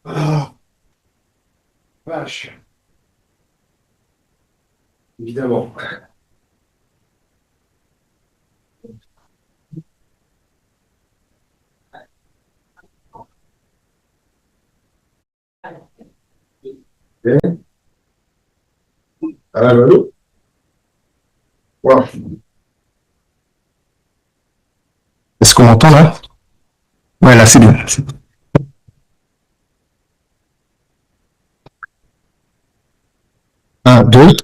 Ah, vache, évidemment. Ok. Allô, allô? Wow. Est-ce qu'on m'entend là? Ouais, là, c'est bien. Un, deux.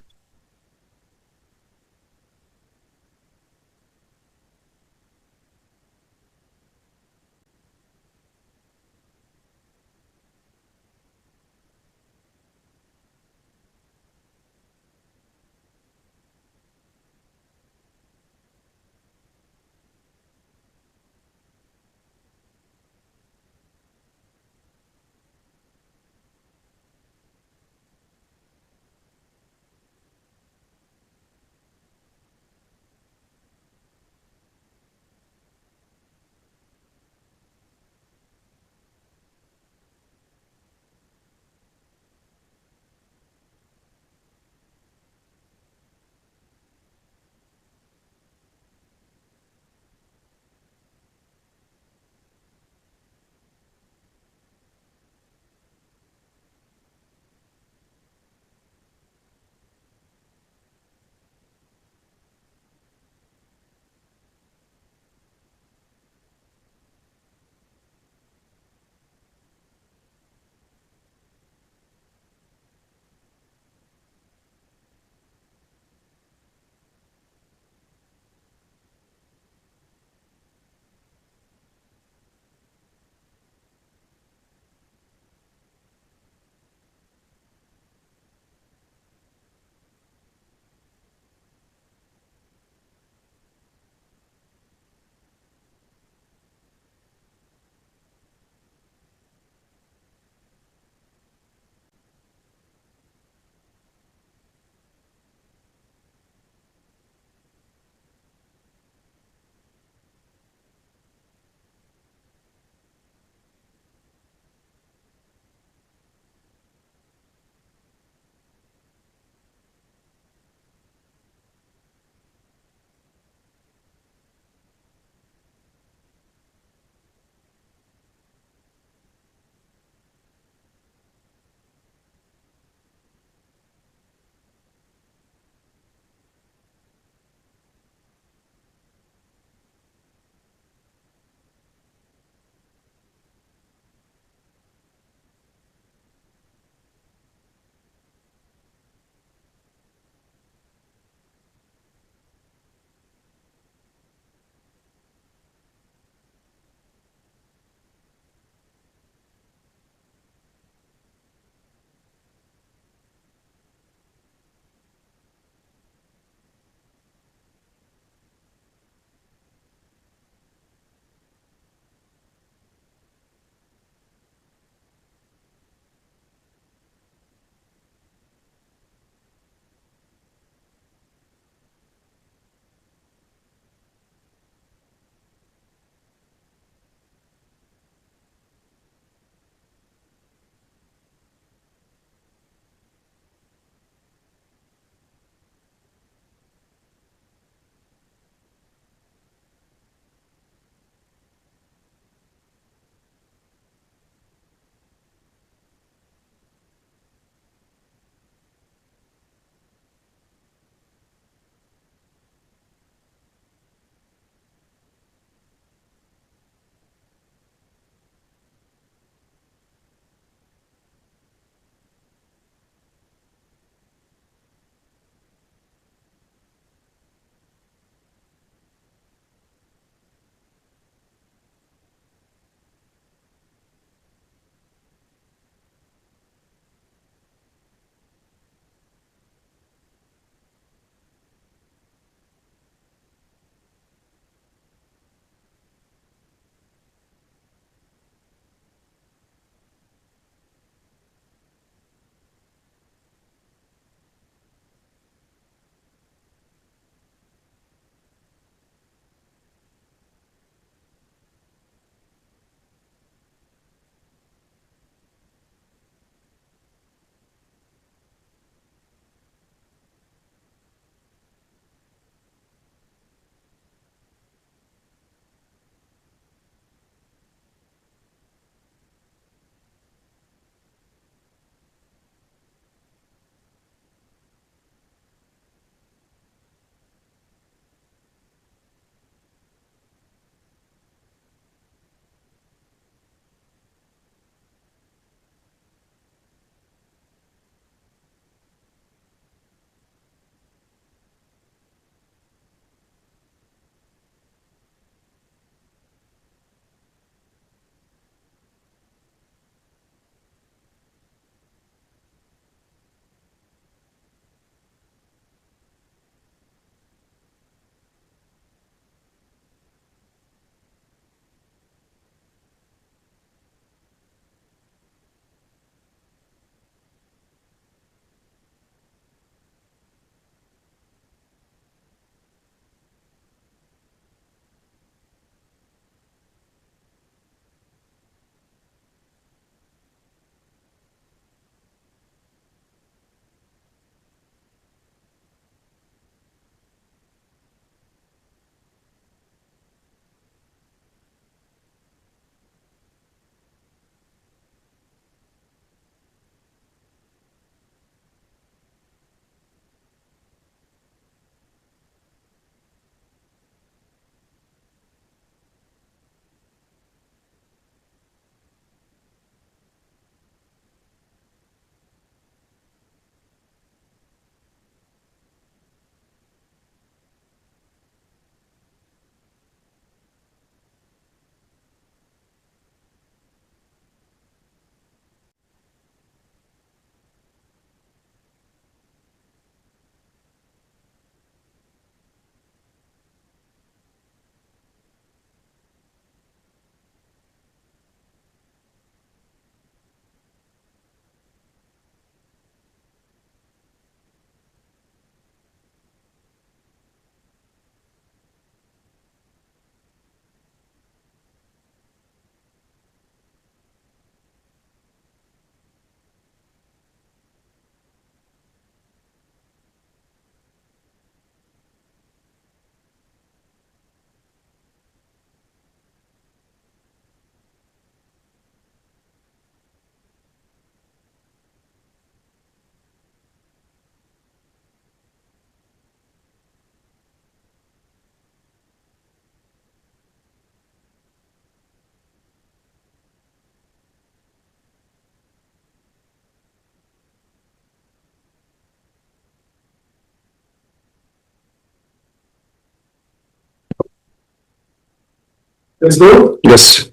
Let's go. Yes.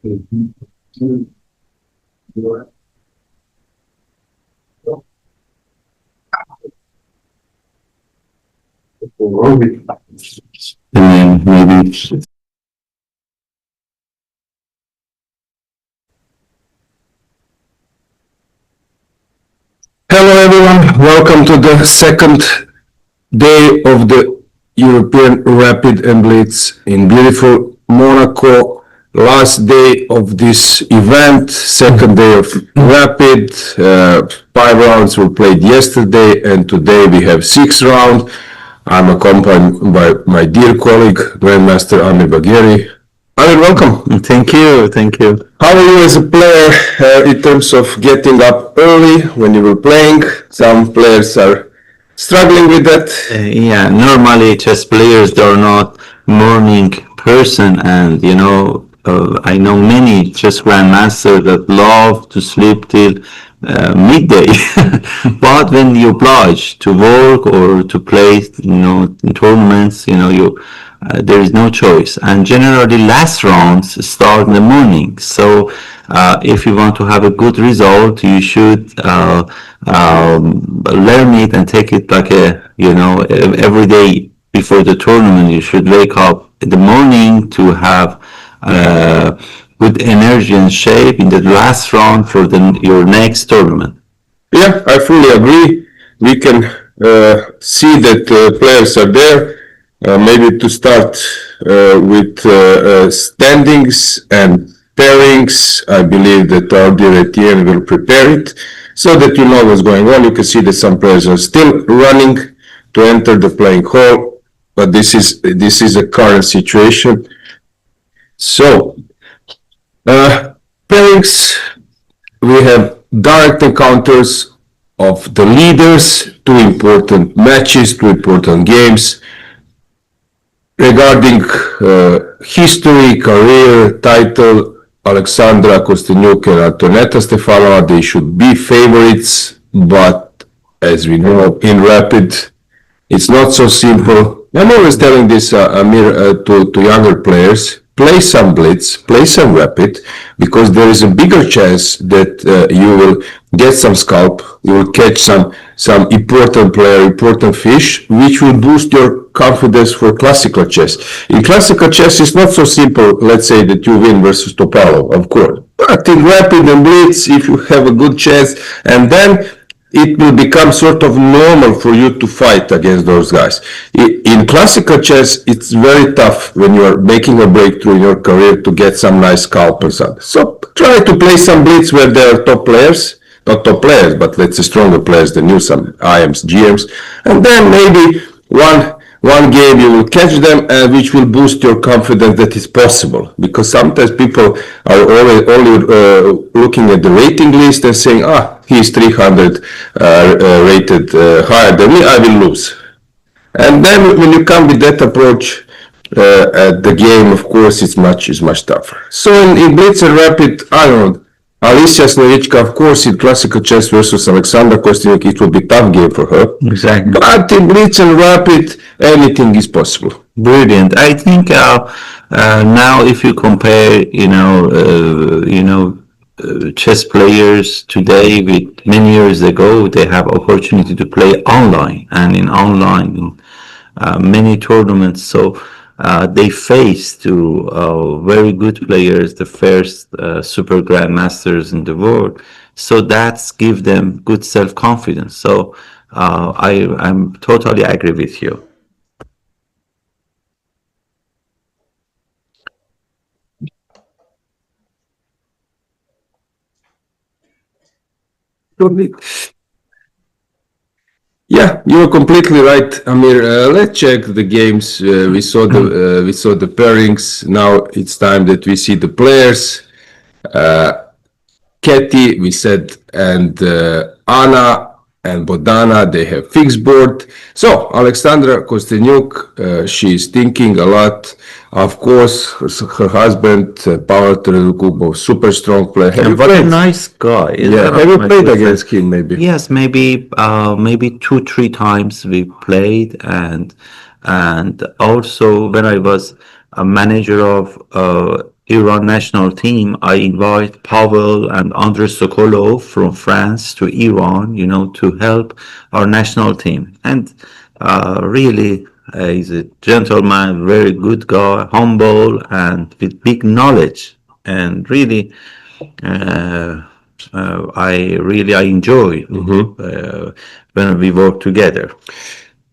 And then maybe. Hello everyone, welcome to the second day of the European Rapid and Blitz in beautiful Monaco. Last day of this event, second day of Rapid. 5 rounds were played yesterday and today we have 6 rounds. I'm accompanied by my dear colleague, Grandmaster Amir Bagheri. Amir, welcome. Thank you, thank you. How are you as a player in terms of getting up early when you were playing? Some players are struggling with that. Yeah, normally chess players, they're not morning person, and I know many chess grandmasters that love to sleep till midday. But when you oblige to work or to play, in tournaments, there is no choice. And generally, last rounds start in the morning. So if you want to have a good result, you should learn it and take it like every day before the tournament. You should wake up in the morning to have good energy and shape in the last round for your next tournament. Yeah, I fully agree. We can see that players are there. Maybe to start with standings and pairings, I believe that our dear Etienne will prepare it so that you know what's going on. You can see that some players are still running to enter the playing hall, but this is a current situation. So, pairings, we have direct encounters of the leaders, 2 important matches, 2 important games. Regarding history, career, title, Alexandra Kostyniuk and Antonetta Stefanova, they should be favorites, but as we know, in Rapid, it's not so simple. I'm always telling this, Amir, to younger players, play some Blitz, play some Rapid, because there is a bigger chance that you will get some scalp, you will catch some important player, important fish, which will boost your confidence for classical chess. In classical chess, it's not so simple, let's say, that you win versus Topalov, of course. But in Rapid and Blitz, if you have a good chance, and then it will become sort of normal for you to fight against those guys. In classical chess, it's very tough when you are making a breakthrough in your career to get some nice scalp or something. So try to play some Blitz where there are top players, not top players, but let's say stronger players than you, some IMs, GMs, and then maybe one game you will catch them, which will boost your confidence that it's possible. Because sometimes people are only looking at the rating list and saying, he's 300 rated higher than me, I will lose. And then when you come with that approach, the game, of course, it's much tougher. So in Blitz and Rapid, I don't know, Alicia Snovichka, of course, in classical chess versus Alexandra Kostyniuk, it will be a tough game for her. Exactly. But in Blitz and Rapid, anything is possible. Brilliant. I think now if you compare, chess players today with many years ago, they have opportunity to play online, and in online many tournaments. So they face to very good players, the first super grandmasters in the world. So that's give them good self-confidence. So I'm totally agree with you. Yeah, you're completely right, Amir. Let's check the games. We saw the pairings. Now it's time that we see the players. Katie, we said, and Anna and Bodana, they have fixed board. So Alexandra Kostyniuk, she's thinking a lot. Of course, her husband, Pavel Terezhukov, super strong player. And what a nice guy. Yeah, have you played against him maybe? Yes, maybe 2-3 times we played, and And also, when I was a manager of Iran national team, I invite Pavel and Andrei Sokolov from France to Iran, to help our national team. And really, he's a gentleman, very good guy, humble, and with big knowledge. And really, uh, I enjoy when we work together.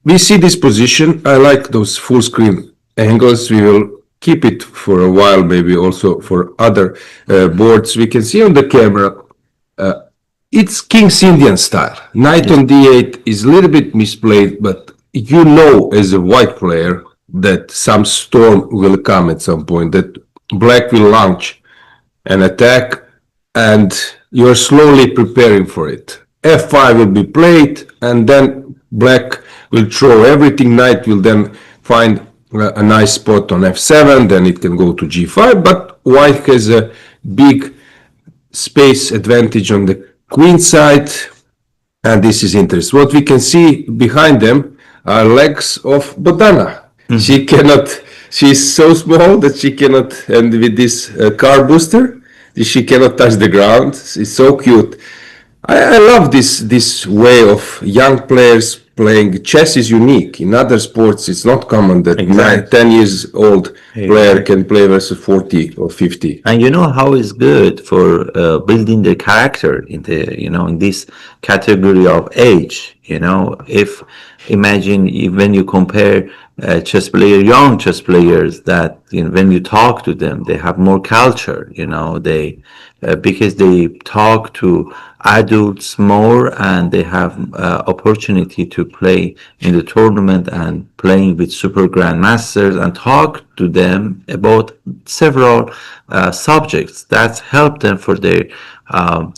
We see this position. I like those full screen angles. We will keep it for a while, maybe also for other boards. We can see on the camera, it's King's Indian style. Knight on d8 is a little bit misplayed, but you know as a white player that some storm will come at some point, that black will launch an attack, and you're slowly preparing for it. F5 will be played, and then black will throw everything. Knight will then find a nice spot on F7, then it can go to G5, but white has a big space advantage on the queen side, and this is interesting. What we can see behind them are legs of Bodana. She's so small that she cannot, and with this car booster, she cannot touch the ground. It's so cute. I love this way of young players playing. Chess is unique. In other sports, it's not common that Exactly. 10 years old player can play versus 40 or 50. And you know how it's good for building the character in in this category of age. If when you compare young chess players, that when you talk to them, they have more culture. They because they talk to adults more, and they have opportunity to play in the tournament and playing with super grandmasters and talk to them about several subjects that help them for their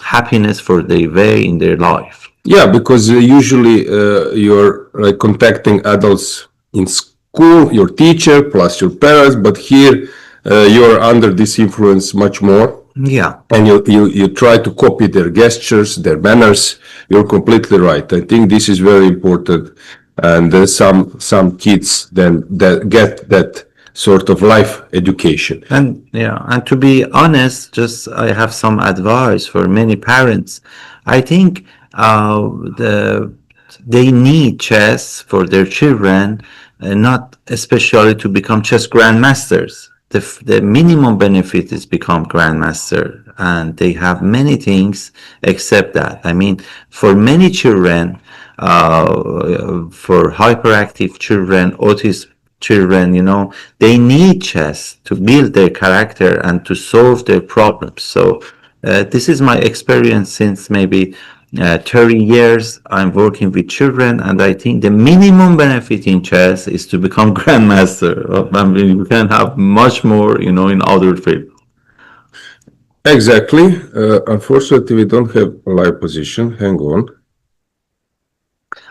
happiness, for their way in their life. Yeah, because usually you're like contacting adults in school, your teacher plus your parents, but here you're under this influence much more. Yeah. And you try to copy their gestures, their manners. You're completely right. I think this is very important, and some kids then that get that sort of life education. And to be honest, just I have some advice for many parents. I think they need chess for their children, not especially to become chess grandmasters. The minimum benefit is become grandmaster, and they have many things except that. I mean, for many children, for hyperactive children, autism children, they need chess to build their character and to solve their problems. So this is my experience since maybe 30 years. I'm working with children, and I think the minimum benefit in chess is to become grandmaster. I mean, you can have much more, in other fields. Exactly. Unfortunately, we don't have a live position. Hang on.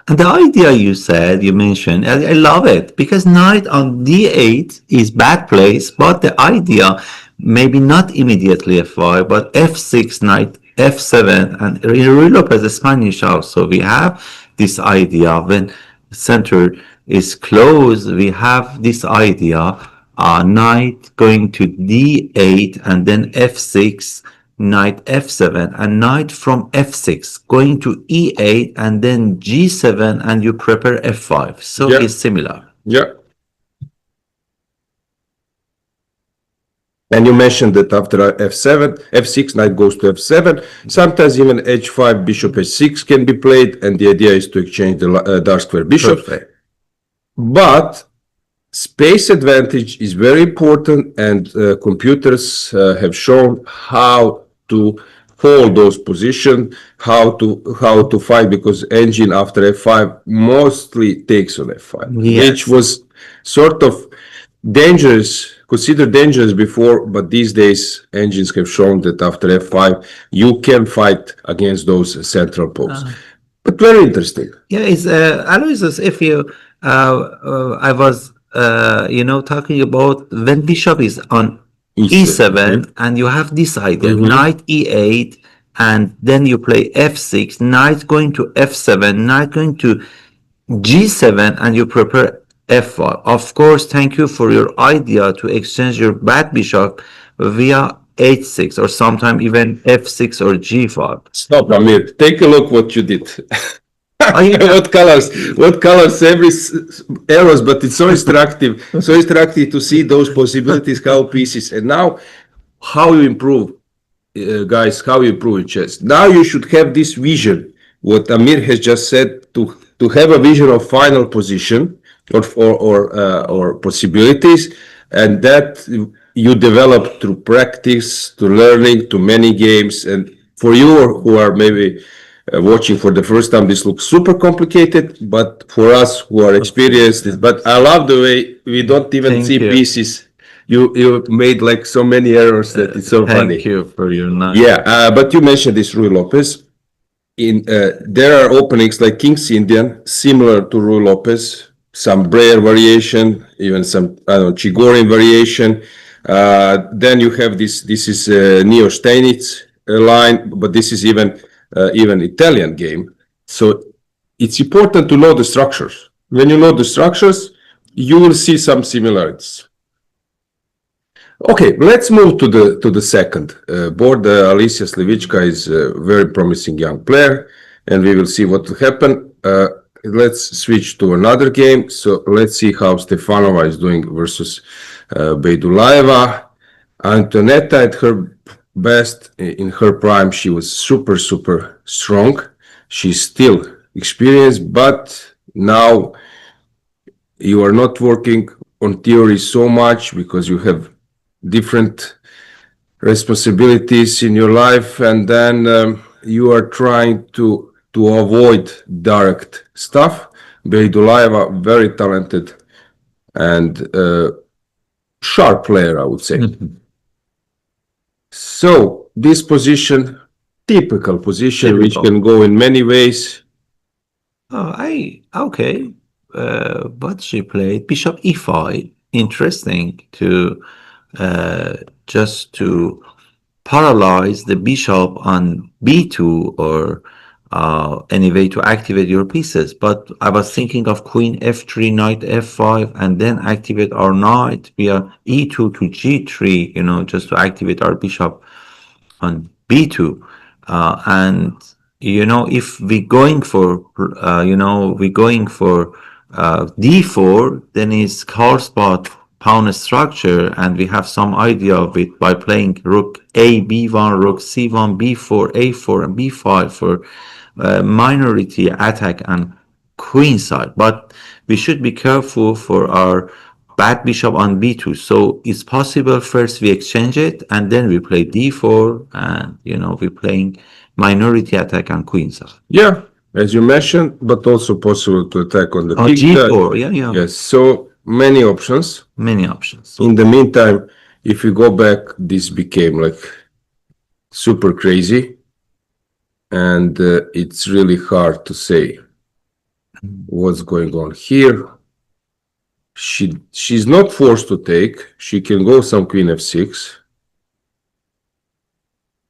And the idea you mentioned, I love it, because knight on d8 is bad place, but the idea, maybe not immediately f5, but f6, knight f7, and in Europe as a Spanish also, we have this idea when center is closed, we have this idea, knight going to d8 and then f6, knight f7, and knight from f6 going to e8 and then g7, and you prepare f5. So Yeah. it's similar. Yeah. And you mentioned that after f7, f6, knight goes to f7. Sometimes even h5, bishop h6 can be played, and the idea is to exchange the dark square bishop. Perfect. But space advantage is very important, and computers have shown how to hold those positions, how to fight, because engine after f5 mostly takes on f5, Yes. which was sort of dangerous, considered dangerous before, but these days engines have shown that after f5 you can fight against those central posts. But very interesting. Yeah, it's Aloysius, if you I was talking about when bishop is on e7 and you have this idea, knight e8, and then you play f6, knight going to f7, knight going to g7, and you prepare f5. Of course, thank you for your idea to exchange your bad bishop via h6 or sometime even f6 or g5. Stop, Amir. Take a look what you did. Oh, yeah. What colors, every arrows, but it's so instructive to see those possibilities, how pieces, and now how you improve, guys, how you improve in chess. Now you should have this vision, what Amir has just said, to have a vision of final position or possibilities, and that you develop through practice, to learning, to many games, and for you who are maybe watching for the first time, this looks super complicated, but for us who are experienced, but I love the way we don't even Thank see you. pieces. You made like so many errors that it's so funny. Thank you for your nice. Yeah, but you mentioned this Rui Lopez. There are openings like King's Indian, similar to Rui Lopez, some Breyer variation, even some Chigorin variation. Then you have this is Neo Steinitz line, but this is even Italian game. So it's important to know the structures. When you know the structures, you will see some similarities. Okay, let's move to the second board. Alicia Slivicka is a very promising young player, and we will see what will happen. Let's switch to another game. So let's see how Stefanova is doing versus Beidulaeva. Antonetta at her best, in her prime, she was super strong. She's still experienced, but now you are not working on theory so much because you have different responsibilities in your life, and then you are trying to avoid direct stuff. Beidulaeva, very talented and sharp player, I would say. So this position, typical position, which can go in many ways. Okay. But she played bishop e5. Interesting to just to paralyze the bishop on b2 or any way to activate your pieces. But I was thinking of queen f3, knight f5, and then activate our knight via e2 to g3, just to activate our bishop on b2. And if we going for d4, then it's Karlsbad pawn structure, and we have some idea of it by playing rook a b1, rook c1, b4, a4, and b5 for minority attack and queen side. But we should be careful for our bad bishop on b2. So it's possible first we exchange it, and then we play d4, and we're playing minority attack on queen side. Yeah, as you mentioned, but also possible to attack on the g4. Yeah. Yes, so many options. Many options. In the meantime, if you go back, this became like super crazy, and it's really hard to say what's going on here. She's not forced to take. She can go some queen f6,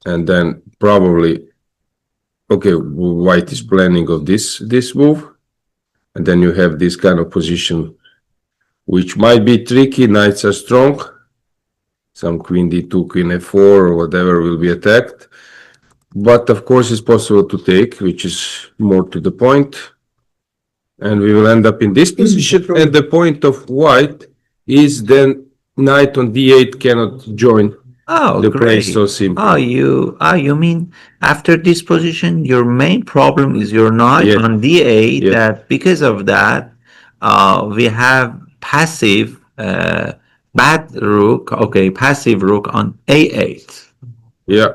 and then probably, okay, white is planning of this move, and then you have this kind of position, which might be tricky. Knights are strong. Some queen d2, queen f4, or whatever will be attacked. But of course, it's possible to take, which is more to the point. And we will end up in this position. And the point of white is then knight on d8 cannot join the play so simple. You mean after this position, your main problem is your knight on d8. Yes. That because of that, we have passive bad rook. Okay, passive rook on a8. Yeah.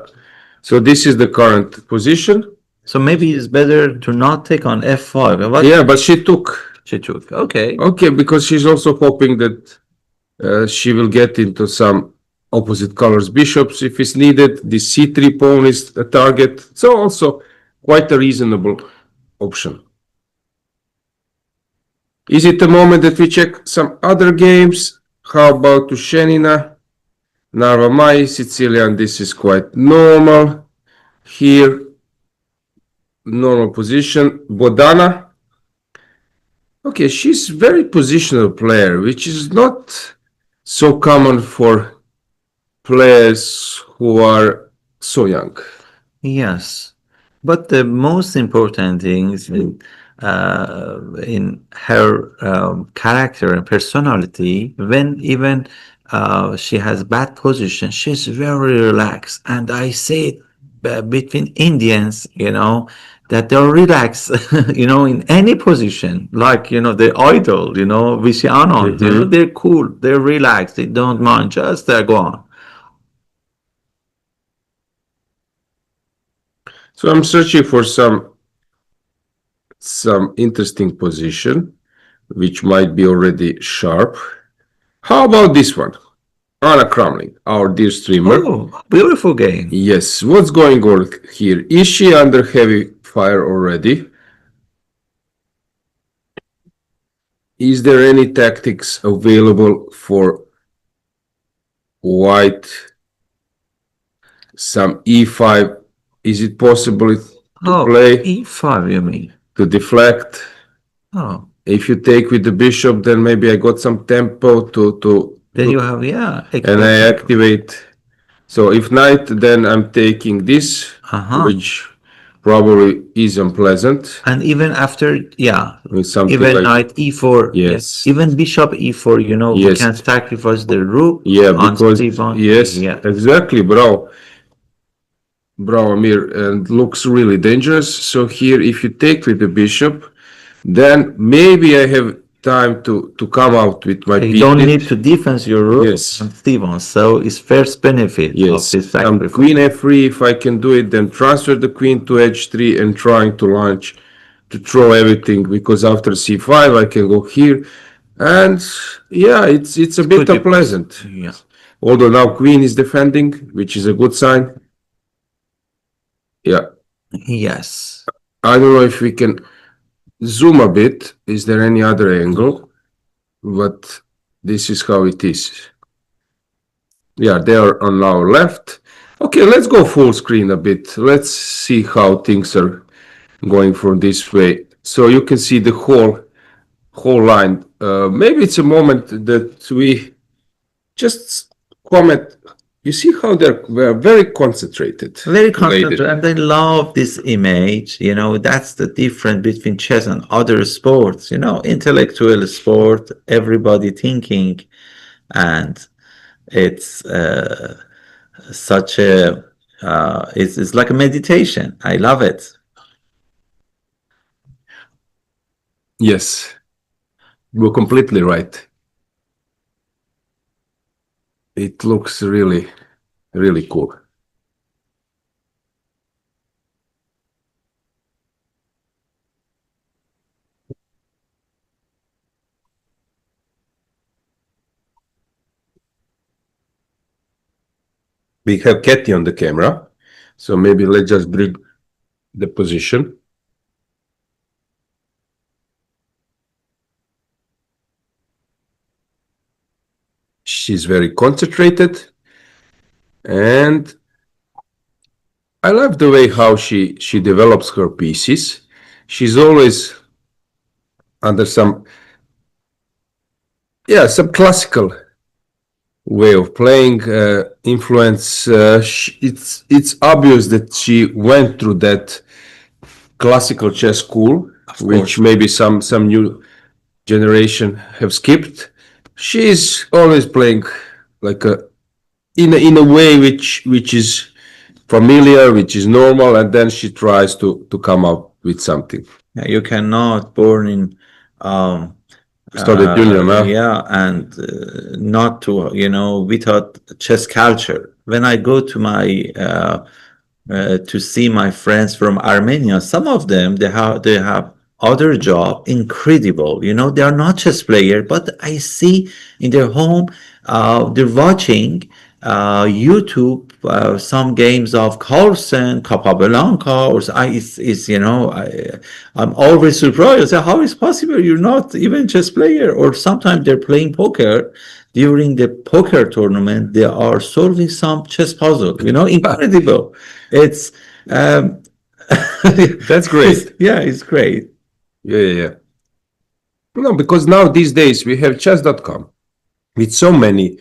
So this is the current position. So maybe it's better to not take on f5. Yeah, but she took. She took. Okay. Okay, because she's also hoping that she will get into some opposite colors bishops if it's needed. The c3 pawn is a target. So also quite a reasonable option. Is it the moment that we check some other games? How about Tushenina, Narva Mai, Sicilian? This is quite normal. Here, normal position. Bodana. Okay, she's very positional player, which is not so common for players who are so young. Yes, but the most important thing is in her character and personality. When even she has bad position, she's very relaxed. And I see it between Indians, that they're relaxed, in any position. Like the idol, Vishy Anand, they're cool, they're relaxed, they don't mind, just go on. So I'm searching for some interesting position, which might be already sharp. How about this one? Anna Crumlin, our dear streamer. Oh, beautiful game. Yes, what's going on here? Is she under heavy fire already? Is there any tactics available for white? Some e5. Is it possible to play e5, you mean? to deflect? Oh, If you take with the bishop, then maybe I got some tempo to then you have, yeah, and I activate. So if knight, then I'm taking this, which probably is unpleasant. And even after, yeah, With something even like knight e4, yes, even bishop e4, we yes, can sacrifice the rook yeah, on because c1. yes, Yeah, exactly, bro, Amir, and looks really dangerous. So here, if you take with the bishop, then maybe I have time to come out with my you don't need to defense your rook Yes. on c1, so it's first benefit of Yes, this sacrifice. queen f3, if I can do it, then transfer the queen to h3 and trying to launch, to throw everything, because after c5 I can go here. And yeah, it's a bit unpleasant. Yeah. Although now queen is defending, which is a good sign. Yeah, Yes. I don't know if we can zoom a bit. Is there any other angle? But this is how it is. Yeah, they are on our left. Okay, let's go full screen a bit. Let's see how things are going from this way. So you can see the whole line. Maybe it's a moment that we just comment. You see how we're very concentrated. Very concentrated, and I love this image. That's the difference between chess and other sports. Intellectual sport, everybody thinking, and it's such a it's like a meditation. I love it. Yes, you're completely right. It looks really, really cool. We have Katie on the camera, so maybe let's just bring the position. She's very concentrated, and I love the way how she develops her pieces. She's always under some classical way of playing influence. It's obvious that she went through that classical chess school, which maybe some new generation have skipped. She's always playing like in a way which is familiar, which is normal, and then she tries to come up with something. You cannot born in Soviet Union, huh? yeah, and not to without chess culture. When I go to my to see my friends from Armenia, some of them they have other job incredible. They are not chess player, but I see in their home they're watching YouTube some games of Carlsen, Capablanca, or I'm always surprised. I say, how is possible you're not even chess player? Or sometimes they're playing poker. During the poker tournament, they are solving some chess puzzle. Incredible. It's That's great. yeah, it's great. Yeah. No, because now these days we have chess.com with so many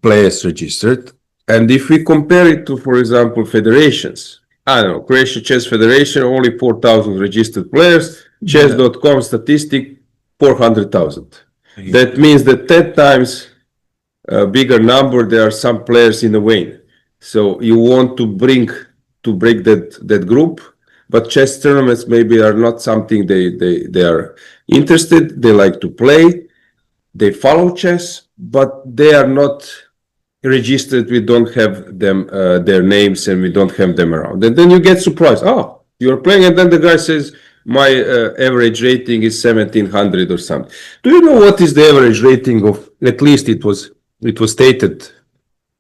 players registered. And if we compare it to, for example, federations, I don't know, Croatia Chess Federation, only 4,000 registered players, chess.com statistic, 400,000. That means that 10 times a bigger number, there are some players in the wane. So you want to break that group, but chess tournaments maybe are not something they are interested. They like to play, they follow chess, but they are not registered. We don't have them their names, and we don't have them around. And then you get surprised. Oh, you're playing, and then the guy says my average rating is 1700 or something. Do you know what is the average rating of? At least it was stated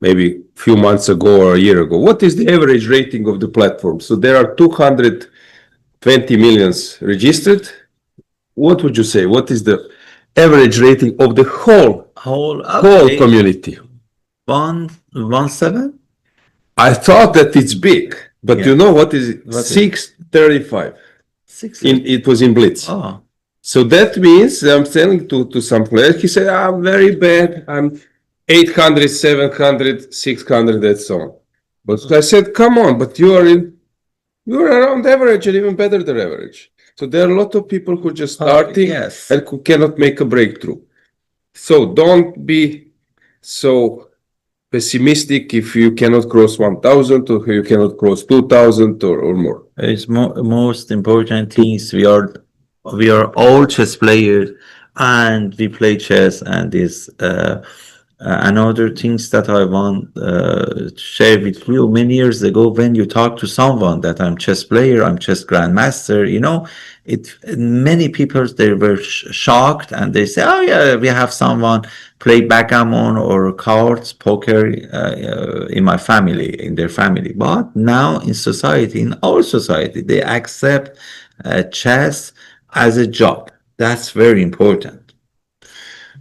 maybe a few months ago or a year ago. What is the average rating of the platform? So there are 220 millions registered. What would you say? What is the average rating of the whole community? 117. I thought that it's big, but you know what is it? 635. It was in Blitz. Oh, So that means I'm telling to some players, he said, I'm very bad. I'm 800, 700, 600, that's all. But I said, come on, but you're around average and even better than average. So there are a lot of people who just starting yes. and who cannot make a breakthrough. So don't be so pessimistic if you cannot cross 1,000 or you cannot cross 2,000 or more. It's most important things. We are all chess players, and we play chess. And this another things that I want to share with you. Many years ago, when you talk to someone that I'm chess player, I'm chess grandmaster, many people, they were shocked, and they say, oh yeah, we have someone play backgammon or cards, poker in my family, in their family. But now in society, in our society, they accept chess as a job. That's very important.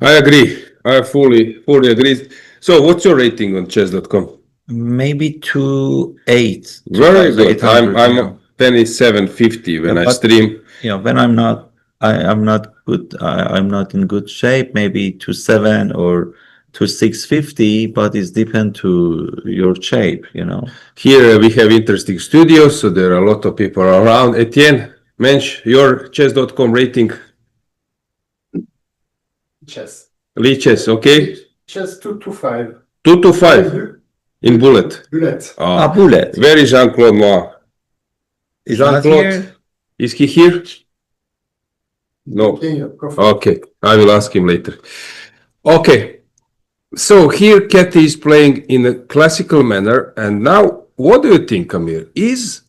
I agree. I fully agree. So what's your rating on chess.com? Maybe 2.8. Very good. 2,800, I'm 2750 when I stream. When I'm not good. I'm not in good shape. Maybe 2.7 or 2.650, but it's depend to your shape. Here we have interesting studios, so there are a lot of people around. Etienne, Mensch, your chess.com rating? Chess. Chess, okay? Chess 225. 225 in bullet. Bullet. Bullet. Where is Jean-Claude Noir? Jean-Claude, is he here? No. Okay, I will ask him later. Okay, so here Kathy is playing in a classical manner, and now what do you think, Amir? Is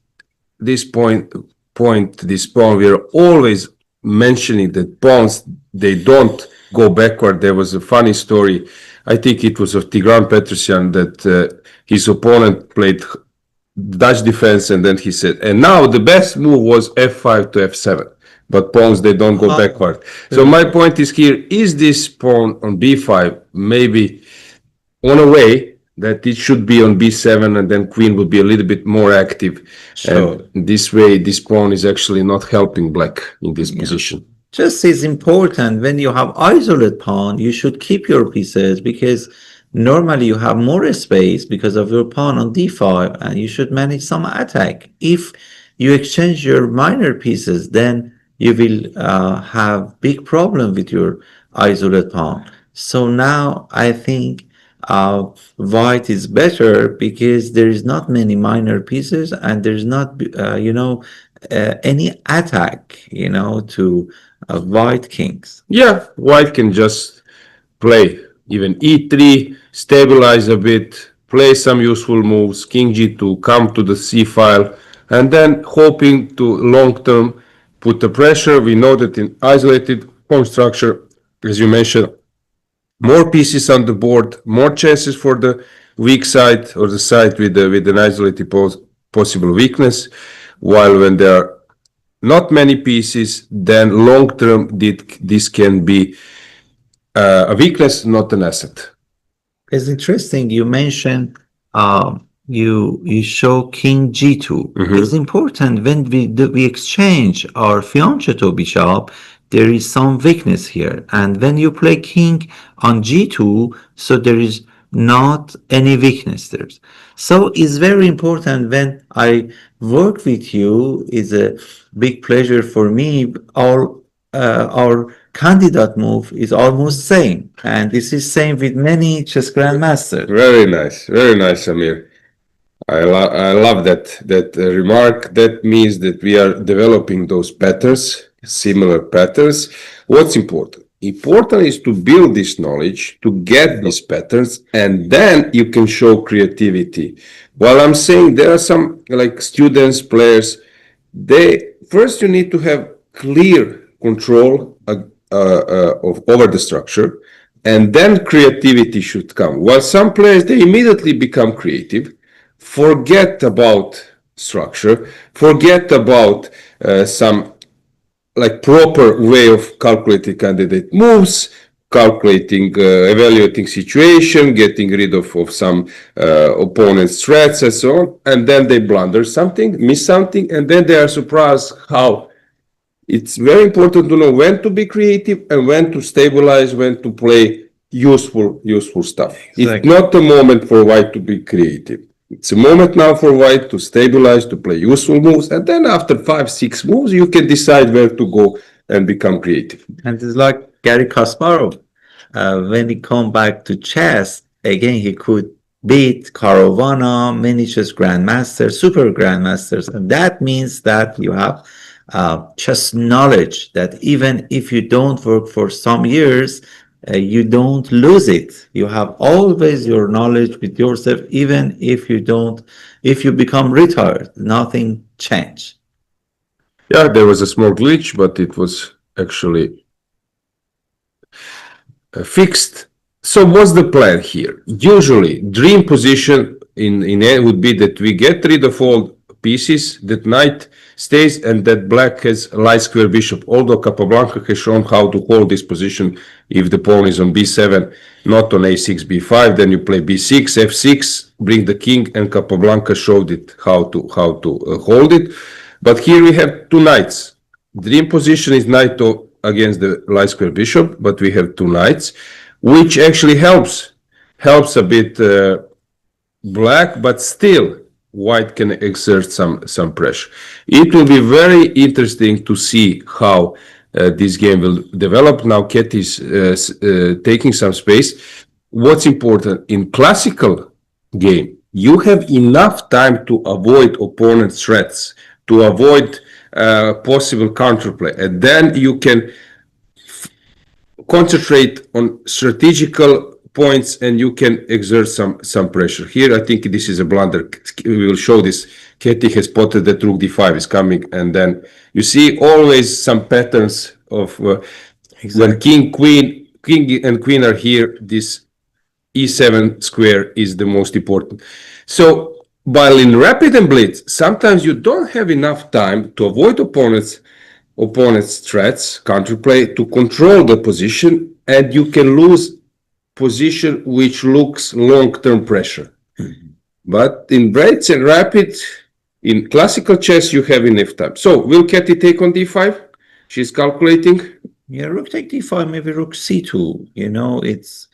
this this pawn, we are always mentioning that pawns, they don't go backward. There was a funny story, I think it was of Tigran Petrosyan, that his opponent played Dutch defense, and then he said, and now the best move was f5 to f7. But pawns, they don't go backward. So my point is here, is this pawn on b5 maybe on a way that it should be on b7, and then queen would be a little bit more active. Sure. And this way, this pawn is actually not helping black in this position. Chess is important. When you have isolated pawn, you should keep your pieces, because normally you have more space because of your pawn on d5, and you should manage some attack. If you exchange your minor pieces, then you will have big problem with your isolated pawn. So now I think white is better, because there is not many minor pieces, and there's not any attack to white kings. Yeah, white can just play even e3, stabilize a bit, play some useful moves, king g2, come to the c file, and then hoping to long term put the pressure. We know that in isolated pawn structure, as you mentioned, more pieces on the board, more chances for the weak side or the side with an isolated possible weakness. While when there are not many pieces, then long term this can be a weakness, not an asset. It's interesting. You mentioned you show king g2. It's important when we exchange our fianchetto bishop. there is some weakness here. And when you play king on g2, so there is not any weakness there. So it's very important when I work with you. It's a big pleasure for me. Our candidate move is almost same, and this is same with many chess grandmasters. Very nice, Amir. I love that remark. That means that we are developing those patterns, similar patterns. What's important? Important is to build this knowledge, to get these patterns, and then you can show creativity. While I'm saying there are some like students, players, they first you need to have clear control of over the structure, and then creativity should come. While some players they immediately become creative, forget about structure, forget about some like proper way of calculating candidate moves, calculating, evaluating situation, getting rid of some opponent's threats and so on, and then they blunder something, miss something, and then they are surprised how. It's very important to know when to be creative and when to stabilize, when to play useful stuff. Exactly. It's not a moment for white to be creative. It's a moment now for white to stabilize, to play useful moves, and then after 5-6 moves, you can decide where to go and become creative. And it's like Gary Kasparov. When he come back to chess, again, he could beat Caruana, many chess grandmasters, super grandmasters. And that means that you have chess knowledge that even if you don't work for some years, you don't lose it. You have always your knowledge with yourself, even if you become retired, nothing changed. Yeah, there was a small glitch, but it was actually fixed. So what's the plan here? Usually, dream position in A would be that we get rid of all pieces, that knight stays, and that black has light square bishop. Although Capablanca has shown how to hold this position if the pawn is on b7, not on a6, b5, then you play b6, f6, bring the king, and Capablanca showed it how to hold it. But here we have two knights. Dream position is knight against the light square bishop, but we have two knights, which actually helps a bit black, but still white can exert some pressure. It will be very interesting to see how this game will develop. Now Ket is taking some space. What's important in classical game, you have enough time to avoid opponent's threats, to avoid possible counterplay, and then you can concentrate on strategical points and you can exert some pressure. Here I think this is a blunder. We will show this. Katie has spotted that rook d5 is coming, and then you see always some patterns of when king and queen are here, this e7 square is the most important. So while in rapid and blitz, sometimes you don't have enough time to avoid opponent's threats, counterplay, to control the position, and you can lose position which looks long-term pressure. But in blitz and rapid, in classical chess, you have enough time. So will Katie take on d5? She's calculating. Yeah, rook take d5, maybe rook c2. It's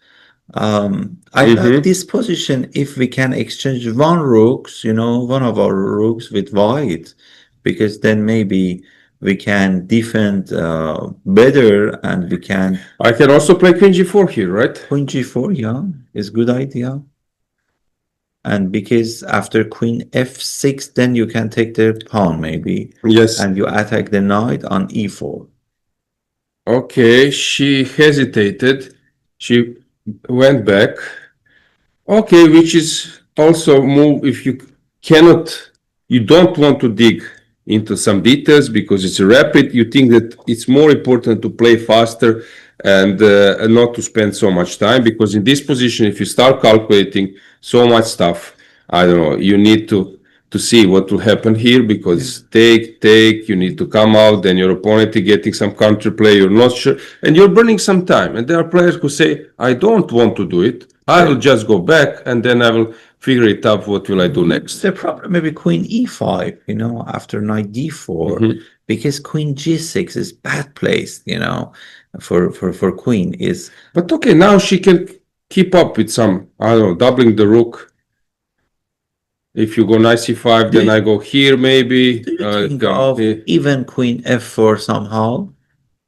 I like this position if we can exchange one of our rooks with white, because then maybe we can defend better, and we can. I can also play queen g4 here, right? Queen g4, yeah, is good idea. And because after queen f6, then you can take the pawn maybe. Yes. And you attack the knight on e4. Okay, she hesitated. She went back. Okay, which is also move if you don't want to dig into some details because it's rapid. You think that it's more important to play faster and not to spend so much time, because in this position, if you start calculating so much stuff, I don't know, you need to see what will happen here, because take, you need to come out, then your opponent is getting some counterplay, you're not sure, and you're burning some time. And there are players who say, I don't want to do it, I will just go back and then I will figure it out, what will I do next. The problem maybe queen e5, after knight d4, because queen g6 is bad placed, you know, for queen is. But okay, now she can keep up with some, I don't know, doubling the rook. If you go knight c5, then I go here maybe. Do you think of even queen f4 somehow?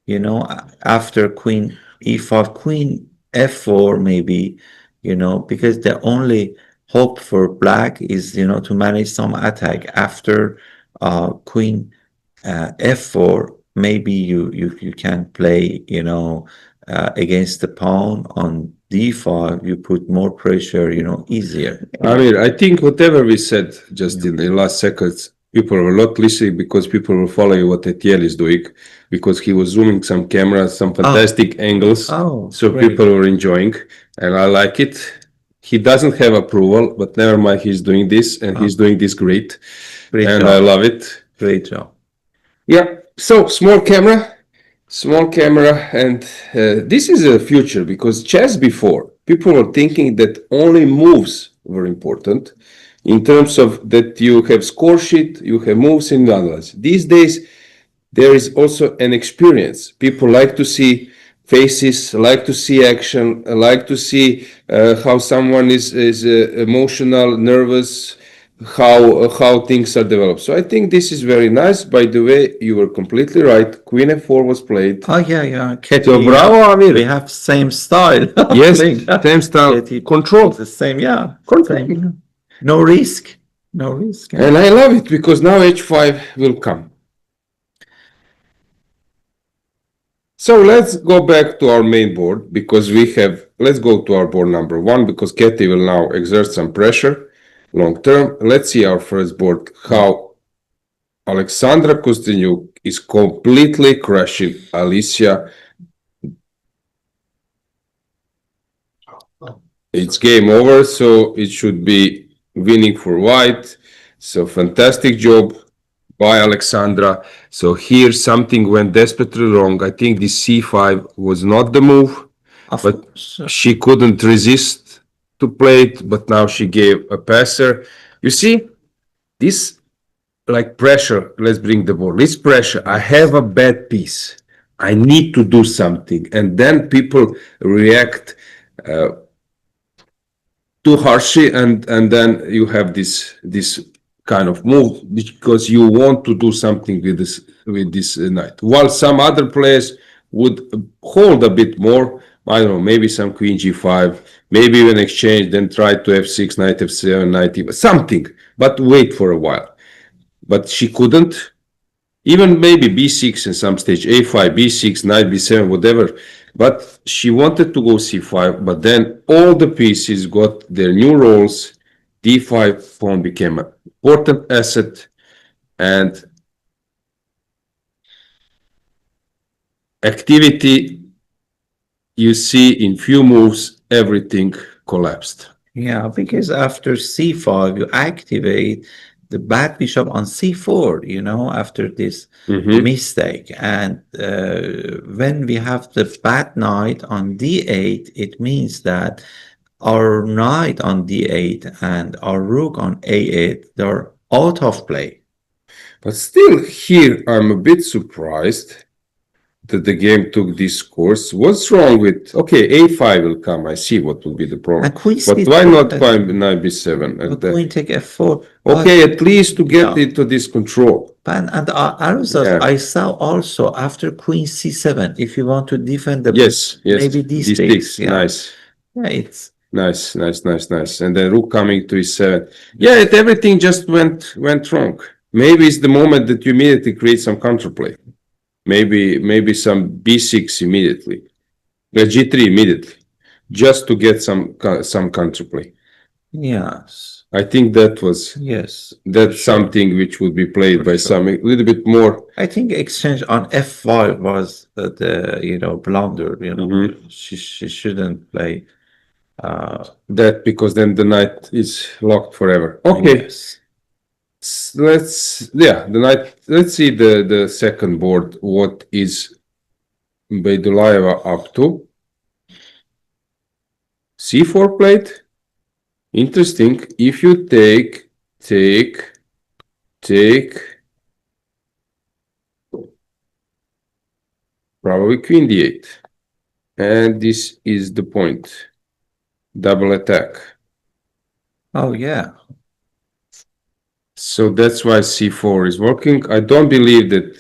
You know, after queen e5, queen f4 maybe, you know, because the only hope for black is, you know, to manage some attack after queen f4. Maybe you can play, you know, against the pawn on d5. You put more pressure, you know, easier. I mean, I think whatever we said just in the last seconds, people were not listening because people were following what Etienne is doing, because he was zooming some cameras, some fantastic angles. Oh, so great. people were enjoying, and I like it. He doesn't have approval, but never mind, he's doing this, and he's doing this great. Great and job. I love it. Great job. Yeah, so small camera, and this is a future, because chess before, people were thinking that only moves were important in terms of that you have score sheet, you have moves in others. These days, there is also an experience. People like to see faces, like to see action, like to see how someone is emotional, nervous, how things are developed. So I think this is very nice. By the way, you were completely right. Queen f4 was played. Oh yeah. So bravo, Amir. We have same style. Yes, playing. same style. Katie Control. the same, yeah. Control. Same. No risk. No risk. And I love it, because now h5 will come. So let's go back to our main board, because let's go to our board number 1, because Katie will now exert some pressure long term. Let's see our first board, how Alexandra Kostyniuk is completely crushing Alicia. It's game over, so it should be winning for white. So fantastic job by Alexandra. So here something went desperately wrong. I think this c5 was not the move, but she couldn't resist to play it, but now she gave a passer. You see, this like pressure, let's bring the board. This pressure, I have a bad piece. I need to do something. And then people react too harshly, and then you have this kind of move, because you want to do something with this knight, while some other players would hold a bit more. I don't know, maybe some queen g5, maybe even exchange, then try to f6, knight f7, knight e5, something, but wait for a while. But she couldn't. Even maybe b6 in some stage, a5, b6, knight b7, whatever. But she wanted to go c5, but then all the pieces got their new roles. d5 pawn became an important asset, and activity, you see in few moves, everything collapsed. Yeah, because after c5, you activate the bad bishop on c4, you know, after this mistake. And when we have the bad knight on d8, it means that our knight on d8 and our rook on a8, they're out of play. But still, here I'm a bit surprised that the game took this course. What's wrong with, okay, a5 will come, I see what will be the problem, but why not knight b7? Queen take f4. Okay, at least to get into this control. And I saw also after queen c7, if you want to defend the maybe d6. Nice. Yeah, it's nice. And then rook coming to e7. Yeah, everything just went wrong. Maybe it's the moment that you immediately create some counterplay. Maybe some b6 immediately, g3 immediately, just to get some counterplay. Yes, I think that's something which would be played by some a little bit more. I think exchange on f5 was the blunder. She shouldn't play that, because then the knight is locked forever. Okay. Yes. Let's see the second board, what is Beidulayeva up to. c4 played. Interesting. If you take, Probably queen d8. And this is the point. Double attack. Oh, yeah. So that's why c4 is working. I don't believe that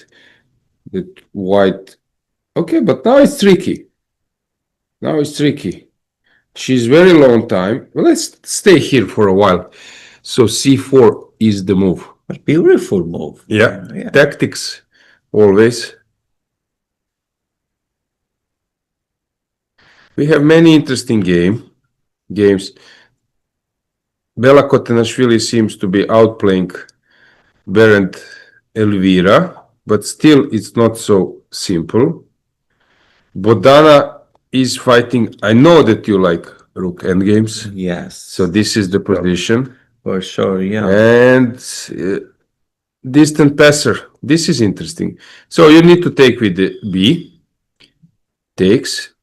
white. Okay, but now it's tricky. Now it's tricky. She's very long time. Well, let's stay here for a while. So c4 is the move. A beautiful move. Yeah. Yeah. Tactics, always. We have many interesting games. Bela Kotanashvili seems to be outplaying Berend Elvira, but still it's not so simple. Bodana is fighting. I know that you like rook endgames. Yes. So this is the position. For sure, yeah. And distant passer. This is interesting. So you need to take with the B. Takes.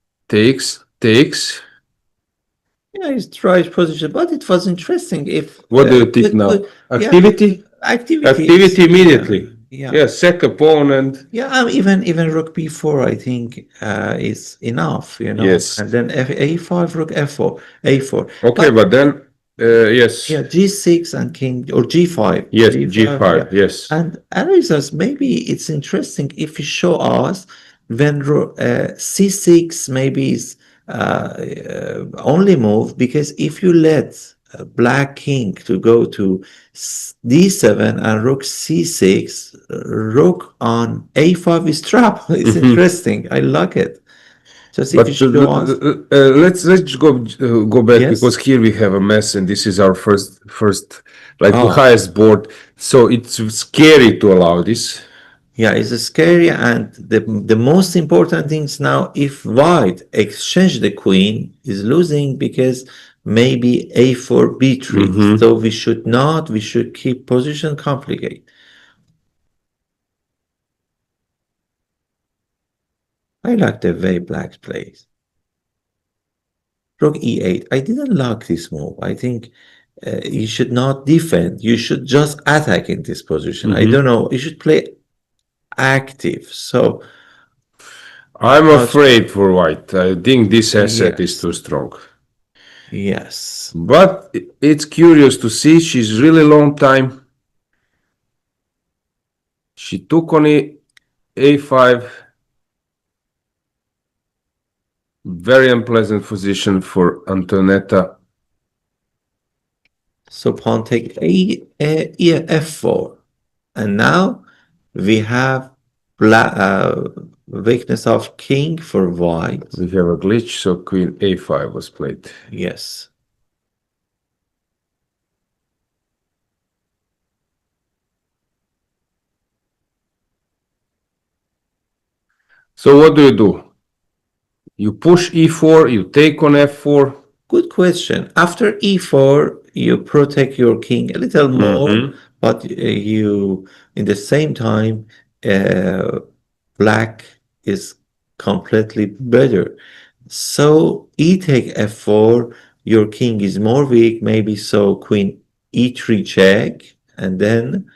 Yeah, it's the right position, but it was interesting. If What do you think now? Activity? Activity immediately. Yeah. Yeah, sack opponent. Yeah, even rook b4, I think, is enough, you know. Yes. And then a5, rook f4, a4. Okay, but then yes. Yeah, g6 and king, or g5. Yes, g5, yeah. yes. And analyzers, maybe it's interesting if you show us when c6 maybe is only move, because if you let black king to go to d7 and rook c6, rook on a5 is trap. It's interesting. I like it. Just if But you show us. let's go back, Yes. because here we have a mess, and this is our first like the Oh. highest board. So it's scary to allow this. Yeah, it's scary, and the most important things now, if white exchange the queen, is losing, because maybe a4 b3. So we should not, we should keep position complicated. I like the way black plays. Rook e8. I didn't like this move. I think you should not defend. You should just attack in this position. I don't know. You should play active. So I'm afraid for white. I think this asset is Yes. too strong. yes. But it's curious to see. She's really long time. She took on a5. Very unpleasant position for Antonetta. So pawn take f4, and now we have weakness of king for white. We have a glitch, so queen a5 was played. Yes. So what do? You push e4, you take on f4. Good question. After e4, you protect your king a little more, but you, in the same time, black is completely better. So e take f4, your king is more weak, maybe, so queen e3 check, and then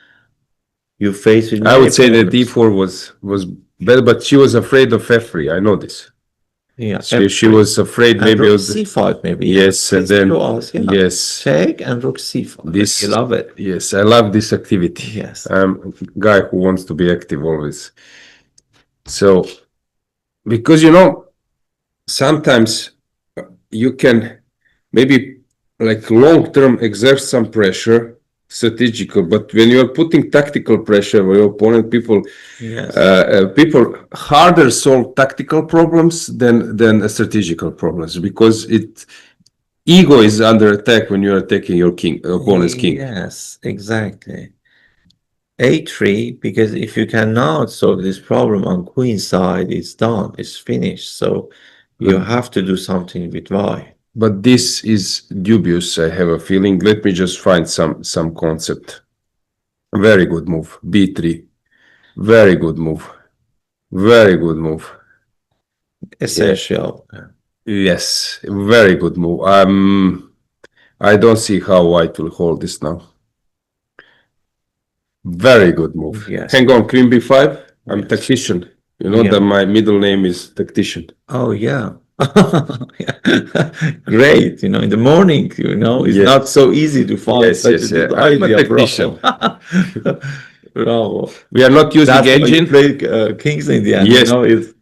you face with I would say that problems. d4 was better, but she was afraid of f3. I know this. Yeah, She was afraid and maybe rook of the, c5 maybe. yes, and then yes, check and rook c5. this, You love it. yes, I love this activity. Yes. I'm a guy who wants to be active always. So because sometimes you can maybe like long term exert some pressure, strategical, but when you're putting tactical pressure on your opponent, people Yes. people harder solve tactical problems than strategical problems, because ego is under attack when you're attacking your opponent's king. Yes, exactly. A3, because if you cannot solve this problem on queen side, it's done, it's finished. So you have to do something with y. But this is dubious, I have a feeling. Let me just find some concept. Very good move. B3. Very good move. Very good move. Essential. Yes, very good move. I don't see how white will hold this now. Very good move. Yes. Hang on, queen b5. I'm tactician. You know Yeah. that my middle name is Tactician. Oh yeah. Yeah. Great. You know, in the morning, you know, it's not Yes. so easy to find Yes, such a yes, good yeah. I'm a idea, bro. technician. Bravo. We are not using That's why you engine. play Kings in the end, you Yes. know, it's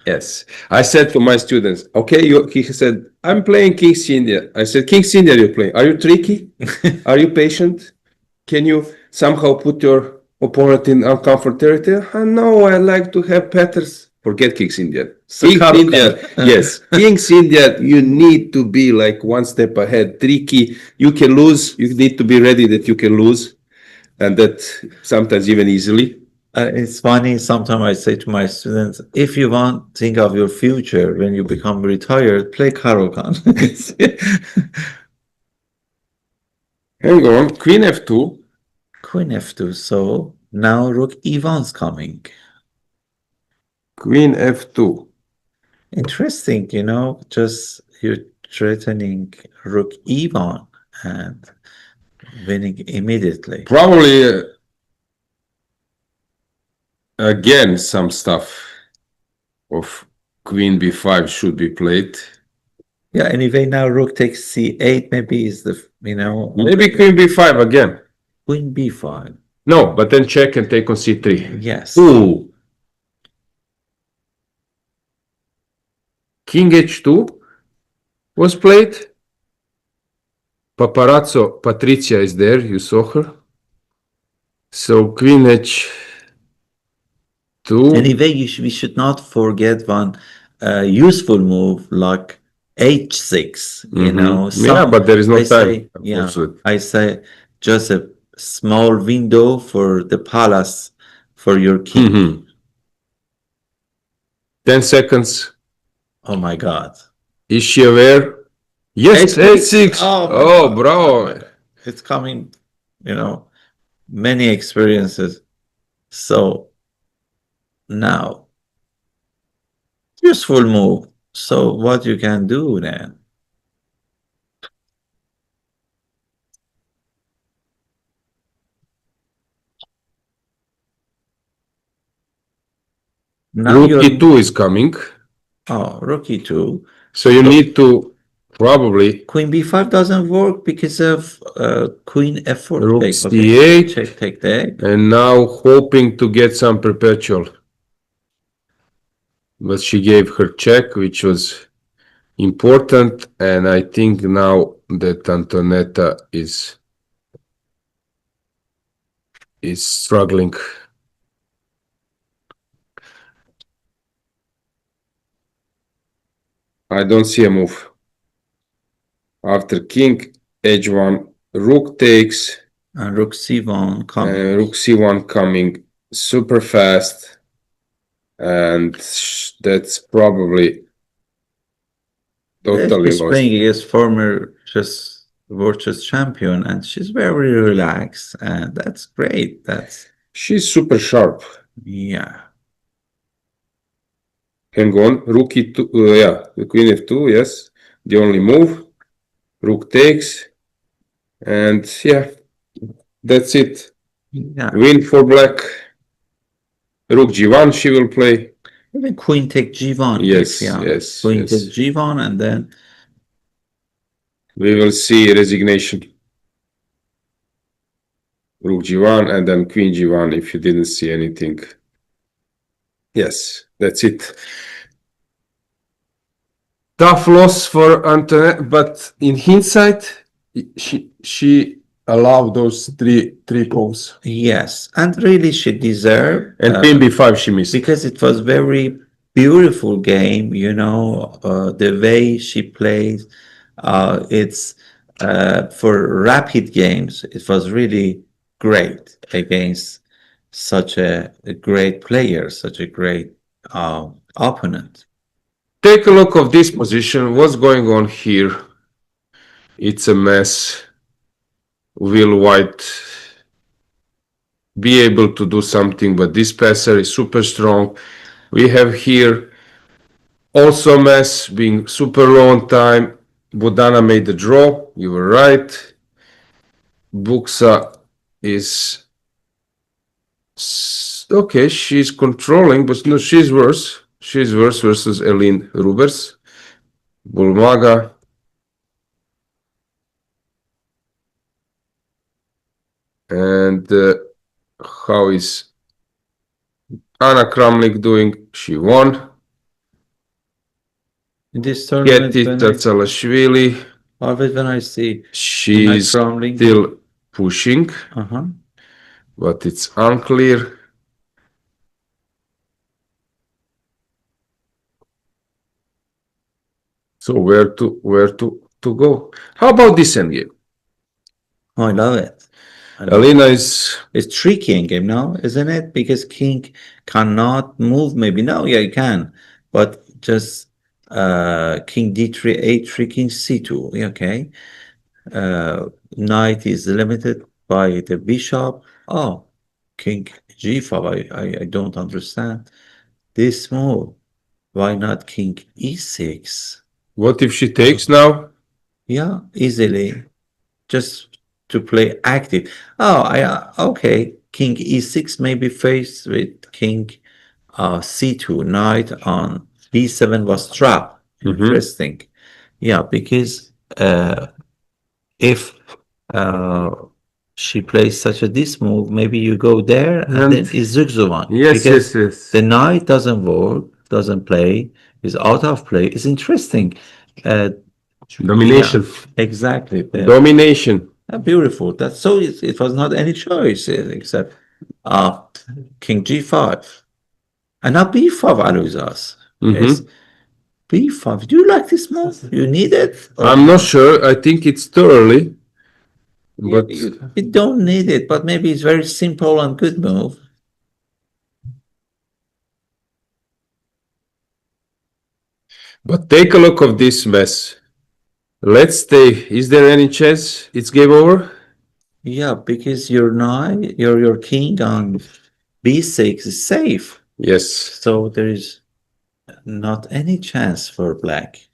Yes. I said to my students, okay, he said, I'm playing King's India. I said, King's India, you're playing. Are you tricky? Are you patient? Can you somehow put your opponent in uncomfortable territory? No, I like to have patterns. Forget King's India. King's India, yes. King's India, you need to be like one step ahead. Tricky. You can lose. You need to be ready that you can lose. And that sometimes even easily. It's funny. Sometimes I say to my students, if you want to think of your future when you become retired, play Karokan. Hang on. Queen F2. Queen F2. So now Rook E1's coming. Queen F2. Interesting, you know, just you're threatening Rook E1 and winning immediately. Probably again some stuff of Queen B5 should be played. Yeah, anyway, now Rook takes C8 maybe is the, you know, Maybe Queen B5 again. Queen B5. No, but then check and take on C3. Yes. Ooh. King H2 was played. Paparazzo Patricia is there. You saw her. So Queen H2. Anyway, we should not forget one useful move like H6, you know. Yeah, but there is no I time. say, yeah, I say just a small window for the palace for your king. 10 seconds. Oh my God. Is she aware? Yes, H6. Oh, God. bravo. It's coming, you know, many experiences. So now, useful move. So what you can do then? Now Rook E2 is coming. Oh, Rook E2. So you need to probably Queen B5 doesn't work because of Queen F4 Rook take. C8. Check, take the. And now hoping to get some perpetual. But she gave her check, which was important. And I think now that Antonetta is struggling. I don't see a move. After King H1, Rook takes. And Rook C1 coming. Rook C1 coming super fast. And that's probably totally She's lost. playing against former world chess champion, and she's very relaxed, and that's great. She's super sharp. Yeah. Hang on, Rook E2, yeah, the Queen F2, yes, the only move. Rook takes, and yeah, that's it. Yeah. Win for black. Rook G1, she will play. Even Queen take G1. Yes, yes. Queen take G1, and then we will see resignation. Rook G1 and then Queen G1 if you didn't see anything. Yes, that's it. Tough loss for Antoinette, but in hindsight, she allowed those three calls. yes, and really she deserved. And Queen B5 she missed. Because it was very beautiful game, you know, the way she plays. It's for rapid games, it was really great against such a great player, such a great opponent. Take a look of this position. What's going on here? It's a mess. Will White be able to do something? But this passer is super strong. We have here also a mess, being super low on time. Bodana made the draw. You were right. Buxa is Okay, she's controlling, but no, she's worse. She's worse versus Elin Rubers. Bulmaga. And how is Anna Kramnik doing? She won. In this tournament, Keti Tatsalashvili. always when I see She's Kramnik, still pushing, uh-huh. but it's unclear. So where to go? How about this endgame? Oh, I love it. I love Alina it. is It's tricky in game now, isn't it? Because king cannot move. Maybe no, yeah, he can, but just king d3, a3, king c2. Yeah, okay. Knight is limited by the bishop. Oh, king g5. I don't understand this move. Why not king e6? what if she takes now? Yeah, easily. Just to play active. Oh, okay. King e6 may be faced with king c2. Knight on b7 was trapped. Interesting. Yeah, because if she plays such a this move, maybe you go there and then is Zugzwang. Yes, because yes, yes. the knight doesn't work, doesn't play, is out of play. It's interesting. Domination. Yeah, exactly. Domination. Beautiful. That's so it was not any choice except king g5. And now b5 allows us. Yes. b5. Do you like this move? You need it? I'm not sure. I think it's too early. Yeah, But you don't need it, but maybe it's very simple and good move. but take a look of this mess. Let's stay. Is there any chance it's game over? Yeah, because your knight, your king on b6 is safe. Yes. So there is not any chance for black.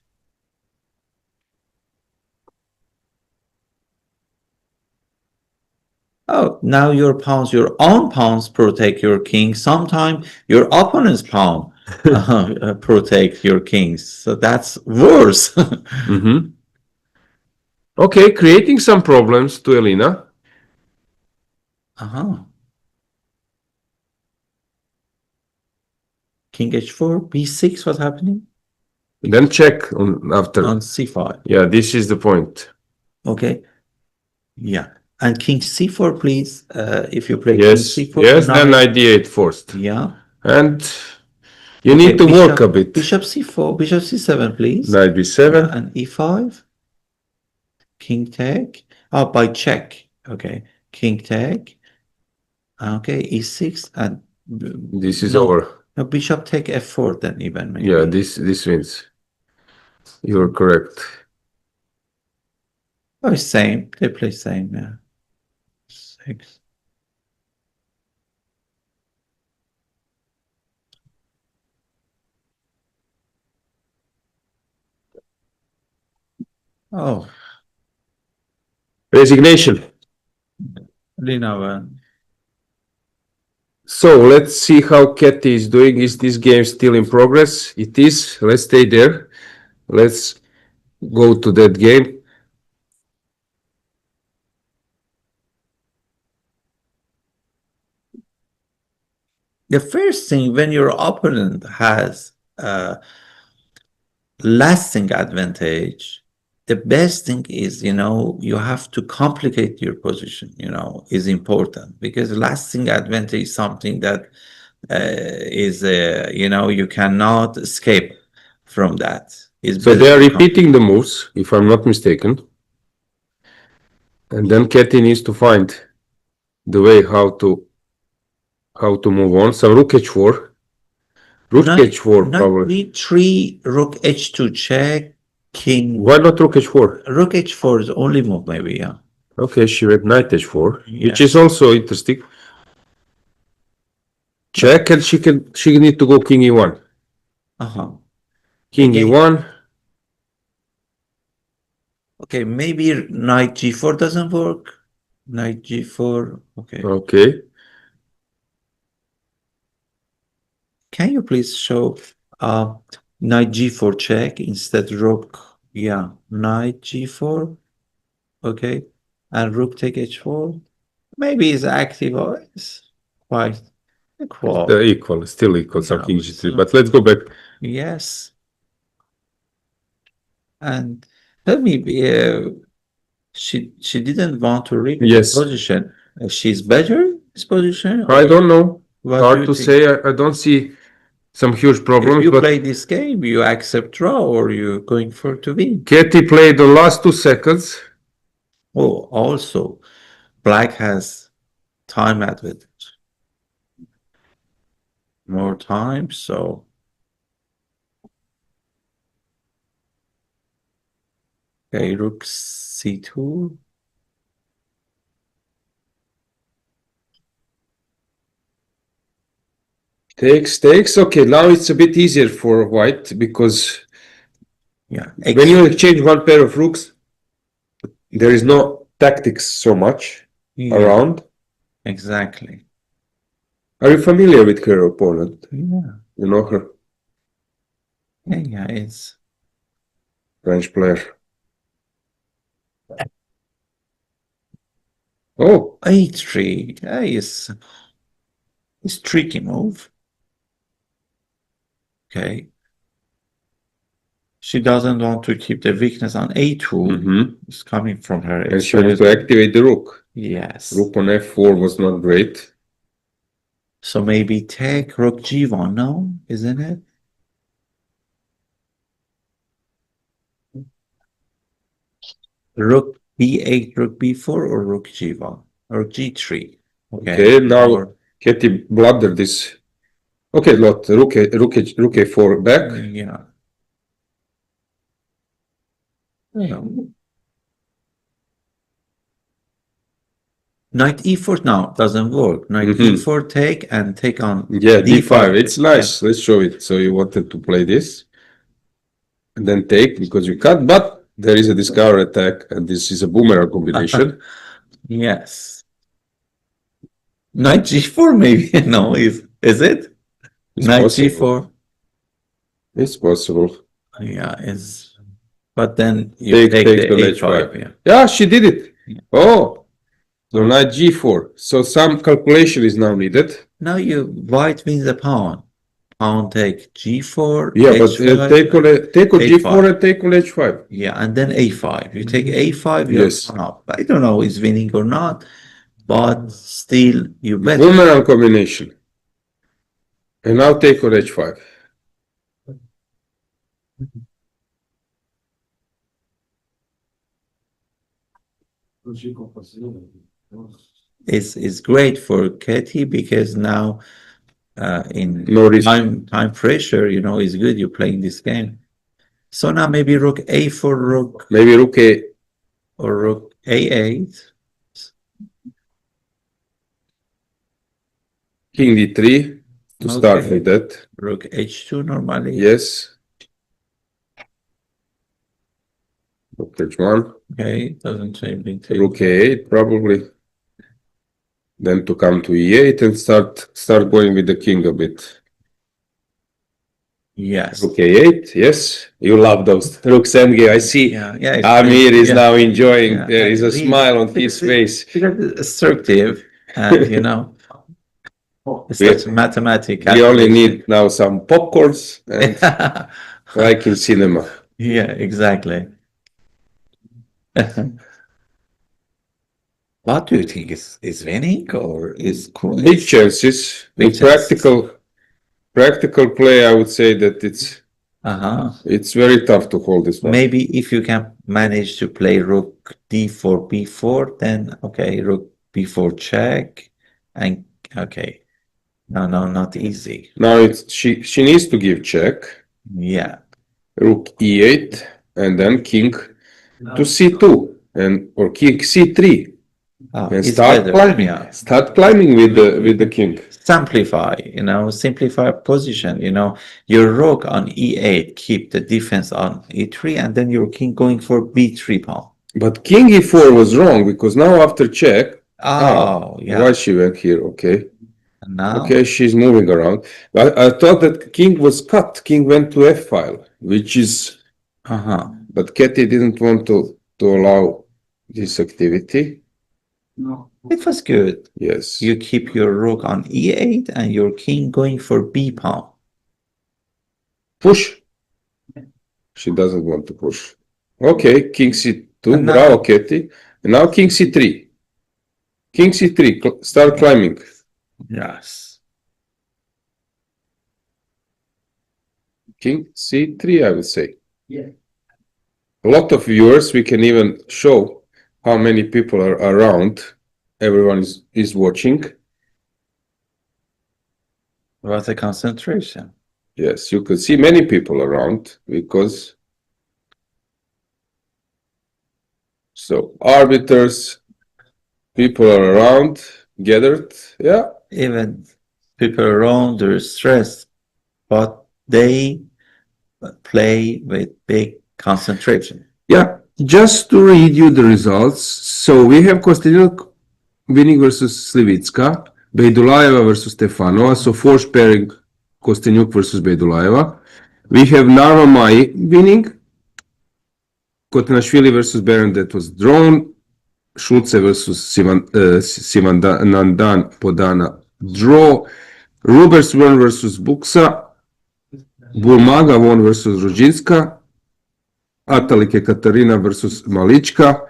Oh, now your pawns, your own pawns protect your king. Sometimes your opponent's pawn protect your kings. So that's worse. Okay, creating some problems to Elina. Uh-huh. King h4, b6, what's happening? Then check on after. On c5. Yeah, this is the point. Okay. Yeah. And king c4, please. If you play Yes, king c4, yes, then ID8 forced. Yeah. And you Okay, need to work a bit. Bishop c4, bishop c7, please. Knight b7. And e5. King take. Oh, by check. Okay. King take. Okay, e6 and This is no, over. no, bishop take f4 then even maybe. Yeah, this wins. You're correct. Oh, same. They play same, yeah. 6. Oh, Resignation. Lina. So let's see how Katy is doing. Is this game still in progress? It is. Let's stay there. Let's go to that game. The first thing when your opponent has lasting advantage, the best thing is, you have to complicate your position, is important because lasting advantage is something that is, you cannot escape from that. It's So better they are to repeating the moves, if I'm not mistaken. And then Katy needs to find the way how to move on. So rook h4. Rook h4 probably. Knight b3, rook h2 check, king. Why not rook h4? Rook h4 is the only move, maybe, yeah. Okay, she went knight h4, which Yeah. is also interesting. Check, and she need to go king e1. Uh-huh. King Again. e1. Okay, maybe knight g4 doesn't work. Knight g4, okay. Okay. can you please show knight g4 check instead rook? Yeah, knight g4. Okay, and rook take h4. Maybe it's active or it's quite equal. Equal, still equal, some Yeah, king but g3. still- But let's go back. Yes. And tell me, she didn't want to read Yes. the position. She's better in this position? I or don't know. what do Hard you to think? say. I don't see some huge If problems, you but play this game, you accept draw or you're going for to win. Katie played the last 2 seconds. Oh, also, black has time advantage. More time, so okay, rook c2. Takes. Okay, now it's a bit easier for white because Yeah, when you exchange one pair of rooks, there is no tactics so much yeah, around. exactly. Are you familiar with her opponent? Yeah, You know her, yeah, it's French player. Oh, a3. It's tricky move. Okay. She doesn't want to keep the weakness on a2. It's coming from her. and she wants to activate the rook. Yes. Rook on f4 was not great. So maybe take rook g1 now, isn't it? Rook b8, rook b4, or rook g1 or g3. Okay, now Katie blundered this. Okay, lot rook a4 back. Yeah. No. Knight e4 now doesn't work. Knight e4 take and take on Yeah, d5. d5. It's nice. Let's show it. So you wanted to play this and then take because you can't, but there is a discover attack and this is a boomerang combination. Yes. Knight g4 maybe. No, is it? It's Knight possible. g4. It's possible. Yeah, is but then you take the a5. Yeah. Yeah, she did it. Yeah. Oh, so knight g4. So some calculation is now needed. Now you white wins the pawn. Pawn take g4. Yeah, but h5, take on a5. g4 and take on h5. Yeah, and then a5. You take a5, you're Yes. up. I don't know is winning or not, but still you bet. Boomerang combination. And now take on h5. Is great for Katie because now in No risk. time pressure, is good you're playing this game. So now maybe rook a4, rook Maybe rook a. or rook a8. King d3 to start with that. Rook h2 normally. Yes. Rook h1. Okay, doesn't change big thing. Rook a8 probably. Then to come to e8 and start going with the king a bit. Yes. Rook a8, yes. You love those rooks endgame. I see. Yeah, Amir is now enjoying. Yeah, There is a smile on his face. Because it's destructive and it's such mathematical. We only need now some popcorns and like in cinema. Yeah, exactly. What do you think is winning or is Big chances. Big Practical play, I would say that it's very tough to hold this one. Maybe if you can manage to play rook d4, b4, then okay, rook b4 check, and okay. No, not easy. Now she needs to give check. Yeah. Rook e8 and then king to c2 or king c3 and start climbing. Yeah. Start climbing with the king. Simplify position. Your rook on e8 keep the defense on e3, and then your king going for b3 pawn. But king e4 was wrong because now after check. Oh, yeah. Why she went here? Okay. And now, Okay, she's moving around. I thought that king was cut. King went to F file, which is, but Katie didn't want to allow this activity. it was good. Yes. You keep your rook on E8 and your king going for B pawn. Push. She doesn't want to push. Okay, king c2. And now- Bravo, Katie. And now king c3. King c3. Start climbing. Yes. King c3, I would say. Yeah. A lot of viewers. We can even show how many people are around. Everyone is watching. What a concentration. Yes, you could see many people around because so arbiters, people are around, gathered. Yeah. Even people around are stressed, but they play with big concentration. Yeah. Just to read you the results. So we have Kostyuk winning versus Slivitska, Beidulaeva versus Stefanova. So force pairing Kostyuk versus Beidulaeva. We have Narva Mai winning. Kotanashvili versus Baron that was drawn. Schulze versus Sivanandan Podana draw. Rubers won versus Buksa. Bulmaga won versus Rudzinska. Atalike Katarina versus Malichka.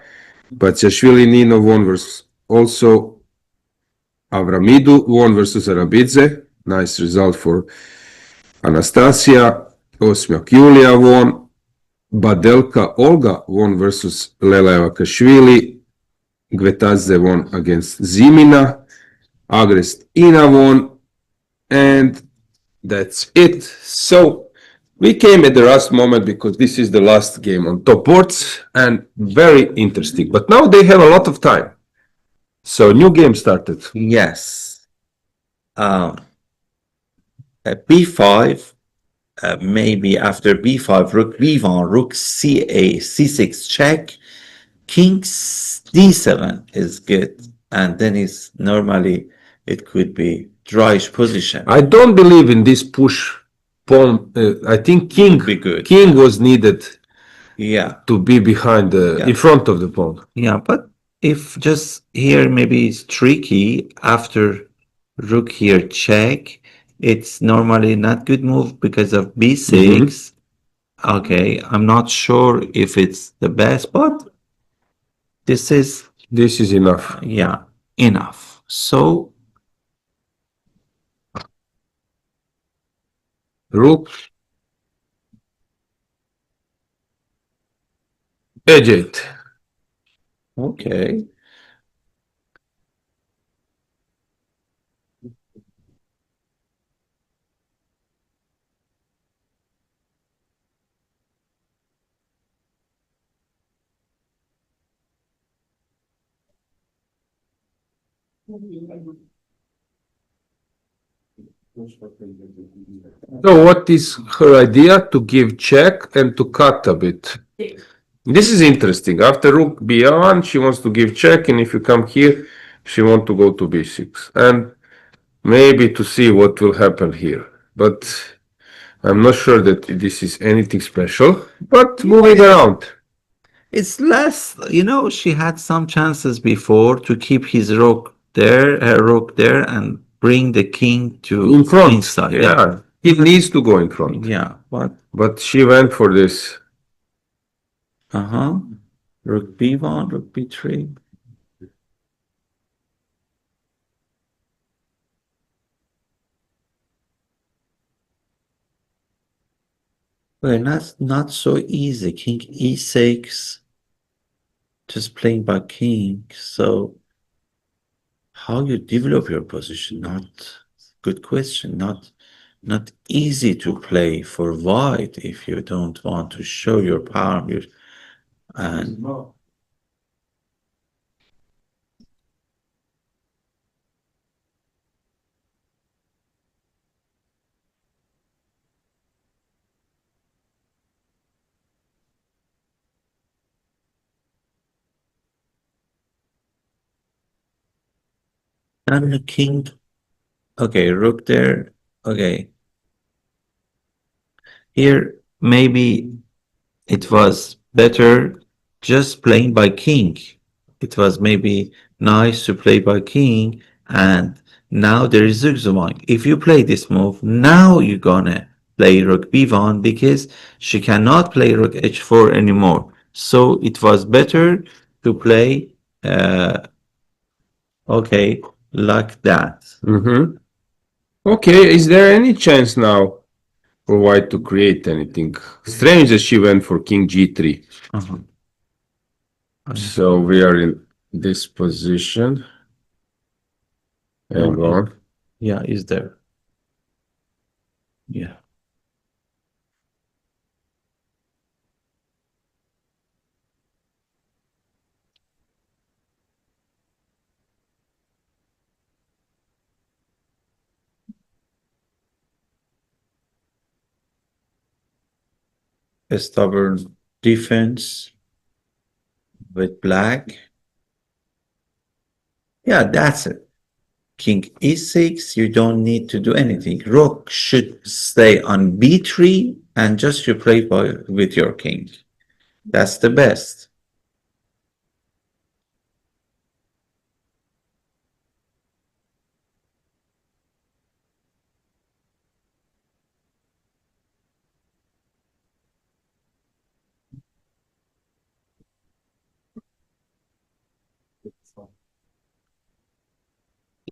Patsiashvili Nino won versus also Avramidu won versus Arabidze. Nice result for Anastasia. Osmjak Julia won. Badelka Olga won versus Leleva Kashvili. Gvetadze won against Zimina. Agrest Ina won. And that's it. So we came at the last moment because this is the last game on top boards and very interesting. But now they have a lot of time. So new game started. Yes. B5, maybe after B5, rook B1, rook C8, C6 check, king D7 is good. And then it's normally, it could be drawish position. I don't believe in this push pawn. I think king Be good. king was needed Yeah. to be behind Yeah. in front of the pawn. Yeah, but if just here maybe it's tricky after rook here check, it's normally not good move because of b6. Okay, I'm not sure if it's the best, but this is enough. yeah, enough. So Rook H8. okay. So what is her idea? To give check and to cut a bit. This is interesting. After rook b1, she wants to give check, and if you come here, she wants to go to b6. And maybe to see what will happen here. But I'm not sure that this is anything special. But moving around. It's less, she had some chances before to keep his rook there, her rook there, and bring the king to In front. inside. Yeah. It needs to go in front. Yeah, But she went for this. Rook b1, rook b3. Well, not so easy. King e6, just playing by king. So how you develop your position? Not good question. Not easy to play for white if you don't want to show your power. And the king Okay, rook there. Okay. Here, maybe it was better just playing by king. It was maybe nice to play by king, and now there is Zugzwang. If you play this move, now you're gonna play rook b1 because she cannot play rook h4 anymore. So it was better to play, okay, like that. Mm-hmm. Okay, is there any chance now for white to create anything? Strange that she went for king g3. Uh-huh. So we are in this position. Hang on. Yeah, is there? Yeah. A stubborn defense with black. Yeah, that's it. King e6, you don't need to do anything. Rook should stay on b3 and just you play with your king. That's the best.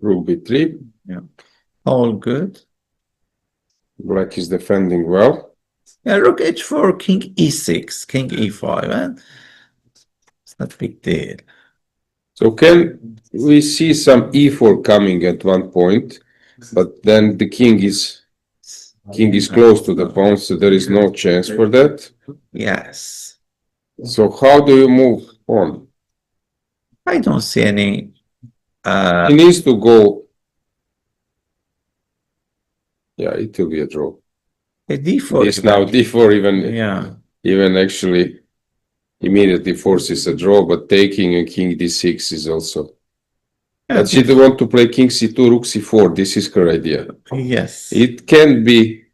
Rook b3. Yeah. All good. Black is defending well. Yeah, rook h4, king e6, king e5, and it's not a big deal. So can we see some e4 coming at one point, but then the king is close to the pawn, so there is no chance for that. Yes. So how do you move on? I don't see any. He needs to go. Yeah, it will be a draw. A d4. This now d4 even actually immediately forces a draw, but taking a king d6 is also. But she don't want to play king c2, rook c4. This is her idea. Yes. It can be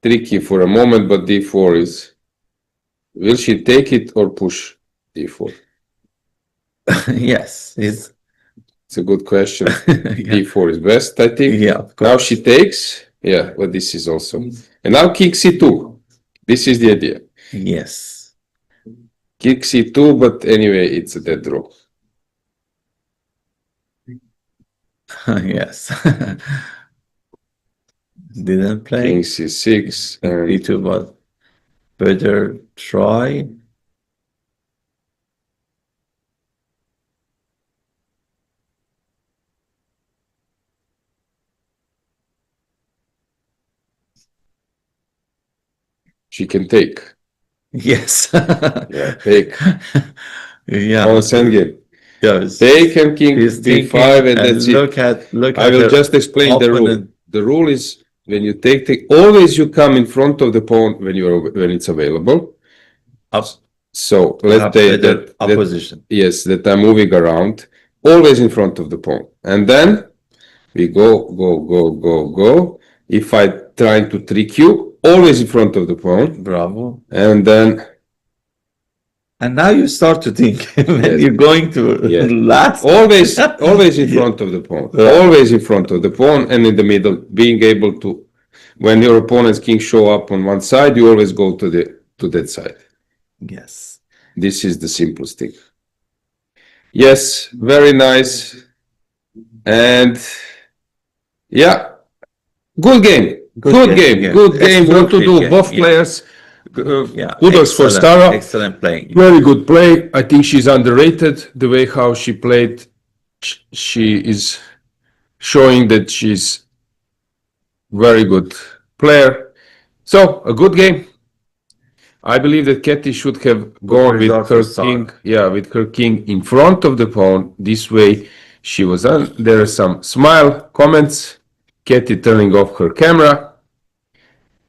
tricky for a moment, but d4 is. Will she take it or push d4? Yes, it's a good question. Yeah. d4 is best, I think. Yeah, of Now course. she takes. Yeah, but this is also. And now king c2. This is the idea. Yes. King c2, but anyway, it's a dead draw. Yes. Didn't play. King c6 and d2 was better try. she can take. Yes. Yeah, take. Yeah. On Sengin. Yes. Take and king He's d5 and that's it. Look I at will the just explain the rule. opponent. The rule is when you take, always you come in front of the pawn when it's available. Up. So Have let's say better that opposition. yes, that I'm moving around, always in front of the pawn. And then we go. If I try to trick you, always in front of the pawn. Bravo. And then And now you start to think when Yes. you're going to Yes. last. always in front of the pawn. Always in front of the pawn and in the middle, being able to, when your opponent's king show up on one side, you always go to that side. Yes. This is the simplest thing. Yes, very nice. And yeah, good game. Good game. yeah. Good game. What to do? Explosive game, Both yeah. players. Yeah. Kudos for Excellent, Stara. Excellent playing. Very good play. I think she's underrated. The way how she played, she is showing that she's very good player. So a good game. I believe that Katie should have gone with result her for Sara. king. Yeah, with her king in front of the pawn. This way she was on. There are some smile comments. Katie turning off her camera,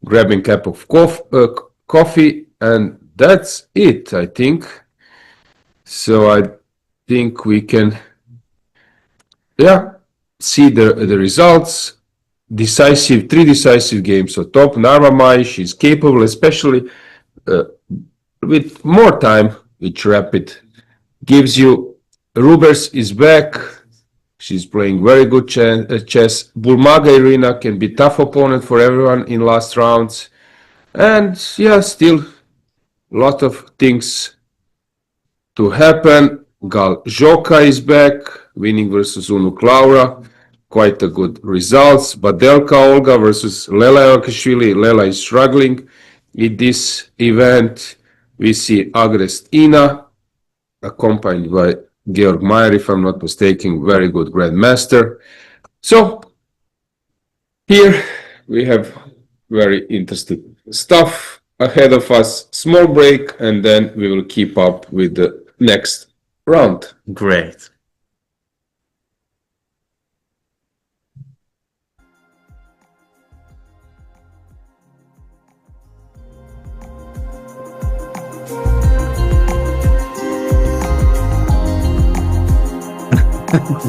grabbing a cup of coffee, and that's it, I think. So I think we can, yeah, see the results. three decisive games on top. Narvamai, she's capable, especially with more time, with rapid. Gives you, Rubers is back. She's playing very good chess. Bulmaga Irina can be tough opponent for everyone in last rounds. And yeah, still a lot of things to happen. Gal Joka is back, winning versus Unu Klaura. Quite a good results. Badelka Olga versus Lela Yorkashvili. Lela is struggling in this event. We see Agrest Ina, accompanied by Georg Mayer, if I'm not mistaken, very good grandmaster. So here we have very interesting stuff ahead of us. Small break, and then we will keep up with the next round. Great.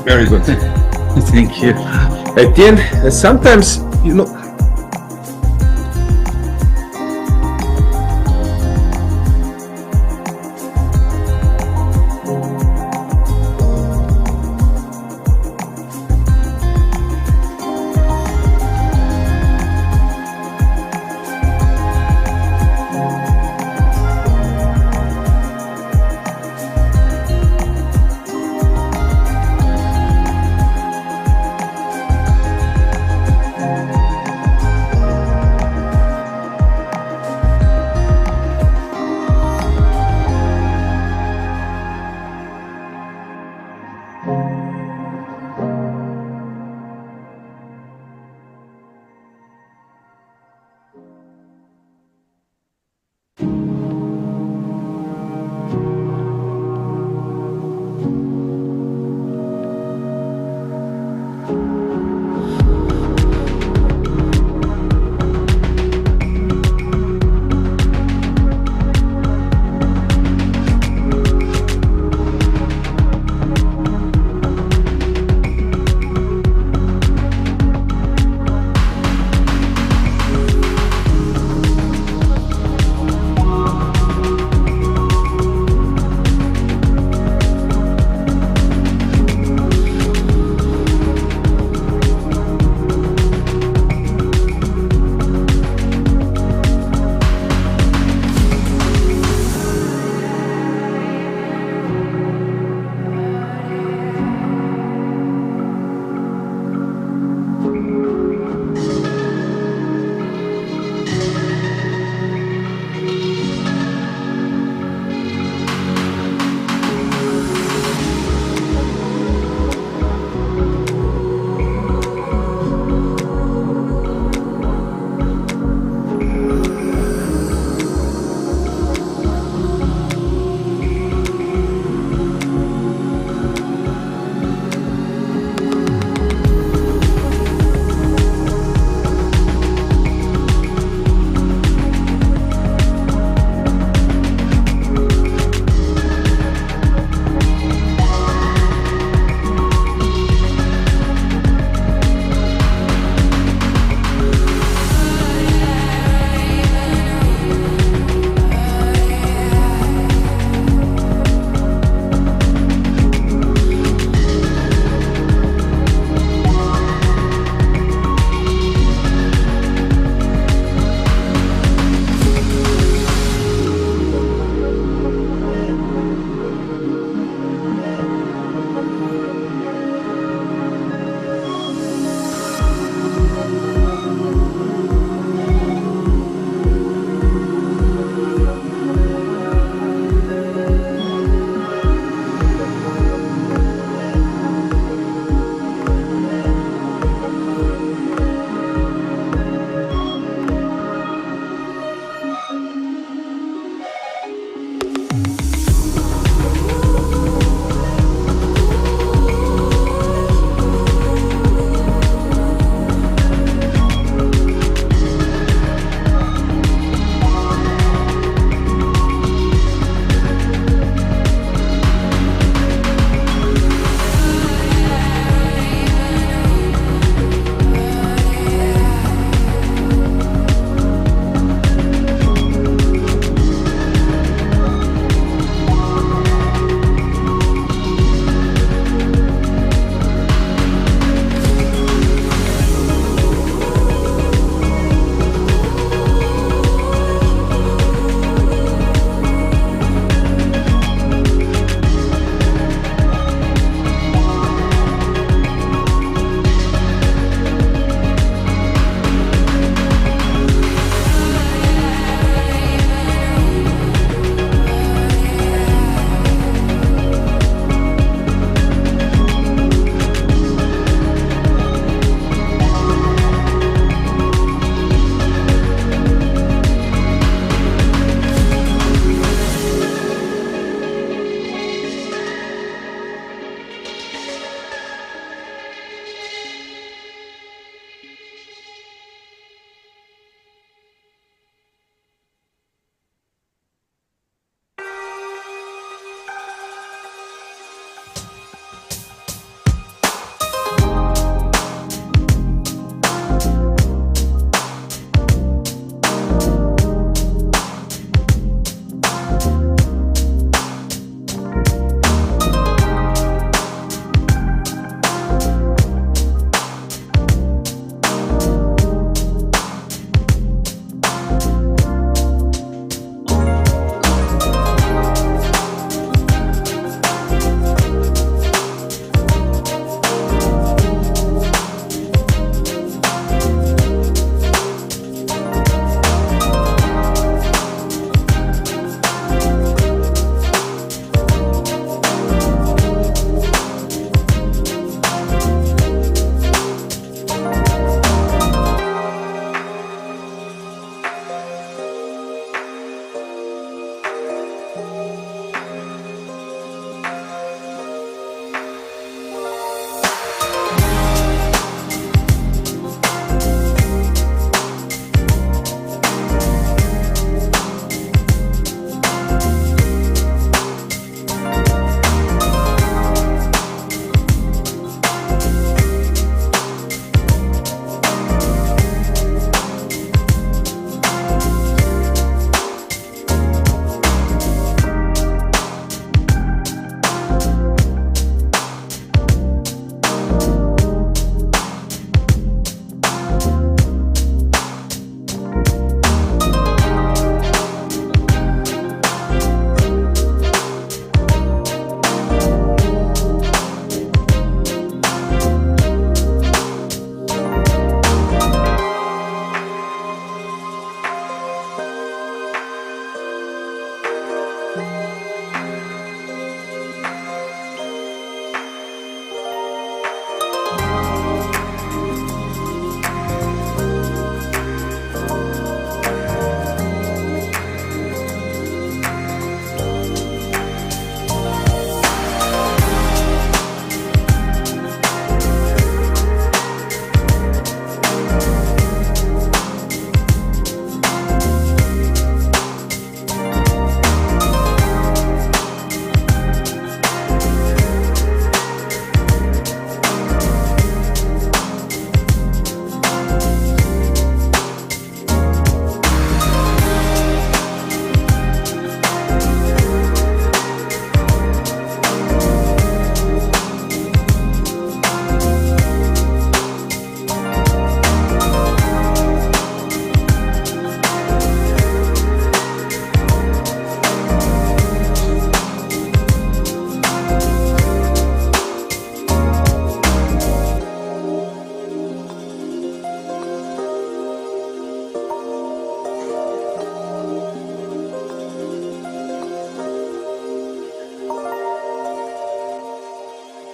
Very good. Thank you. At the end, sometimes, you know,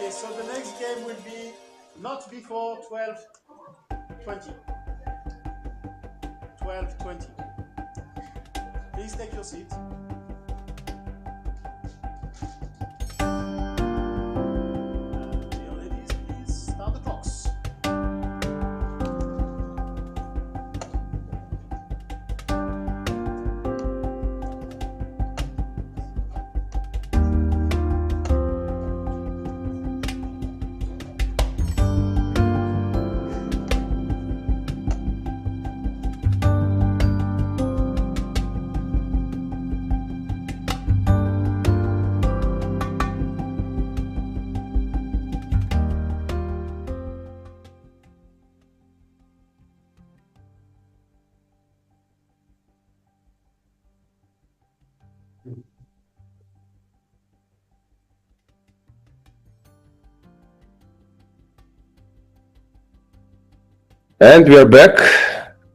Okay, so the next game will be not before 12:20. 12:20. Please take your seat. Dear ladies, please start the clocks. And we are back.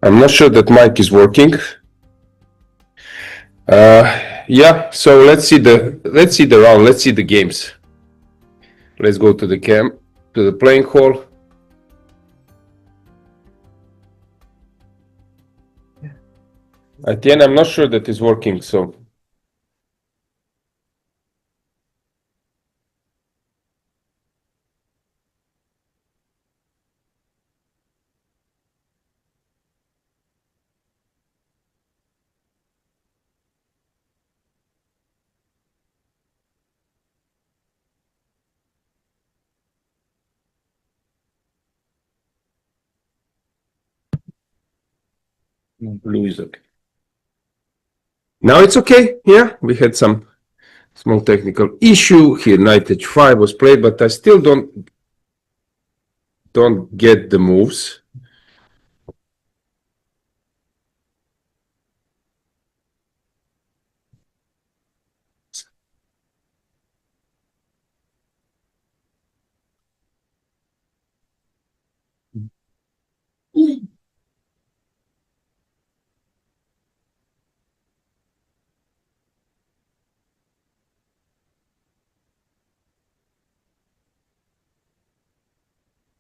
I'm not sure that mic is working. Yeah, so let's see the round, let's see the games. Let's go to the playing hall. At the end, I'm not sure that is working, so. Blue is okay. Now it's okay. Yeah, we had some small technical issue here. Knight h5 was played, but I still don't get the moves.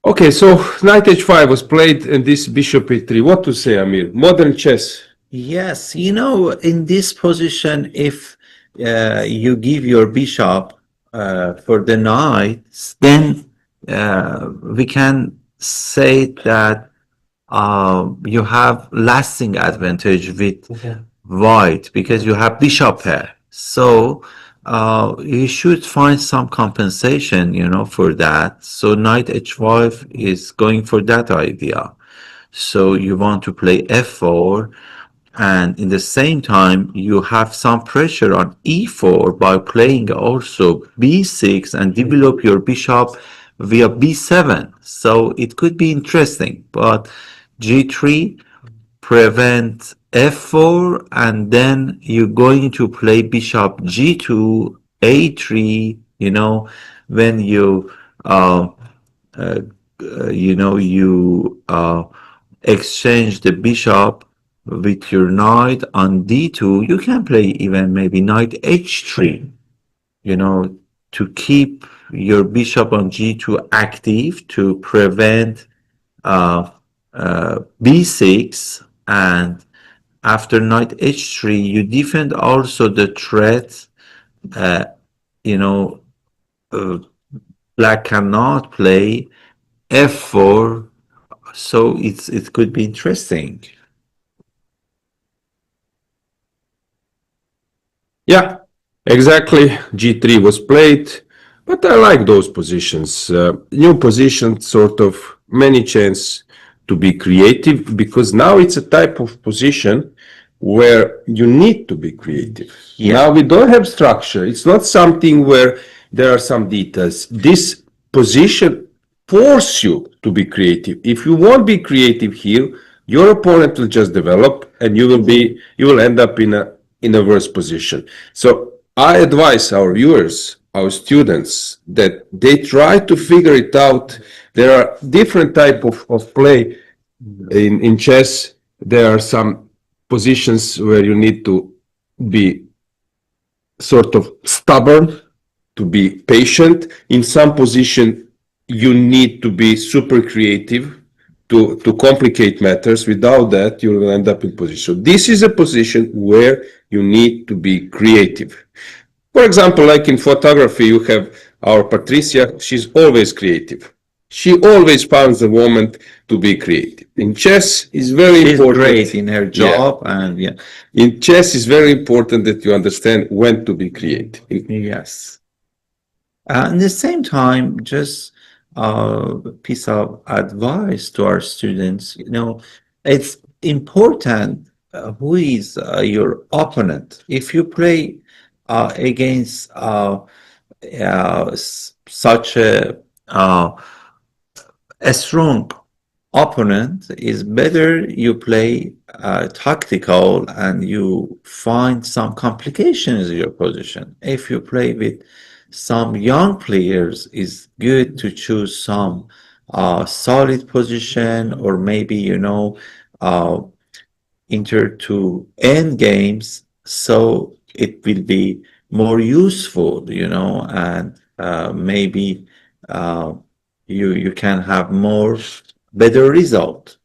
Okay, so knight h5 was played and this bishop e3. What to say, Amir? Modern chess. Yes, in this position, if you give your bishop for the knight, then we can say that you have lasting advantage with white because you have bishop pair. So you should find some compensation, for that. So knight h5 is going for that idea. So you want to play f4, and in the same time you have some pressure on e4 by playing also b6 and develop your bishop via b7. So it could be interesting, but g3 prevent f4, and then you're going to play bishop g2, a3, when you exchange the bishop with your knight on d2. You can play even maybe knight h3, to keep your bishop on g2 active to prevent b6, and after knight h3 you defend also the threat. uh, you know uh, Black cannot play f4, so it could be interesting. Yeah, exactly. G3 was played, but I like those positions. New position, sort of many chance to be creative, because now it's a type of position where you need to be creative. Yeah. Now we don't have structure. It's not something where there are some details. This position force you to be creative. If you won't be creative here, your opponent will just develop, and you will end up in a worse position. So I advise our viewers, our students, that they try to figure it out. There are different type of play in chess. There are some positions where you need to be sort of stubborn, to be patient. In some position, you need to be super creative to complicate matters. Without that, you will end up in position. This is a position where you need to be creative. For example, like in photography, you have our Patricia. She's always creative. She always finds a moment to be creative. In chess, it's very She's important. great in her job, and yeah. In chess, it's very important that you understand when to be creative. Yes. At the same time, just a piece of advice to our students, it's important who is your opponent. If you play against such a strong opponent, is better you play tactical and you find some complications in your position. If you play with some young players, it's good to choose some solid position, or maybe uh, enter to end games, so it will be more useful, and maybe uh, you can have more better result.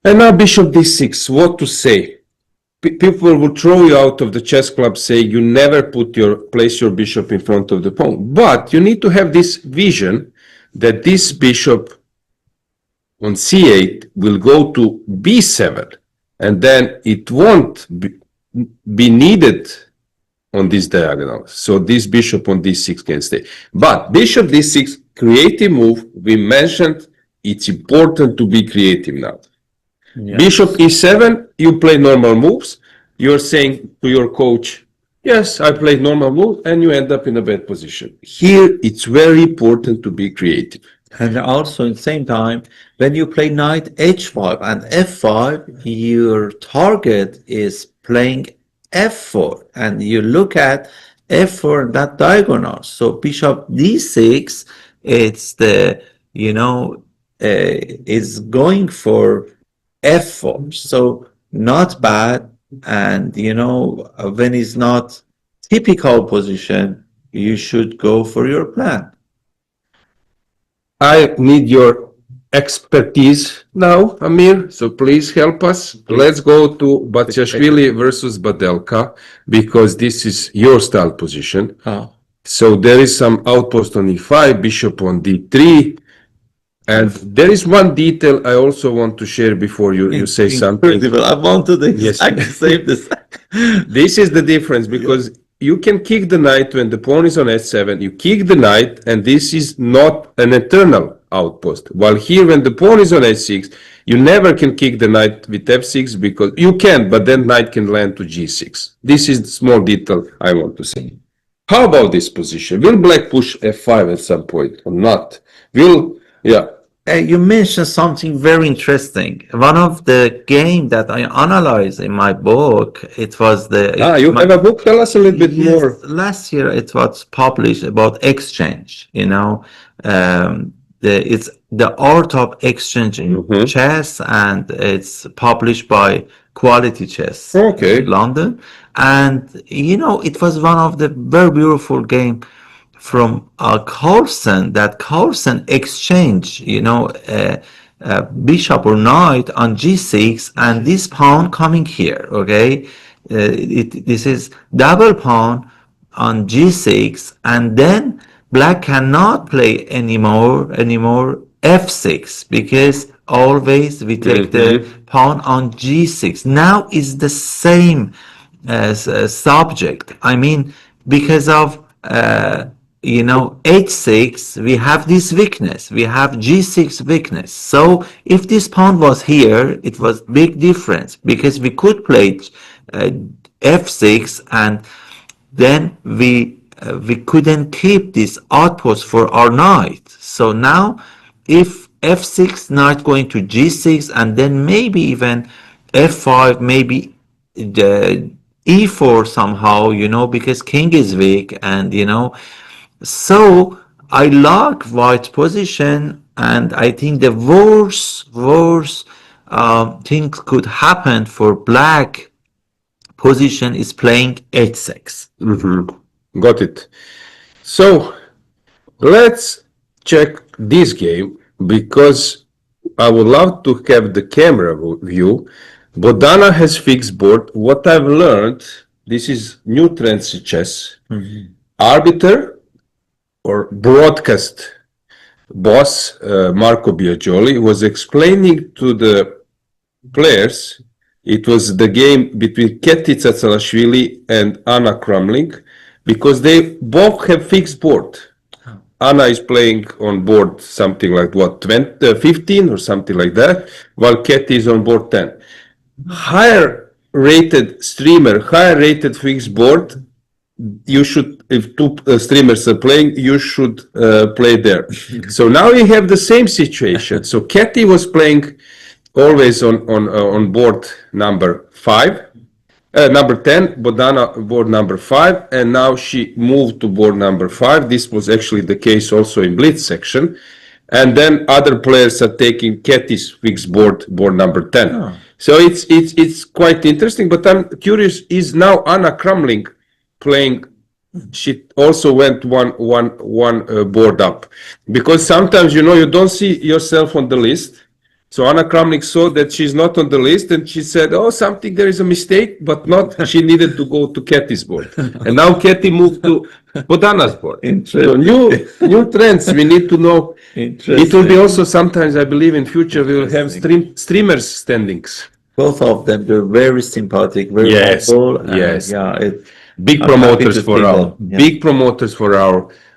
And now bishop d6, what to say? People will throw you out of the chess club, say you never place your bishop in front of the pawn. But you need to have this vision that this bishop on c8 will go to b7, and then it won't be needed on this diagonal. So this bishop on d6 can stay. But bishop d6, creative move, we mentioned it's important to be creative now. Yeah. Bishop e7, you play normal moves. You're saying to your coach, yes, I played normal move, and you end up in a bad position. Here, it's very important to be creative. And also, at the same time, when you play knight h5 and f5, your target is playing f4, and you look at f4 that diagonal. So bishop d6, it's is going for f4. So not bad. And when it's not typical position, you should go for your plan. I need your expertise now, Amir, so please help us. Let's go to Batsiashvili versus Badelka, because this is your style position. So there is some outpost on e5, bishop on d3, and there is one detail I also want to share before you say something. Incredible. I wanted to save this. This is the difference, because you can kick the knight when the pawn is on h7. You kick the knight, and this is not an eternal outpost. While here, when the pawn is on h6, you never can kick the knight with f6, because you can, but then knight can land to g6. This is the small detail I want to say. How about this position? Will black push f5 at some point or not? You mentioned something very interesting. One of the game that I analyzed in my book, it was you have a book? Tell us a little bit more. Last year it was published about exchange. It's the art of exchanging chess, and it's published by Quality Chess, Okay, London. And it was one of the very beautiful game from Carlsen, that Carlsen exchange, bishop or knight on g6, and this pawn coming here, okay? This is double pawn on g6, and then black cannot play anymore f6, because always we take the pawn on g6. Now is the same as subject. I mean, because of h6, we have this weakness. We have g6 weakness. So if this pawn was here, it was big difference, because we could play f6, and then we couldn't keep this outpost for our knight. So now if f6, knight going to g6, and then maybe even f5, maybe the e4 somehow, because king is weak, and so I like white position, and I think the worst things could happen for black position is playing h6. Got it. So let's check this game, because I would love to have the camera view. Bodana has fixed board. What I've learned, this is new trends in chess. Arbiter or broadcast boss Marco Biagioli was explaining to the players. It was the game between Keti Tsatsalashvili and Anna Krumling, because they both have fixed board. Anna is playing on board something like 15 or something like that, while Keti is on board 10. Higher rated streamer, higher rated fixed board, you should, if two streamers are playing, you should play there. So now we have the same situation. So Keti was playing always on board number 5, number 10, Bodana board number 5, and now she moved to board number 5. This was actually the case also in Blitz section. And then other players are taking Keti's fixed board number 10. Oh. So it's quite interesting, but I'm curious, is now Anna Krumling playing? She also went one board up, because sometimes, you don't see yourself on the list. So Anna Kramnik saw that she's not on the list, and she said, there is a mistake, but not, she needed to go to Keti's board. And now Keti moved to Bodana's board. So new trends, we need to know. It will be also sometimes, I believe in future, we will have streamers standings. Both of them, they're very sympathetic, very helpful. Yes. Big promoters for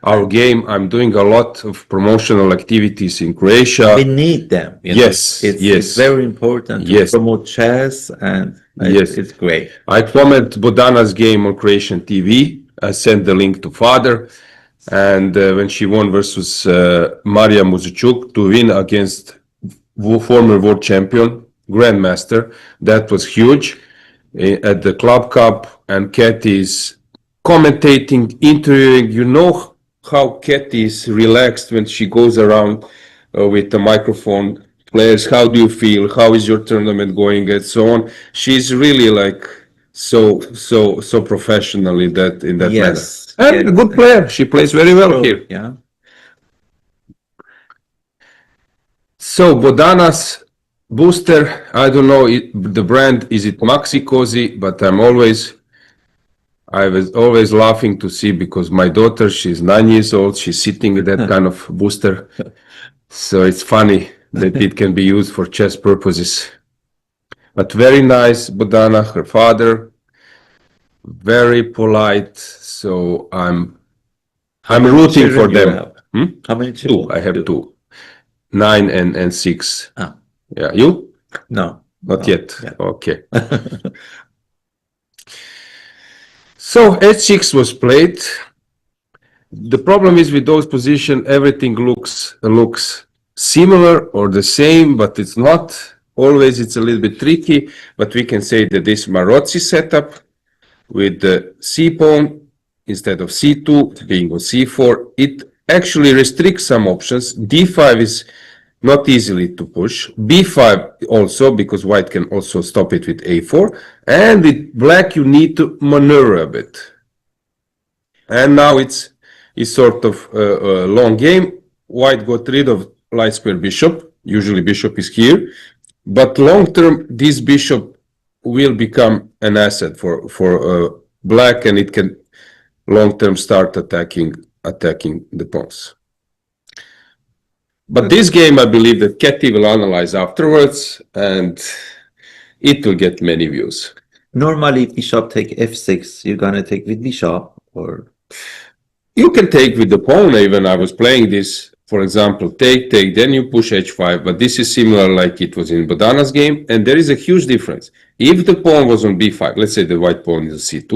our game. I'm doing a lot of promotional activities in Croatia. We need them. It's very important to promote chess, and it's great. I comment Bodana's game on Croatian TV. I sent the link to father, and when she won versus Marija Muzichuk to win against former world champion, grandmaster, that was huge. At the Club Cup, and Keti is commentating, interviewing. You know how Keti is relaxed when she goes around with the microphone. Players, how do you feel? How is your tournament going? And so on. She's really like so professional in that manner. And a good player. She plays very well here. Yeah. So Bodana's booster, I don't know the brand, is it Maxi Cozy, but I was always laughing to see, because my daughter, she's 9 years old, she's sitting with that kind of booster. So it's funny that it can be used for chess purposes. But very nice, Bodana, her father, very polite. So I'm rooting for them. How many children? Two. I have two. 9 and 6. Ah. Yeah, you? No. Not yet. Yeah. Okay. So h6 was played. The problem is with those positions, everything looks similar or the same, but it's not. Always it's a little bit tricky, but we can say that this Marozzi setup with the c pawn instead of c2 being on c4, it actually restricts some options. d5 is not easily to push. b5 also, because white can also stop it with a4. And with black, you need to maneuver a bit. And now it's is sort of a long game. White got rid of light square bishop. Usually bishop is here. But long term, this bishop will become an asset for black, and it can long term start attacking the pawns. But this game, I believe that Katie will analyze afterwards, and it will get many views. Normally, bishop take f6. You're gonna take with bishop, or You can take with the pawn. Even I was playing this, for example, take, then you push h5, but this is similar like it was in Bodana's game, and there is a huge difference. If the pawn was on b5, let's say the white pawn is c2,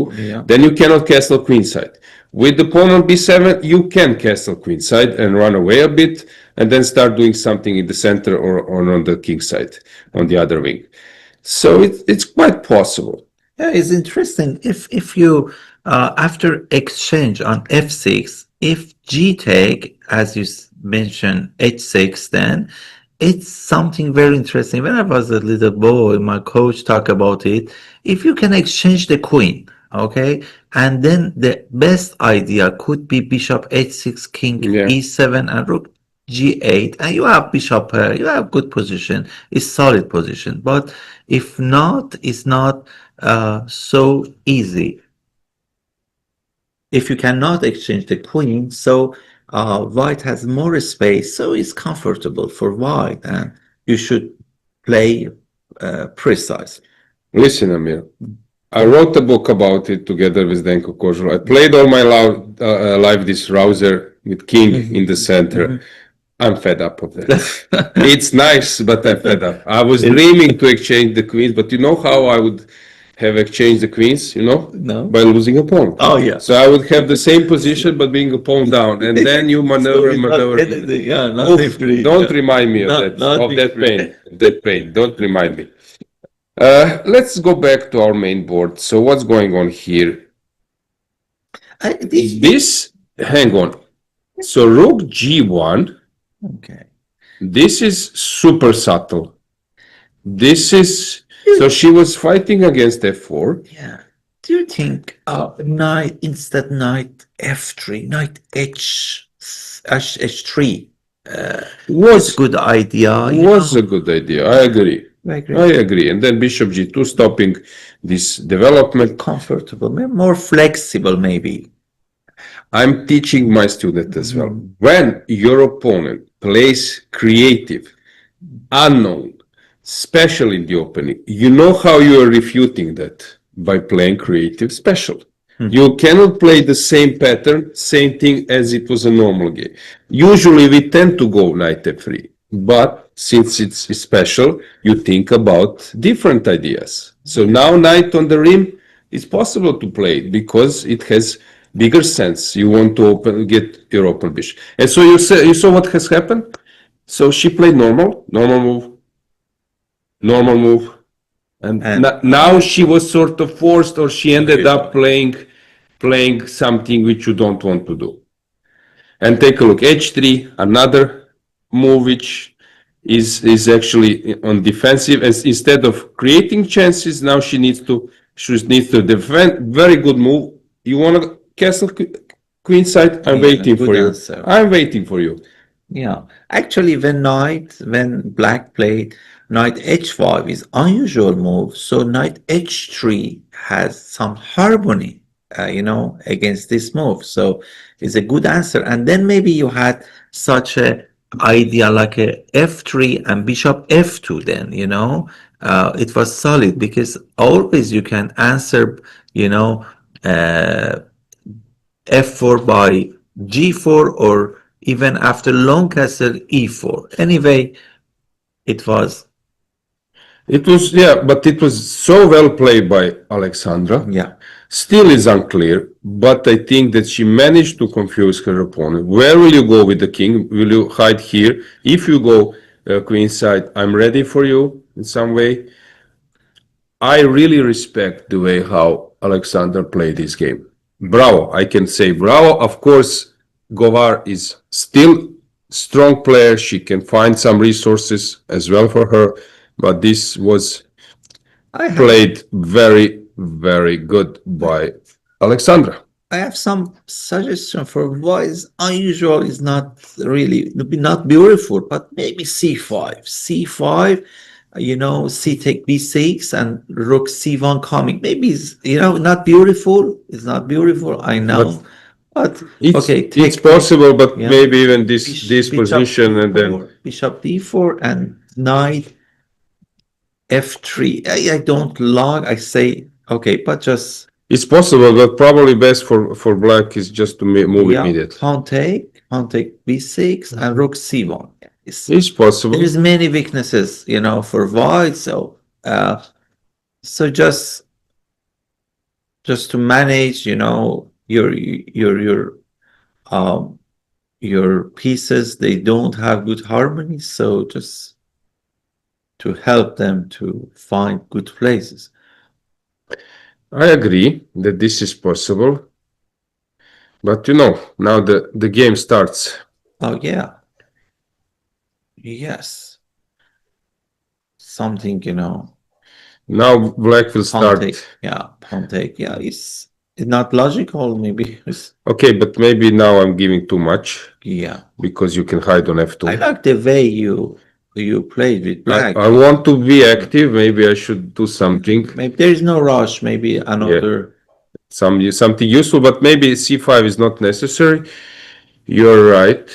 then you cannot castle queenside. With the pawn on b7, you can castle queenside and run away a bit, and then start doing something in the center or on the king side, on the other wing. So it's quite possible. yeah, it's interesting. If you after exchange on f6, if g take, as you mentioned, h6, then it's something very interesting. When I was a little boy, my coach talked about it. If you can exchange the queen, okay, and then the best idea could be bishop h6, king e7, and rook g8, and you have bishop pair, you have good position, it's solid position. But if not, it's not so easy. If you cannot exchange the queen, so white has more space, so it's comfortable for white, and you should play precise. Listen, Amir, I wrote a book about it together with Denko Kožul. I played all my life this rouser with king in the center. I'm fed up of that. It's nice, but I'm fed up. I was dreaming to exchange the queens, but you know how I would have exchanged the queens, No. by losing a pawn. Oh, yeah. So I would have the same position, but being a pawn down, and then you maneuver. Yeah, Oof, don't remind me of that pain. That pain. Don't remind me. Let's go back to our main board. So what's going on here? Hang on. So rook g1. Okay. This is super subtle. This is, so she was fighting against f4. Yeah. Do you think knight instead knight f3, knight h3 was a good idea? Was a good idea. I agree. I agree. And then bishop g2 stopping this development. Comfortable, more flexible maybe. I'm teaching my student as well. When your opponent plays creative, unknown, special in the opening, you know how you are refuting that by playing creative special. You cannot play the same pattern, same thing as it was a normal game. Usually we tend to go knight f3, but since it's special, you think about different ideas. So now knight on the rim, it's possible to play it because it has bigger sense. You want to get your open bishop. And so you saw what has happened? So she played normal move. And now she was sort of forced, or she ended up playing something which you don't want to do. And take a look, h3, another move which is actually on defensive. And instead of creating chances, now she needs to defend. Very good move. You want to castle queenside? I'm waiting for you. I'm waiting for you. Yeah, actually, when black played knight h5 is unusual move. So knight h3 has some harmony, against this move. So it's a good answer. And then maybe you had such a idea like a f3 and bishop f2. Then it was solid because always you can answer, f4 by g4 or even after long castle e4. Anyway, it was, but it was so well played by Alexandra. Yeah. Still is unclear, but I think that she managed to confuse her opponent. Where will you go with the king? Will you hide here? If you go queenside, I'm ready for you in some way. I really respect the way how Alexandra played this game. Bravo, I can say bravo. Of course, Govar is still strong player. She can find some resources as well for her, but this was played very, very good by Alexandra. I have some suggestion for what is unusual, is not really not beautiful, but maybe c5. C5, c take b6 and rook c1 coming. Maybe it's, not beautiful. It's not beautiful, I know. But okay, It's take possible, but yeah. maybe even this bishop position and then d4, bishop d4 and knight f3. I don't log. I say okay, but just it's possible, but probably best for black is just to move immediately. pawn take b6 and rook c1. It's possible. There's many weaknesses, for white. So just to manage, your pieces, they don't have good harmony. So just to help them to find good places. I agree that this is possible, but now the game starts. Oh yeah. Yes. Something, Now black will pawn start. take. Yeah, pawn take. Yeah, it's not logical. Maybe Okay, but maybe now I'm giving too much. Yeah, because you can hide on f2. I like the way you played with black. I want to be active. Maybe I should do something. Maybe there is no rush. Maybe another. Something useful, but maybe c5 is not necessary. You're right.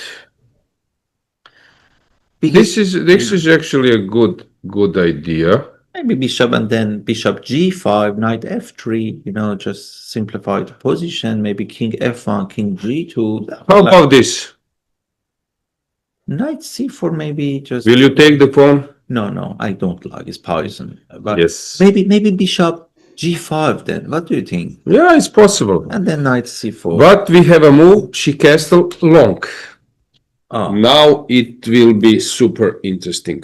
This is actually a good idea. Maybe bishop and then bishop g5, knight f3. Just simplify the position. Maybe king f1, king g2. How about this? Knight c4, maybe just. Will you take the pawn? No, I don't like. It's poison. But yes. Maybe bishop g5 then. What do you think? Yeah, it's possible. And then knight c4. But we have a move. She castle long. Oh. Now it will be super interesting.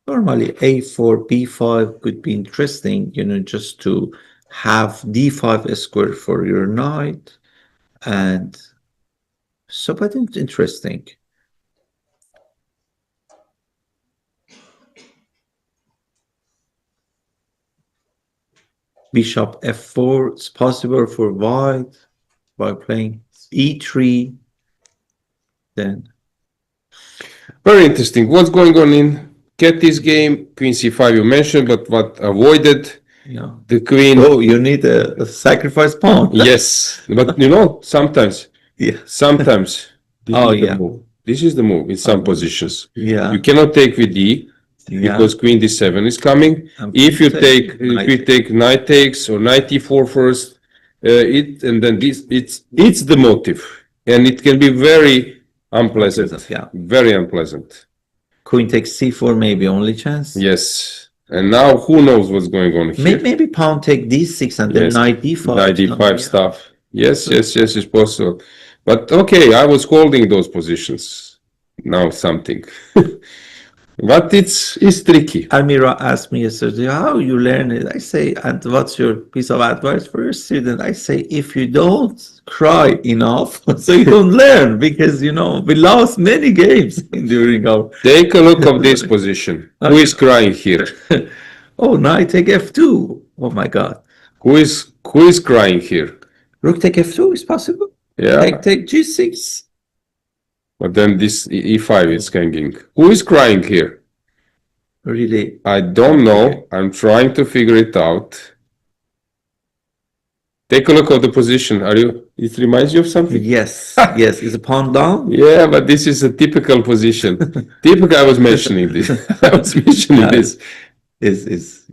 Normally a4, b5 could be interesting, just to have d5 square for your knight. And so, but it's interesting. Bishop f4, it's possible for white by playing e3. Then very interesting. What's going on in Ketty's game? Queen c5 you mentioned, but what avoided? Yeah. The queen. Oh, you need a sacrifice pawn. Yes, but sometimes. Yeah. Sometimes. This is the move in some positions. Yeah. You cannot take with d because queen d7 is coming. If you take knight takes or knight e4 first, and then it's the motive, and it can be very unpleasant. Yeah. Very unpleasant. Queen takes c4, maybe only chance. Yes. And now who knows what's going on here? Maybe pawn take d6 and then knight d5. Knight d5 stuff. Yes, it's possible. But okay, I was holding those positions. Now something. But it's tricky. Almira asked me yesterday, how you learn it? I say, and what's your piece of advice for your student? I say, if you don't cry enough, so you don't learn, because, we lost many games during our... Take a look of this position. Who is crying here? Oh, knight take f2. Oh my God. Who is crying here? Rook take f2 is possible. Yeah. Take g6. But then this e5 is hanging. Who is crying here? Really? I don't know. I'm trying to figure it out. Take a look at the position. It reminds you of something? Yes. Yes. Is a pawn down? Yeah, but this is a typical position. I was mentioning this. Is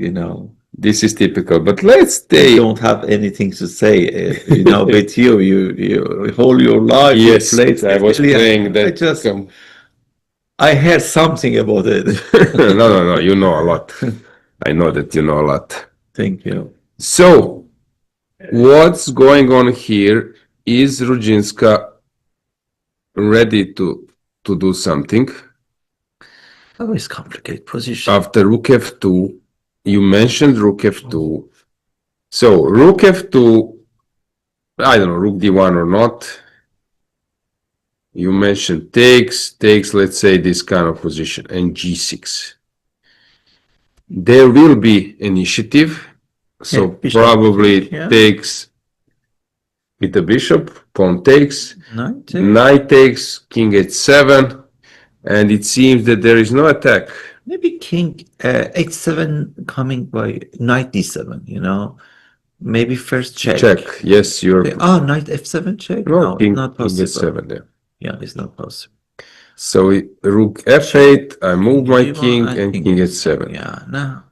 This is typical, but let's stay. I don't have anything to say. With you hold your life. Yes, I was playing that. I heard something about it. No, you know a lot. I know that you know a lot. Thank you. So, what's going on here? Is Rudzinska ready to do something? Always complicated position. After rook f2, you mentioned rook f2. So, rook f2, I don't know, rook d1 or not. You mentioned takes, let's say this kind of position, and g6. There will be initiative, so Yeah, bishop probably take, yeah. takes with the bishop, pawn takes, Knight take. knight takes, king h7, and it seems that there is no attack. Maybe king h7 coming by knight d7, you know. Maybe first check. Check, yes, you're. Okay. Oh, knight f7 check? No, No, king, it's not king possible. h7 there. Yeah, it's not possible. So rook f8, I move my G1 king and king h7. Yeah, no.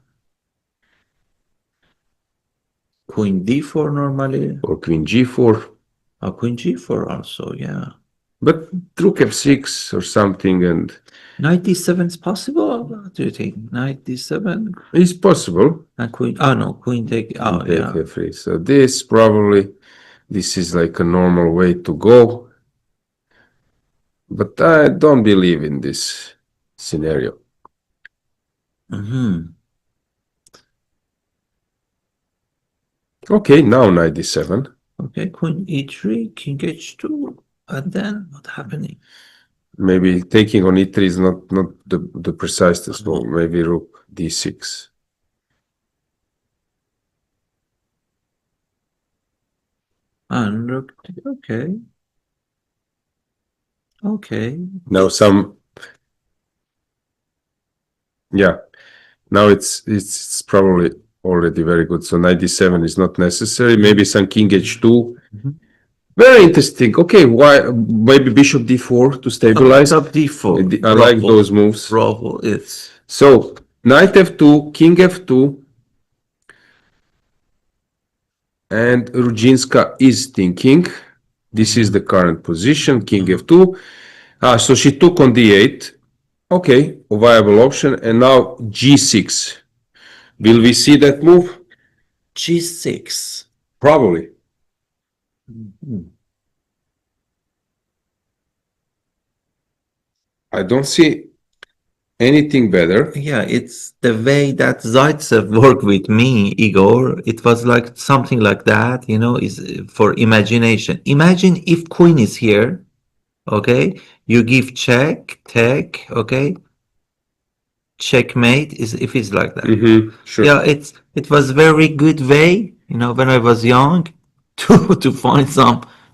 Queen d4 normally. Or queen g4. Oh, queen g4 also, yeah. But rook f6 or something, and Knight d7 is possible? What do you think? Knight d7 it's possible. and queen. Oh no, queen take. Oh Take yeah. f3. So this is like a normal way to go. But I don't believe in this scenario. Mm-hmm. Okay, now knight d7. Okay, queen e3, king h2, and then what happening? Maybe taking on e3 is not the precise move. Maybe rook d6. And rook. Okay. Okay. Now yeah. Now it's probably already very good. So knight d7 is not necessary. Maybe some king h2. Very interesting. Okay, why maybe bishop d4 to stabilize? Bishop d4. I like those moves. Bravo, it's So knight f2, king f2, and Rudzinska is thinking. This is the current position, king f2. So she took on d8. Okay, a viable option. And now g6. Will we see that move? g6. Probably. I don't see anything better. Yeah, it's the way that Zaitsev worked with me, Igor. It was like something like that, you know, is for imagination. Imagine if queen is here, okay? You give check, take, okay? Checkmate is if it's like that. Sure. Yeah, it was very good way, you know, when I was young to find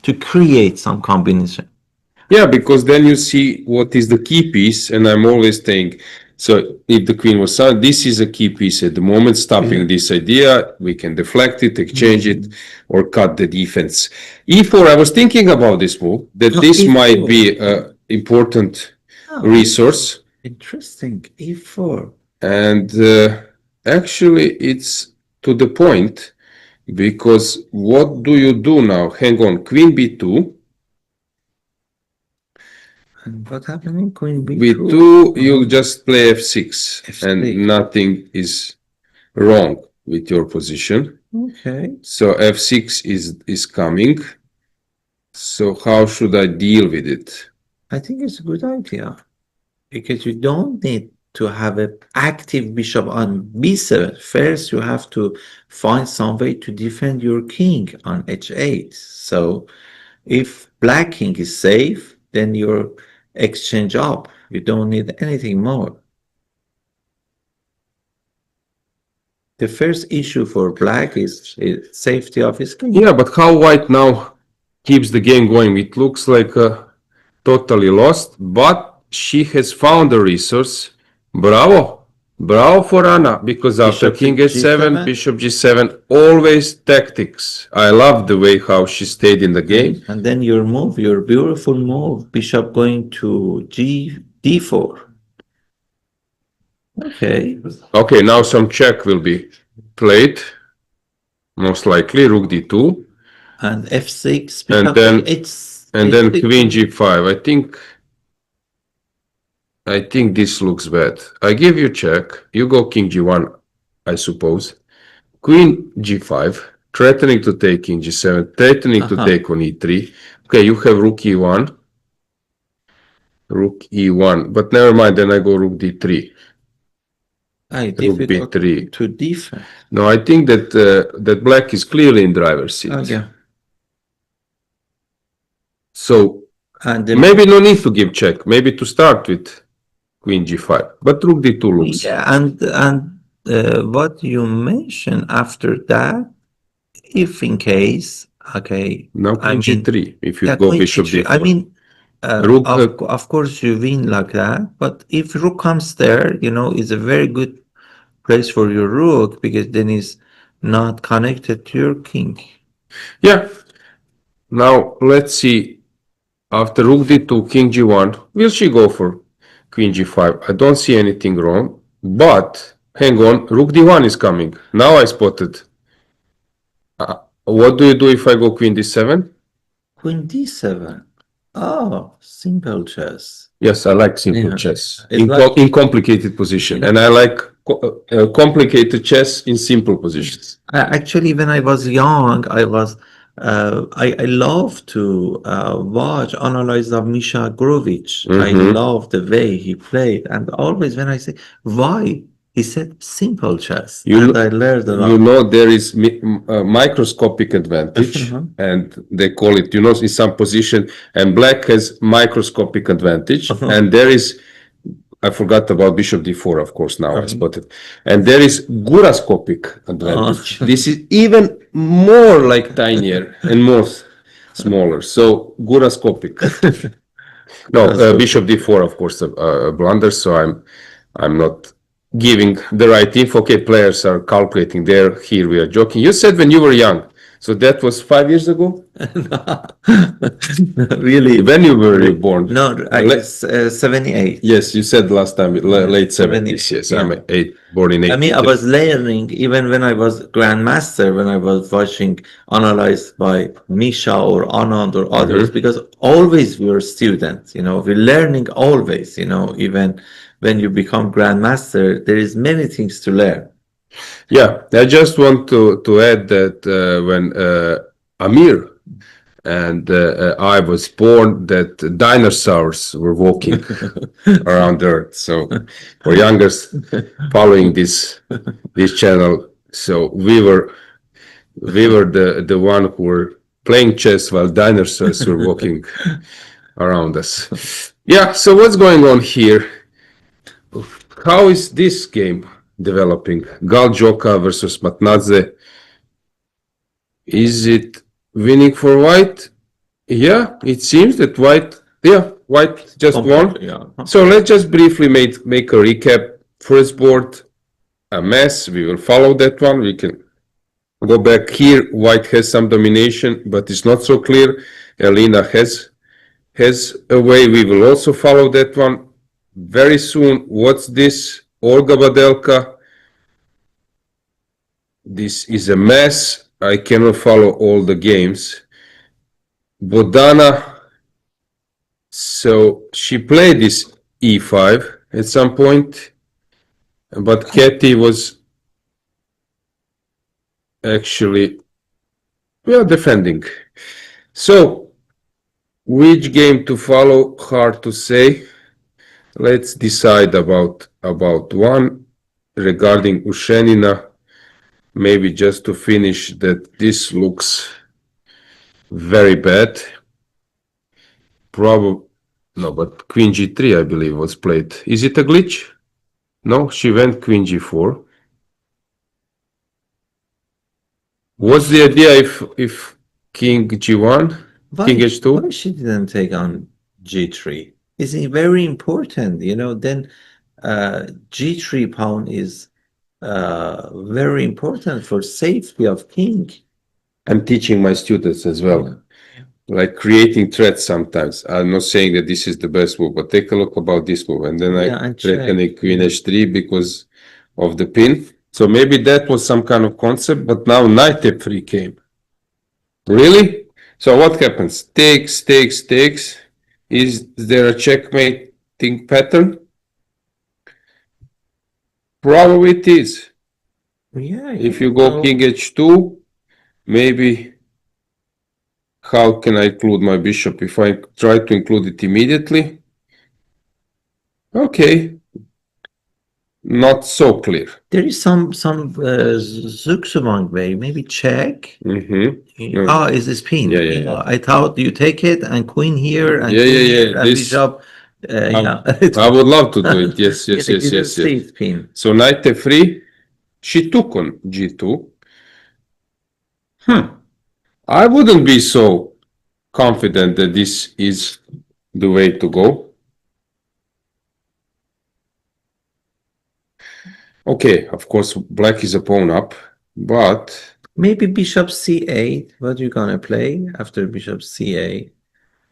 to create some combination. Yeah, because then you see what is the key piece, and I'm always saying, so if the queen was silent, this is a key piece at the moment, stopping this idea, we can deflect it, exchange it, or cut the defense. e4, I was thinking about this move, that this E4. might be an important resource. Interesting, e4. And actually, it's to the point, because what do you do now? Hang on, queen b2. And what happening? Queen b2. b2, you'll just play f6, and nothing is wrong with your position. Okay. So f6 is coming. So how should I deal with it? I think it's a good idea because you don't need to have an active bishop on b7. First, you have to find some way to defend your king on h8. So if black king is safe, then your exchange up. You don't need anything more. The first issue for black is safety of his king. Yeah, but how white now keeps the game going? It looks like totally lost, but she has found a resource. Bravo. Bravo for Anna, because after Bishop king h7, G7. bishop g7, always tactics. I love the way how she stayed in the game. And then your move, your beautiful move, bishop going to d4. Okay. Okay, now some check will be played. Most likely, rook d2. And f6. And then, it's and then queen g5. I think this looks bad. I give you check. You go king g1, I suppose. Queen g5, threatening to take king g7, threatening to take on e3. Okay, you have rook e1. Rook e1. But never mind, then I go rook d3. Rook b3. To defend. No, I think that that black is clearly in driver's seat. Oh, yeah. So And maybe no need to give check. Maybe to start with queen g5. But rook d2 looks. Yeah, and what you mentioned after that, if in case, okay, Now I queen mean, g3, if you yeah, go queen bishop g3. d4. I mean, Rook, of course you win like that, but if rook comes there, you know, it's a very good place for your rook because then it's not connected to your king. yeah. Now let's see. After rook d2, king g1, will she go for queen g5? I don't see anything wrong, but hang on, rook d1 is coming. Now I spotted. What do you do if I go queen d7? Queen d7. Oh, simple chess. Yes, I like simple Yeah. chess It's in, like- in complicated position, and I like complicated chess in simple positions. Actually, when I was young, I love to watch analyze of Misha Grovich. I love the way he played, and always when I say why, he said simple chess, and I learned a lot. You know, there is microscopic advantage, and they call it, you know, in some position, and black has microscopic advantage, and there is, I forgot about bishop d4, of course, now I spotted. And there is gyroscopic advantage. This is even more like tinier and more smaller. So gyroscopic. No, bishop d4, of course, a blunder. So I'm not giving the right info. Okay, players are calculating there. Here we are joking. You said when you were young. So that was 5 years ago? Really? When you were born? No, I guess 78. Yes, you said last time, late 70s. Yes, yeah. I'm born in 80s. I mean, I was learning even when I was grandmaster, when I was watching analyzed by Misha or Anand or others, because always we were students, you know, we're learning always, you know, even when you become grandmaster, there is many things to learn. Yeah, I just want to add that when Amir and I was born, that dinosaurs were walking around Earth. So for youngers following this channel, so we were the one who were playing chess while dinosaurs were walking around us. Yeah. So what's going on here? How is this game developing? Gal Joka versus Matnadze. Is it winning for white? Yeah, it seems that white just won. Yeah. So let's just briefly make a recap. First board, a mess. We will follow that one. We can go back here. White has some domination, but it's not so clear. Elena has a way. We will also follow that one. Very soon, what's this? Olga Badelka. This is a mess. I cannot follow all the games. Bodana. So she played this e5 at some point, but Katie was actually, defending. So, which game to follow? Hard to say. Let's decide about one regarding Ushenina. Maybe just to finish that this looks very bad. Probably no, but Queen G3 I believe was played. Is it a glitch? No, she went Queen G4. What's the idea if King G1, King H2? Why she didn't take on G3? Is it very important? You know, then G3 pawn is very important for safety of king. I'm teaching my students as well, like creating threats sometimes. I'm not saying that this is the best move, but take a look about this move. And then I threaten a Queen H3 because of the pin. So maybe that was some kind of concept, but now Knight F3 came. Really? So what happens? Takes. Is there a checkmating pattern? Probably it is. Yeah. If you go King H2, maybe how can I include my bishop? If I try to include it immediately, okay, not so clear. There is some Zugzwang way, maybe check. Is this pin? Yeah. I thought you take it and queen here and Yeah. and bishop. I would love to do it. Yes. Safe pin. So Knight F3. She took on g2. I wouldn't be so confident that this is the way to go. Okay, of course, black is a pawn up, but Maybe bishop c8. What you gonna play after bishop c8?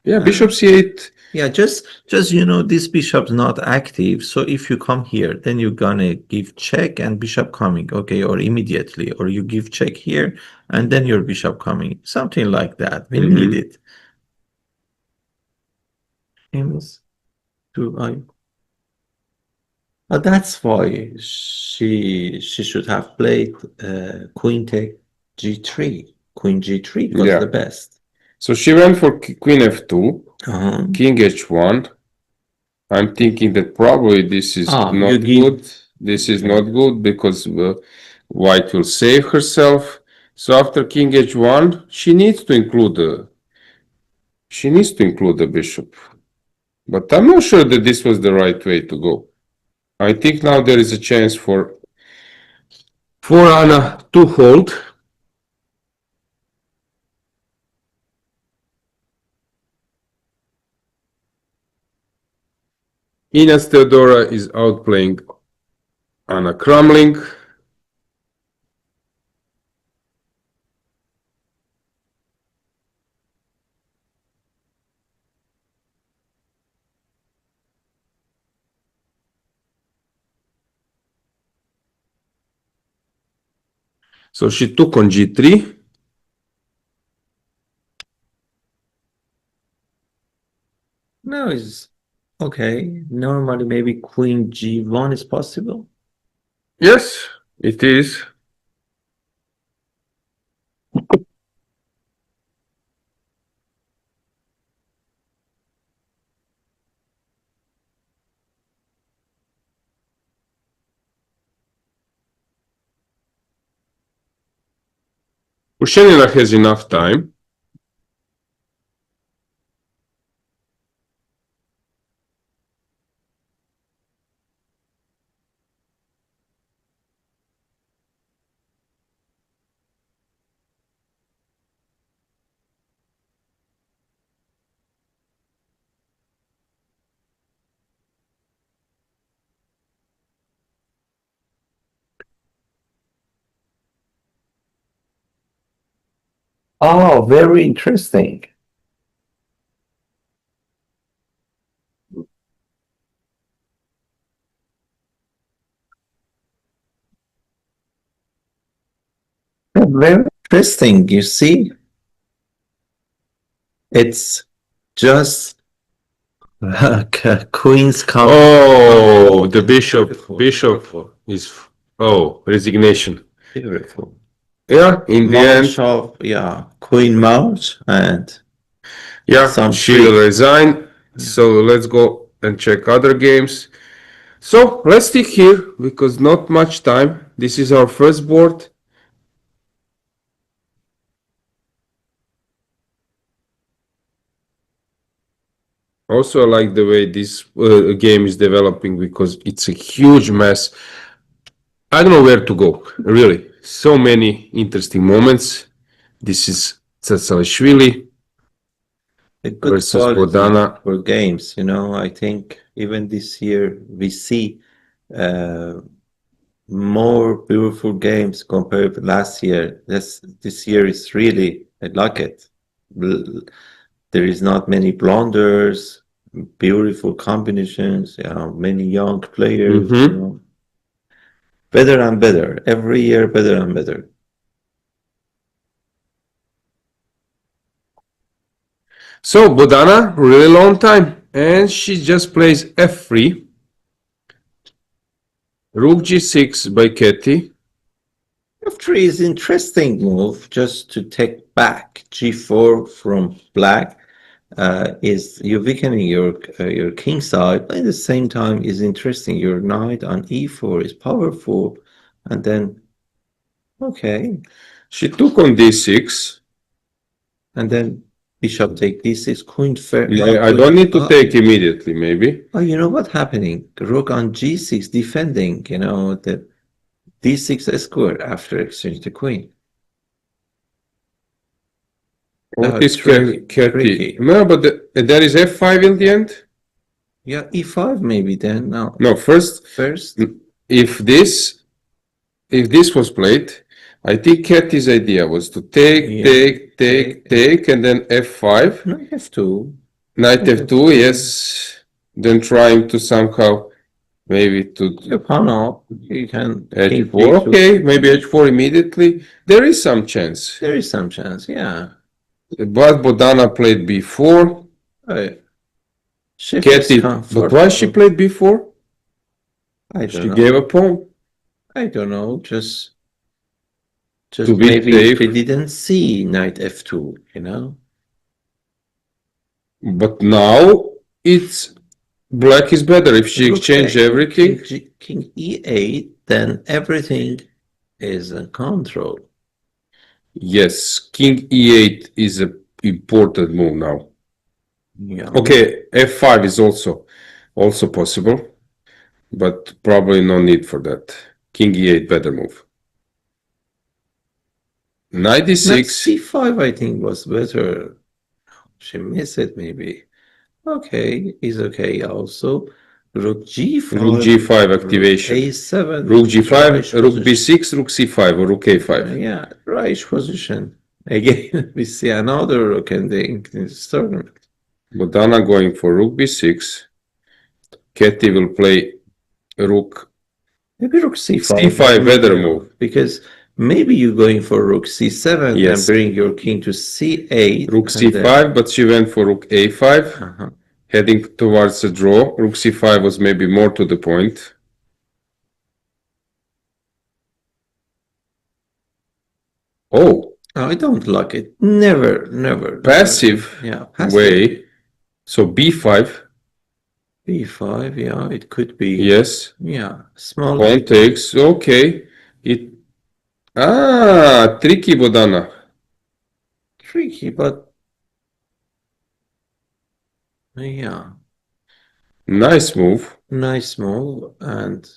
yeah, bishop c8. Yeah, just this bishop's not active. So if you come here, then you're gonna give check and bishop coming, okay, or immediately, or you give check here and then your bishop coming, something like that. We need it. Aims to I. That's why she should have played queen take g3. Queen g3 was Yeah. the best. So she went for queen f2, Uh-huh. king h1. I'm thinking that probably this is Ah, not you give- good. This is not good because white will save herself. So after king h1, she needs to include the bishop. But I'm not sure that this was the right way to go. I think now there is a chance for Anna to hold. Ines Theodora is outplaying Anna Kramling. So she took on g3. No, it's okay. Normally, maybe queen g1 is possible. Yes, it is. Ushenina has enough time. Oh, very interesting. Very interesting. You see, it's just queens come. Oh, the bishop is, resignation. Beautiful. Yeah, in the end, March of, yeah, Queen March and yeah, some she will trick. resign. So let's go and check other games. So let's stick here because not much time. This is our first board. Also, I like the way this game is developing because it's a huge mess. I don't know where to go, really. So many interesting moments. This is Tsatsalishvili A good versus quality Bodana. for games. I think even this year we see uh, more beautiful games compared to last year. This year is really, I like it. There is not many blunders, beautiful combinations, many young players, better and better. Every year, better and better. So Bodana, really long time. And she just plays f3. Rook g6 by Ketty. F3 is interesting move just to take back g4 from black. Is you weakening your king side, but at the same time is interesting. Your knight on e4 is powerful, and then okay, She took on d6. and then bishop take d6, queen fair. I don't need to take immediately, maybe. Oh, you know what happening? Rook on g6 defending. d6 square after exchange the queen. What Oh, is tricky. Katie? No, but there is f5 in the end. Yeah, e5 maybe then. No. No, first, First. if this was played, I think Katie's idea was to take, Yeah. take, and then f5. Knight f2. Knight f2, yes. Then trying to somehow maybe to You pawn up. You can king h4. d2. Okay, maybe h4 immediately. There is some chance. There is some chance, yeah. But Bodana played b4. She feels Katie, but why she comfortable. played b4? I She don't know. gave a pawn. I don't know. Just To be maybe safe. she didn't see knight f2, you know? But now it's black is better if she Rook exchange A, everything. King e8, then everything is in control. Yes, king e8 is an important move now. Yeah. Okay, f5 is also possible, but probably no need for that. King e8 better move. Knight Knight d6. c5 I think was better. She missed it maybe. Okay, is okay also. Rook g5. Rook g5 activation. Rook a7. Rook g5, right rook position. b6, rook c5, or rook a5. Yeah, right position. Again, we see another rook in this tournament. Bodana going for rook b6. Katie will play rook Maybe rook c5. c5 better move. Because maybe you're going for rook c7 Yes. and bring your king to c8. Rook and then- c5, but she went for rook a5, Uh-huh. heading towards a draw. Rook c5 was maybe more to the point. Oh, I don't like it. Never. passive Yeah, passive. way. So b5, b5, yeah, it could be. yes. Yeah, small. Pawn takes, okay. Tricky Bodana. Tricky, but yeah, Nice move. nice move and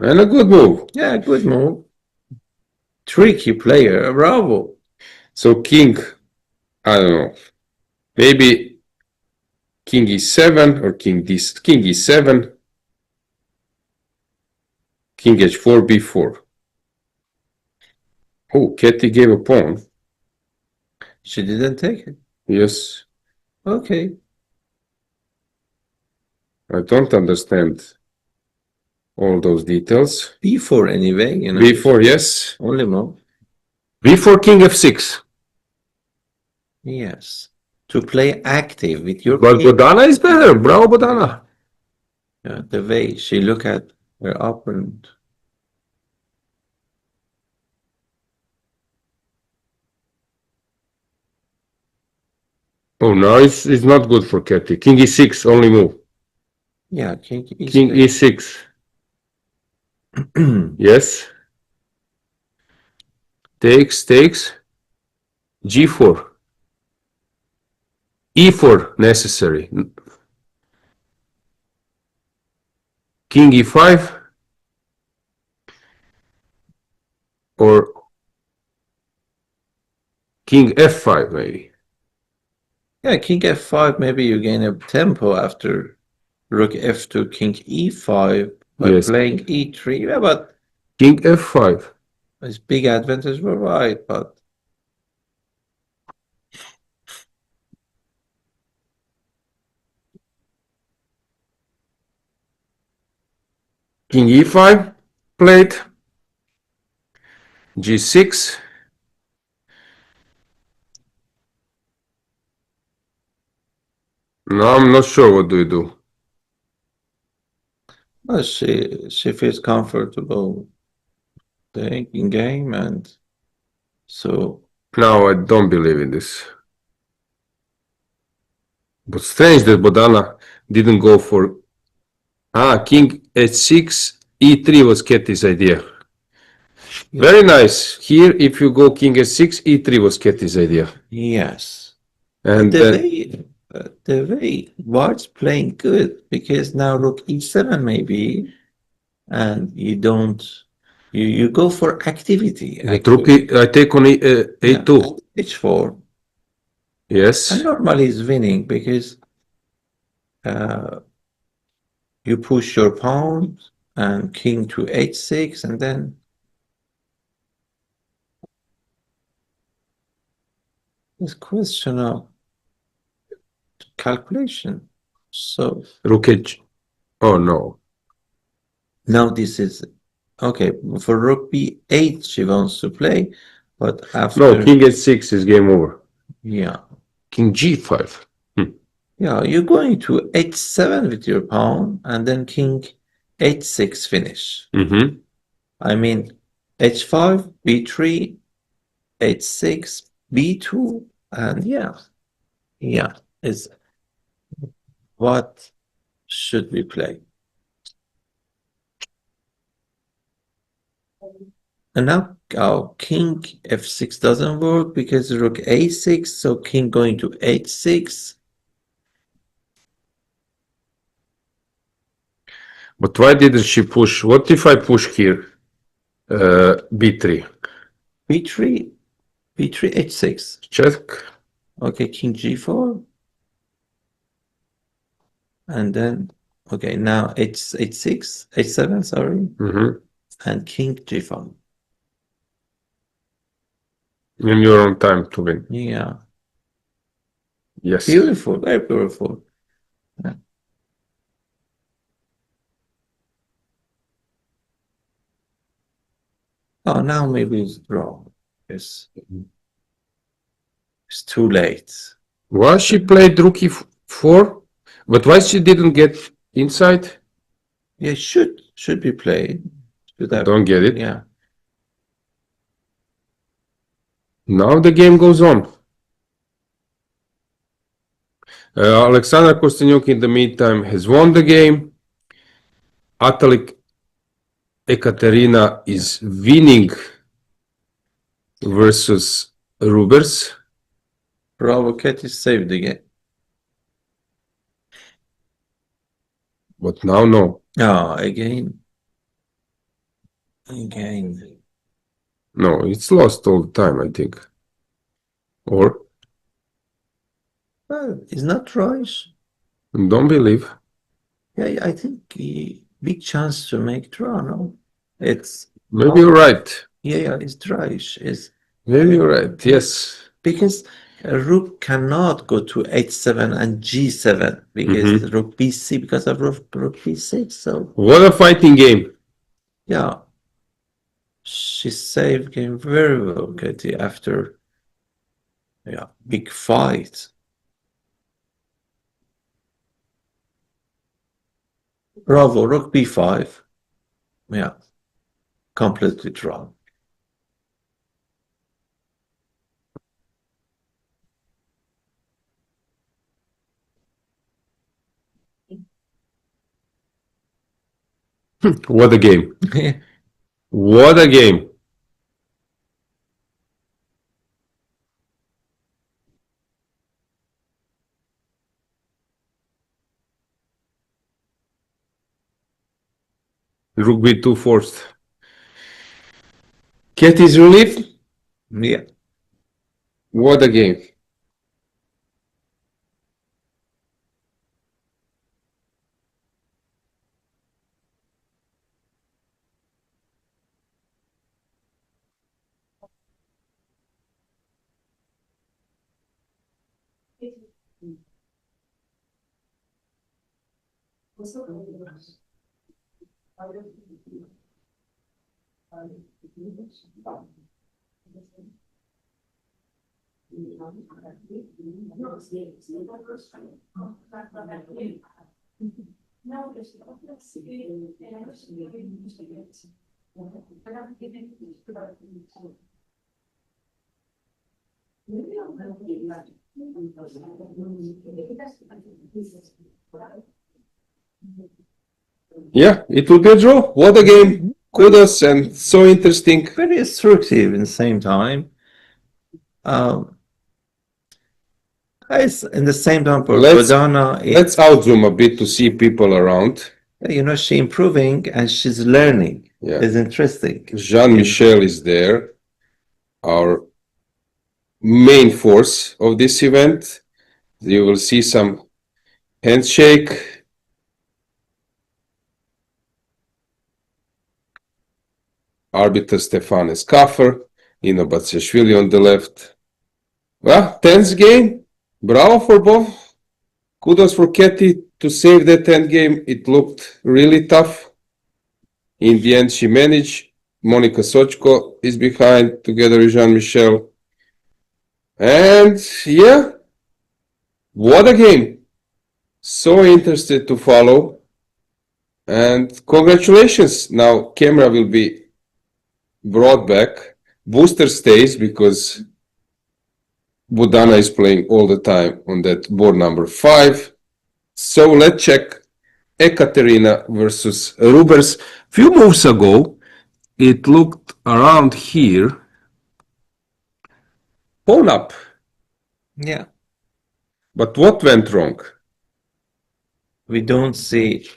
And a good move. yeah, good move. Tricky player, bravo. So king, I don't know. Maybe king e7 or king e7. King h4, b4. Oh, Katie gave a pawn. She didn't take it. Yes, Okay. I don't understand all those details. b4 anyway, you know. b4, yes. Only move. b4, king f6. Yes. To play active with your But king. Bodana is better. Bravo, Bodana. Yeah, the way she look at her opponent. Oh, no, it's not good for Katie. King e6, only move. Yeah, king is King e6. Yes. Takes. g4. e4 necessary. King e5 or king f5 maybe. Yeah, king f5, maybe you gain a tempo after rook f2, king e5 by Yes. playing e3. Yeah, but King f5. it's big advantage for white, but King e5 played. g6. No, I'm not sure what do you do. well, she feels comfortable taking game, and so No, I don't believe in this. But strange that Bodana didn't go for king h6, e3 was Katie's idea. Yeah. Very nice. Here, if you go king h6, e3 was Katie's idea. yes. And The then way the way White's playing good because now rook e7 maybe, and you don't you go for activity. The rook I take on a2. H4. Yes. And normally is winning because you push your pawn and king to h6 and then it's question of calculation. So Rook h. Oh no. now this is okay for rook b8 she wants to play, but after No, king h6 is game over. yeah. King g5. Yeah, you're going to h7 with your pawn and then king h6 finish. Mm-hmm. I mean h5, b3, h6, b2, and yeah, is what should we play? And now king f6 doesn't work because rook a6, so king going to h6. But why didn't she push? What if I push here? b3. b3, b3, h6. Check. Okay, king g4. And then, okay, now h6, h7, sorry, Mm-hmm. and king g5. And you're on time to win. Yeah, Yes. beautiful, very beautiful. Yeah. Oh, now maybe it's wrong. It's too late. Why she played rook e4? But why she didn't get inside? Yeah, should be played. Should I have, don't get it. yeah. Now the game goes on. Alexander Kostyniuk, in the meantime, has won the game. Atalik Ekaterina is winning versus Rubers. Bravo Cat is saved again. But now, no. Oh, again. Again. No, it's lost all the time, I think. Or, Well, it's not right. don't believe. Yeah, I think big chance to make draw, no? It's Maybe you're right. yeah, it's dry. It's Maybe you're right, yes. because rook cannot go to h7 and g7 because rook bc because of rook b6. So What a fighting game. yeah, she saved game very well, Katie, after big fight. Bravo, rook b5. Yeah, completely drawn. What a game. What a game. Rook b2 forced. Katie's relief. Yeah. What a game. Yeah, it will be a draw. What a game. Kudos and so interesting. Very instructive in the same time. It's in the same number. Let's- Godana, Let's outzoom a bit to see people around. you know, she's improving and she's learning. Yeah. It's interesting. Jean-Michel is there, our main force of this event. You will see some handshake. Arbiter Stefan Eskaffer, Nino Batsiashvili on the left. Well, tense game. Bravo for both. Kudos for Katie to save that 10 game. It looked really tough. In the end, she managed. Monica Sochko is behind together with Jean-Michel. And yeah, what a game. So interested to follow. And congratulations. Now camera will be brought back. Booster stays because Budana is playing all the time on that board number 5. So let's check Ekaterina versus Rubers. Few moves ago, it looked around here. Pawn up. Yeah. But what went wrong? We don't see.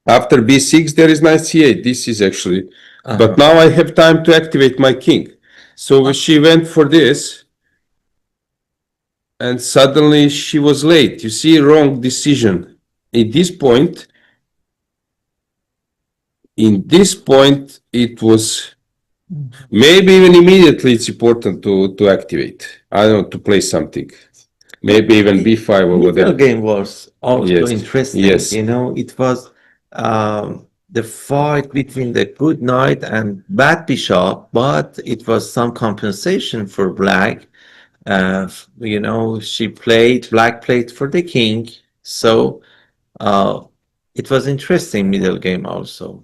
After b6, there is knight c8. This is actually... Uh-huh. But now I have time to activate my king. So she went for this. And suddenly she was late. You see, wrong decision. At this point, it was maybe even immediately it's important to activate. I don't know, to play something. Maybe even b5 or The whatever. game was also Yes. interesting. Yes. You know, it was the fight between the good knight and bad bishop, but it was some compensation for black. You know, black played for the king. So it was interesting middle game also.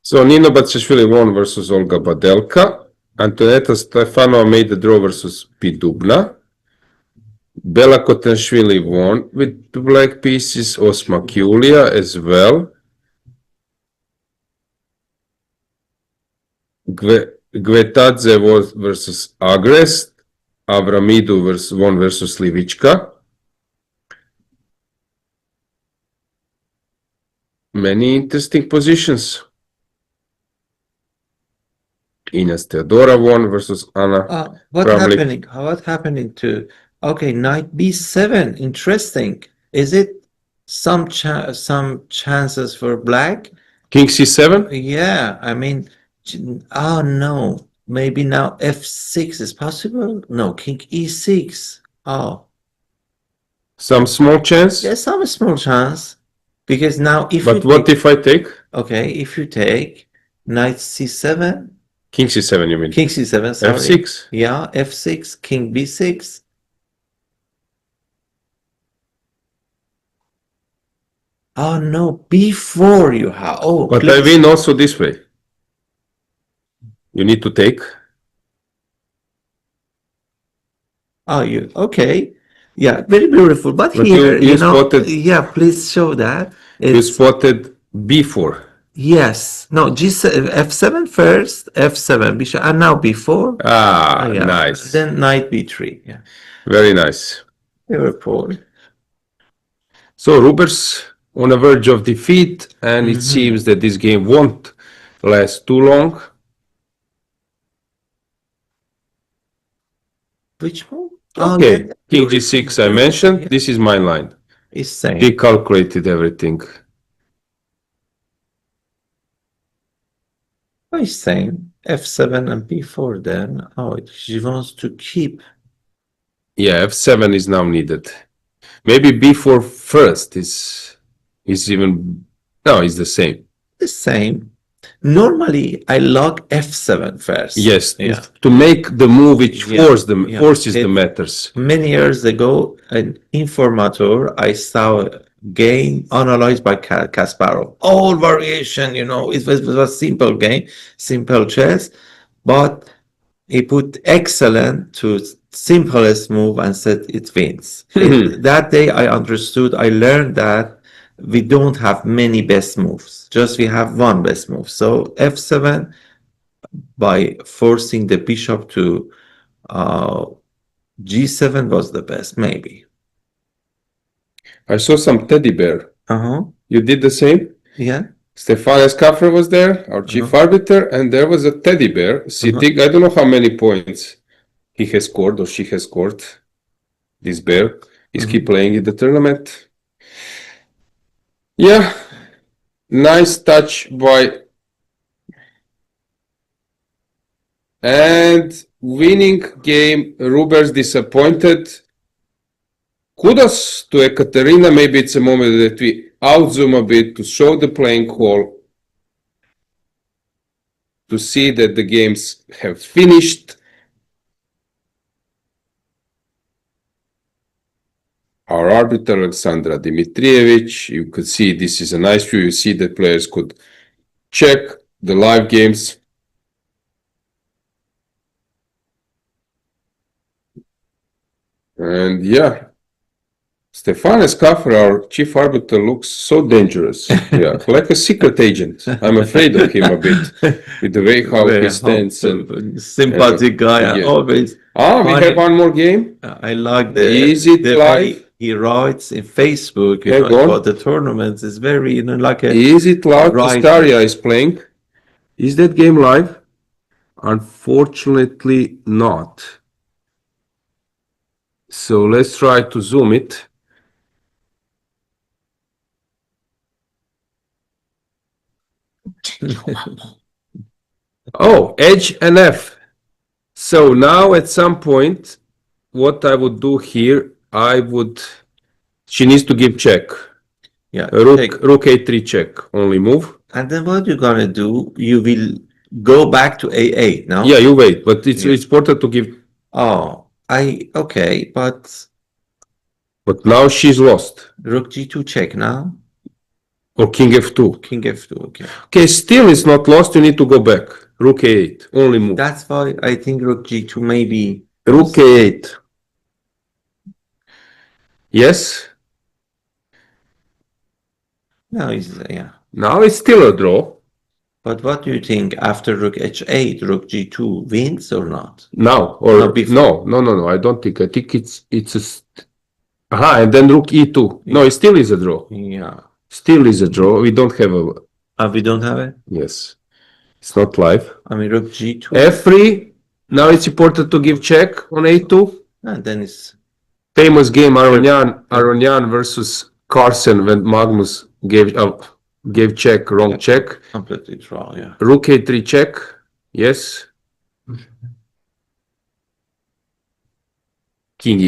So Nino Batsiashvili won versus Olga Badelka. Antoneta Stefanova made the draw versus Pidubna. Bela Kotanishvili won with the black pieces. Osma Kulia as well. Gvetadze was versus Agrest. Avramidou won versus Livichka. Many interesting positions. Ines Theodora won versus Anna. What Probably. happening? What happening to? Okay, knight b7. Interesting. Is it some chances for black? King c7? Yeah, I mean, oh no, maybe now f6 is possible. No, king e6. Oh, Some small chance? there's some small chance because now if But you what take, if I take? okay, if you take knight c7, King c7, you mean? king c7, sorry. f6. Yeah, f6, king b6. Oh no, b4 you have. Oh, But I please. win also this way. You need to take. Oh, you okay? Yeah, very beautiful. But But here, you you know, spotted- yeah, please show that. You It's, spotted b4. yes, no, f7 first, f7 bishop, and now b4. Ah, Yeah. nice. Then knight b3. Yeah, Very nice. Liverpool. So Rubers on the verge of defeat, and it seems that this game won't last too long. Which move? Okay, Yeah, King g6 I mentioned. Yeah, This is my line. it's same. He calculated everything. Oh, it's same. f7 and b4. Then, oh, she wants to keep. Yeah, f7 is now needed. Maybe b4 first is even... No, it's the same. The same. Normally, I log f7 first. Yes, Yeah. to make the move which Yeah, yeah. forces the matters. Many years ago, an informator I saw a game analyzed by Kasparov. All variation, you know, it was a simple game, simple chess, but he put excellent to simplest move and said it wins. That day I understood, I learned that we don't have many best moves. Just we have one best move. So f7 by forcing the bishop to g7 was the best, maybe. I saw some teddy bear. Uh-huh. You did the same? Yeah. Stefanes Kaffer was there, our chief arbiter, and there was a teddy bear sitting. I don't know how many points he has scored or she has scored. This bear is keep playing in the tournament. Yeah, nice touch by and winning game. Ruber's disappointed. Kudos to Ekaterina. Maybe it's a moment that we outzoom a bit to show the playing hall, to see that the games have finished. Our arbiter, Alexandra Dimitrievich, you could see this is a nice view. You see that players could check the live games. And yeah, Stefanes Kaffer, our chief arbiter, looks so dangerous. Yeah, like a secret agent. I'm afraid of him a bit with the way how he stands. And, sympathetic guy. yeah. Always. we funny. have one more game. I like the Is it the live? way he writes in Facebook Yeah, go on. about the tournaments. It's very, like a Is it live? Right. Astaria is playing. Is that game live? Unfortunately not. So let's try to zoom it. Oh, Edge and F. So now at some point, what I would do here, she needs to give check. yeah. Rook A3 check, only move. And then what you're gonna do? You will go back to A8 now. Yeah, you wait, but it's Yeah. important to give. Oh, okay, but But now she's lost. Rook G2 check now. Or King F2. King F2. Okay. Okay, still it's not lost. You need to go back. Rook A8, only move. That's why I think Rook G2 maybe. Rook A8. Yes. No, yeah. Now it's still a draw. But what do you think after Rook H8, Rook G2 wins or not? Now or No, before. no. I don't think. I think it's a. And then Rook E2. No, it still is a draw. Yeah. Still is a draw. We don't have a. We don't have it. Yes, it's not live. I mean, Rook G2. F3. Now it's important to give check on A2. And then it's Famous game Aronian versus Carson when Magnus gave check, wrong check. completely draw. Yeah. Rook A3 check. Yes. King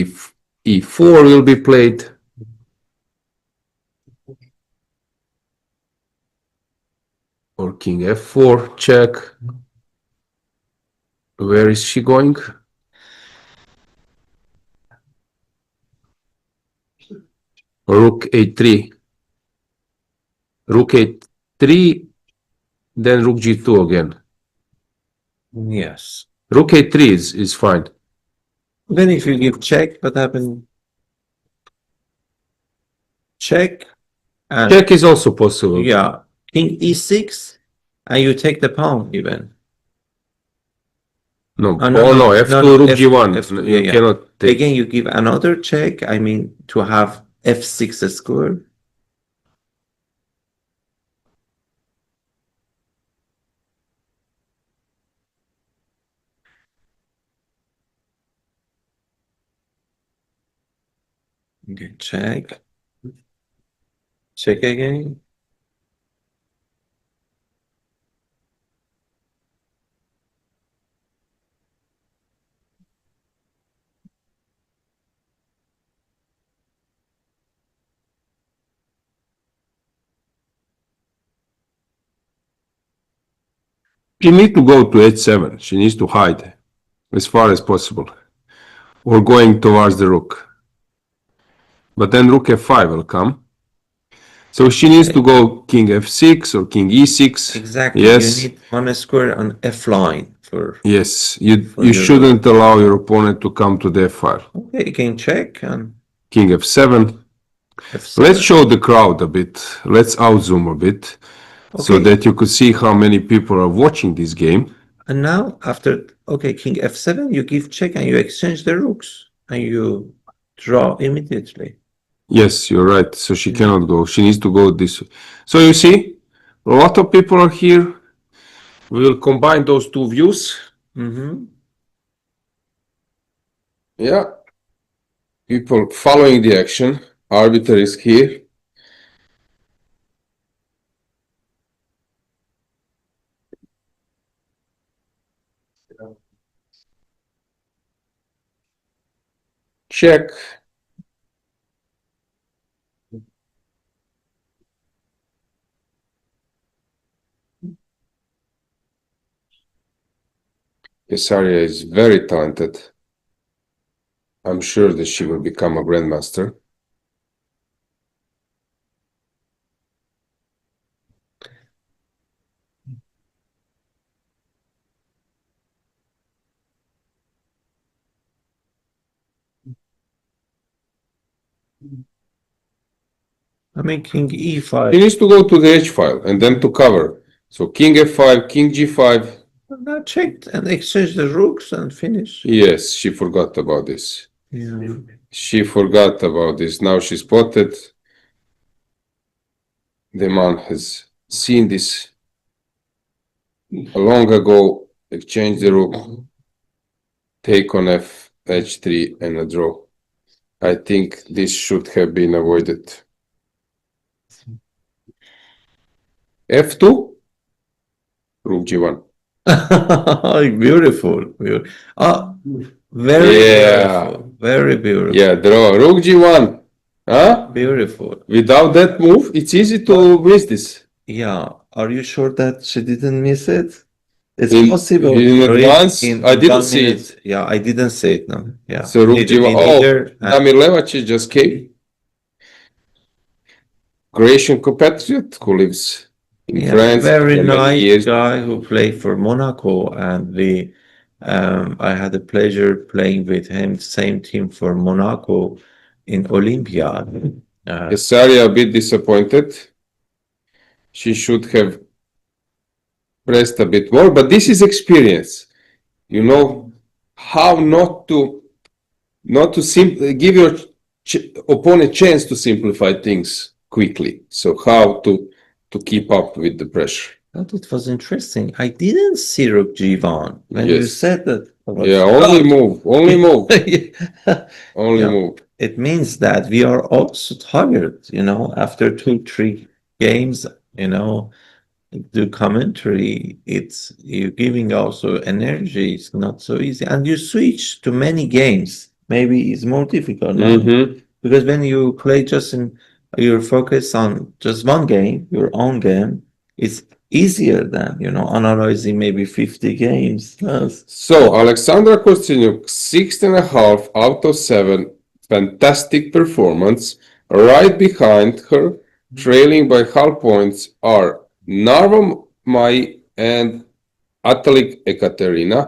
E4 will be played. Or King F4 check. Where is she going? Rook A3. Rook A3, then Rook G2 again. Yes. Rook A3 is fine. Then if you give check, what happened? Check. And Check is also possible. yeah, King E6, and you take the pawn even. No, no, F2, Rook F- G1. F2, You yeah. cannot take. Again, you give another check. I mean, to have F6 square. Okay, check. Check again. She needs to go to H7. She needs to hide as far as possible. Or going towards the rook. But then Rook F5 will come. So she needs to go King F6 or King E6. Exactly. Yes. You need one square on F line for. Yes. You your shouldn't allow your opponent to come to the F file. Okay, you can check and King F7. Let's F7. show the crowd a bit. Let's outzoom a bit so Okay. that you could see how many people are watching this game. And now after, okay, king f7, you give check and you exchange the rooks and you draw immediately. Yes, you're right. So she Yeah. cannot go. She needs to go this way. So you see, a lot of people are here. We will combine those two views. Mm-hmm. Yeah. People following the action. Arbiter is here. Check. Kesaria is very talented. I'm sure that she will become a grandmaster. I mean, king e5. She needs to go to the H file and then to cover. So king f5, king g5. Now check and exchange the rooks and finish. Yes, she forgot about this. Yeah. She forgot about this. Now she spotted. The man has seen this long ago. Exchange the rook. Take on f, h3 and a draw. I think this should have been avoided. f2. Rook g1. Beautiful. Ah, very beautiful. Very beautiful. Yeah, draw. Rook g1. Huh? Beautiful. Without that move, it's easy to miss this. Yeah. Are you sure that she didn't miss it? It's In- possible. in Or advance? I didn't 1 see minute. Yeah, I didn't say it. No. Yeah. So rook Neither- g1. me neither. Oh, Damir Levaci just came. Croatian compatriot who lives in Yeah, France very for many nice years. guy who played for Monaco, and I had the pleasure playing with him, same team for Monaco in Olympiad. Kesaria a bit disappointed. She should have pressed a bit more, but this is experience. You know how not to give your opponent chance to simplify things quickly. So how to keep up with the pressure. But it was interesting. I didn't see Rook G1 when you Yes. said that. I was Yeah, only shocked. move, only move, Yeah. only Yeah. move. It means that we are also tired, after 2, 3 games, the commentary, it's you giving also energy. It's not so easy. And you switch to many games. Maybe it's more difficult now. Mhm. Because when you play you're focused on just one game, your own game, it's easier than, analyzing maybe 50 games. Yes. So Alexandra Kostyniuk, 6.5 out of 7, fantastic performance. Right behind her, trailing by half points, are Narva Mai and Atalik Ekaterina.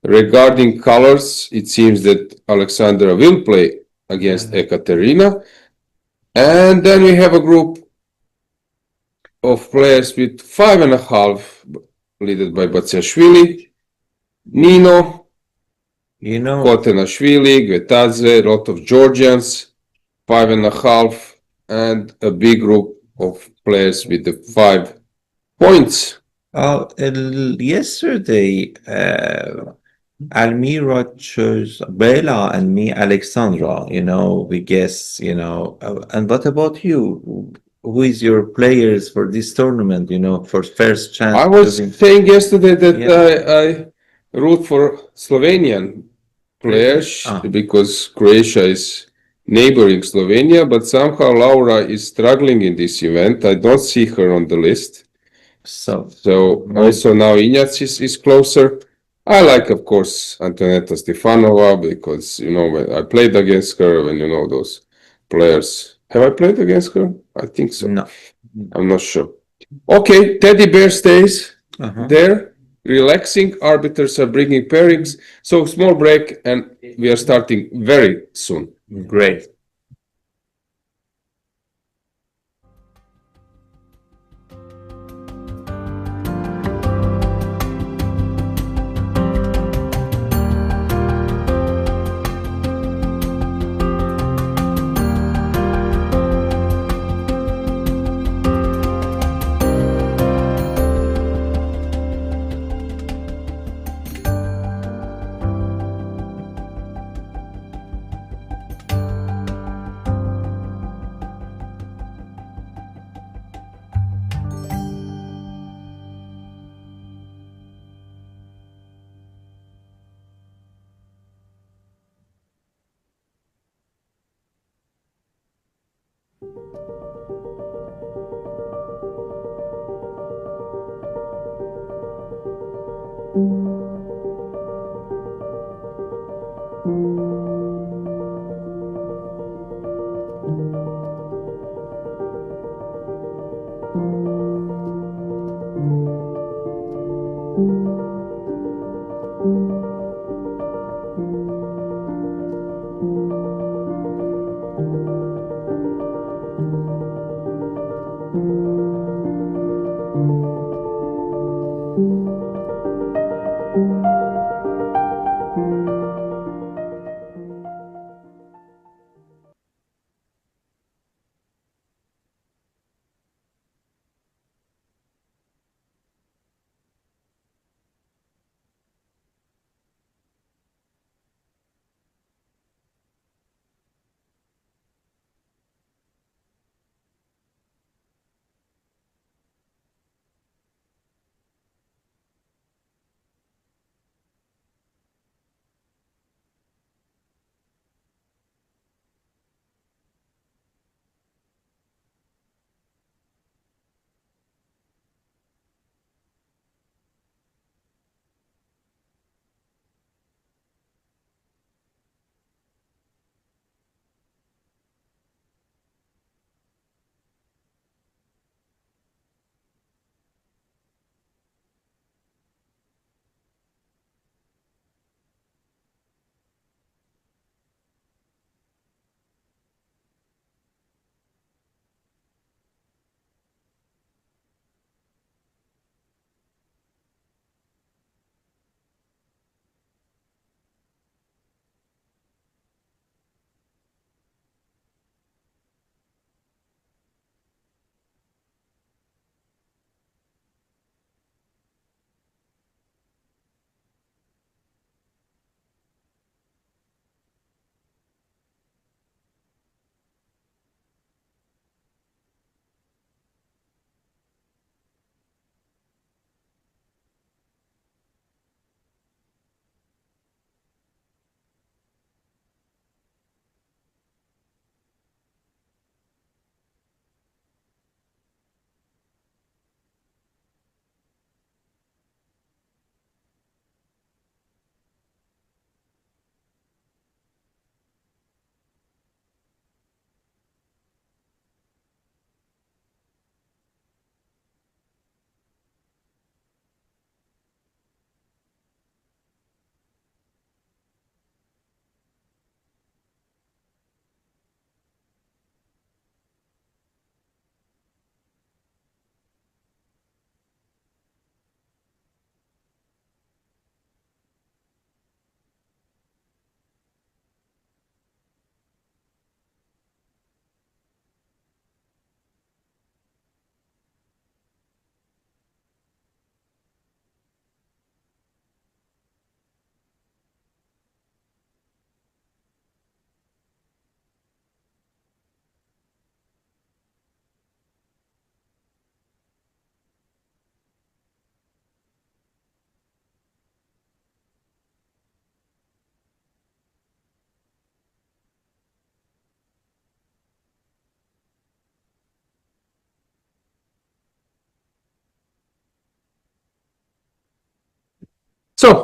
Regarding colors, it seems that Alexandra will play against Ekaterina. And then we have a group of players with 5.5, led by Batsiashvili, Nino, Kotenashvili, Gvetadze, a lot of Georgians, 5.5, and a big group of players with the 5 points. Yesterday, Almira chose Bela and me, Alexandra. We guess, and what about you? Who is your players for this tournament, for first chance? I was saying yesterday that Yeah. I root for Slovenian players because Croatia is neighboring Slovenia, but somehow Laura is struggling in this event. I don't see her on the list. So also now Ignaz is closer. I like, of course, Antonetta Stefanova because, when I played against her and those players. Have I played against her? I think so. No. I'm not sure. Okay, Teddy Bear stays there, relaxing. Arbiters are bringing pairings. So small break and we are starting very soon. Great. So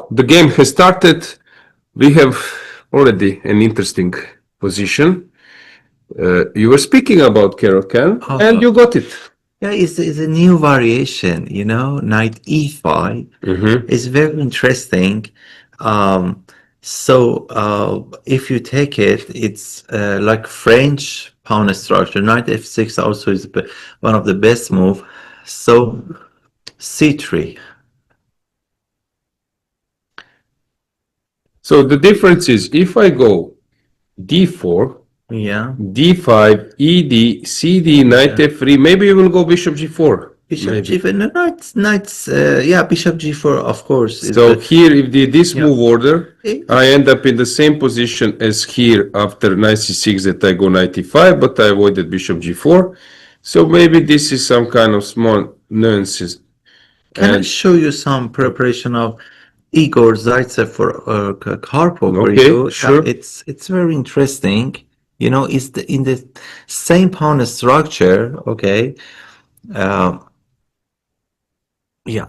the game has started. We have already an interesting position. You were speaking about Carol Can, and you got it. Yeah, it's a new variation, you know, knight e5. It's very interesting. If you take it, it's like French pawn structure. Knight f6 also is one of the best move. So c3. So the difference is if I go d4, Yeah. d5, ed, cd, knight f3, maybe you will go bishop g4. Bishop Maybe. g4. No, knights. Yeah, bishop g4, of course. So here, if this Yeah. move order, I end up in the same position as here after knight c6 that I go knight e5, but I avoided bishop g4. So maybe this is some kind of small nuances. Can I show you some preparation of Igor Zaitsev for Karpov for Okay, you? sure. It's very interesting. You know, it's in the same pawn structure. Okay. Yeah.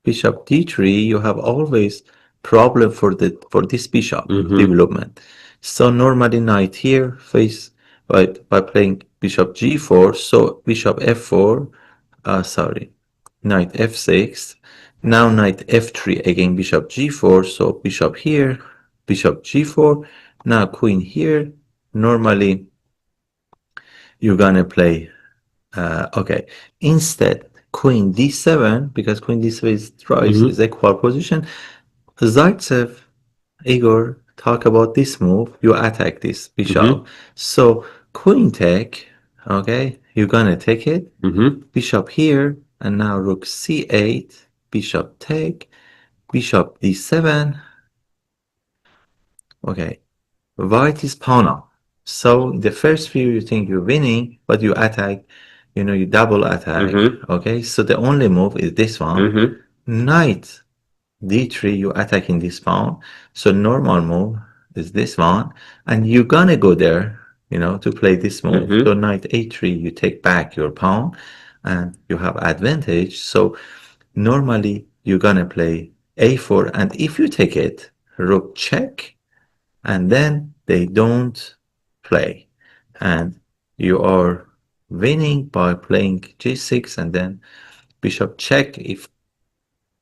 bishop d3, you have always problem for this bishop development. So normally knight here face by playing bishop g4, so bishop f4, sorry, knight f6. Now knight f3 again, bishop g4, so bishop here, bishop g4. Now queen here. Normally you're gonna play okay. Instead, queen d7, because queen d7 is twice is equal position. Zaitsev, Igor, talk about this move. You attack this bishop. So queen take, okay, you're gonna take it. Bishop here, and now rook c8, bishop take, bishop d7. Okay, white is pawn up. So in the first view, you think you're winning, but you attack, you double attack. Okay, so the only move is this one. Knight d3, you attacking this pawn. So normal move is this one, and you're gonna go there, to play this move. So knight a3, you take back your pawn, and you have advantage. So normally you're gonna play a4, and if you take it, rook check, and then they don't play, and you are winning by playing g6, and then bishop check. If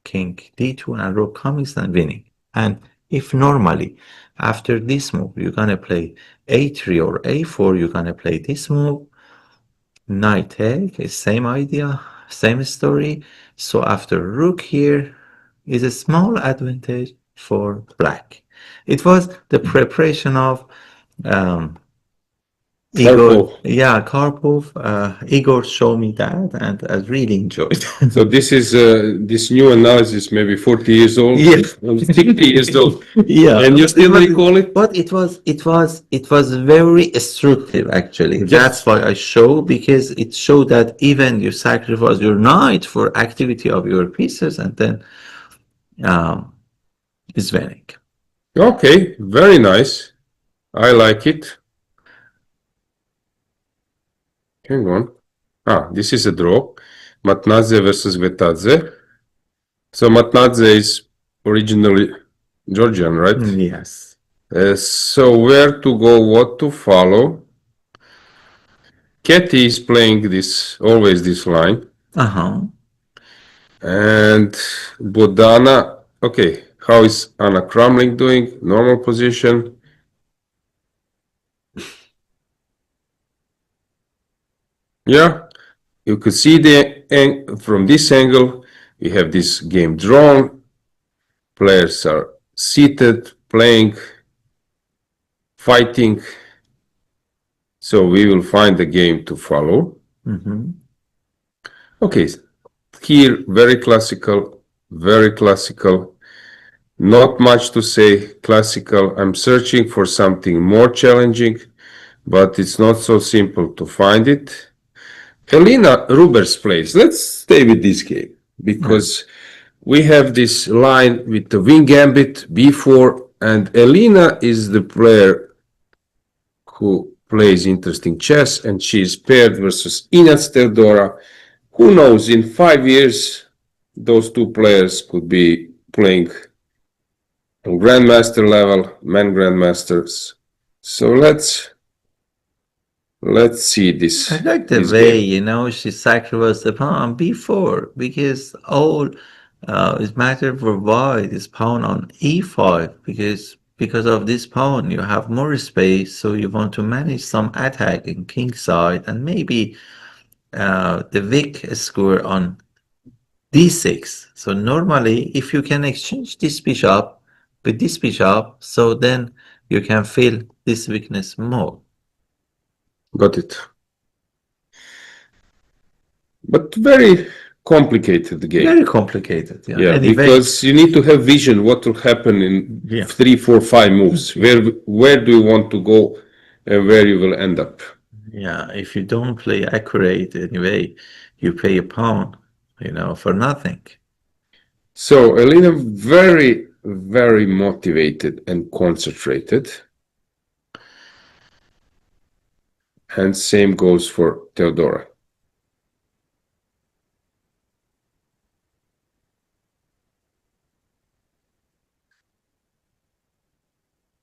king d2 and rook comes, and winning. And if normally after this move you're gonna play a3 or a4, you're gonna play this move, knight take, same idea, same story. So after rook here is a small advantage for black. It was the preparation of Igor, yeah, Karpov. Igor showed me that, and I really enjoyed. So this is this new analysis, maybe 40 years old, Yeah. 60 years old, Yeah, and you still recall it? but it was very instructive actually. That's why I show, because it showed that even you sacrifice your knight for activity of your pieces, and then it's winning. Okay, very nice. I like it. Hang on. This is a draw. Matnadze versus Vetadze. So Matnadze is originally Georgian, right? Yes. So where to go, what to follow? Katie is playing always this line. And Bodana, okay, how is Anna Kramling doing? Normal position. Yeah, you could see from this angle, we have this game drawn. Players are seated, playing, fighting. So we will find a game to follow. Okay, here, very classical, very classical. Not much to say, classical. I'm searching for something more challenging, but it's not so simple to find it. Elena Ruber's plays. Let's stay with this game, because we have this line with the wing gambit, b4, and Elena is the player who plays interesting chess, and she is paired versus Inat Teodora. Who knows, in 5 years, those two players could be playing on grandmaster level, men grandmasters. So let's see this. I like the this way, game. she sacrificed the pawn on b4, because all it matter for white is pawn on e5, because of this pawn you have more space, so you want to manage some attack in king side, and maybe the weak square on d6. So normally if you can exchange this bishop with this bishop, so then you can feel this weakness more. Got it. But very complicated game. Very complicated. Yeah. Yeah, Anyway, because you need to have vision what will happen in Yeah. 3, 4, 5 moves. Where do you want to go and where you will end up? yeah, if you don't play accurate anyway, you pay a pawn, for nothing. So Elena very, very motivated and concentrated. And same goes for Teodora.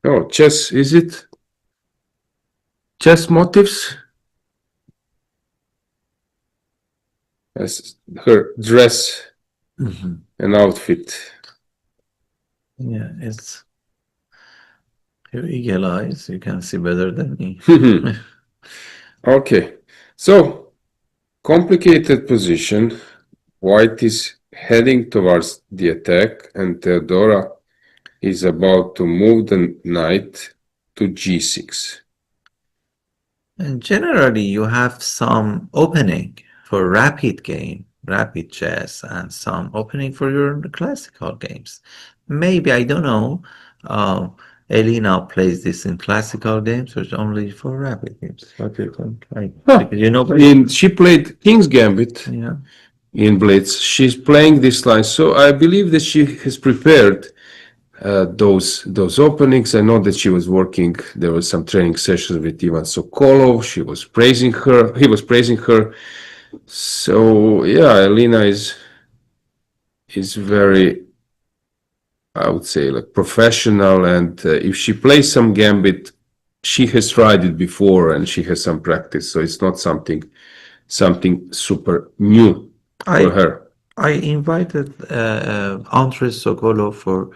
Oh, chess, is it? Chess motifs? As her dress Mhm. and outfit. Yeah, it's your eagle eyes. You can see better than me. Okay, so complicated position. White is heading towards the attack, and Theodora is about to move the knight to g6. And generally, you have some opening for rapid game, rapid chess, and some opening for your classical games. Maybe, I don't know, Elena plays this in classical games or only for rapid games? What do you think? Because you know, She played King's Gambit yeah. in Blitz. She's playing this line, so I believe that she has prepared those openings. I know that she was working. There were some training sessions with Ivan Sokolov. She was praising her. He was praising her. So yeah, Elena is very, I would say, like professional, and if she plays some gambit, she has tried it before and she has some practice. So it's not something super new for her. I invited Andres Sokolov for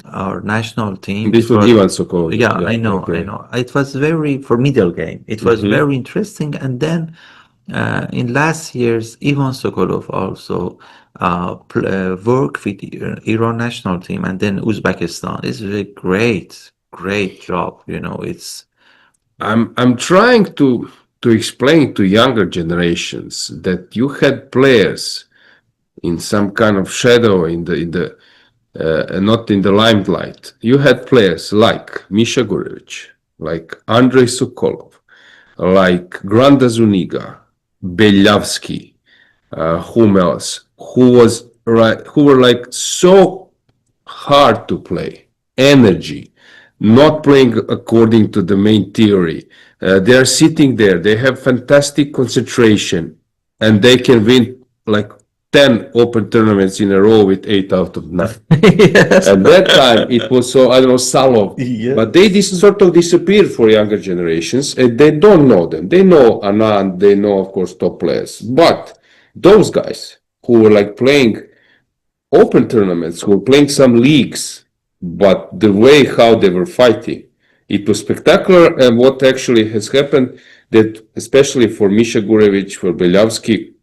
our national team. This was Ivan Sokolov. Yeah, I know, okay. I know. It was very for middle game. It was very interesting. And then in last year's, Ivan Sokolov also worked with Iran national team and then Uzbekistan. It's a great job. You know, it's I'm trying to explain to younger generations that you had players in some kind of shadow in the not in the limelight. You had players like Misha Gurevich, like Andrei Sokolov, like Granda Zuniga, Belyavsky, whom else? Who were like so hard to play, energy, not playing according to the main theory. They are sitting there, they have fantastic concentration, and they can win like 10 open tournaments in a row with 8 out of 9. yes. At that time, it was so, I don't know, Salov. Yes. But they sort of disappeared for younger generations, and they don't know them. They know Anand, they know, of course, top players. But those guys who were like playing open tournaments, who were playing some leagues, but the way how they were fighting, it was spectacular. And what actually has happened, that especially for Misha Gurevich, for Belyavsky,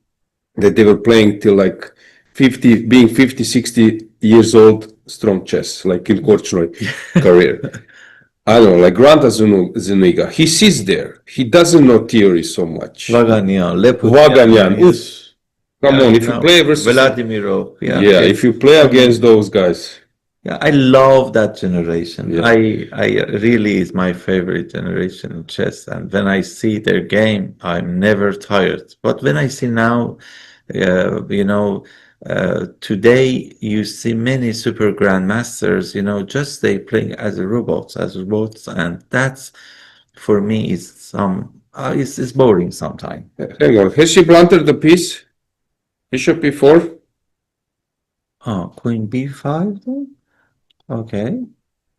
that they were playing till like 50, being 50, 60 years old, strong chess, like in Korchnoi career. I don't know, like Granta Zuniga, he sits there. He doesn't know theory so much. Vaganyan, Vaganyan, oof. Come Yeah, on, you if you know, play versus Vladimirov, yeah, if you play against those guys, yeah, I love that generation. Yeah. I really is my favorite generation in chess. And when I see their game, I'm never tired. But when I see now, you know, today you see many super grandmasters, you know, just they playing as robots, and that's for me is some it's boring sometimes. hang on, has she blunted the piece? Bishop e4? Oh, Queen B5 then? Okay.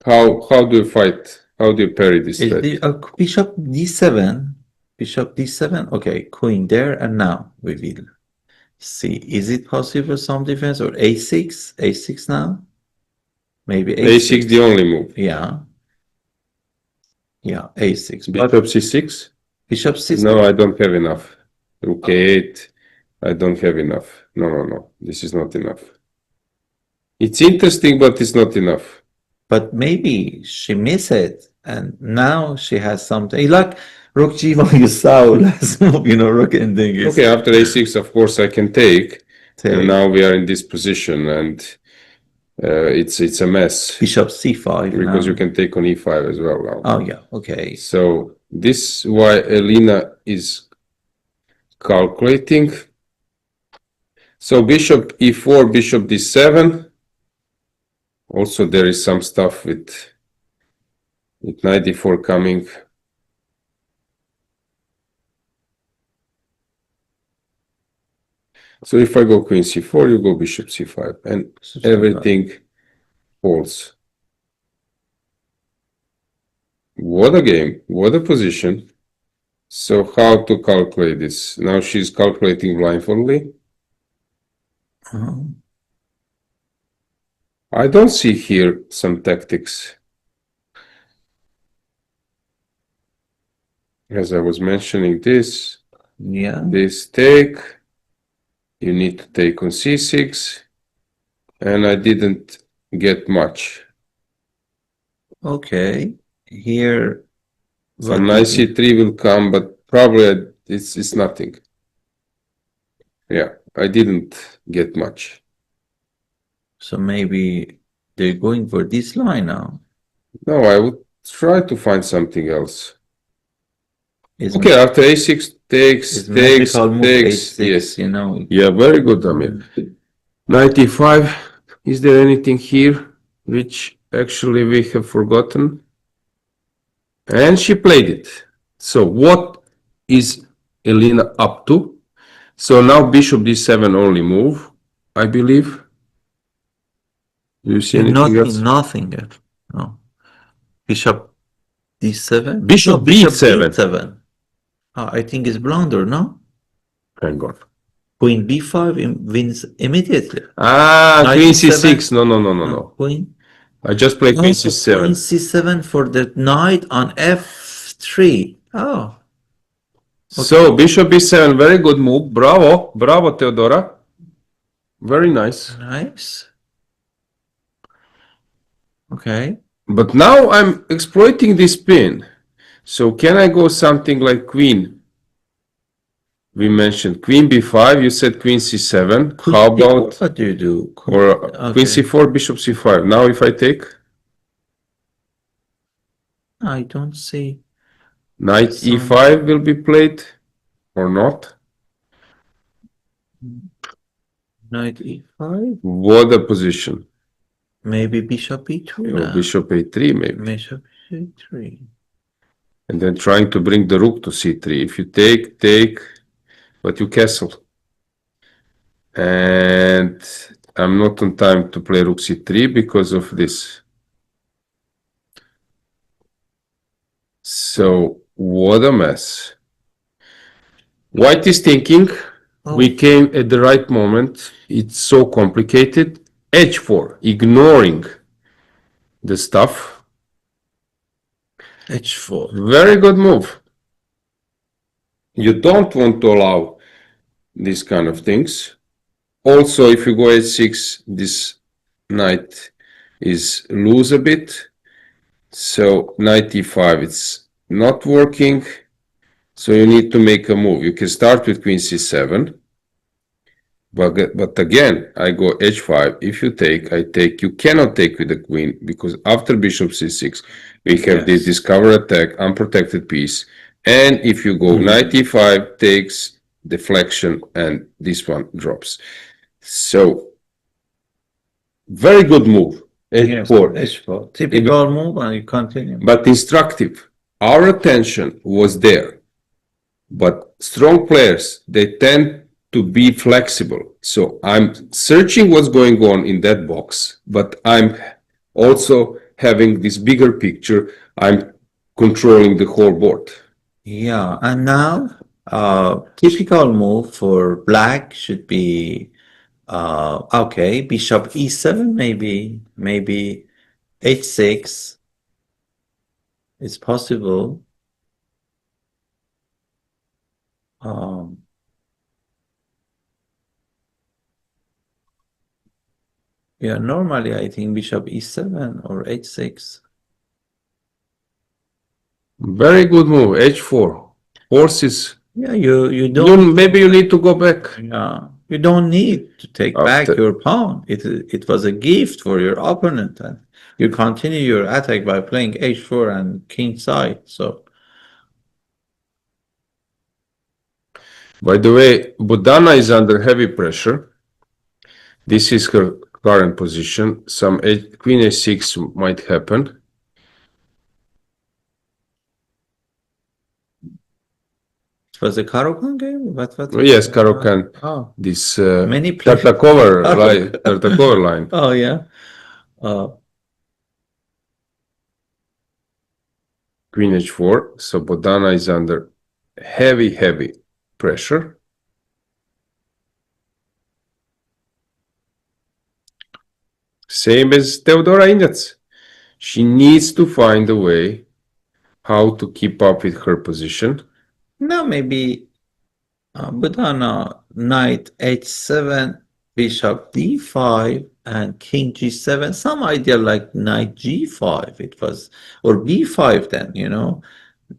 How do you fight? How do you parry this Is threat? the Bishop D7? Bishop D7? Okay, Queen there, and now we will see. Is it possible some defense or A6? A6 now? Maybe A6 the only move. Yeah. Yeah, A6. Bishop But c6? Bishop C6. No, I don't have enough. Rook a8. I don't have enough. No. This is not enough. It's interesting, but it's not enough. But maybe she missed it, and now she has something like Rook G1. You saw last move, you know, Rook ending is Okay, after a6, of course, I can take. And take. now we are in this position, and it's a mess Bishop C5 because now. you can take on e5 as well now. Oh yeah, okay. So this is why Elena is calculating. So bishop e4, bishop d7. Also, there is some stuff with knight d4 coming. So if I go queen c4, you go bishop c5, and everything falls. What a game. What a position. So how to calculate this? Now she's calculating blindfoldly. I don't see here some tactics. As I was mentioning this, Yeah. this take, you need to take on c6, and I didn't get much. Okay. Here. So what knight did you- c3 will come, but probably it's nothing. Yeah, I didn't get much. So maybe they're going for this line now. No, I would try to find something else. Is Okay, after a6 takes, is magical move takes, h6, yes. you know. Yeah, very good, Amir. Knight e5. Is there anything here which actually we have forgotten? And she played it. So what is Elena up to? So now bishop d7 only move, I believe. Do you see anything else? Nothing yet. No. Bishop d7? Bishop No, bishop b7. d7. I think it's blunder, no? Hang on. Queen b5 wins immediately. Ah, Knight queen e7. c6. No. Queen. I just played queen Also, c7. queen c7 for the knight on f3. Oh. So bishop b7, very good move. Bravo, bravo, Theodora. Very nice. Nice. Okay. But now I'm exploiting this pin. So can I go something like queen? We mentioned queen b5. You said queen c7. How about What do you do? or queen Okay. c4, bishop c5? Now if I take I don't see. knight Some- e5 will be played or not? Knight e5. What a position. Maybe bishop e2 Or now. bishop a3 maybe. Bishop e3. And then trying to bring the rook to c3. If you take, but you castle. And I'm not on time to play rook c3 because of this. So what a mess. White is thinking we came at the right moment. It's so complicated. h4, ignoring the stuff. h4. Very good move. You don't want to allow these kind of things. Also, if you go h6, this knight is loose a bit. So knight e5, it's not working. So you need to make a move. You can start with queen c7. But again, I go h5. If you take, I take. You cannot take with the queen because after bishop c6, we have this discover attack, unprotected piece. And if you go knight e5, takes deflection, and this one drops. So very good move. h4. h4. Typical move, and you continue. But instructive. Our attention was there. But strong players, they tend to be flexible. So I'm searching what's going on in that box, but I'm also having this bigger picture. I'm controlling the whole board. Yeah, and now typical move for black should be okay, bishop e7 maybe h6 is possible. Yeah, normally I think bishop e7 or h6. Very good move, h4. Horses. Yeah, you don't. Maybe you need to go back. Yeah, you don't need to take back your pawn. It was a gift for your opponent, and you continue your attack by playing h4 and king side. So, by the way, Budana is under heavy pressure. This is her current position. Some queen a6 might happen. it was a Caro-Kann game. What? Yes, Caro-Kann. Oh, This many players. Tartakova line. Oh, yeah. Queen h4. So Bodana is under heavy pressure. Same as Teodora Ignatz. She needs to find a way how to keep up with her position. Now maybe Budana knight h7, bishop d5, and king g7. Some idea like knight g5. It was, or b5. Then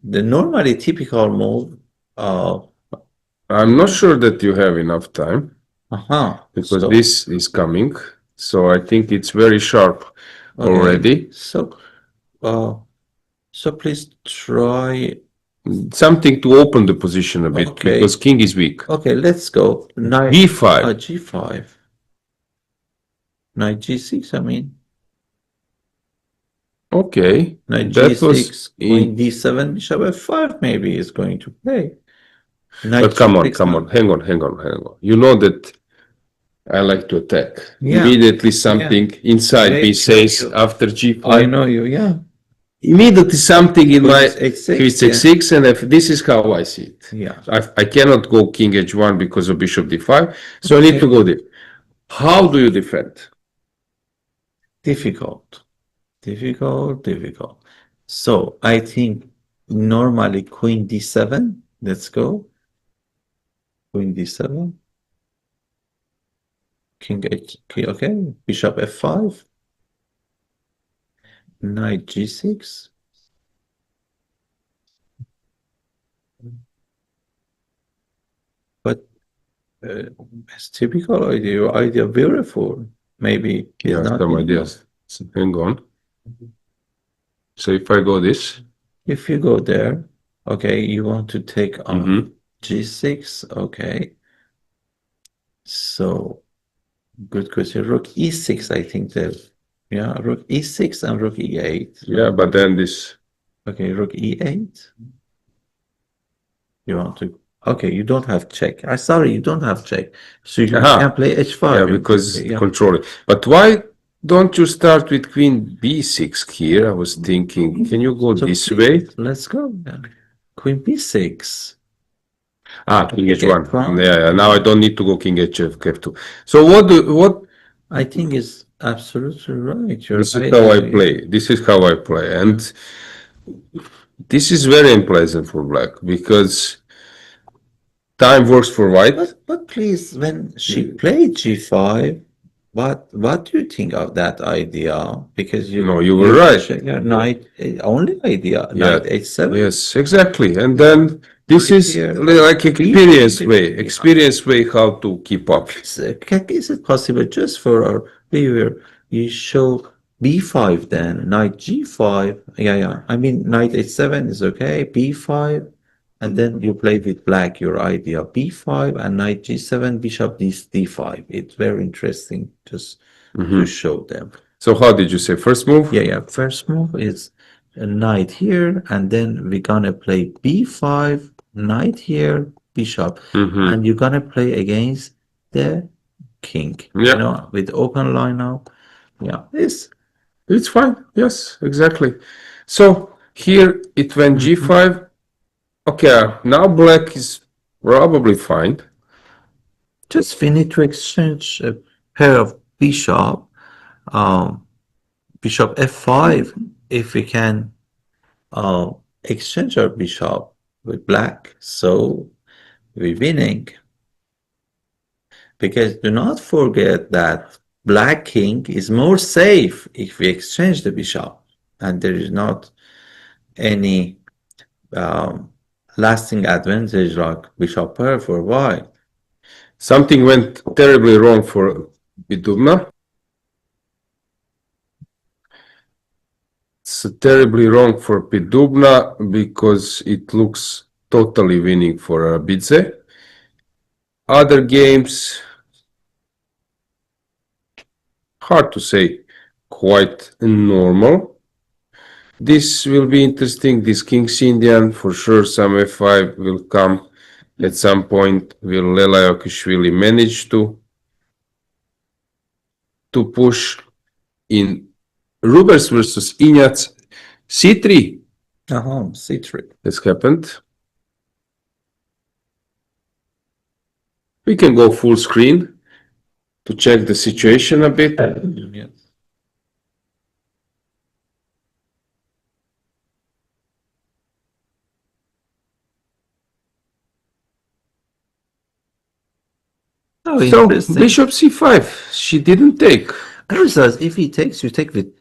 the normally typical move. I'm not sure that you have enough time because this is coming. So I think it's very sharp already. So please try something to open the position a bit because king is weak. Okay, let's go. Knight g5. G5. Knight G6, I mean. Okay. Knight That G6, was Queen D7, Bishop F5 maybe is going to play. Knight But come G6 on, hang on. You know that I like to attack. Yeah. Immediately something inside me says after g5. I know you, yeah. Immediately something in my H6, h6, and if this is how I see it. Yeah. I cannot go king h1 because of bishop d5, so I need to go there. How do you defend? Difficult. So I think normally Queen D7. Let's go. Queen D7. King H, okay. Bishop F5. Knight G6. But it's typical idea. Your idea beautiful. Maybe Yeah, not some ideas. So hang on. So if I go this, if you go there, okay, you want to take on G6, okay. So good question. Rook E6, I think that rook E6 and rook E8. yeah, but then this. Okay, rook E8. You want to okay, you don't have check. Sorry, you don't have check. So you can play H5. Yeah, because control it. But why don't you start with Queen B6 here? I was thinking, can you go this way? Let's go. Queen B6. King H1. Yeah, now I don't need to go King H2. So what? I think is absolutely right. This is how I play. And this is very unpleasant for black because time works for white. But please, when she played G5, what do you think of that idea? Because you were right. Knight only idea. Knight H7. Yes, exactly. And then this is like experience way how to keep up. Is it possible just for our viewer you show B5 then Knight G5? Yeah. I mean Knight H7 is okay. B5. And then you play with black your idea B5 and Knight G7, Bishop D5. It's very interesting just to show them. So how did you say first move? Yeah. First move is a knight here, and then we're gonna play B5, knight here, bishop, and you're gonna play against the king. With open line now. Yeah, it's fine. Yes, exactly. So here it went G5. Okay, now black is probably fine. Just we need to exchange a pair of bishop, bishop F5. If we can exchange our bishop with black, so we're winning. Because do not forget that black king is more safe if we exchange the bishop, and there is not any lasting advantage like bishop pair for white. Something went terribly wrong for Bidubna. It's terribly wrong for Pidubna because it looks totally winning for Bidze. Other games, hard to say, quite normal. This will be interesting. This King's Indian, for sure, some F5 will come at some point. Will Lela Yokishvili manage to push in Rubers versus Ignatz C3? C3. has happened. We can go full screen to check the situation a bit. Yes. Oh, So, interesting. bishop c5, she didn't take. Besides, if he takes, you take with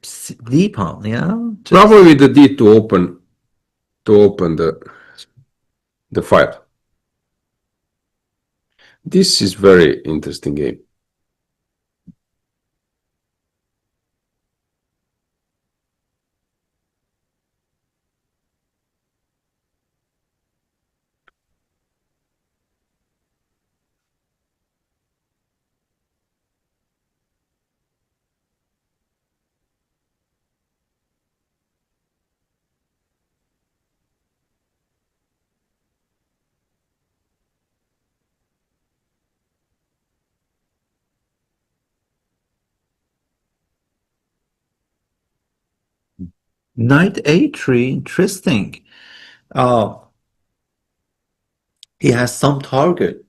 d pawn, yeah? Probably with the d to open the file. This is very interesting game. Knight a3, interesting. He has some target.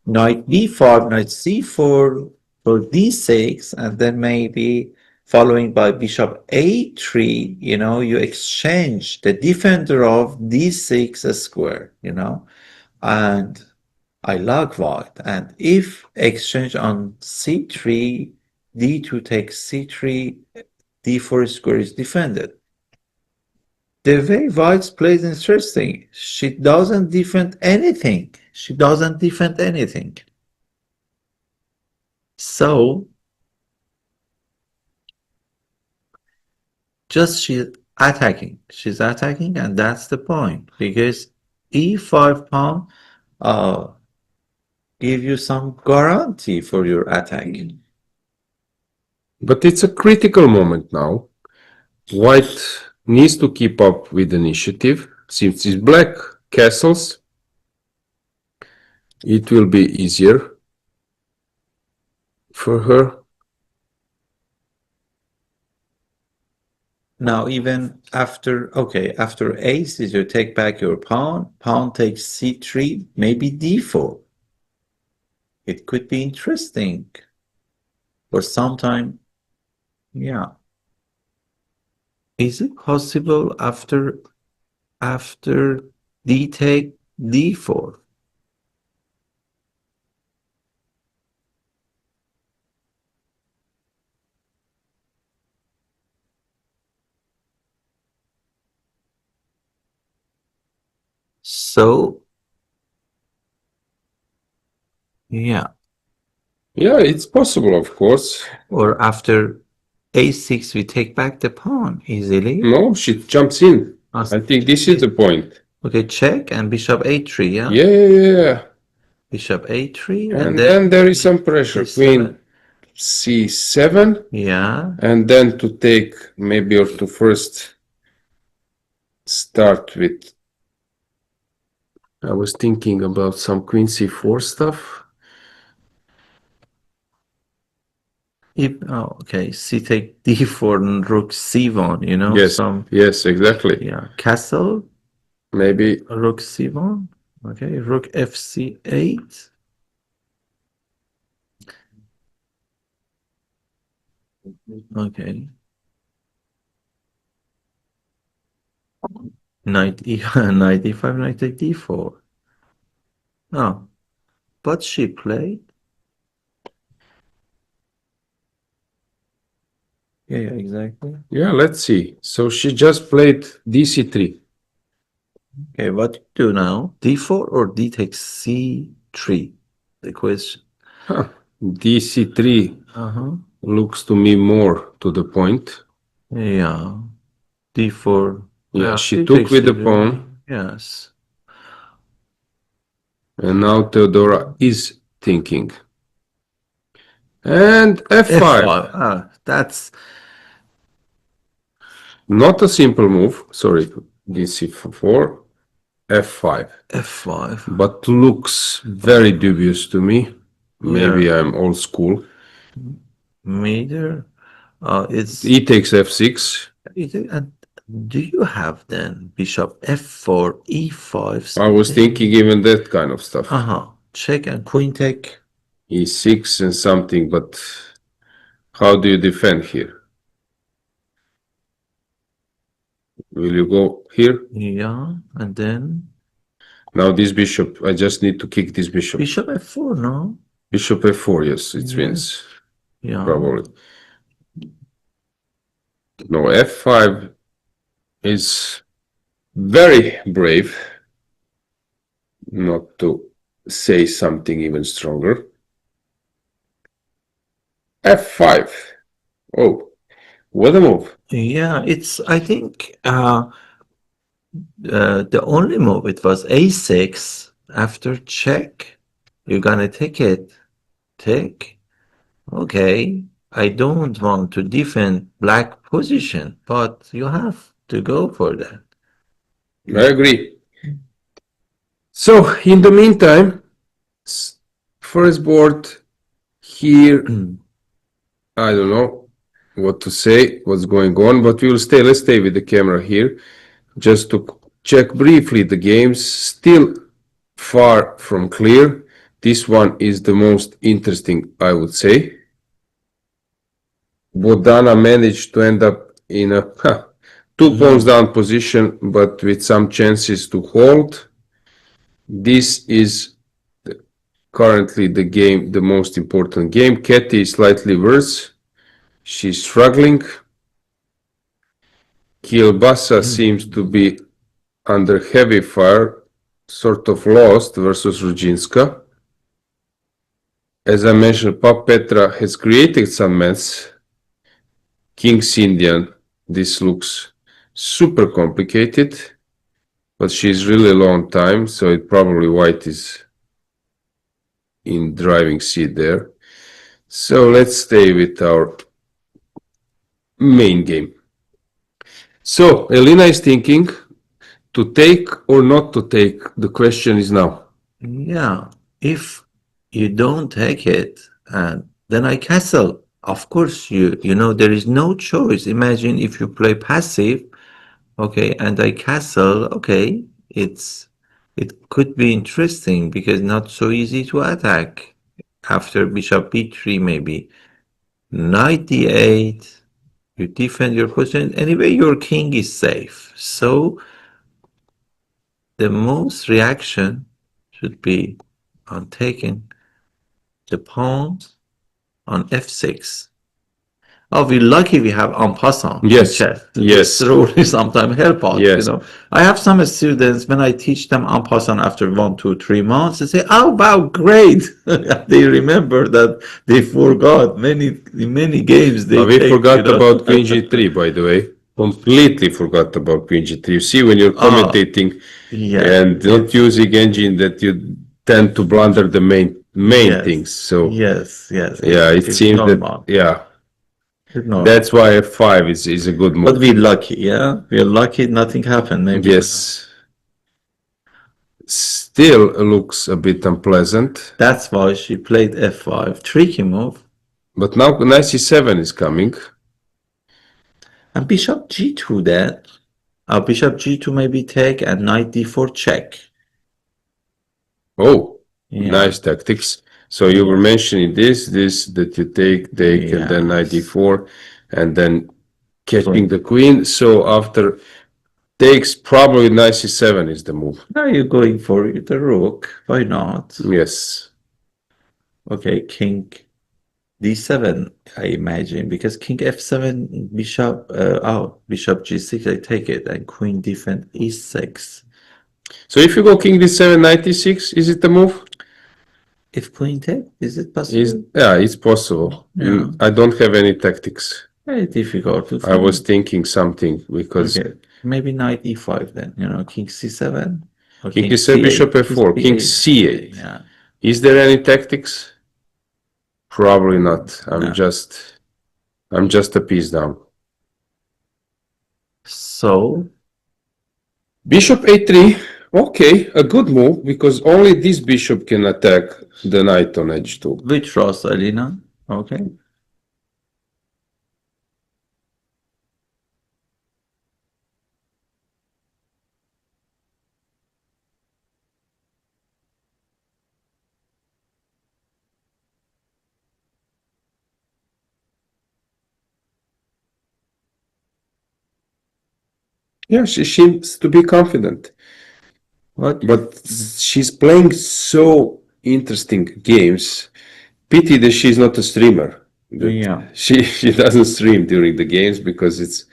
Knight b5, knight c4 for d6, and then maybe following by bishop a3, you know, you exchange the defender of d6 square, you know, and I like white. And if exchange on c3, d2 takes c3, d4 square is defended. The way white plays interesting. She doesn't defend anything. She doesn't defend anything. So just she's attacking. She's attacking, and that's the point. Because e5 pawn give you some guarantee for your attack. But it's a critical moment now. White needs to keep up with initiative. Since it's black castles, it will be easier for her. Now, even after, okay, after aces, you take back your pawn. Pawn takes c3, maybe d4. It could be interesting. For some time, yeah. Is it possible after d take d4? So, yeah. Yeah, it's possible, of course. Or after a6, we take back the pawn easily. No, she jumps in. I think this is the point. Okay, check and bishop a3, yeah? Yeah. Bishop a3, And then there is some pressure. c7. Queen c7. Yeah. And then to take maybe or to first start with. I was thinking about some queen c4 stuff. Okay, c take d4 and rook c1, you know? Yes, yes, exactly. Yeah, castle, Maybe. rook c1. Okay, rook fc8. Okay. Knight e5, knight take d4. Oh, but she played. Yeah, exactly. Yeah, let's see. So she just played dc3. Okay, what do now? d4 or d takes c3? The question. dc3 looks to me more to the point. Yeah, d4. Yeah, she took with the pawn. Yes. And now Theodora is thinking. And f5. That's not a simple move. Sorry, dc4, f5. f5. But looks very dubious to me. Maybe Yeah. I'm old school. Neither. It's E takes f6. and Do you have then bishop f4, e5? I was thinking even that kind of stuff. Uh-huh. Check and queen take. E6 and something, but how do you defend here? Will you go here? Yeah, and then Now this bishop, I just need to kick this bishop. bishop f4, no? Bishop f4, yes, it Yes. wins. Yeah. Probably. No, f5 is very brave, not to say something even stronger. f5. Oh, what a move. Yeah, I think the only move, it was a6 after check. You're gonna take it. Take. Okay. I don't want to defend black position, but you have to go for that. I agree. So, in the meantime, first board here, I don't know what to say, what's going on, but let's stay with the camera here, just to check briefly the games. Still far from clear. This one is the most interesting, I would say. Bodana managed to end up in a 2 pawns down position, but with some chances to hold. This is currently the most important game. Katie is slightly worse. She's struggling. Kielbasa seems to be under heavy fire, sort of lost versus Rudzinska. As I mentioned, Pop Petra has created some mess. King's Indian, this looks super complicated, but she's really long time, so it probably white is in driving seat there. So let's stay with our main game. So Elena is thinking to take or not to take. The question is now. Yeah, if you don't take it, then I castle. Of course, you know there is no choice. Imagine if you play passive, okay, and I castle. Okay, it could be interesting because not so easy to attack after bishop b3 maybe. Knight d8, you defend your position. Anyway, your king is safe. So the most reaction should be on taking the pawn on f6. Oh, we're lucky we have en passant. Yes, Chess. yes. This rule sometimes help us. Yes. You know, I have some students when I teach them en passant after 1, 2, 3 months, they say, "Oh, wow, great!" They remember that they forgot many games. We take, forgot about Queen G3, by the way. Completely forgot about Queen G3. You see, when you're commentating and not using engine, that you tend to blunder the main things. So yes, yeah, it seems normal. that It's normal. that's why f5 is a good move. But we're lucky, yeah. We're lucky nothing happened. Maybe. Yes. Still looks a bit unpleasant. That's why she played f5. Tricky move. But now knight c7 is coming. And bishop g2 then. Bishop g2 maybe take and knight d4 check. Oh, Yeah. nice tactics. So you were mentioning this that you take, and then knight d4, and then catching the queen. So after takes, probably knight c7 is the move. Now you're going for the rook. Why not? Yes. Okay, king d7, I imagine, because king f7, bishop, bishop g6, I take it, and queen defend e6. So if you go king d7, knight e6, is it the move? If queen take, is it possible? Yeah, it's possible. Yeah. I don't have any tactics. Very difficult to I was thinking something because maybe knight e5 then, king c7 or king c7, bishop f4, king c8. Yeah. Is there any tactics? Probably not. I'm just a piece down. So bishop a3, okay, a good move because only this bishop can attack the knight on h2. we trust Alina. Okay. Yeah, she seems to be confident. But she's playing so interesting games. Pity that she's not a streamer. That Yeah. she doesn't stream during the games because it's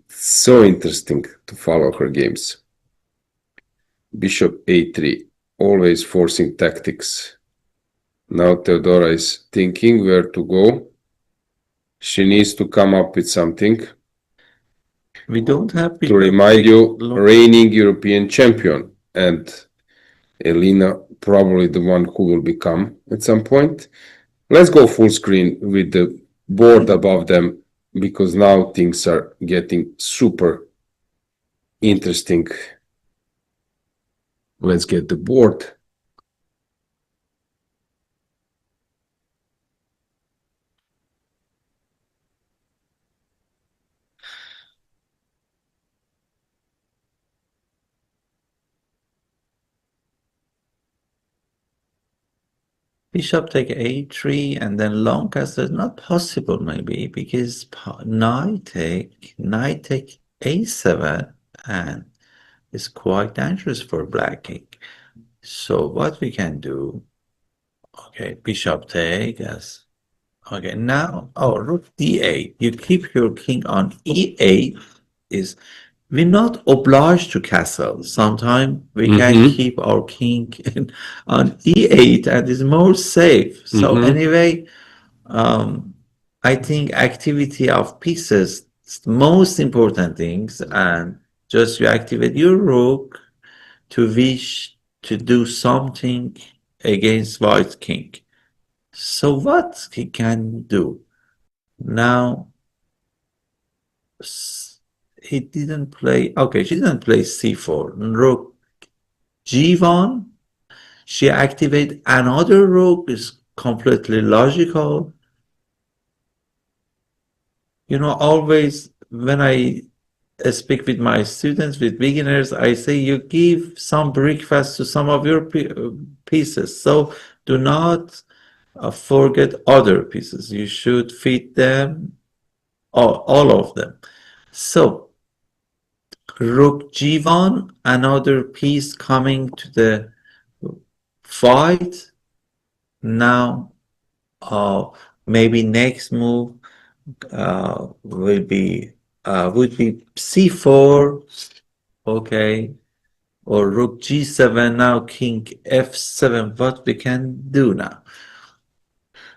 so interesting to follow her games. Bishop a3, always forcing tactics. Now Theodora is thinking where to go. She needs to come up with something. We don't have To remind you, reigning European champion, and Elena probably the one who will become at some point. Let's go full screen with the board above them because now things are getting super interesting. Let's get the board. Bishop take a3 and then long castle is not possible maybe because knight take a7 and it's quite dangerous for black king. So what we can do, okay, bishop take as, okay, now, oh, rook d8, you keep your king on e8 is, we're not obliged to castle. Sometimes we can keep our king on e8 and is more safe. So anyway, I think activity of pieces is the most important things, and just you activate your rook to wish to do something against white king. So what he can do now? He didn't play. Okay, she didn't play c4. Rook g1. She activate another rook is completely logical. You know, always when I speak with my students, with beginners, I say you give some breakfast to some of your pieces. So do not forget other pieces. You should feed them, all of them. So rook g1, another piece coming to the fight. Now, maybe next move would be c4, okay, or rook g7. Now king f7. What we can do now?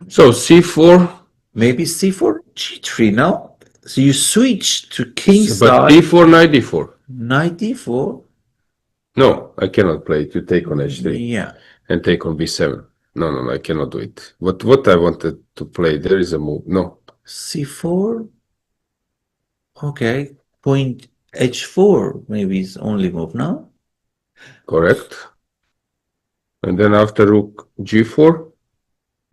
So c4. Maybe c4, g3. No, so you switch to king But side. d4, knight d4. Knight d4. No, I cannot play it. You take on h3. Yeah. And take on b7. No, I cannot do it. What I wanted to play, there is a move. No. c4. Okay. Point h4 maybe is only move now. Correct. And then after rook g4.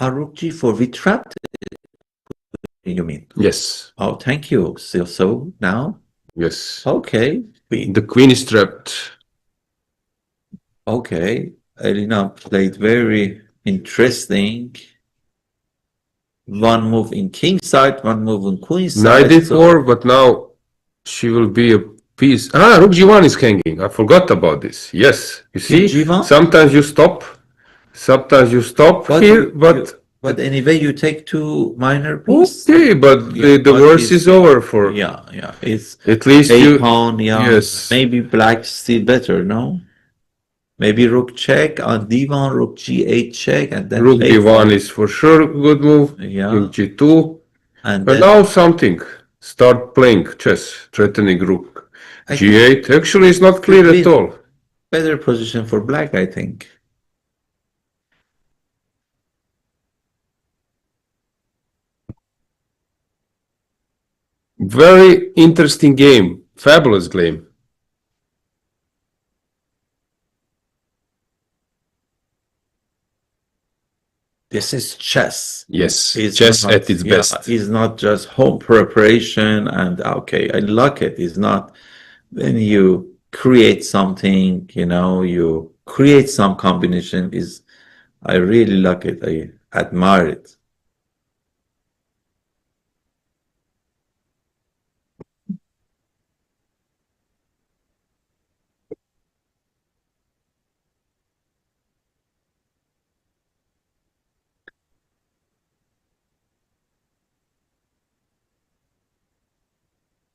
Rook g4. We trapped it, you mean? Yes. Oh, thank you. So now? Yes. Okay. The queen is trapped. Okay. Elena played very interesting. One move in king side, one move in queen side. Knight d4, but now she will be a piece. Rook g1 is hanging. I forgot about this. Yes. You see, g1? sometimes you stop here, but anyway, you take two minor pieces. Okay, but the worst is over for. Yeah. It's at least a pawn. Yeah. Yes. Maybe black still better. No. Maybe rook check on d1, rook g8 check, and then rook d1 is for sure a good move. Yeah. King g2. And but now something. Start playing chess, threatening rook. g8 actually is not clear at all. Better position for black, I think. Very interesting game. Fabulous game. This is chess. Yes, chess at its best. It's not just home preparation and okay, I like it. It's not when you create something, you create some combination. I really like it. I admire it.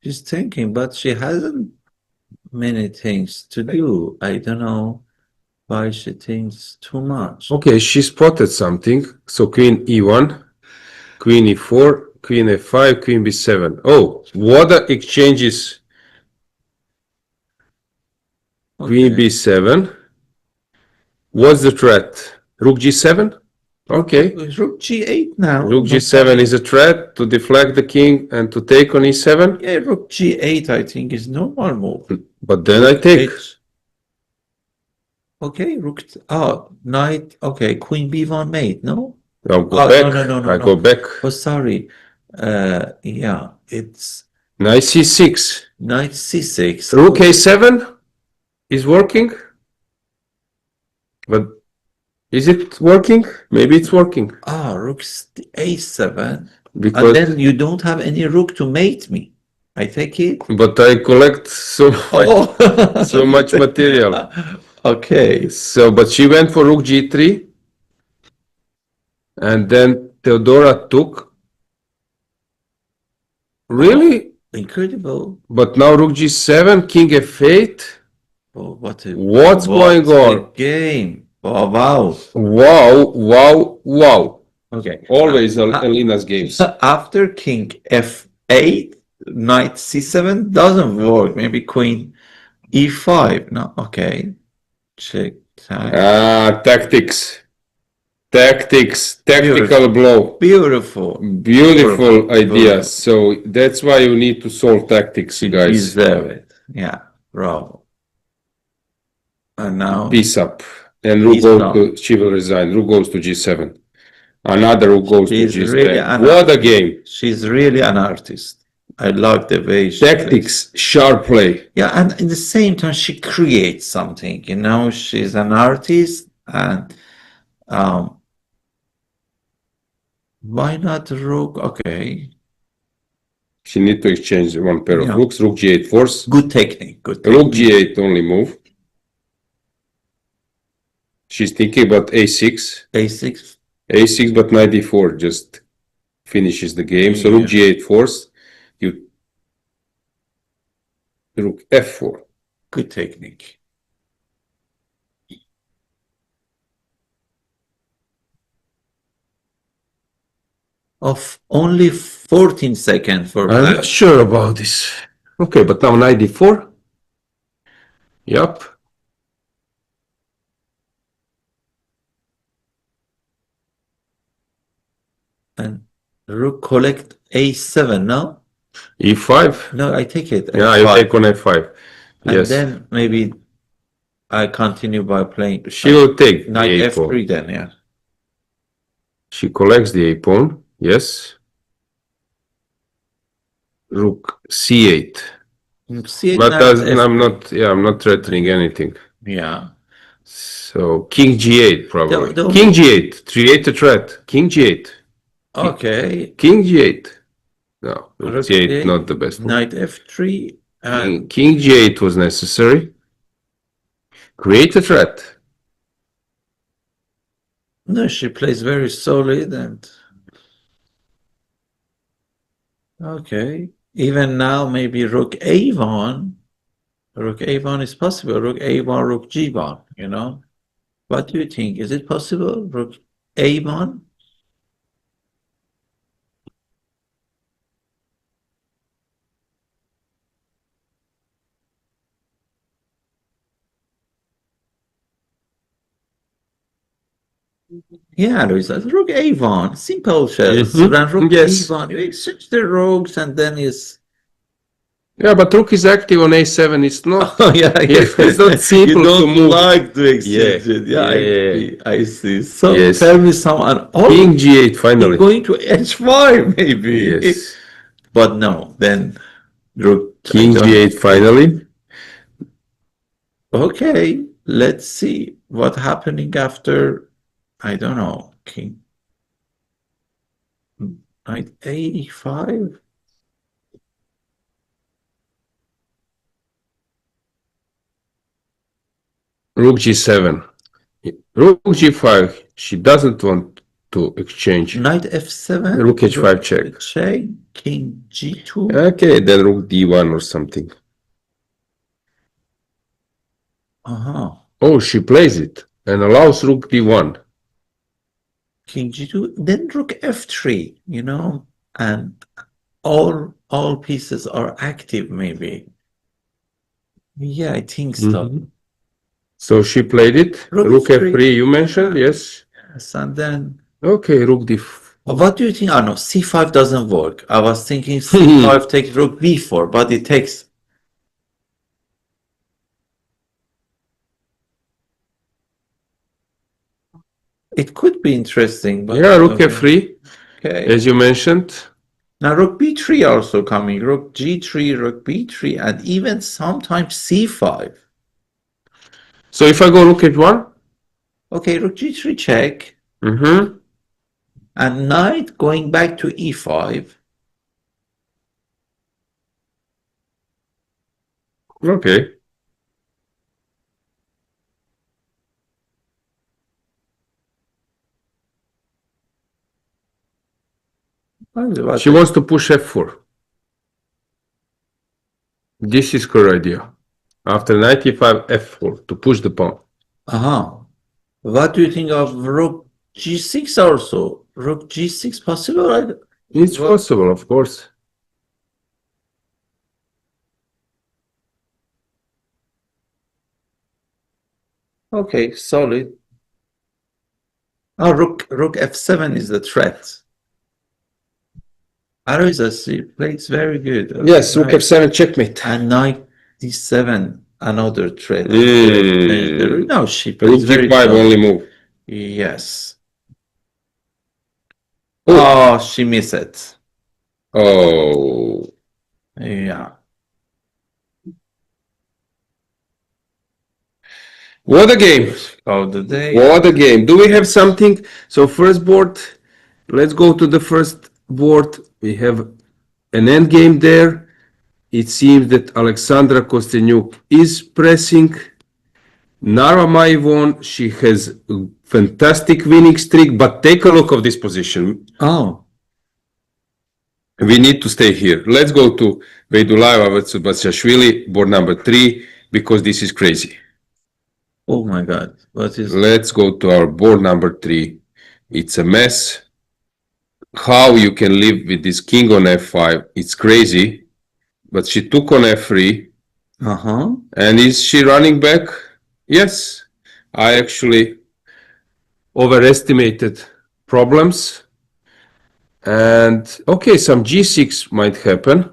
She's thinking, but she hasn't many things to do. I don't know why she thinks too much. Okay, she spotted something. So queen e1, queen e4, queen f5, queen b7. Oh, what the exchanges? Queen Okay. b7. What's the threat? Rook g7? Okay. Rook g8 now. Rook no g7 problem. is a threat to deflect the king and to take on e7. Yeah, rook g8 I think is normal move. But then I take. Okay, rook. Oh, knight. Okay, queen b1 mate. No. I'll go Oh, back. no, I no. go back. Oh, sorry. Yeah, it's Knight c6. knight c6. Rook a7 is working. But is it working? Maybe it's working. Ah, rook a7. Because And then you don't have any rook to mate me. I take it. but I collect so Oh, so much material. Okay. So but she went for rook g3. And then Theodora took. Really? Incredible. But now rook g7, king f8. Oh, What's going on? a game. Oh, wow. Wow. Okay. Always Alina's games. After king f8, knight c7 doesn't work. Maybe queen e5. No, okay. Check. Tactics. Tactical blow. Beautiful. Beautiful idea. So that's why you need to solve tactics, You guys. deserve it. Yeah, bravo. And now Piece up. And rook goes to, she will resign. Rook goes to g7. Another rook goes to g7. really What a game. she's really an artist. I like the way she Tactics, plays. sharp play. Yeah, and at the same time she creates something. You know, she's an artist, and why not rook? Okay. She need to exchange one pair of Yeah. rooks. Rook g8 force. Good technique. Good Rook technique. g8 only move. She's thinking about a6. A6. A6, but knight d4 just finishes the game. So rook g8 force. You rook f4. Good technique. Of only 14 seconds for I'm black. not sure about this. Okay, but now knight d4. Yup. And rook collect a7, no? e5. No, I take it. Yeah, you take on f5. And Yes. then maybe I continue by playing. She will take the knight a pawn. f3 then, yeah. She collects the a pawn. Yes. Rook c8. C8 But knight f3. I'm not threatening anything. Yeah. So king g8 probably. The King g8. Create a threat. King g8. Okay. King g8. No, rook Rook g8 a8, not the best. Knight f3. And King g8 was necessary. Create a threat. no, she plays very solid and okay. Even now, maybe rook a1. Rook a1 is possible. Rook a1, rook g1, you know. What do you think? Is it possible? Rook a1? Yeah, Luisa, rook a1, simple chess. Run rook Yes. a1, you exchange the rooks and then is. Yeah, but rook is active on a7. It's not. Oh, yeah. It's not simple You don't to move. like to exchange Yeah, it. Yeah, yeah. I see. So Yes. tell me someone. Oh, King g8 finally. going to h5 maybe. Yes. But no, then rook. King g8 finally. Okay, let's see what happening after. I don't know. King. Knight 85. Rook g7. Rook g5. She doesn't want to exchange. Knight f7. Rook h5 check. Check. King g2. Okay, then rook d1 or something. Uh-huh. Oh, she plays it and allows rook d1. King g2. Then rook f3, you know, and all pieces are active maybe. Yeah, I think so. So she played it. Rook Rook f3, you mentioned, yes. Yes, and then Okay, rook d4. what do you think? Oh no, c5 doesn't work. I was thinking c5 takes rook b4, but it takes. It could be interesting, but Yeah, rook okay. f3, Okay. as you mentioned. Now rook b3 also coming. Rook g3, rook b3, and even sometimes c5. So if I go rook h1? Okay, rook g3 check. Mm-hmm. And knight going back to e5. Okay. She wants to push f4. This is her idea. After knight e5, f4 to push the pawn. Uh-huh. What do you think of rook g6 also? Rook g6 possible? It's possible, of course. Okay, solid. Oh, rook f7 is the threat. She plays very good. Yes, rook Right. f7 checkmate. And knight d7, another threat. Mm. No, she Rook plays very g5 solid. only move. Yes. Oh. Oh, she missed it. Oh. Yeah. What a game. Of the day. What a game. Do we have something? So first board, let's go to the first board. We have an end game there. It seems that Alexandra Kostenyuk is pressing. Nara Maivon, she has a fantastic winning streak, but take a look of this position. Oh. We need to stay here. Let's go to Veidulaeva Batsiashvili, board number 3, because this is crazy. Oh my God. What is? Let's go to our board number 3. It's a mess. How you can live with this king on f5, it's crazy. But she took on f3. Uh-huh. And is she running back? Yes. I actually overestimated problems. And okay, some g6 might happen.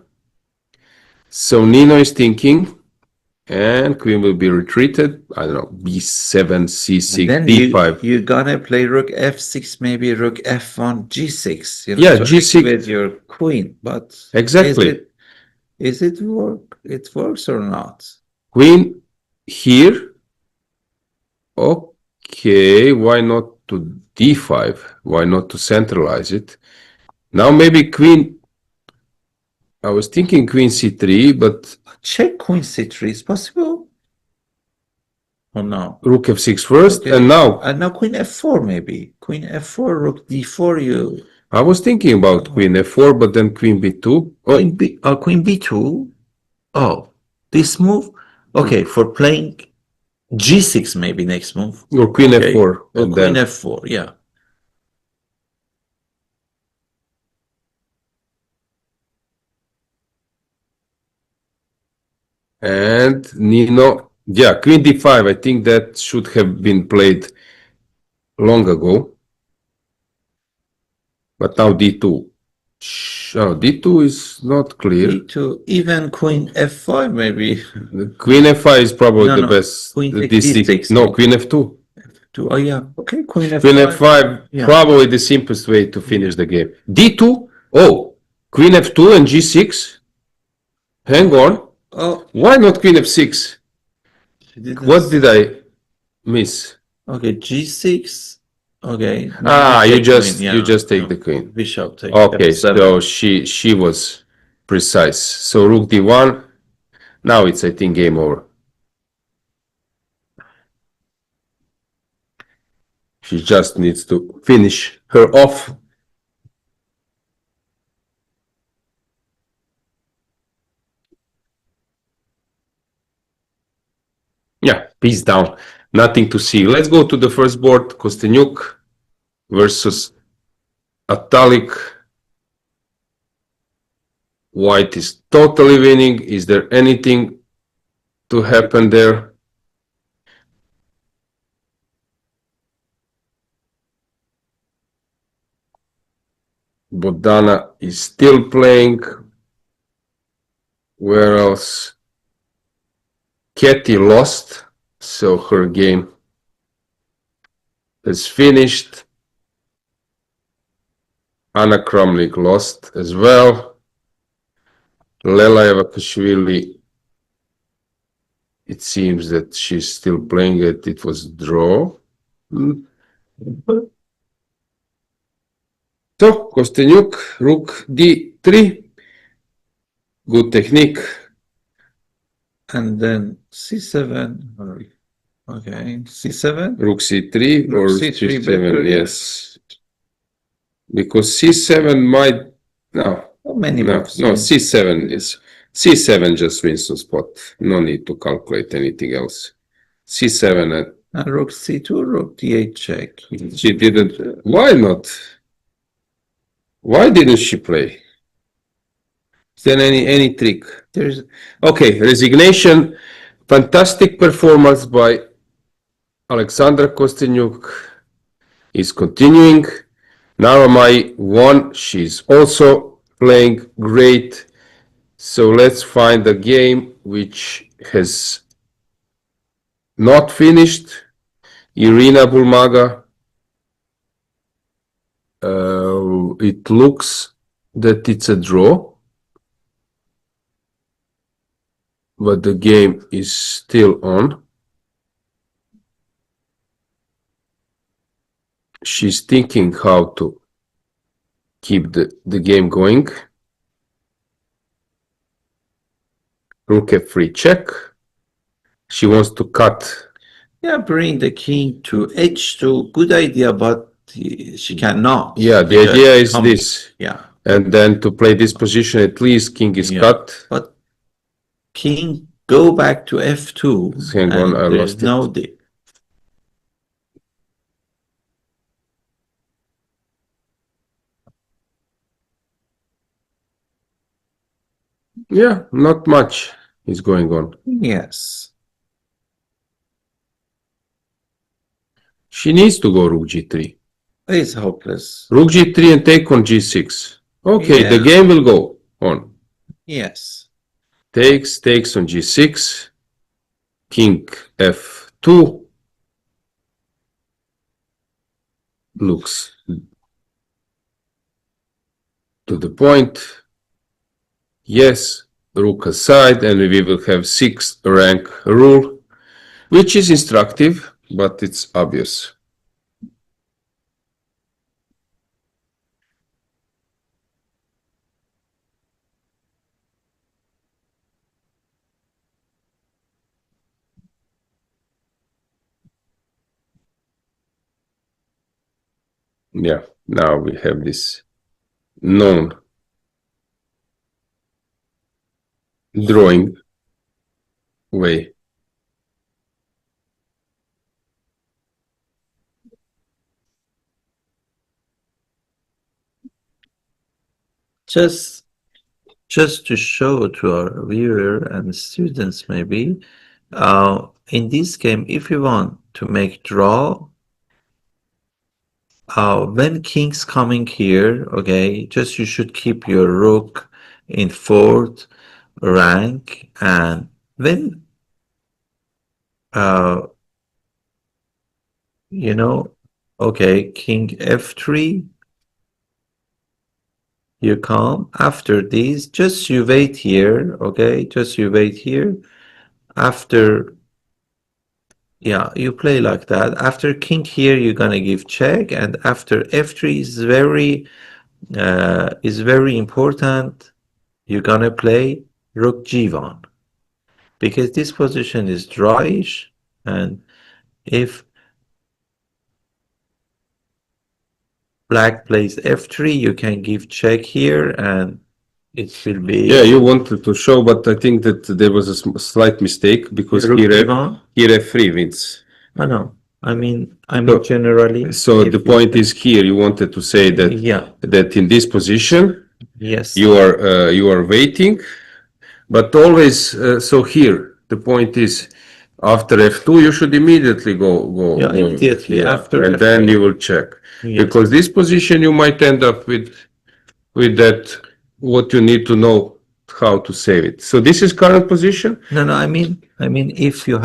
So Nino is thinking, and queen will be retreated. I don't know, b7, c6, Then d5. you're gonna play rook f6, maybe rook f1, g6. You know, Yeah, to g6 with your queen. But exactly. Is it work? It works or not? Queen here. Okay, why not to d5? Why not to centralize it? Now maybe queen. I was thinking queen c3, but check queen c3 is possible. Or no? Rook f6 first, Okay. and now Queen f4 maybe. Queen f4, rook d4. You. I was thinking about queen f4, but then queen b2. Oh, Queen b2. Oh, this move. Okay, for playing g6 maybe next move. Or queen f4, or and queen then f4. Yeah. and Nino. Yeah, queen d5. I think that should have been played long ago. But now d2. Oh, d2 is not clear. d2. Even queen f5 maybe. Queen f5 is probably No, the no. best. Queen D6. d6. No, queen f2. f2. Oh yeah. Okay, queen f5. Queen f5, Yeah. probably the simplest way to finish the game. d2. Oh, queen f2 and g6. Hang on. Oh, Why not queen f6? What did I miss? Okay, g6. Okay. You just queen, you just take the queen. Bishop take Okay, f7. so she was precise. So rook d1. Now it's, I think, game over. She just needs to finish her off. Yeah, piece down. Nothing to see. Let's go to the first board. Kostenyuk versus Atalik. White is totally winning. Is there anything to happen there? Bodana is still playing. Where else? Katie lost, so her game is finished. Anna Kramnik lost as well. Lela Evakashvili, it seems that she's still playing it. It was draw. So, Kostenyuk, Rook D3. Good technique. And then C7. Okay, C7. Rook C3 or Rook C3 C7, better, yes. Because C7 might, no, Many no, books. no, C7 is, C7 just wins the spot. No need to calculate anything else. C7, And Rook C2, Rook D8 check. she didn't, why not? Why didn't she play? Is there any trick? There's Okay, resignation. Fantastic performance by Alexandra Kostenyuk is continuing. Naramai won. She's also playing great. So let's find a game which has not finished. Irina Bulmaga. It looks that it's a draw. But the game is still on. She's thinking how to keep the game going. Rook F3 check. She wants to cut. Yeah, bring the king to H2. Good idea, but she cannot. Yeah, the idea is this. Yeah. And then to play this position, at least king is Yeah. cut. But king go back to F2. Hang on, I there's lost no it. Yeah, not much is going on. Yes. She needs to go rook g3. It's hopeless. Rook g3 and take on g6. Okay, the Yeah. game will go on. Yes. Takes on g6. King f2. Looks to the point. Yes, rook aside, and we will have 6th rank rule, which is instructive, but it's obvious. Yeah, now we have this known drawing way. Just to show to our viewer and students maybe, in this game, if you want to make draw, when king's coming here, okay, just you should keep your rook in 4th rank, and when you know, okay, king f3, you come after these, just you wait here, okay, just you wait here. After, yeah, you play like that. After king here, you're gonna give check, and after f3 is very important. You're gonna play rook g1 because this position is drawish, and if black plays f3, you can give check here and it will be... Yeah, you wanted to show, but I think that there was a slight mistake because Rook here d1? f3 wins. No, I mean So- generally. So if the you point play- is here, you wanted to say that Yeah, that in this position yes. you are waiting, but always so here the point is after f2 you should immediately go Yeah, immediately after and then f3. you will check Yes. because this position you might end up with that what you need to know how to save it. So this is current position. No, I mean, if you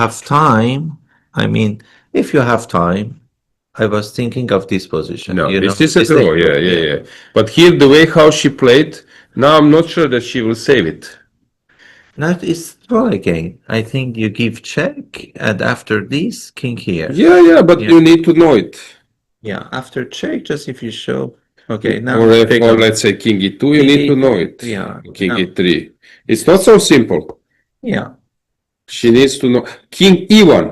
have time, I was thinking of this position. No, you this know, is a draw. Yeah. But here the way how she played, now I'm not sure that she will save it. Now it's draw again. I think you give check, and after this, king here. Yeah, but Yeah. you need to know it. Yeah, after check, just if you show. Okay, now Or let's say king e2, you King need to E2, know it. yeah. King No. e3. It's not so simple. Yeah, She needs to know. King e1.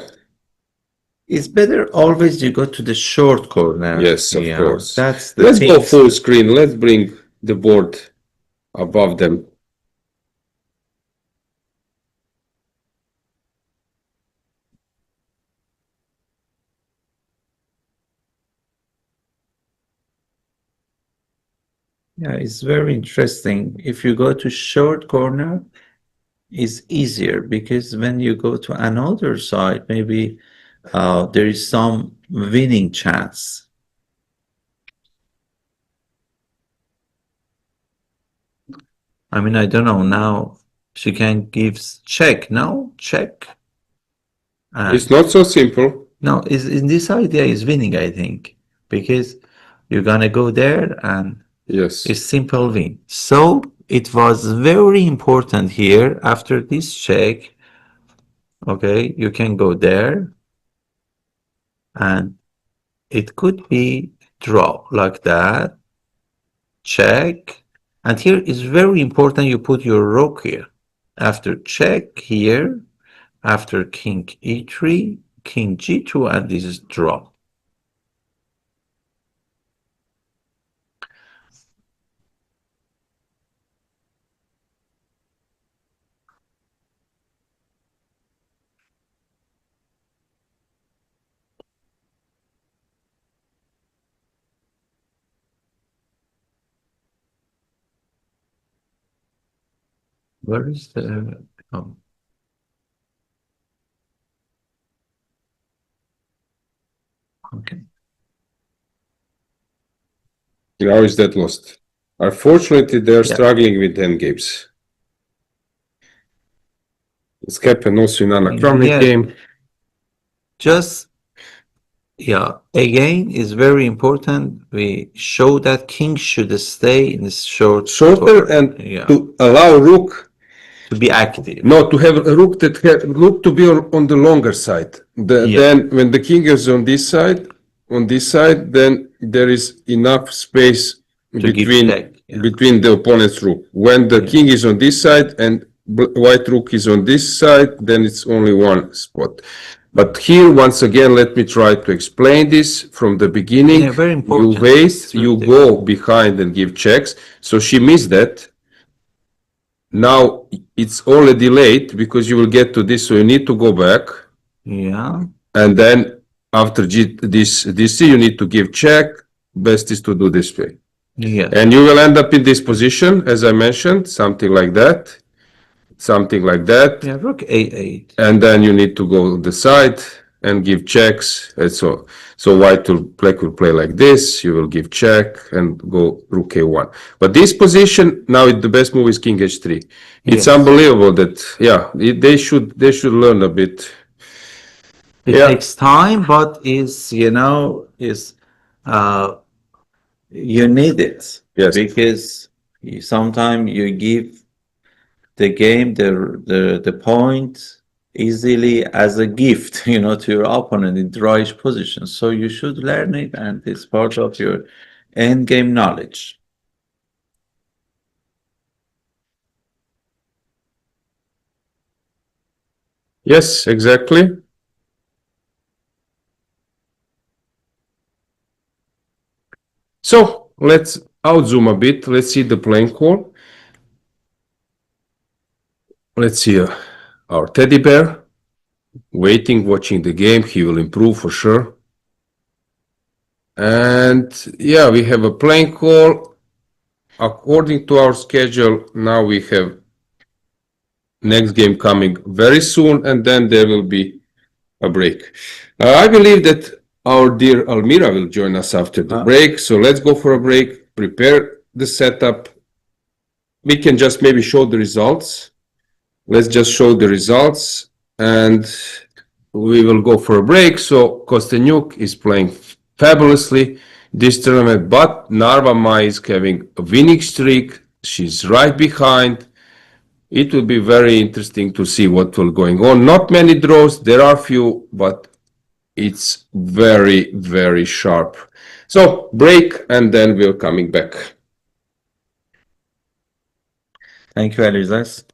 it's better always you go to the short corner. Yes, of Yeah, course. That's the Let's go things full that- screen. Let's bring the board above them. Yeah, it's very interesting. If you go to short corner, it's easier because when you go to another side, maybe there is some winning chance. I mean, I don't know now. She can give check. No check. It's not so simple. No, is in this idea is winning. I think because you're gonna go there and Yes. it's simple win. So it was very important here after this check. Okay, you can go there and it could be draw like that, check. And here is very important you put your rook here. After check here, after king e3, king g2, and this is draw. Where is the okay. How is that lost? Unfortunately, they're Yeah. struggling with endgames. It's happened also in anachromic Yeah. game. Just again is very important. We show that king should stay in this shorter Shorter and to allow rook to be active. no, to have a rook rook to be on the longer side. Then when the king is on this side, then there is enough space To give check, between the opponent's rook. When the king is on this side and white rook is on this side, then it's only one spot. But here, once again, let me try to explain this from the beginning. Yeah, very important. You wait, you go behind and give checks. So she missed that. Now it's already late because you will get to this, so you need to go back. Yeah. And then after this you need to give check. Best is to do this way. Yeah. And you will end up in this position, as I mentioned, something like that. Something like that. Yeah, rook a8. And then you need to go on the side and give checks. And so black will play like this. You will give check and go rook a1. But this position now, the best move is king h3. It's unbelievable that they should learn a bit. It takes time, but is you need it. Yes. Because sometimes you give the game the point easily as a gift, to your opponent in the right position. So you should learn it, and it's part of your end game knowledge. Yes, exactly. So let's outzoom a bit. Let's see the playing call. Let's see our teddy bear waiting, watching the game. He will improve for sure. And yeah, we have a playing call. According to our schedule, now we have next game coming very soon, and then there will be a break. I believe that our dear Almira will join us after the break. So let's go for a break, prepare the setup. We can just maybe show the results. Let's just show the results and we will go for a break. So Kostenjuk is playing fabulously this tournament, but Narva Mai is having a winning streak. She's right behind. It will be very interesting to see what will going on. Not many draws, there are few, but it's very, very sharp. So break and then we're coming back. Thank you, Elizas.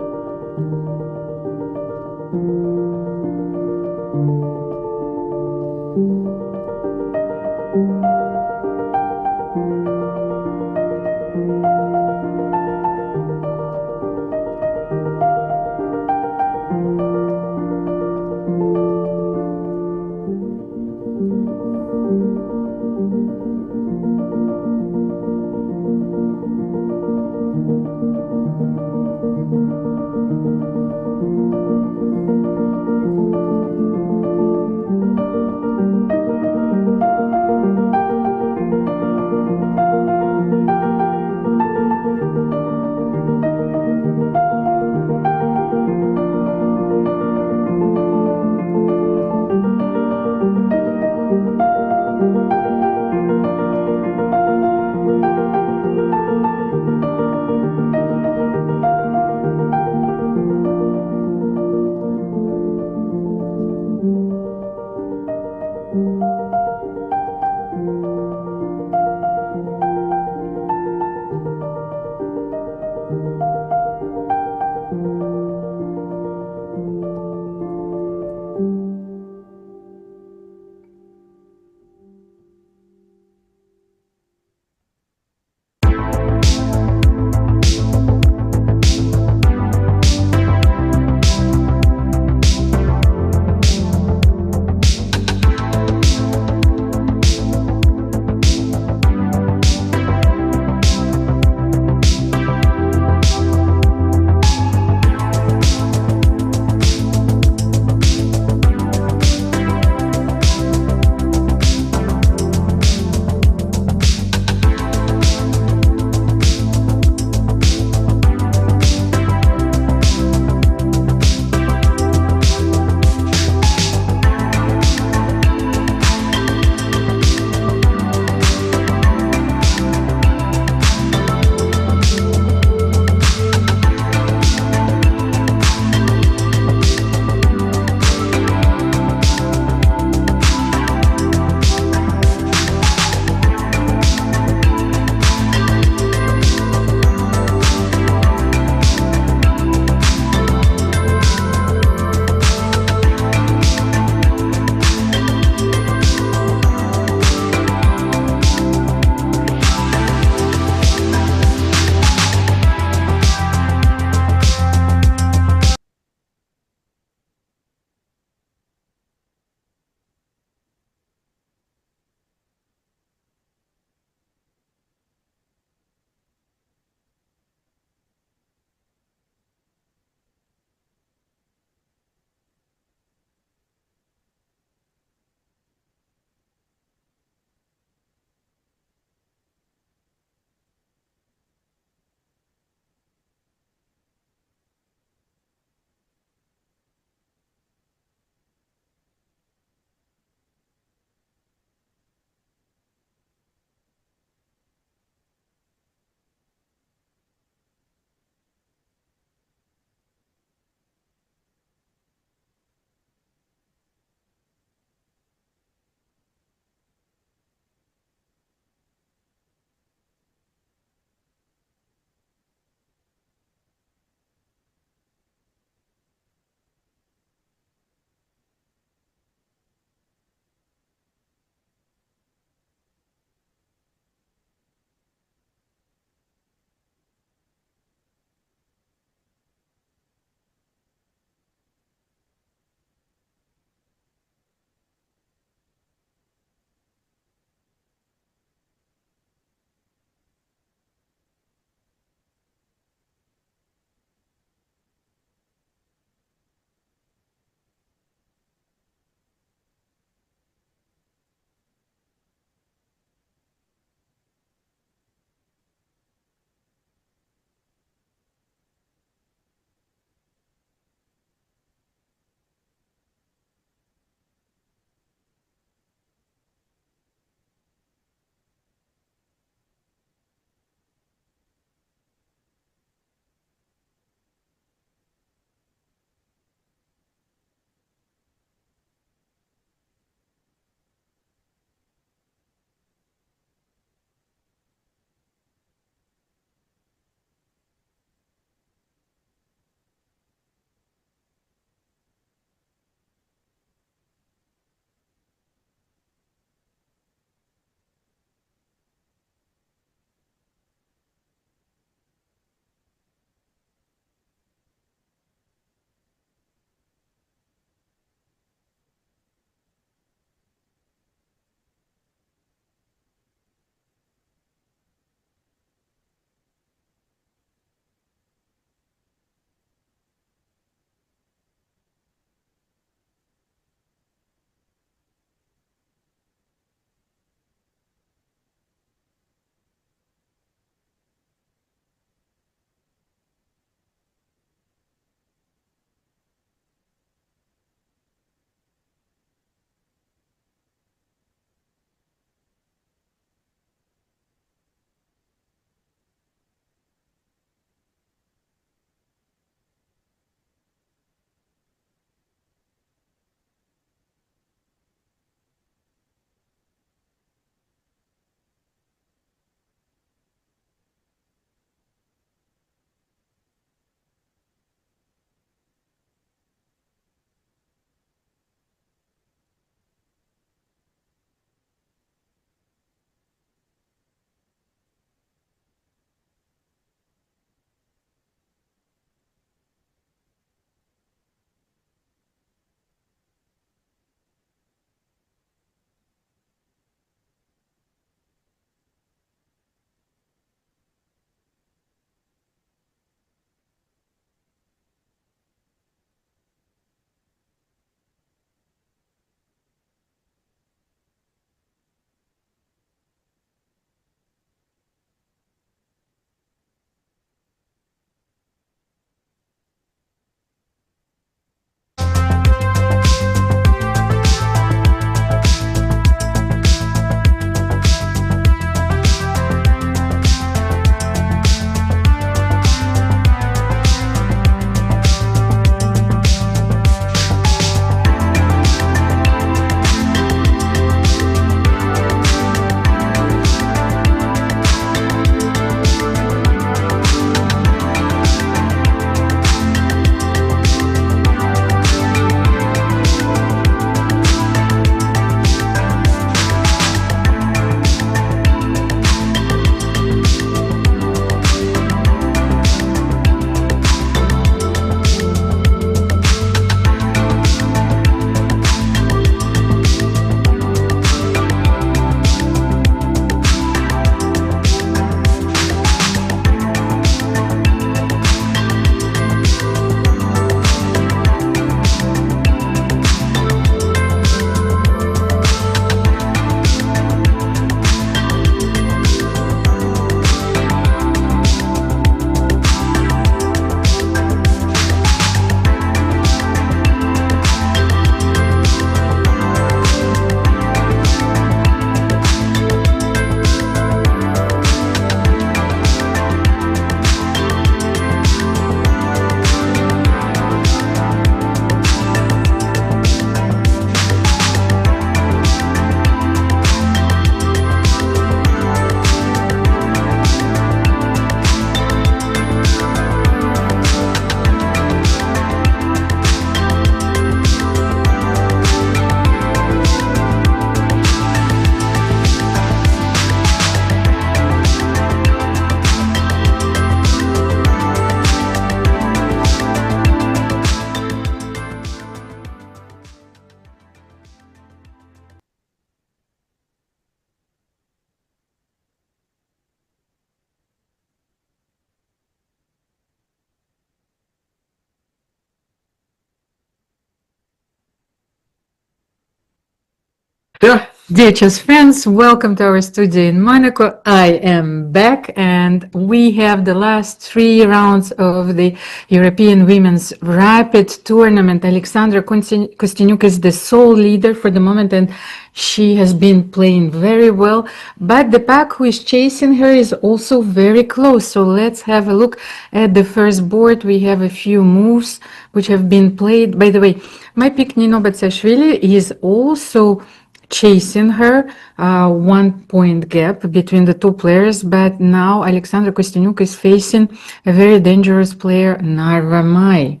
Yeah. Dear chess friends, welcome to our studio in Monaco. I am back and we have the last 3 rounds of the European Women's Rapid Tournament. Alexandra Kostyniuk is the sole leader for the moment and she has been playing very well, but the pack who is chasing her is also very close. So let's have a look at the first board. We have a few moves which have been played. By the way, my pick Nino Batsashvili is also chasing her, 1 point gap between the two players, but now Alexandra Kostyniuk is facing a very dangerous player, Narva Mai.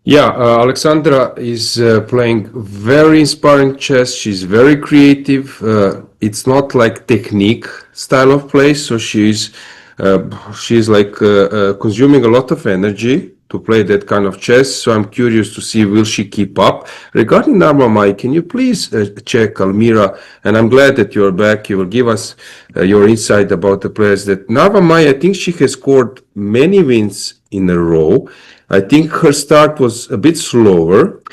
Yeah, Alexandra is playing very inspiring chess. She's very creative. It's not like technique style of play, so she's like consuming a lot of energy to play that kind of chess. So I'm curious to see will she keep up. Regarding Narva Mai, can you please check Almira? And I'm glad that you're back. You will give us your insight about the players. That Narva Mai, I think she has scored many wins in a row. I think her start was a bit slower.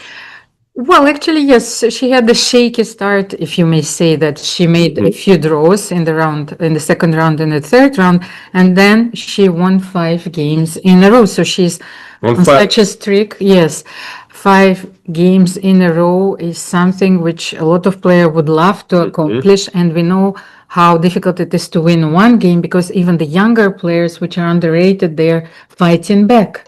Well, actually, yes, she had a shaky start, if you may say that. She made a few draws in the second round and the third round, and then she won 5 games in a row. So she's on such a streak. Yes, 5 games in a row is something which a lot of players would love to accomplish, and we know how difficult it is to win one game because even the younger players, which are underrated, they're fighting back.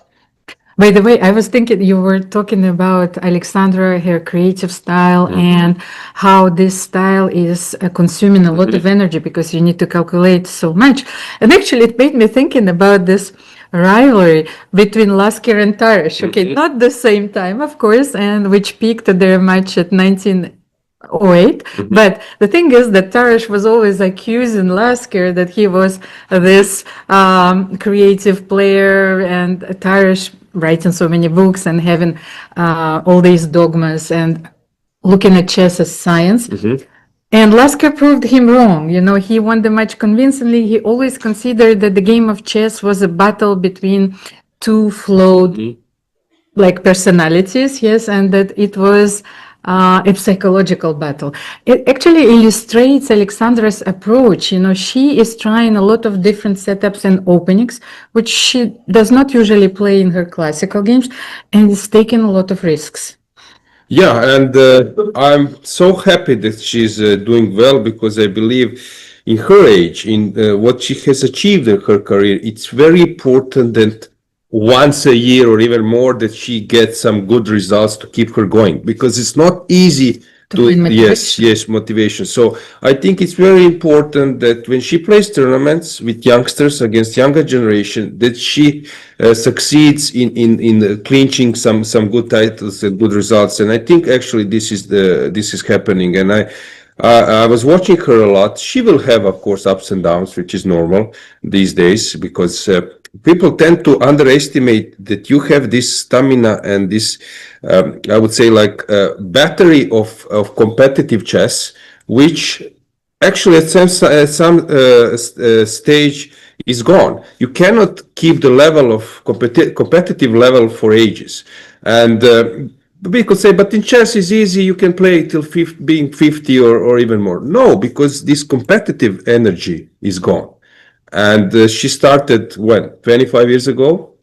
By the way, I was thinking you were talking about Alexandra, her creative style, and how this style is consuming a lot of energy because you need to calculate so much. And actually, it made me thinking about this rivalry between Lasker and Tarash. Okay, not the same time, of course, and which peaked their match at 1908. But the thing is that Tarash was always accusing Lasker that he was this creative player, and Tarash writing so many books and having all these dogmas and looking at chess as science. And Lasker proved him wrong. You know, he won the match convincingly. He always considered that the game of chess was a battle between two flawed like personalities, yes, and that it was a psychological battle. It actually illustrates Alexandra's approach. You know, she is trying a lot of different setups and openings, which she does not usually play in her classical games, and is taking a lot of risks. Yeah, and I'm so happy that she's doing well because I believe in her age, in what she has achieved in her career, it's very important that once a year or even more that she gets some good results to keep her going because it's not easy to yes motivation. So I think it's very important that when she plays tournaments with youngsters against younger generation that she succeeds in clinching some good titles and good results. And I think actually this is happening. And I was watching her a lot. She will have, of course, ups and downs, which is normal these days because people tend to underestimate that you have this stamina and this, I would say, like battery of competitive chess, which actually at some stage is gone. You cannot keep the level of competitive level for ages. And we could say, but in chess is easy, you can play till being 50 or even more. No, because this competitive energy is gone. And she started, when, 25 years ago?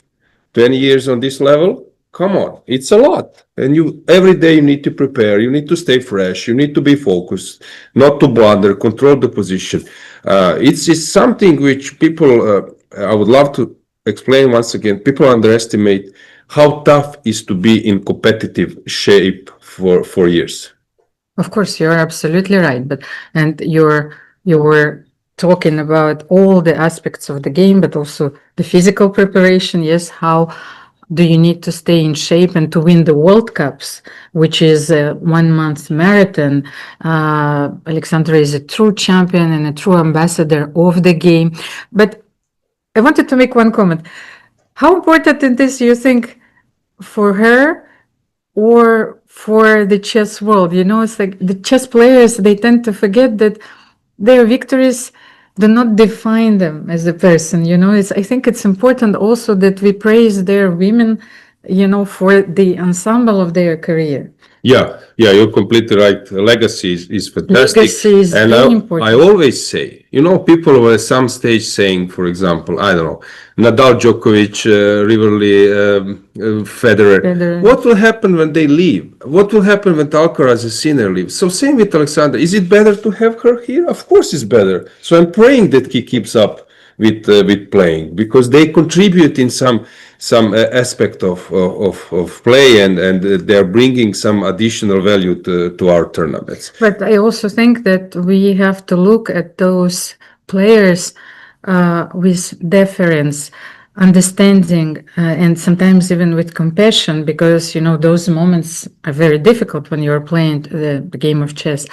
20 years on this level? Come on, it's a lot. And every day you need to prepare, you need to stay fresh, you need to be focused, not to blunder, control the position. It's something which people, I would love to explain once again, people underestimate how tough is to be in competitive shape for years. Of course, you're absolutely right. And you were talking about all the aspects of the game, but also the physical preparation. Yes, how do you need to stay in shape and to win the World Cups, which is a 1 month marathon? Alexandra is a true champion and a true ambassador of the game. But I wanted to make one comment. How important it is, you think, for her or for the chess world? You know, it's like the chess players, they tend to forget that their victories do not define them as a person. You know, I think it's important also that we praise their women you know, for the ensemble of their career. Yeah, you're completely right. Legacy is fantastic. Legacy is And very I important. always say, you know, people were at some stage saying, for example, I don't know, Nadal, Djokovic, Riverly, Federer. Federer. What will happen when they leave? What will happen when Alcaraz and Sinner leave? So same with Alexander. Is it better to have her here? Of course it's better. So I'm praying that he keeps up with playing, because they contribute in some aspect of play, and they're bringing some additional value to our tournaments. But I also think that we have to look at those players with deference, understanding, and sometimes even with compassion, because, you know, those moments are very difficult when you're playing the game of chess.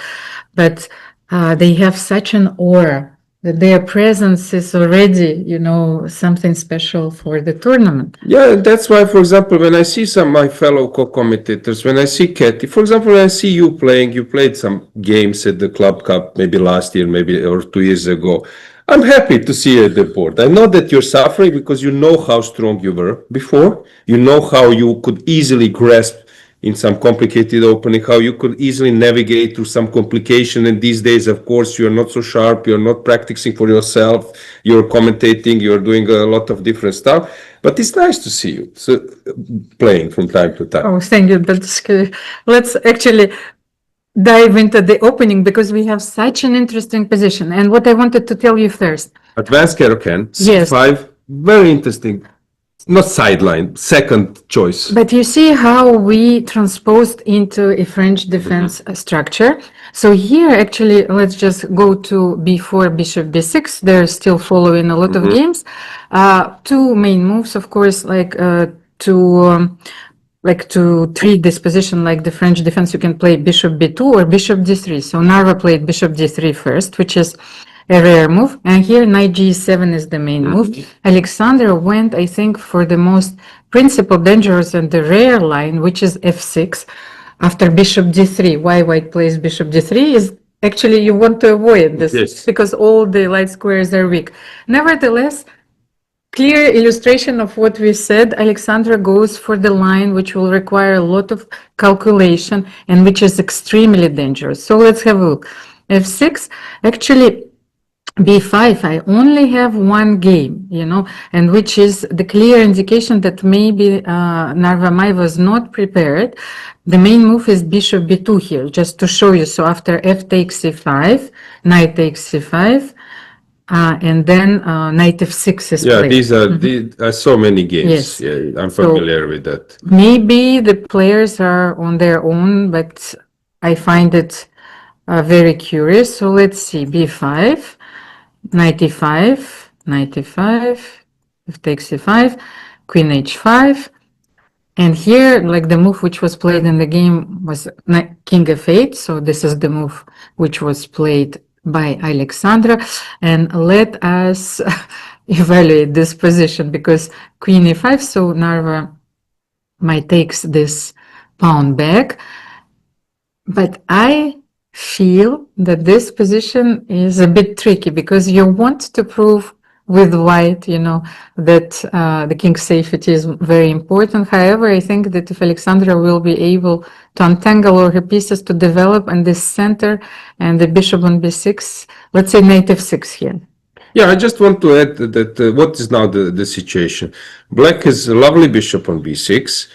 But they have such an aura that their presence is already, you know, something special for the tournament. Yeah, that's why, for example, when I see some my fellow co-commentators, when I see Katie, for example, when I see you playing, you played some games at the Club Cup, maybe last year, maybe or 2 years ago. I'm happy to see you at the board. I know that you're suffering because you know how strong you were before. You know how you could easily grasp in some complicated opening, how you could easily navigate through some complication. And these days, of course, you're not so sharp, you're not practicing for yourself, you're commentating, you're doing a lot of different stuff. But it's nice to see you playing from time to time. Oh, thank you. That's good. Let's actually dive into the opening, because we have such an interesting position. And what I wanted to tell you first. Advanced Caro-Kann, Yes. C5, very interesting. Not sideline, second choice. But you see how we transposed into a French defense structure. So here, actually, let's just go to b4, bishop b6. They're still following a lot of games. Two main moves, of course, like to treat this position like the French defense, you can play bishop b2 or bishop d3. So Narva played bishop d3 first, which is a rare move. And here knight g7 is the main move. Alexander went, I think, for the most principled, dangerous, and the rare line, which is f6 after bishop d3. Why white plays bishop d3 is actually you want to avoid this, Yes. because all the light squares are weak. Nevertheless, clear illustration of what we said, Alexandra goes for the line which will require a lot of calculation and which is extremely dangerous. So let's have a look. F6, actually b5, I only have one game, you know, and which is the clear indication that maybe Narva Mai was not prepared. The main move is bishop b2 here, just to show you. So after f takes c5, knight takes c5, and then knight f6 is Yeah, played. these are so many games. Yes. Yeah, I'm familiar with that. Maybe the players are on their own, but I find it very curious. So let's see, b5, knight e5, knight e5, f takes e5, queen h5. And here, like the move which was played in the game was king f8. So this is the move which was played by Alexandra. And let us evaluate this position, because queen e5, so Narva might takes this pawn back. But I feel that this position is a bit tricky, because you want to prove with white, you know, that the king's safety is very important. However, I think that if Alexandra will be able to untangle all her pieces to develop in this center and the bishop on b6, let's say knight f6 here. Yeah, I just want to add that what is now the situation. Black has a lovely bishop on b6.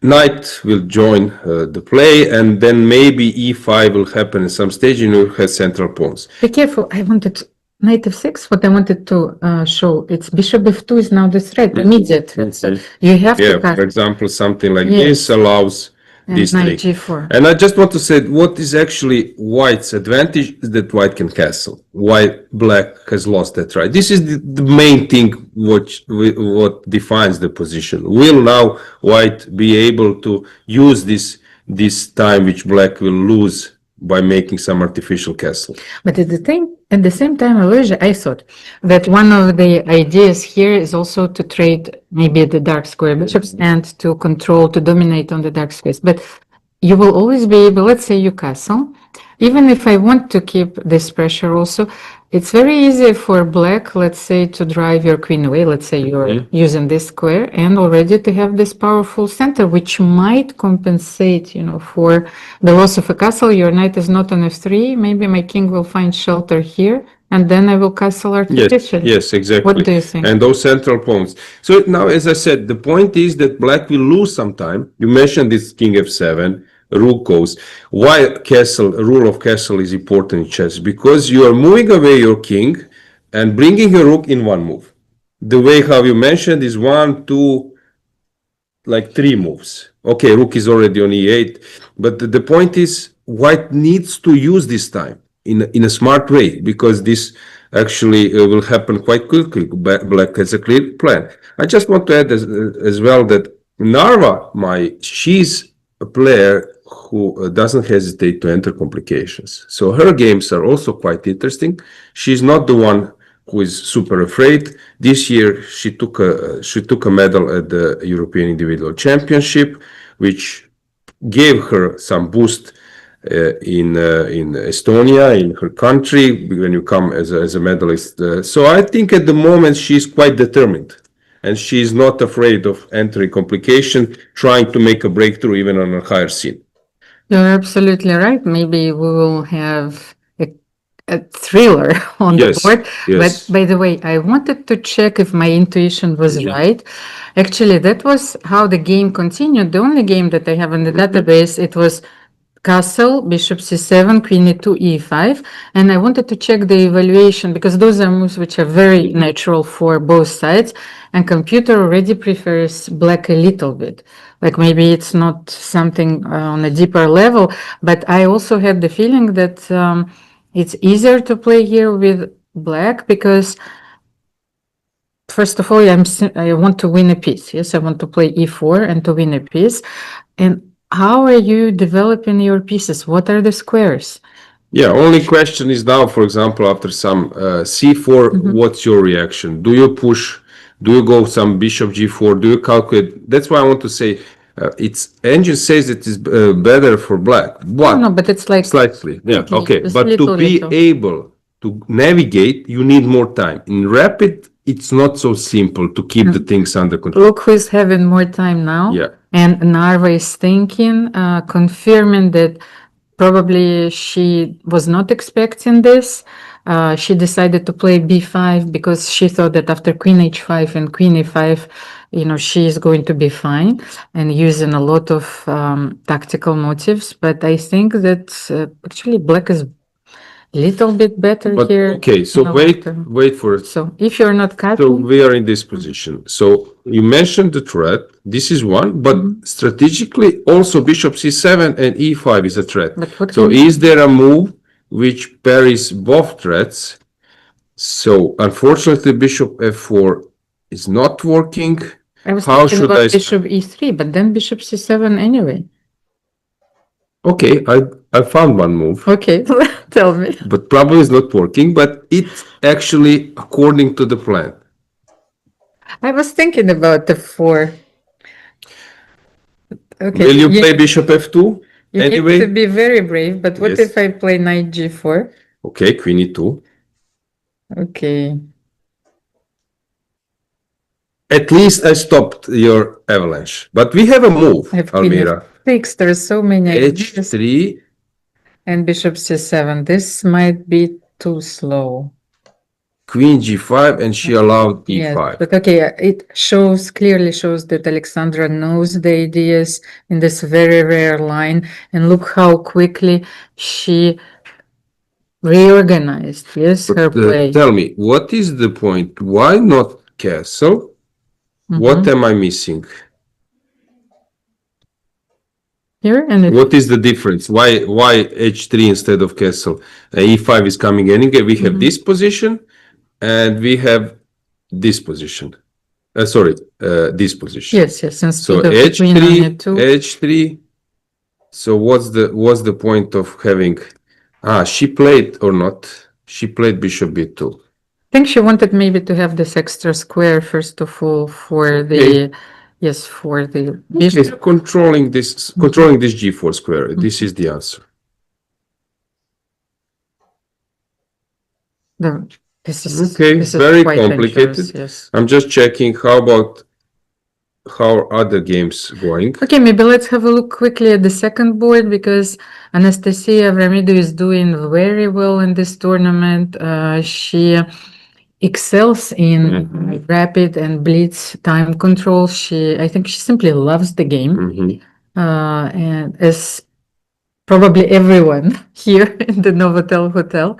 Knight will join the play, and then maybe e5 will happen at some stage, and you have central pawns. Be careful, I wanted knight f6, what I wanted to show, it's bishop f2 is now the threat, immediate threat. So you have Yeah, to cut. for example, something like Yes. this allows And this knight trick. g4. And I just want to say what is actually white's advantage is that white can castle. Why black has lost that right. This is the main thing what defines the position. Will now white be able to use this time which black will lose by making some artificial castle? But at the same time, Aloysia, I thought that one of the ideas here is also to trade maybe the dark square bishops and to control, to dominate on the dark squares. But you will always be able, let's say you castle, even if I want to keep this pressure also, it's very easy for black, let's say, to drive your queen away. Let's say you're using this square and already to have this powerful center, which might compensate, you know, for the loss of a castle. Your knight is not on f3. Maybe my king will find shelter here, and then I will castle artificially. Yes, exactly. What do you think? And those central pawns. So now, as I said, the point is that black will lose some time. You mentioned this king f7, rook goes. Why castle, rule of castle is important in chess? Because you are moving away your king and bringing your rook in one move. The way how you mentioned is 1, 2, like 3 moves. Okay, rook is already on e8, but the point is white needs to use this time in a smart way, because this actually will happen quite quickly. Black has a clear plan. I just want to add as well that Narva, she's a player who doesn't hesitate to enter complications. So her games are also quite interesting. She's not the one who is super afraid. This year she took a medal at the European Individual Championship, which gave her some boost in Estonia, in her country, when you come as a medalist. So I think at the moment she's quite determined, and she's not afraid of entering complication, trying to make a breakthrough even on a higher scene. You're absolutely right. Maybe we will have a thriller on the board. Yes. But by the way, I wanted to check if my intuition was right. Actually, that was how the game continued. The only game that I have in the database, it was castle, bishop c7, queen e2, e5, and I wanted to check the evaluation because those are moves which are very natural for both sides, and computer already prefers black a little bit. Like maybe it's not something on a deeper level, but I also had the feeling that it's easier to play here with black because first of all, I want to win a piece. Yes, I want to play e4 and to win a piece. And how are you developing your pieces? What are the squares? Yeah, only question is now, for example, after some c4, what's your reaction? Do you push? Do you go some bishop g4? Do you calculate? That's why I want to say its engine says it is better for black. What? No, but it's like Slightly, yeah, okay. just But to be able to navigate, you need more time. In rapid, it's not so simple to keep the things under control. Look who is having more time now. Yeah. And Narva is thinking, confirming that probably she was not expecting this. She decided to play b5 because she thought that after queen h5 and queen a5, you know, she is going to be fine, and using a lot of tactical motives. But I think that actually black is little bit better But here. okay, so wait for it. So if you're not So cutting, we are in this position. So you mentioned the threat. This is one, but strategically also bishop c7 and e5 is a threat. but what So can you- is there a move which parries both threats? So unfortunately, bishop f4 is not working. I was how thinking should about I- bishop e3, but then bishop c7 anyway. Okay, I found one move, Okay, tell me. but probably it's not working, but it's actually according to the plan. I was thinking about the 4. Okay. Will you play bishop f2 You anyway? need to be very brave, but what Yes. if I play knight g4? Okay, queen e2. Okay. At least I stopped your avalanche. But we have a move, I have queen Almira. f6. There's so many ideas. h3. And bishop c7. This might be too slow. Queen g5, and she allowed Yes, e5. but okay, it clearly shows that Alexandra knows the ideas in this very rare line, and look how quickly she reorganized, yes, her But, play. tell me, what is the point? Why not castle? What am I missing? Here, and it, What is the difference? Why h3 instead of castle? E5 is coming anyway. We have this position, and we have this position. This position. yes, So instead of the queen on h3, e2. h3. So what's the point of having? She played or not? She played bishop b2. I think she wanted maybe to have this extra square, first of all, for the yes, for the Is bishop. controlling this g4 square. This is the answer. This is Okay, this is very quite complicated. dangerous, yes. I'm just checking how are other games going. Okay, maybe let's have a look quickly at the second board because Anastasia Avramidou is doing very well in this tournament. She excels in rapid and blitz time control. I think she simply loves the game. And as probably everyone here in the Novotel Hotel.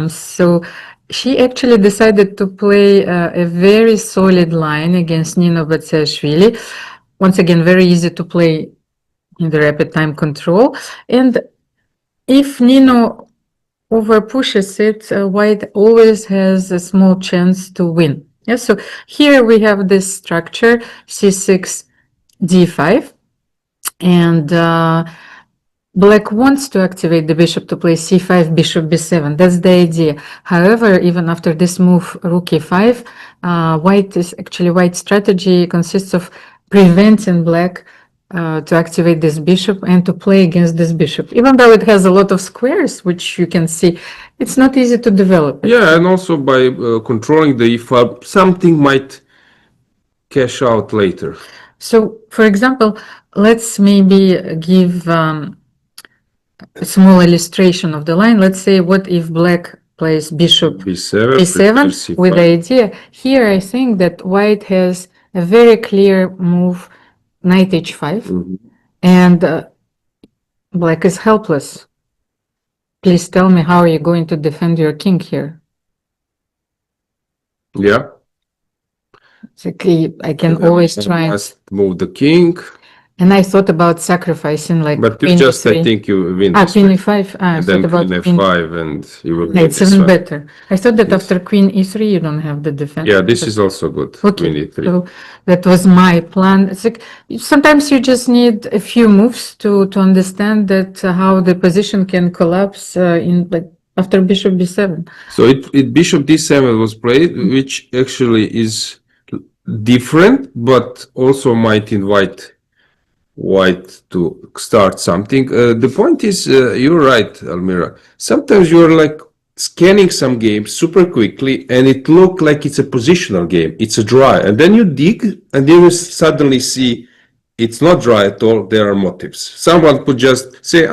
So she actually decided to play a very solid line against Nino Batsashvili. Once again, very easy to play in the rapid time control. And if Nino over pushes it, white always has a small chance to win. Yeah, so here we have this structure c6, d5, and black wants to activate the bishop to play c5, bishop b7. That's the idea. However, even after this move, rook e5, white strategy consists of preventing black to activate this bishop and to play against this bishop. Even though it has a lot of squares, which you can see, it's not easy to develop. Yeah, and also by controlling the e5, something might cash out later. So, for example, let's maybe give a small illustration of the line. Let's say, what if black plays bishop b7 with the idea here? I think that white has a very clear move, knight h5, and black is helpless. Please tell me, how are you going to defend your king here? Yeah. Exactly, I can always try. Must move the king. And I thought about sacrificing like But you queen just, e3. I think you win Ah, this queen way. e5. I And thought then about queen f5 and you will Yeah, win it's this even one. better. I thought that Yes. after queen e3 you don't have the defense. Yeah, this but- is also good. Okay, Queen e3. so that was my plan. It's like sometimes you just need a few moves to understand that how the position can collapse in like after bishop b7. So it bishop d7 was played, which actually is different, but also might invite white to start something. The point is, you're right, Almira. Sometimes you're like scanning some games super quickly and it look like it's a positional game. It's a dry. And then you dig and then you suddenly see it's not dry at all. There are motives. Someone could just say,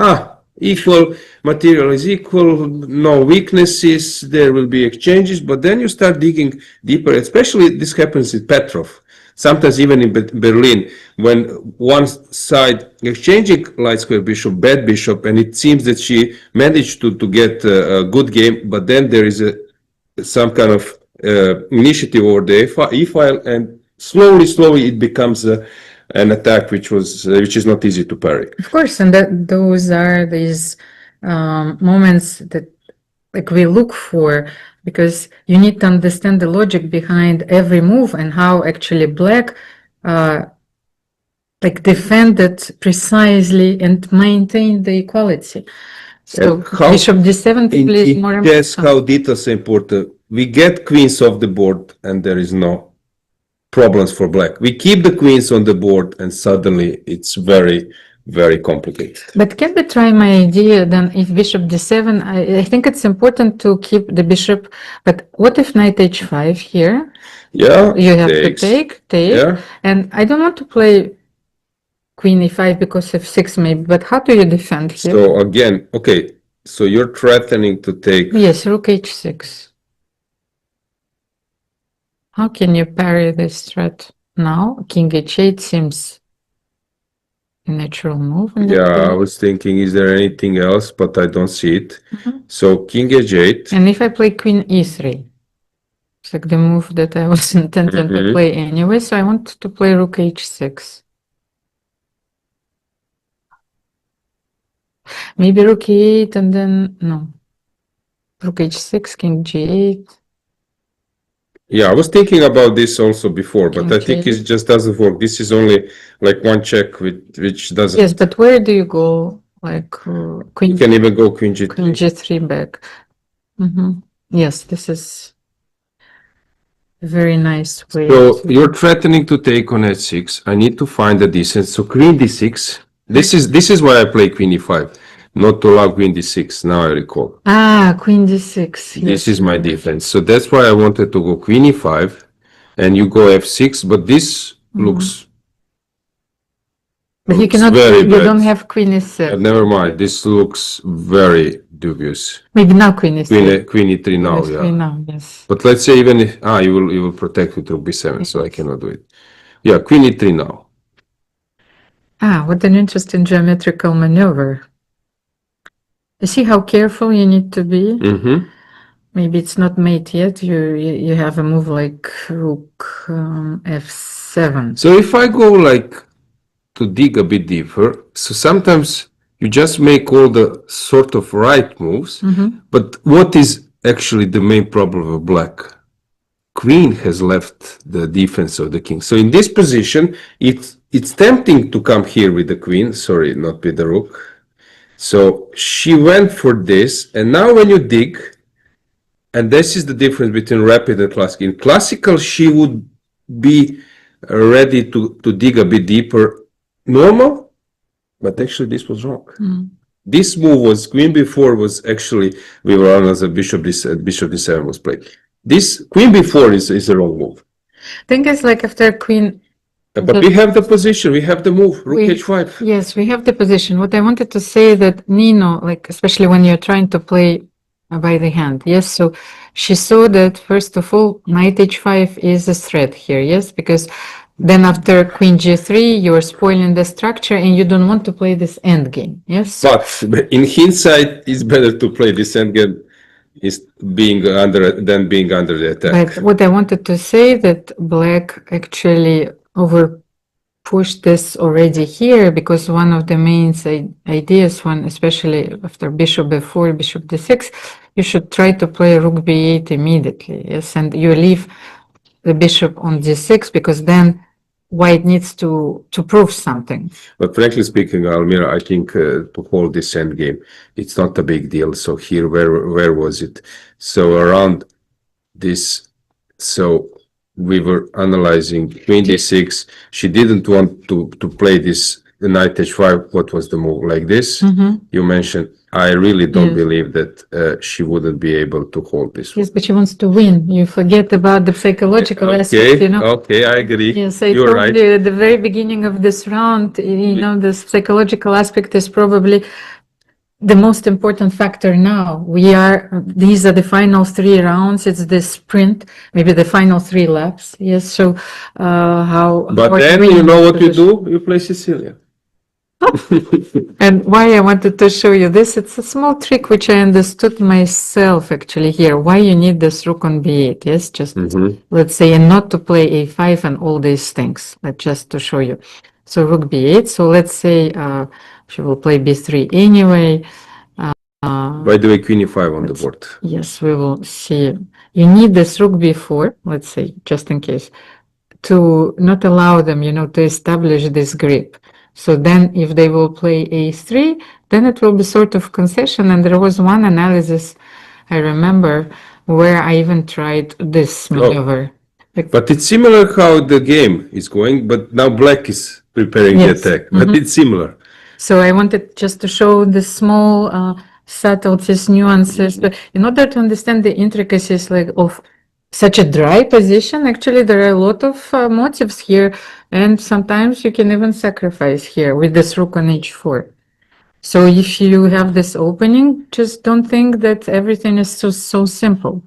equal, material is equal, no weaknesses, there will be exchanges, but then you start digging deeper, especially this happens in Petrov. Sometimes even in Berlin, when one side exchanging light square bishop, bad bishop, and it seems that she managed to get a good game, but then there is some kind of initiative over the e-file, and slowly it becomes an attack which is not easy to parry. Of course, and those are these moments that like we look for, because you need to understand the logic behind every move and how actually black like defended precisely and maintained the equality. So bishop d7 plays more important. Yes, how details are important. We get queens off the board and there is no problems for black. We keep the queens on the board and suddenly it's very, very complicated. But can we try my idea then? If bishop d7, I think it's important to keep the bishop, but what if knight h5 here? Yeah, You have to take, Yeah. and I don't want to play queen e5 because f6 maybe, but how do you defend here? So again, okay, so you're threatening to take. Yes, rook h6. How can you parry this threat now? King h8 seems a natural move. Yeah, I was thinking, is there anything else? But I don't see it. So king h8. And if I play queen e3, it's like the move that I was intending to play anyway, so I want to play rook h6. Maybe rook e8 and then, no. Rook h6, king g8. Yeah, I was thinking about this also before, but I think Okay. it just doesn't work. This is only like one check which doesn't. Yes, but where do you go? Like You queen, can even go queen g3. queen g3 back. Yes, this is very nice way. So to- you're threatening to take on h6. I need to find a distance. So queen d6. This is why I play queen e5, not to allow queen d6. Now I recall. Queen d6. This Yes. is my defense. So that's why I wanted to go queen e5, and you go f6. But this looks But you looks cannot, very you bad. don't have queen e7. Never mind. This looks very dubious. Maybe now queen e7. Queen e3 now. Yes, Yeah. queen now, yes. But let's say even if you will protect with rook b7, so I cannot do it. Yeah, queen e3 now. What an interesting geometrical maneuver. You see how careful you need to be? Mm-hmm. Maybe it's not mate yet. You have a move like rook f7. So if I go like to dig a bit deeper, so sometimes you just make all the sort of right moves, but what is actually the main problem of black? Queen has left the defense of the king. So in this position, it's tempting to come here with the queen. Sorry, not with the rook. So she went for this, and now when you dig, and this is the difference between rapid and classical. In classical, she would be ready to dig a bit deeper, normal, but actually this was wrong. This move was queen b4 was actually we were on as a bishop d7 was played. This queen b4 is a wrong move. Thing is, like after queen. But we have the position, we have the move, rook We- h5. Yes, we have the position. What I wanted to say that Nino, like especially when you're trying to play by the hand, yes. So she saw that first of all, knight h5 is a threat here, yes, because then after queen g3, you're spoiling the structure and you don't want to play this end game, yes. But in hindsight, it's better to play this endgame is being under the attack. But what I wanted to say that black actually over pushed this already here because one of the main ideas when especially after bishop b4, bishop d6, you should try to play rook b8 immediately, yes, and you leave the bishop on d6 because then white needs to prove something. But frankly speaking, Almira, I think to hold this endgame, it's not a big deal. So here, where was it? So around this, so we were analyzing queen d6. She didn't want to play this knight h5. What was the move? Like this? You mentioned. I really don't believe that she wouldn't be able to hold this. Yes, but she wants to win. You forget about the psychological aspect, you know. Okay, I agree. Yes, I You're told right. you at the very beginning of this round, you know, the psychological aspect is probably the most important factor now. These are the final 3 rounds. It's the sprint, maybe the final 3 laps. Yes, so how. But then you know what you do? You play Sicilian. And why I wanted to show you this, it's a small trick which I understood myself actually here. Why you need this rook on b8, yes, just let's say, and not to play a5 and all these things, but just to show you. So rook b8, so let's say she will play b3 anyway. By the way, queen e5 on the board. Yes, we will see. You need this rook b4, let's say, just in case, to not allow them, you know, to establish this grip. So then if they will play a3, then it will be sort of concession. And there was one analysis I remember where I even tried this maneuver. But it's similar how the game is going, but now black is preparing Yes. the attack. But it's similar. So I wanted just to show the small subtleties, nuances, but in order to understand the intricacies like of such a dry position, actually there are a lot of motives here, and sometimes you can even sacrifice here with this rook on h4. So if you have this opening, just don't think that everything is so simple.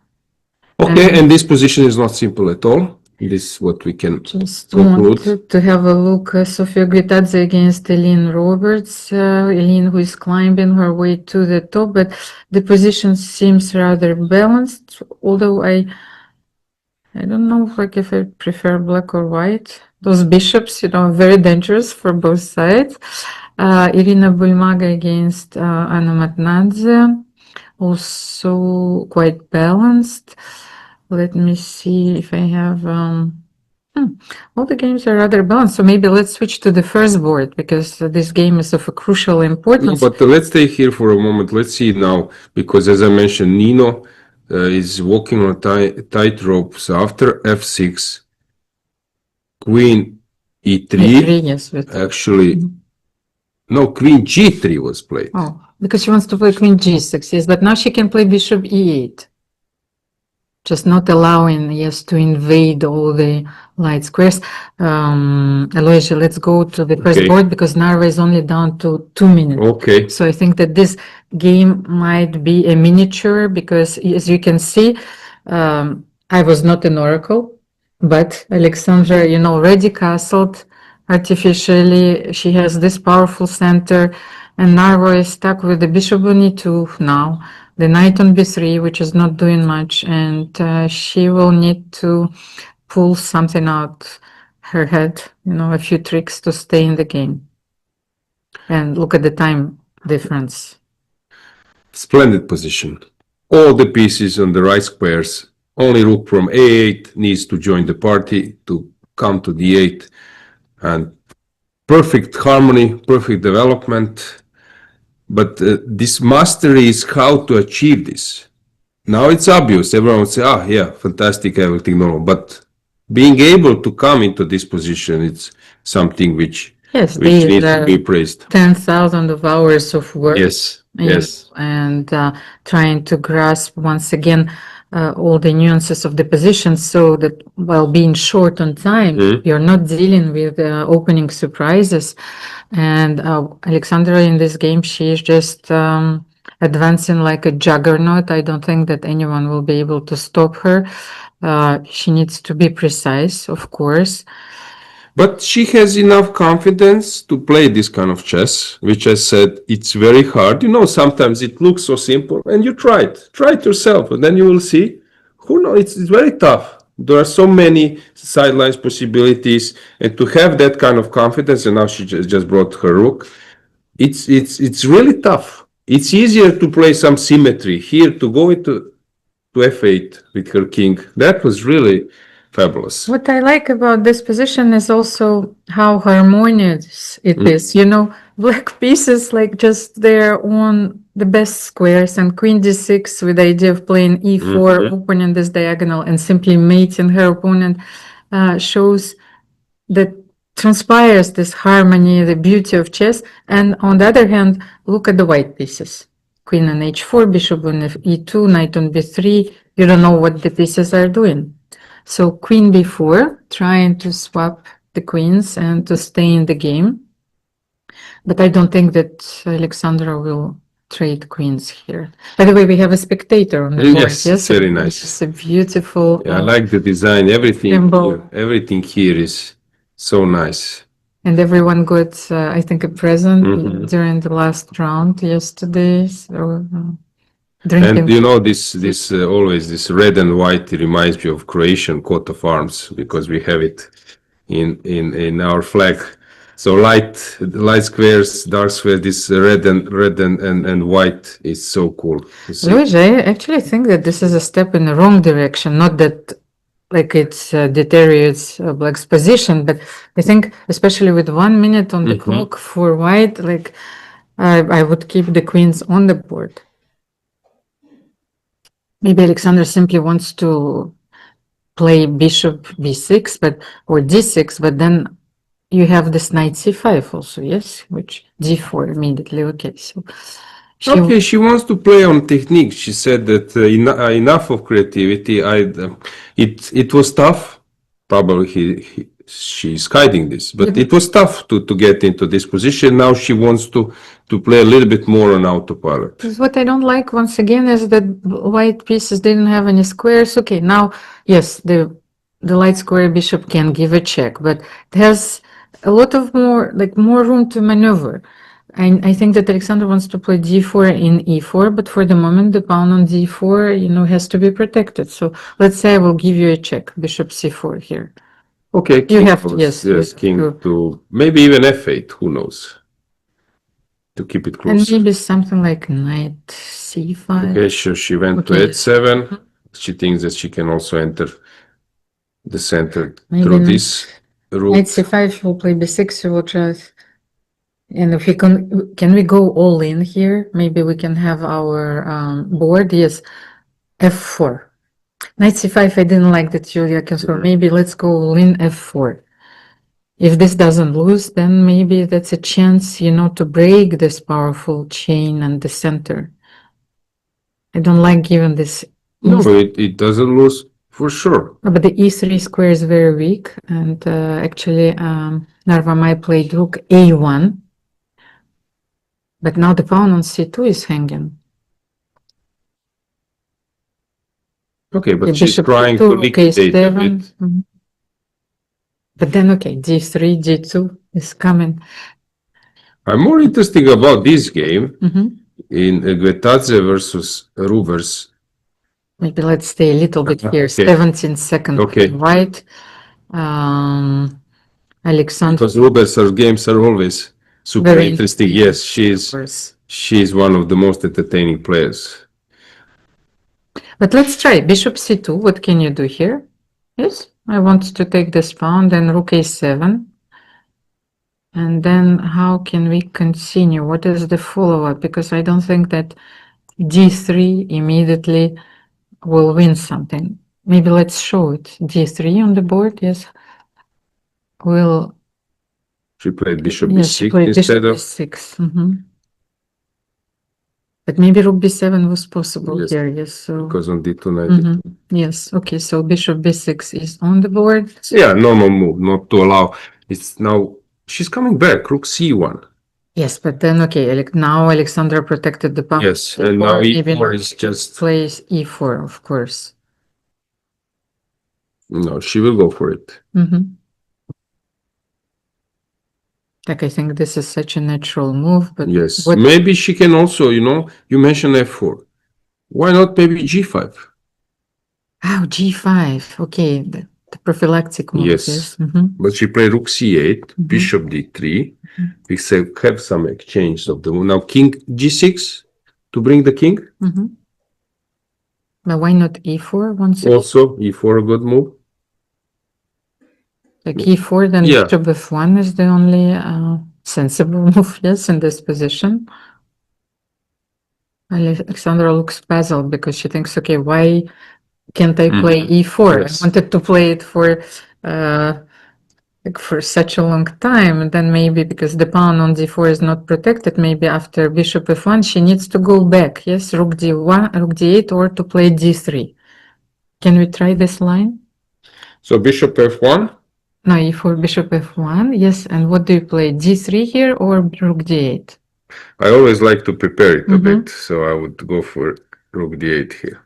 Okay, and this position is not simple at all. This is what we can Just conclude. wanted to have a look, Sofia Guitadze against Eileen Roberts. Eileen who is climbing her way to the top, but the position seems rather balanced, although I don't know like if I prefer black or white. Those bishops, you know, are very dangerous for both sides. Irina Bulmaga against Anna Matnadze, also quite balanced. Let me see if I have all the games are rather balanced, so maybe let's switch to the first board because this game is of a crucial No, importance. but let's stay here for a moment. Let's see now, because as I mentioned, Nino is walking on a tightrope. So after f6, queen e3. E3, yes, with, Actually, no, queen g3 was played. oh, because she wants to play queen g6, yes, but now she can play bishop e8. Just not allowing, yes, to invade all the light squares. Aloysia, let's go to the first Okay. board because Narva is only down to 2 minutes. Okay. So I think that this game might be a miniature because as you can see, I was not an oracle, but Alexandra, you know, already castled artificially. She has this powerful center and Narva is stuck with the bishop on e2 now, the knight on b3, which is not doing much, and she will need to pull something out her head, you know, a few tricks to stay in the game. And look at the time difference. Splendid position. All the pieces on the right squares. Only rook from a8 needs to join the party to come to d8. And perfect harmony, perfect development. But this mastery is how to achieve this. Now it's obvious. Everyone would say, ah, yeah, fantastic, everything normal. But being able to come into this position, it's something which Yes, needs these to be praised. 10,000 of hours of work. Yes, you yes. know, and trying to grasp once again all the nuances of the position so that while being short on time, you're not dealing with opening surprises. And Alexandra in this game, she is just advancing like a juggernaut. I don't think that anyone will be able to stop her. She needs to be precise, of course. But she has enough confidence to play this kind of chess, which I said, it's very hard. You know, sometimes it looks so simple and you try it. Try it yourself and then you will see. Who knows? It's very tough. There are so many sidelines possibilities, and to have that kind of confidence, and now she just brought her rook, it's really tough. It's easier to play some symmetry here, to go into f8 with her king. That was really fabulous. What I like about this position is also how harmonious it is. You know, black pieces like just they're on the best squares, and queen d6 with the idea of playing e4, opening this diagonal and simply mating her opponent shows that transpires this harmony, the beauty of chess. And on the other hand, look at the white pieces. Queen on h4, bishop on e2, knight on b3. You don't know what the pieces are doing. So queen b4, trying to swap the queens and to stay in the game. But I don't think that Alexandra will trade queens here. By the way, we have a spectator on the board. Yes, it's very nice. It's a beautiful. Yeah, I like the design. Everything here is so nice. And everyone got, I think, a present during the last round yesterday. So, drinking. And you know, this always this red and white reminds me of Croatian coat of arms, because we have it in our flag. So light squares, dark squares. This red and white is so cool to see. Luis, I actually think that this is a step in the wrong direction. Not that like it deteriorates black's position, but I think especially with 1 minute on the clock for white, like I would keep the queens on the board. Maybe Alexander simply wants to play bishop b6, or d6, but then you have this knight c5 also, yes, which d4 immediately. Okay, so she wants to play on technique. She said that enough of creativity. It was tough. Probably she's hiding this, but it was tough to get into this position. Now she wants to play a little bit more on autopilot. What I don't like once again is that white pieces didn't have any squares. Okay, now yes, the light square bishop can give a check, but it has a lot of more room to maneuver. I think that Alexander wants to play d4 in e4, but for the moment the pawn on d4, you know, has to be protected. So let's say I will give you a check, bishop c4 here. Okay, you have to, yes, king to maybe even f8. Who knows? To keep it close. And maybe something like knight c5. Okay, sure. She went to h7. She thinks that she can also enter the center through this route. Knight c5, will play b6, we will try. And if we can we go all in here? Maybe we can have our board. Yes, F4. Knight c5, I didn't like that Julia can, so maybe let's go in F4. If this doesn't lose, then maybe that's a chance, you know, to break this powerful chain and the center. I don't like giving this. No, it doesn't lose for sure. But the e3 square is very weak, and actually, Narva might play rook a1. But now the pawn on c2 is hanging. Okay, but Okay, she's bishop trying c2, to rook liquidate a a7. bit. Mhm. But then, okay, d3, g2 is coming. I'm more interested about this game Mhm. in Guetadze versus Ruvers. Maybe let's stay a little bit here. Okay. 17 seconds. Okay. Right. Alexander. Because Ruvers' games are always super Very interesting. Yes, she's one of the most entertaining players. But let's try bishop c2. What can you do here? Yes, I want to take this pawn, then rook a7. And then how can we continue? What is the follow-up? Because I don't think that d3 immediately will win something. Maybe let's show it. d3 on the board, yes. She played bishop Yes, she b6 played instead bishop of. b6. But maybe rook b7 was possible Yes, here, yes. So because on d2 knight. yes, okay, so bishop b6 is on the board. Yeah, normal move, not to allow. It's now she's coming back, rook c1. Yes, but then okay, now Alexandra protected the pawn. Yes, and now Maybe e4 is just. plays e4, of course. No, she will go for it. Like, I think this is such a natural move, but Yes, maybe she can also, you mentioned f4. Why not maybe g5? Oh, g5. Okay, the prophylactic move. Yes. But she played rook c8, bishop d3. We say have some exchange of the move. Now king g6 to bring the king. But why not e4 once again? Also e4 a good move. Like e4, then bishop f1 is the only sensible move, yes, in this position. Alexandra looks puzzled because she thinks, okay, why can't I play e4? Yes. I wanted to play it for such a long time, and then maybe because the pawn on d4 is not protected, maybe after bishop f1 she needs to go back, yes, rook d1, rook d8, or to play d3. Can we try this line? So bishop f1? No, e4, bishop f1, yes, and what do you play, d3 here or rook d8? I always like to prepare it a bit, so I would go for rook d8 here.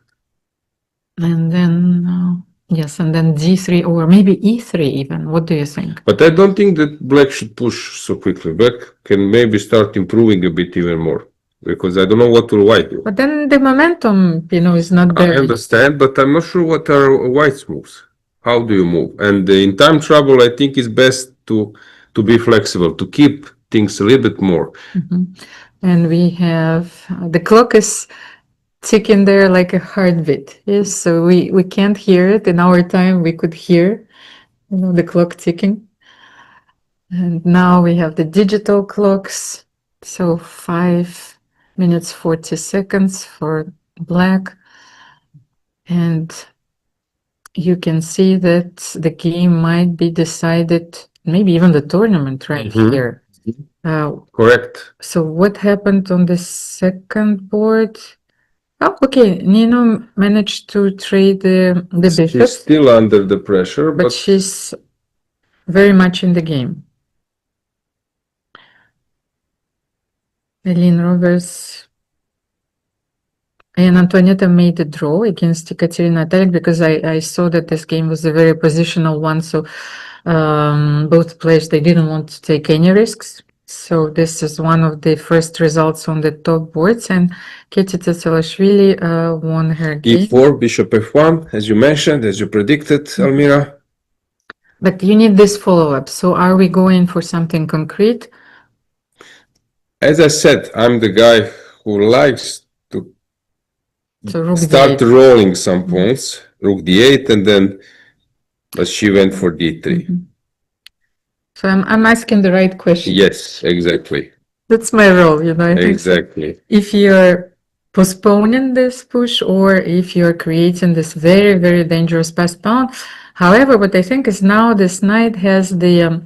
And then, yes, and then d3 or maybe e3 even. What do you think? But I don't think that black should push so quickly. Black can maybe start improving a bit even more, because I don't know what will white do. But then the momentum, is not there. I understand, but I'm not sure what are white's moves. How do you move? And in time trouble, I think it's best to be flexible, to keep things a little bit more. And we have, the clock is ticking there like a heartbeat. Yes, so we can't hear it. In our time, we could hear, the clock ticking. And now we have the digital clocks. So 5 minutes, 40 seconds for black. And you can see that the game might be decided, maybe even the tournament right here. Correct. So what happened on the second board? Oh, okay. Nino managed to trade the bishop. She's still under the pressure, but she's very much in the game. Eileen Rovers and Antoinetta made a draw against Ekaterina Talik because I saw that this game was a very positional one. So both players, they didn't want to take any risks. So this is one of the first results on the top boards, and Katie Tsatsalaishvili won her game. e4, bishop f1, as you mentioned, as you predicted, Almira. But you need this follow-up. So are we going for something concrete? As I said, I'm the guy who likes to start rolling some pawns, rook d8, and then, but she went for d3. So I'm asking the right question. Yes, exactly. That's my role, I think. Exactly. If you're postponing this push or if you're creating this very, very dangerous passed pawn. However, what I think is now this knight has the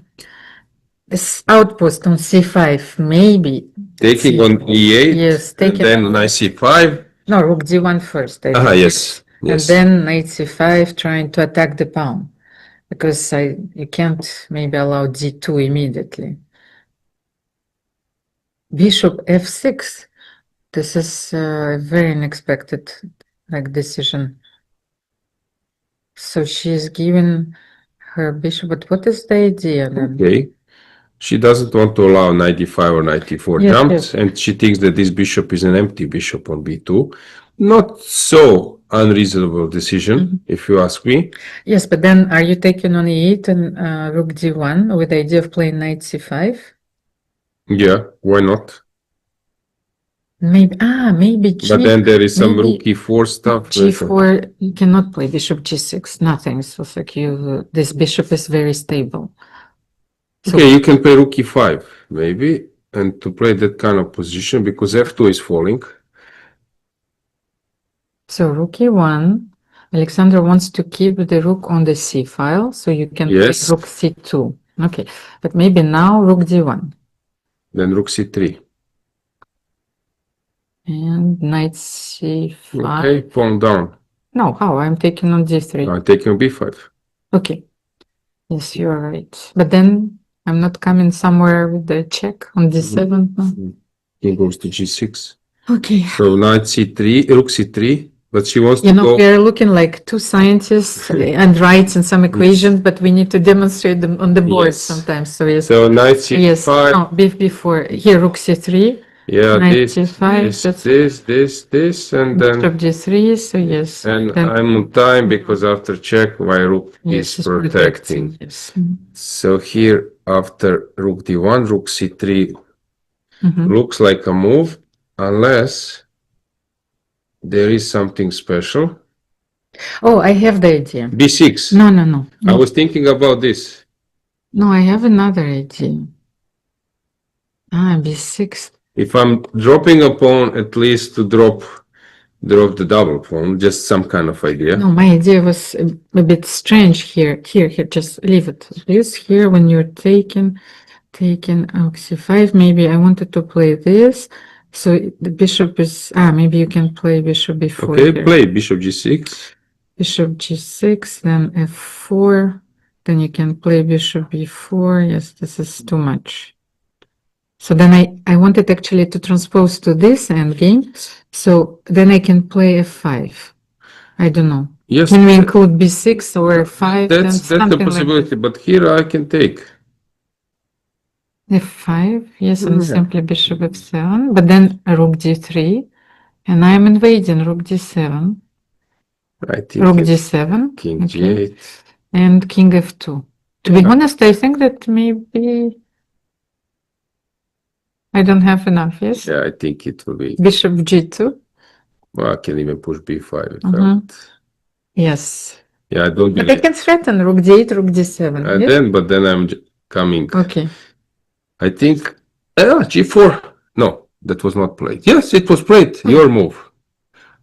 this outpost on c5, maybe. Taking on e8. Yes, And taking. then knight c5. No, rook d1 first. I think. Yes. And Yes. then knight c5 trying to attack the pawn because you can't maybe allow d2 immediately. Bishop f6. This is a very unexpected decision. So she's given her bishop, but what is the idea then? Okay. She doesn't want to allow 95 or 94 Yes, jumps, yes. and she thinks that this bishop is an empty bishop on b2. Not so unreasonable decision, if you ask me. Yes, but then are you taking on e8 and rook d1 with the idea of playing knight c5? Yeah, why not? Maybe g. But then there is some maybe rook e4 stuff. g4, you cannot play bishop g6, nothing. So it's like this bishop is very stable. So, Okay, you can play rook e5, maybe, and to play that kind of position because f2 is falling. so rook e1, Alexander wants to keep the rook on the c file, so you can Yes. play rook c2. Okay, but maybe now rook d1 Then rook c3. and knight c5. Okay, pawn down. No, how? I'm taking on d3. I'm taking b5. Okay. Yes, you're right. But then I'm not coming somewhere with the check on d7. No? King goes to g6. Okay. So knight c3, rook c3, but she wants You to know, go. we're looking like two scientists and writes in some equations, but we need to demonstrate them on the board Yes. sometimes. So yes. So knight c5. Yes. No, before here rook c3. Yeah, knight this, c5, that's- this, and then. Bishop g3. So yes. And then- I'm on time because after check, my rook yes, is protecting. Yes. So here, after rook d1, rook c3 Mhm. looks like a move, unless there is something special. Oh, I have the idea. b6. No, no, no. I was thinking about this. No, I have another idea. B6. If I'm dropping a pawn, at least to drop the double pawn, just some kind of idea. No, my idea was a bit strange here. Here, just leave it. This here when you're taking c5, maybe I wanted to play this. So the bishop is, maybe you can play bishop b4. Okay, here. play bishop g6. Bishop g6, then f4. Then you can play bishop b4. Yes, this is too much. So then I wanted actually to transpose to this endgame. So then I can play f5. I don't know. Yes, Can we include b6 or f5? that's a possibility, but here I can take. F5, yes, and Yeah. simply bishop f7, but then rook d3, and I'm invading rook d7, I think rook it's d7, king okay, g8. and king f2. To be Yeah. honest, I think that maybe I don't have enough, yes? Yeah, I think it will be. Bishop g2, Well, I can even push b5 if I Mhm. want. yes. Yeah, I don't But I believe. can threaten rook d8, rook d7, yes? But then I'm coming. Okay, I think g4. No, that was not played. Yes, it was played. Your move.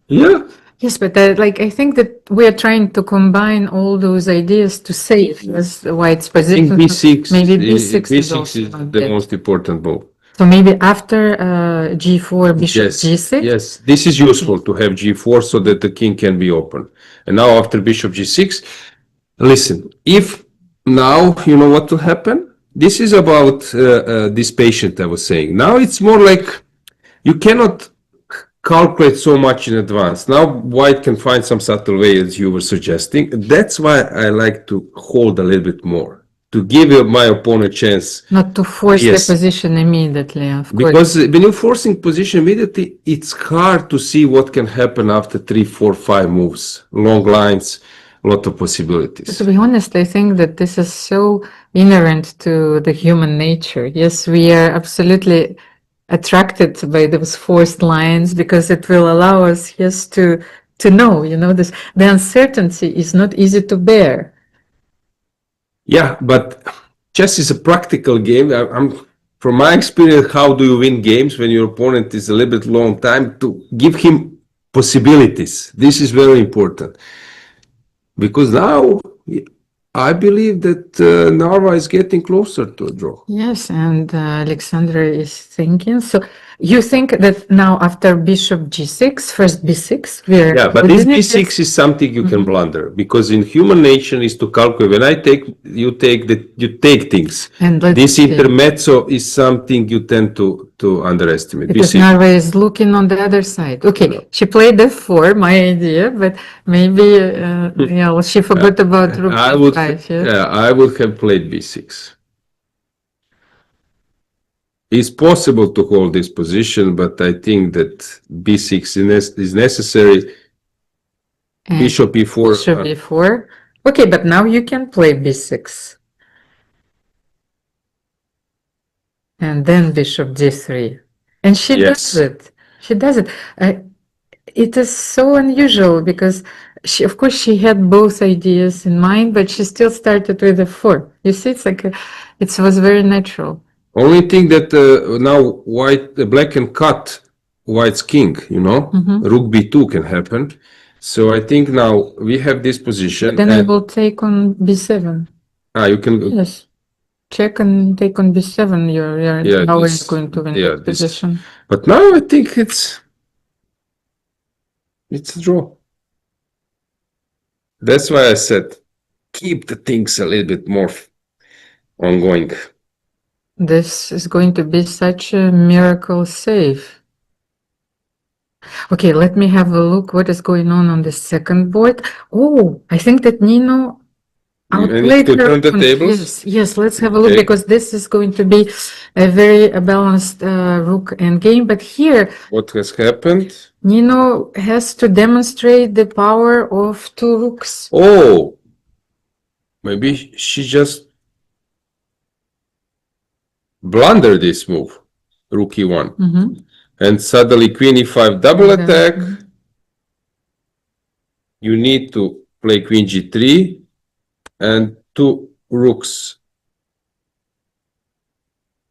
Yeah. yes, but I think that we are trying to combine all those ideas to save the white's I think position. b6. Maybe b6 is b6 also is not the bad. most important move. So maybe after g4, bishop Yes. g6? Yes, this is useful to have g4 so that the king can be open. And now after bishop g6, listen, if now you know what will happen. This is about this patient I was saying. Now it's more like you cannot calculate so much in advance. Now white can find some subtle way as you were suggesting. That's why I like to hold a little bit more. To give my opponent a chance. Not to force Yes. the position immediately, of course. Because when you're forcing position immediately, it's hard to see what can happen after 3, 4, 5 moves. Long lines, a lot of possibilities. To be honest, I think that this is so inherent to the human nature. Yes, we are absolutely attracted by those forced lines because it will allow us, yes, to know, this. The uncertainty is not easy to bear. Yeah, but chess is a practical game. I'm from my experience, how do you win games when your opponent is a little bit long time? To give him possibilities. This is very important. Because now, I believe that Narva is getting closer to a draw. Yes, and Alexandra is thinking. So you think that now after bishop g6, first b6, we're Yeah, but this within it? b6 is something you can blunder, because in human nature is to calculate. When I take, you take things. And let's This see. intermezzo is something you tend to underestimate. Because b6. Narva is looking on the other side. Okay, she played f4, my idea, but maybe yeah, well, she forgot about rook I would, f5. Yes? yeah, I would have played b6. It's possible to hold this position, but I think that b6 is necessary. And Bishop e4. Bishop e4. Okay, but now you can play b6. And then bishop d3. And she Yes. does it. She does it. It is so unusual because she, of course, she had both ideas in mind, but she still started with f4. You see, it's like it was very natural. Only thing that now black can cut white's king, you know, rook b2 can happen. So I think now we have this position. Then I will take on b7. You can. Yes. Check and take on b7. You're now going to win this position. But now I think it's a draw. That's why I said keep the things a little bit more ongoing. This is going to be such a miracle save. Okay, let me have a look what is going on the second board. Oh, I think that Nino outplayed her. Turn the tables? Yes, let's have a look because this is going to be a very balanced rook and game. But here, what has happened? Nino has to demonstrate the power of two rooks. Oh, maybe she just blundered this move, rook e1. And suddenly queen e5 double attack. You need to play queen g3 and two rooks.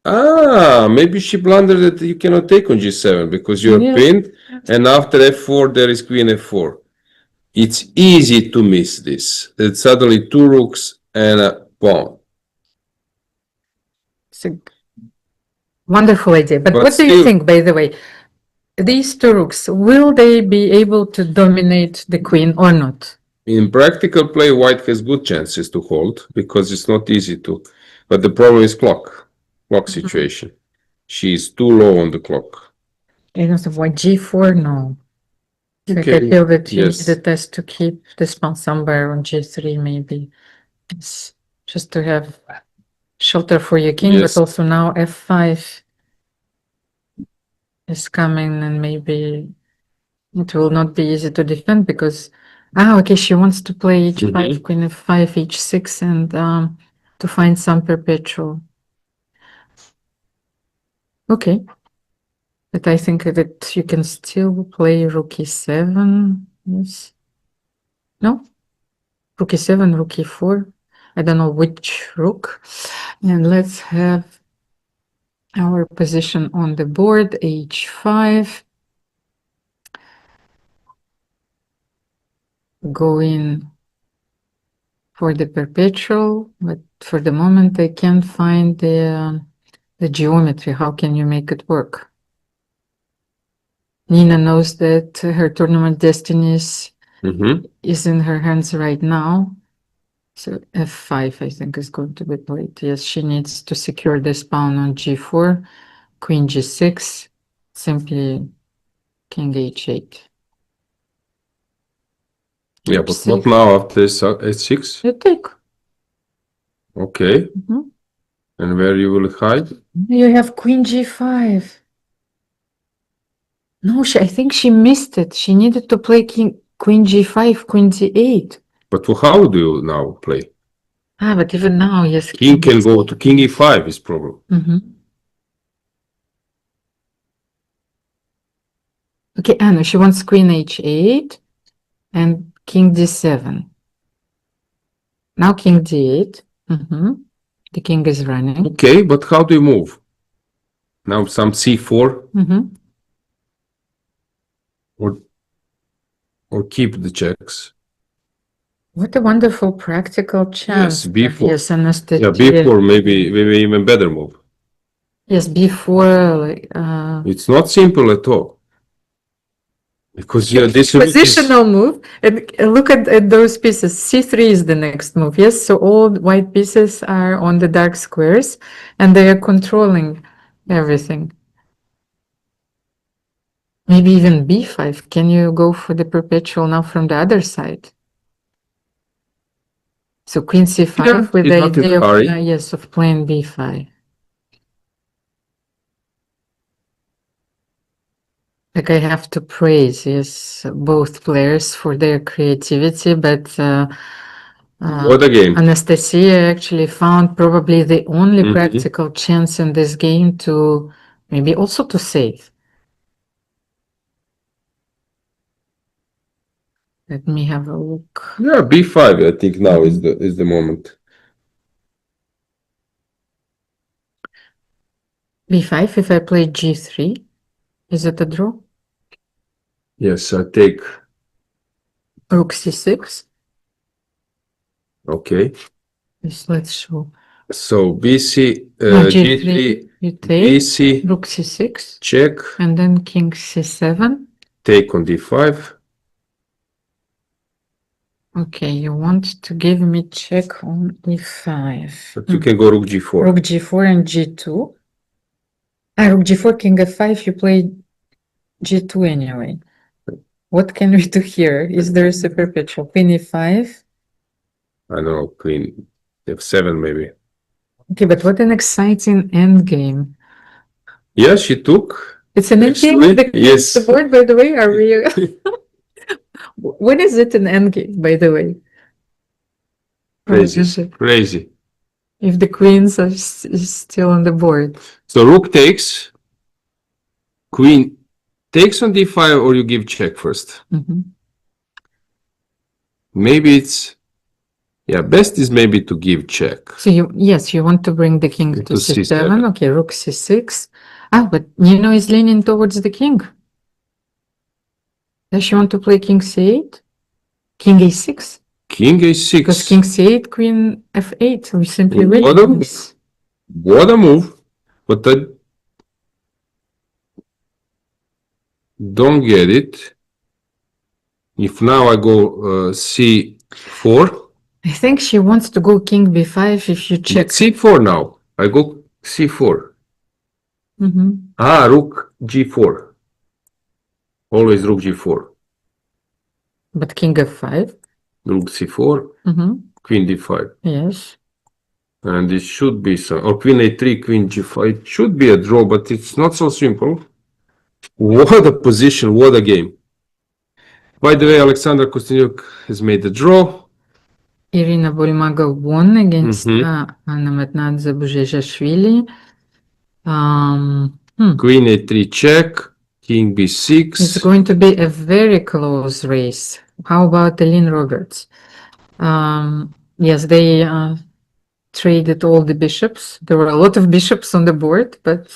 Maybe she blundered that you cannot take on g7 because you're pinned, and after f4 there is queen f4. It's easy to miss this. It's suddenly two rooks and a pawn. It's a wonderful idea. But what do you think, by the way? These two rooks, will they be able to dominate the queen or not? In practical play, white has good chances to hold because it's not easy to. But the problem is clock situation. She is too low on the clock. I don't know why g4, no. Okay. I feel that you need the test to keep this pawn somewhere on g3, maybe. It's just to have shelter for your king, but also now f5 is coming and maybe it will not be easy to defend because okay, she wants to play h5, queen f5, h6 and to find some perpetual. Okay. But I think that you can still play rook e7. Yes. No? Rook e7, rook e4. I don't know which rook. And let's have our position on the board, h5. Going for the perpetual, but for the moment I can't find the geometry. How can you make it work? Nina knows that her tournament destinies is in her hands right now. So f5 I think is going to be played. Yes, she needs to secure this pawn on g4, queen g6, simply king h8. Yeah, but what now after h6? You take. Okay. And where you will hide? You have queen g5. No, I think she missed it. She needed to play queen g5, queen g8. But how do you now play? But even now, yes. King can go to king e5 is problem. Okay, Anna, she wants queen h8 and king d7. Now king d8. The king is running. Okay, but how do you move? Now some c4 Mhm. or keep the checks. What a wonderful practical chance. B4. Yes, Anastasia. Yeah, b4 maybe even better move. Yes, B4, like, It's not simple at all. Because this rook is positional move. And look at those pieces. C3 is the next move. Yes, so all the white pieces are on the dark squares and they are controlling everything. Maybe even B5. Can you go for the perpetual now from the other side? So Queen C5 Yeah, with it's the not in idea of, hurry. yes, of playing B5. Like I have to praise, yes, both players for their creativity, but What a game. Anastasia actually found probably the only Mhm. practical chance in this game to maybe also to save. Let me have a look. Yeah, b5 I think now is the moment. B5, if I play G3, is it a draw? Yes, I take. Rook C6. Okay. Yes, let's show. So BC, G3, you take, BC, Rook C6, check, and then King C7. take on d5. Okay, you want to give me check on E5. But you can go rook g4. Rook G4 and G2. Rook G4, King F5, you play G2 anyway. What can we do here? Is there a perpetual? Queen E5? I don't know, queen f7 maybe. Okay, but what an exciting endgame. Yeah, she took. It's an Actually, endgame? yes. The board, by the way, are we... When is it an endgame, by the way? Crazy, Is it? crazy. If the queens are still on the board. So rook takes, queen takes on d5, or you give check first. Mhm. Maybe it's, yeah, best is maybe to give check. So yes, you want to bring the king to To C7. C7. Okay, rook C6. But Nino is leaning towards the king. Does she want to play king C8? King A6? King a6. Because king C8, queen F8. We simply win. What a move. But I don't get it. If now I go c4. I think she wants to go king B5 if you check. c4 now. I go c4. Mhm. Rook g4. Always rook g4. But king F5? Rook c4. Mhm. Queen d5. Yes. And it should be some, or queen a3, queen g5. It should be a draw, but it's not so simple. What a position, what a game. By the way, Alexander Kostyuk has made a draw. Irina Bulmaga won against Anna Metnadze Buzhezhashvili. Queen a3 check, king b6. It's going to be a very close race. How about Eileen Roberts? Yes, they traded all the bishops. There were a lot of bishops on the board, but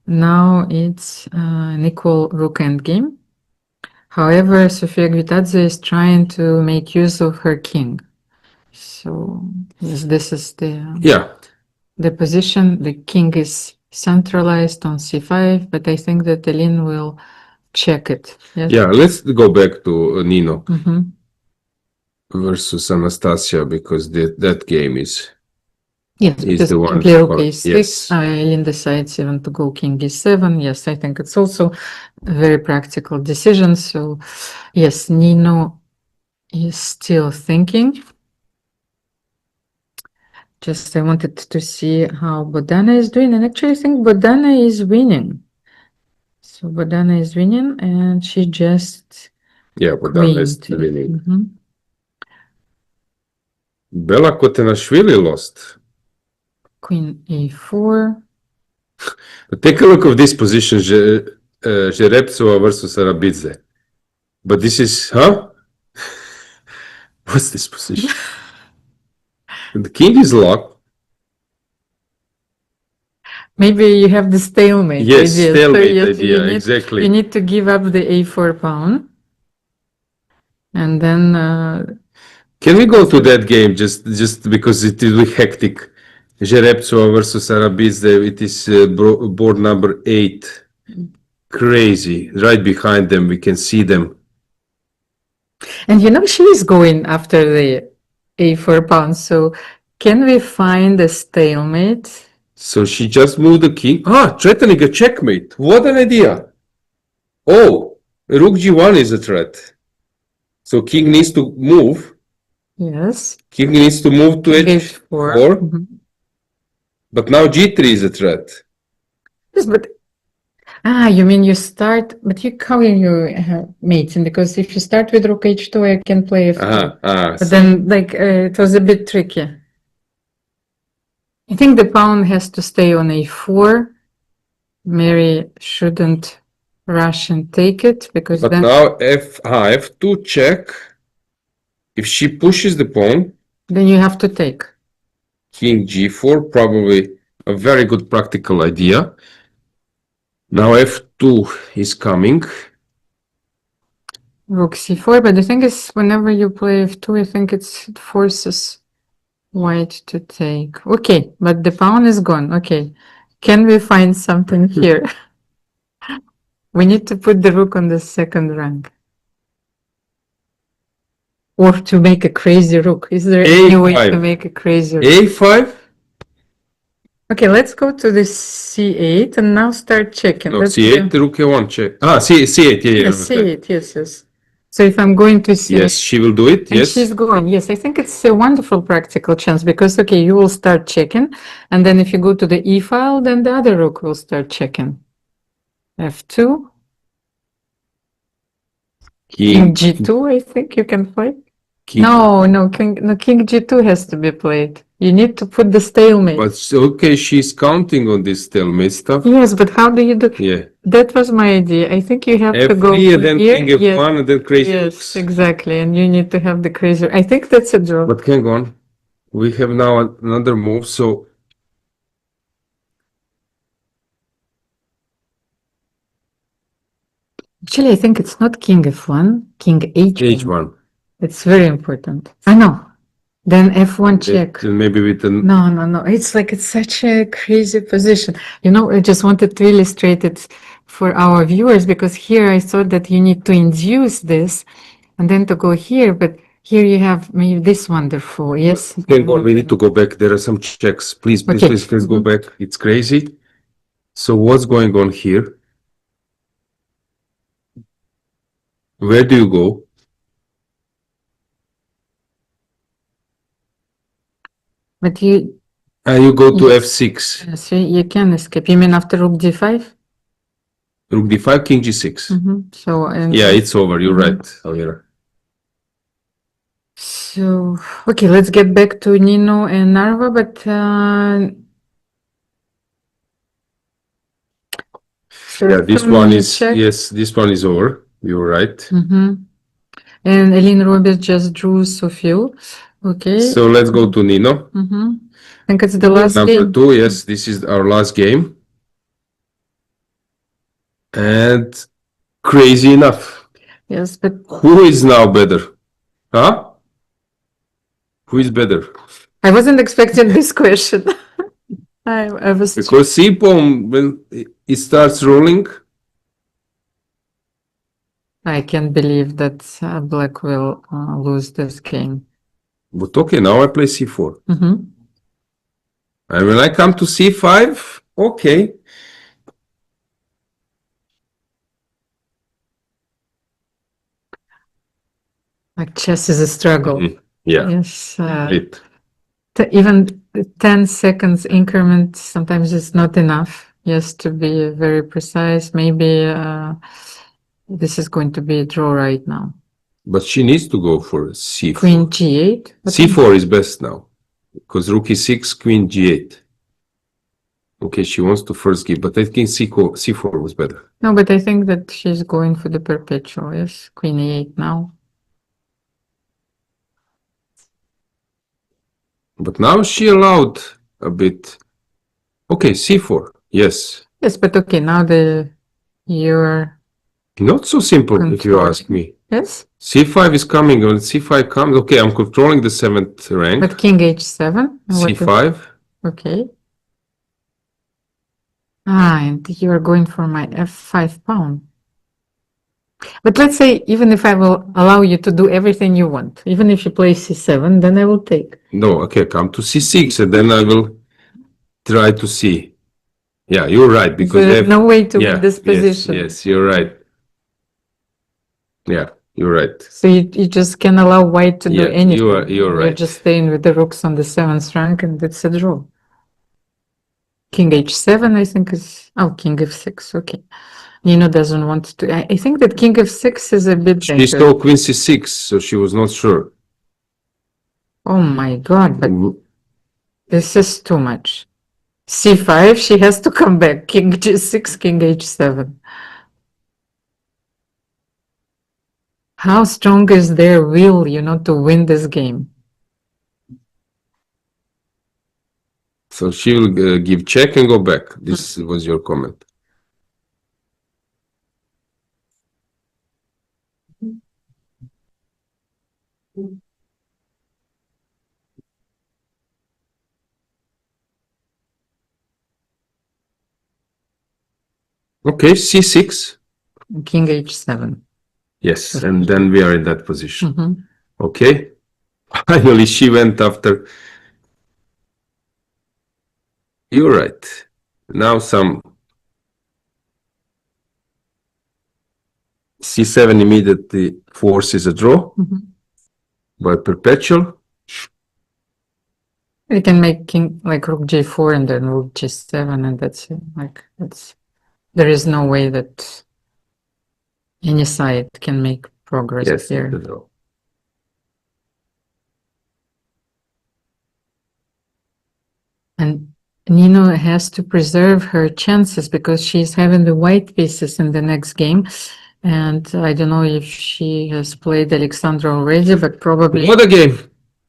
now it's an equal rook endgame. However, Sofia Gvitadze is trying to make use of her king. So yes, this is the position. The king is centralized on c5, but I think that Eileen will check it. Yes? Yeah, let's go back to Nino Mhm. versus Anastasia, because that game is Yes, because the one. clear rook a6. Yes. Eileen decides even to go king e7. Yes, I think it's also a very practical decision. So yes, Nino is still thinking. Just I wanted to see how Bodana is doing, and actually I think Bodana is winning. So Bodana is winning, and she just Bodana is queened. winning. Mhm. Bella Kotenashvili lost. Queen a4. But take a look of this position, Zhereptsova versus Arabidze. But this is, What's this position? The king is locked. Maybe you have the stalemate Yes, idea. So stalemate yes, idea, you exactly. need to give up the a4 pawn. And then Can we go to that game just because it will be hectic? Jereptsova versus Arabizde, it is board number 8. Crazy. Right behind them, we can see them. and you know she is going after the a4 pawn. So can we find a stalemate? So she just moved the king. Threatening a checkmate. What an idea. Oh, Rook G1 is a threat. So king needs to move. Yes. King needs to move to H4. Mhm. But now G3 is a threat. Yes, but you mean you start, but you how you mating? Because if you start with rook h2, I can play f2. But then, like, it was a bit tricky. I think the pawn has to stay on a4. Mary shouldn't rush and take it because But then now F2 check. If she pushes the pawn, then you have to take. King G4, probably a very good practical idea. Now F2 is coming. Rook c4, but the thing is, whenever you play f2, I think it forces white to take. Okay, but the pawn is gone. Okay, can we find something here? We need to put the rook on the second rank. Or to make a crazy rook. Is there any way to A5. make a crazy rook? A5? Okay, let's go to the c8 and now start checking. No, Let's C8, Rook A1 check. C8, yeah. C8, yes. So if I'm going to C8. Yes, she will do it, And yes. she's going, yes. I think it's a wonderful practical chance because, okay, you will start checking. And then if you go to the E file, then the other rook will start checking. F2. King G2, I think you can play. No, King G2 has to be played. You need to put the stalemate. But okay, she's counting on this stalemate stuff. Yes, but how do you do? Yeah. That was my idea. I think you have to go F3 and then here. King F1 and then crazy Yes, rooks. exactly. And you need to have the crazy. I think that's a draw. But hang on. We have now another move, so Actually, I think it's not King F1, King H1. H1. It's very important. I know. Then F1 check. Then maybe with an No. It's like it's such a crazy position. You know, I just wanted to illustrate it for our viewers because here I thought that you need to induce this and then to go here, but here you have maybe this wonderful, yes? hang on, we need to go back. There are some checks. Please, Okay. let's go back. It's crazy. So what's going on here? Where do you go? But you You go to Yes. F6. see, you can escape. You mean after rook d5? Rook D5, King G6. So, and Yeah, it's over. You're right, Almira. so, okay, let's get back to Nino and Narva, but Yeah, this one is yes, this one is over. You're right. And Eileen Roberts just drew Sofil. Okay. So let's go to Nino. I think it's the last Number game. 2, yes, this is our last game. And crazy enough, Yes, but who is now better? Huh? Who is better? I wasn't expecting this question. I was Because C-pawn, when it starts rolling, I can't believe that Black will lose this game. but okay, now I play C4. And when I come to C5, okay. Like chess is a struggle. Yeah. Yes. It. Even 10 seconds increment sometimes is not enough. Yes, to be very precise. Maybe this is going to be a draw right now. But she needs to go for C4. Queen G8. C4 is best now. Because rook E6, Queen G8. Okay, she wants to first give, but I think C4 was better. No, but I think that she's going for the perpetual. Yes, Queen E8 now. But now she allowed a bit. Okay, C4. Yes. Yes, but okay, now you're, Not so simple, if you Control. ask me. yes, C5 is coming. When C5 comes, okay, I'm controlling the 7th rank. but king h7. what is- C5. Okay. Ah, and you're going for my f5 pawn. But let's say, even if I will allow you to do everything you want, even if you play c7, then I will take. No, okay, come to C6 and then I will try to see. Yeah, you're right, because There's F, no way to yeah, win this position. Yes, you're right. Yeah, you're right. So you just can allow white to do Yeah, anything. you're You're right. just staying with the rooks on the 7th rank, and it's a draw. King h7, I think is, oh, king f6, okay. Nino doesn't want to, I think that king f6 is a bit She dangerous. saw Queen C6, so she was not sure. Oh my God, but Mhm. this is too much. c5, she has to come back. King g6, king h7. How strong is their will, to win this game? So she will give check and go back. This was your comment. Okay, C6. King h7. Yes, and then we are in that position. Mhm. Okay. Finally, she went after. You're right. Now some C7 immediately forces a draw, Mhm. but perpetual. You can make king like rook g4 and then rook g7, and that's it. Like there is no way that any side can make progress Yes, here. it's a draw. And Nino has to preserve her chances because she's having the white pieces in the next game. And I don't know if she has played Alexandra already, but probably. What a game!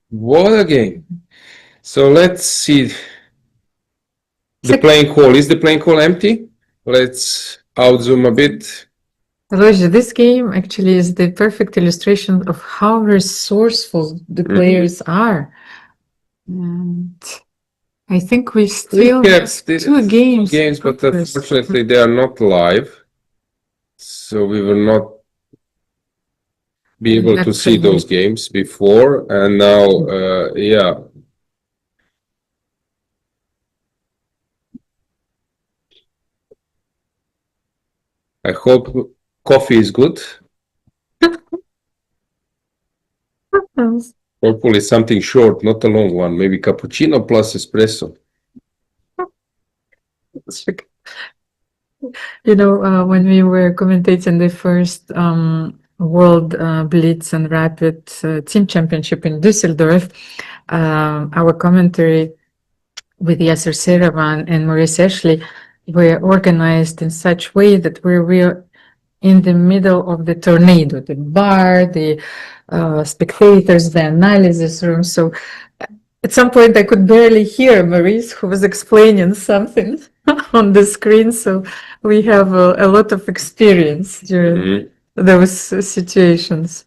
What a game! So let's see the playing hall. Is the playing hall empty? Let's outzoom a bit. Aloysius, this game actually is the perfect illustration of how resourceful the players are. And I think we still have two games. But unfortunately they are not live. So we will not be able to see those games before. And now, yeah. I hope coffee is good. Hopefully something short, not a long one. Maybe cappuccino plus espresso. When we were commentating the first World Blitz and Rapid Team Championship in Düsseldorf, our commentary with Yasser Seravan and Maurice Ashley were organized in such way that we were in the middle of the tornado, the bar, the spectators, the analysis room. So at some point I could barely hear Maurice, who was explaining something on the screen. So we have a lot of experience during those situations.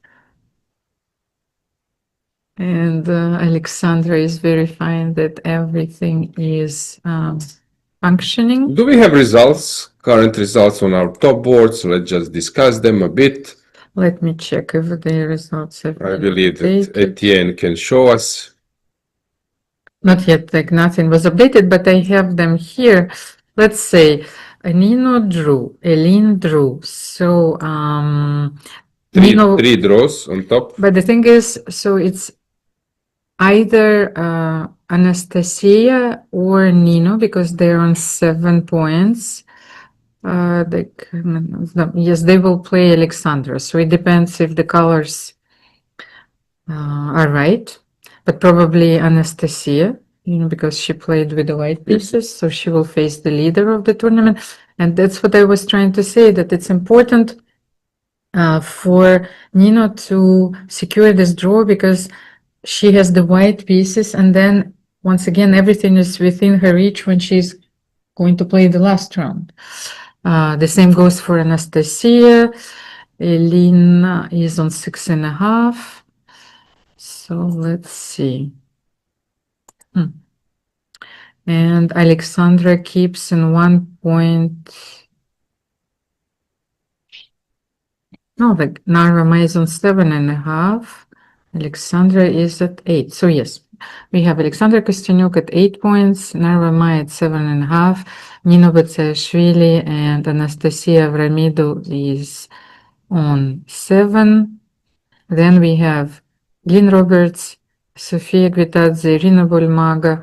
And Alexandra is verifying that everything is functioning. Do we have results, current results on our top board? So let's just discuss them a bit. Let me check if the results have I been believe that updated. Etienne can show us. Not yet, like nothing was updated, but I have them here. Let's say Nino drew, Eileen drew. So Nino, Three draws on top. but the thing is, so it's either Anastasia or Nino because they're on 7 points. Yes, they will play Alexandra. So it depends if the colors are right, but probably Anastasia, because she played with the white pieces, so she will face the leader of the tournament. And that's what I was trying to say, that it's important for Nino to secure this draw because she has the white pieces, and then once again everything is within her reach when she's going to play the last round. The same goes for Anastasia. Elena is on 6.5. So let's see. And Alexandra keeps in 1 point. No, the Narvama is on 7.5. Alexandra is at 8. So yes, we have Alexandra Kostyanyuk at 8 points, Narvama at 7.5, Nino Batsashvili and Anastasia Avramidou is on 7. Then we have Lynn Roberts, Sofia Gvitadze, Irina Bolmaga.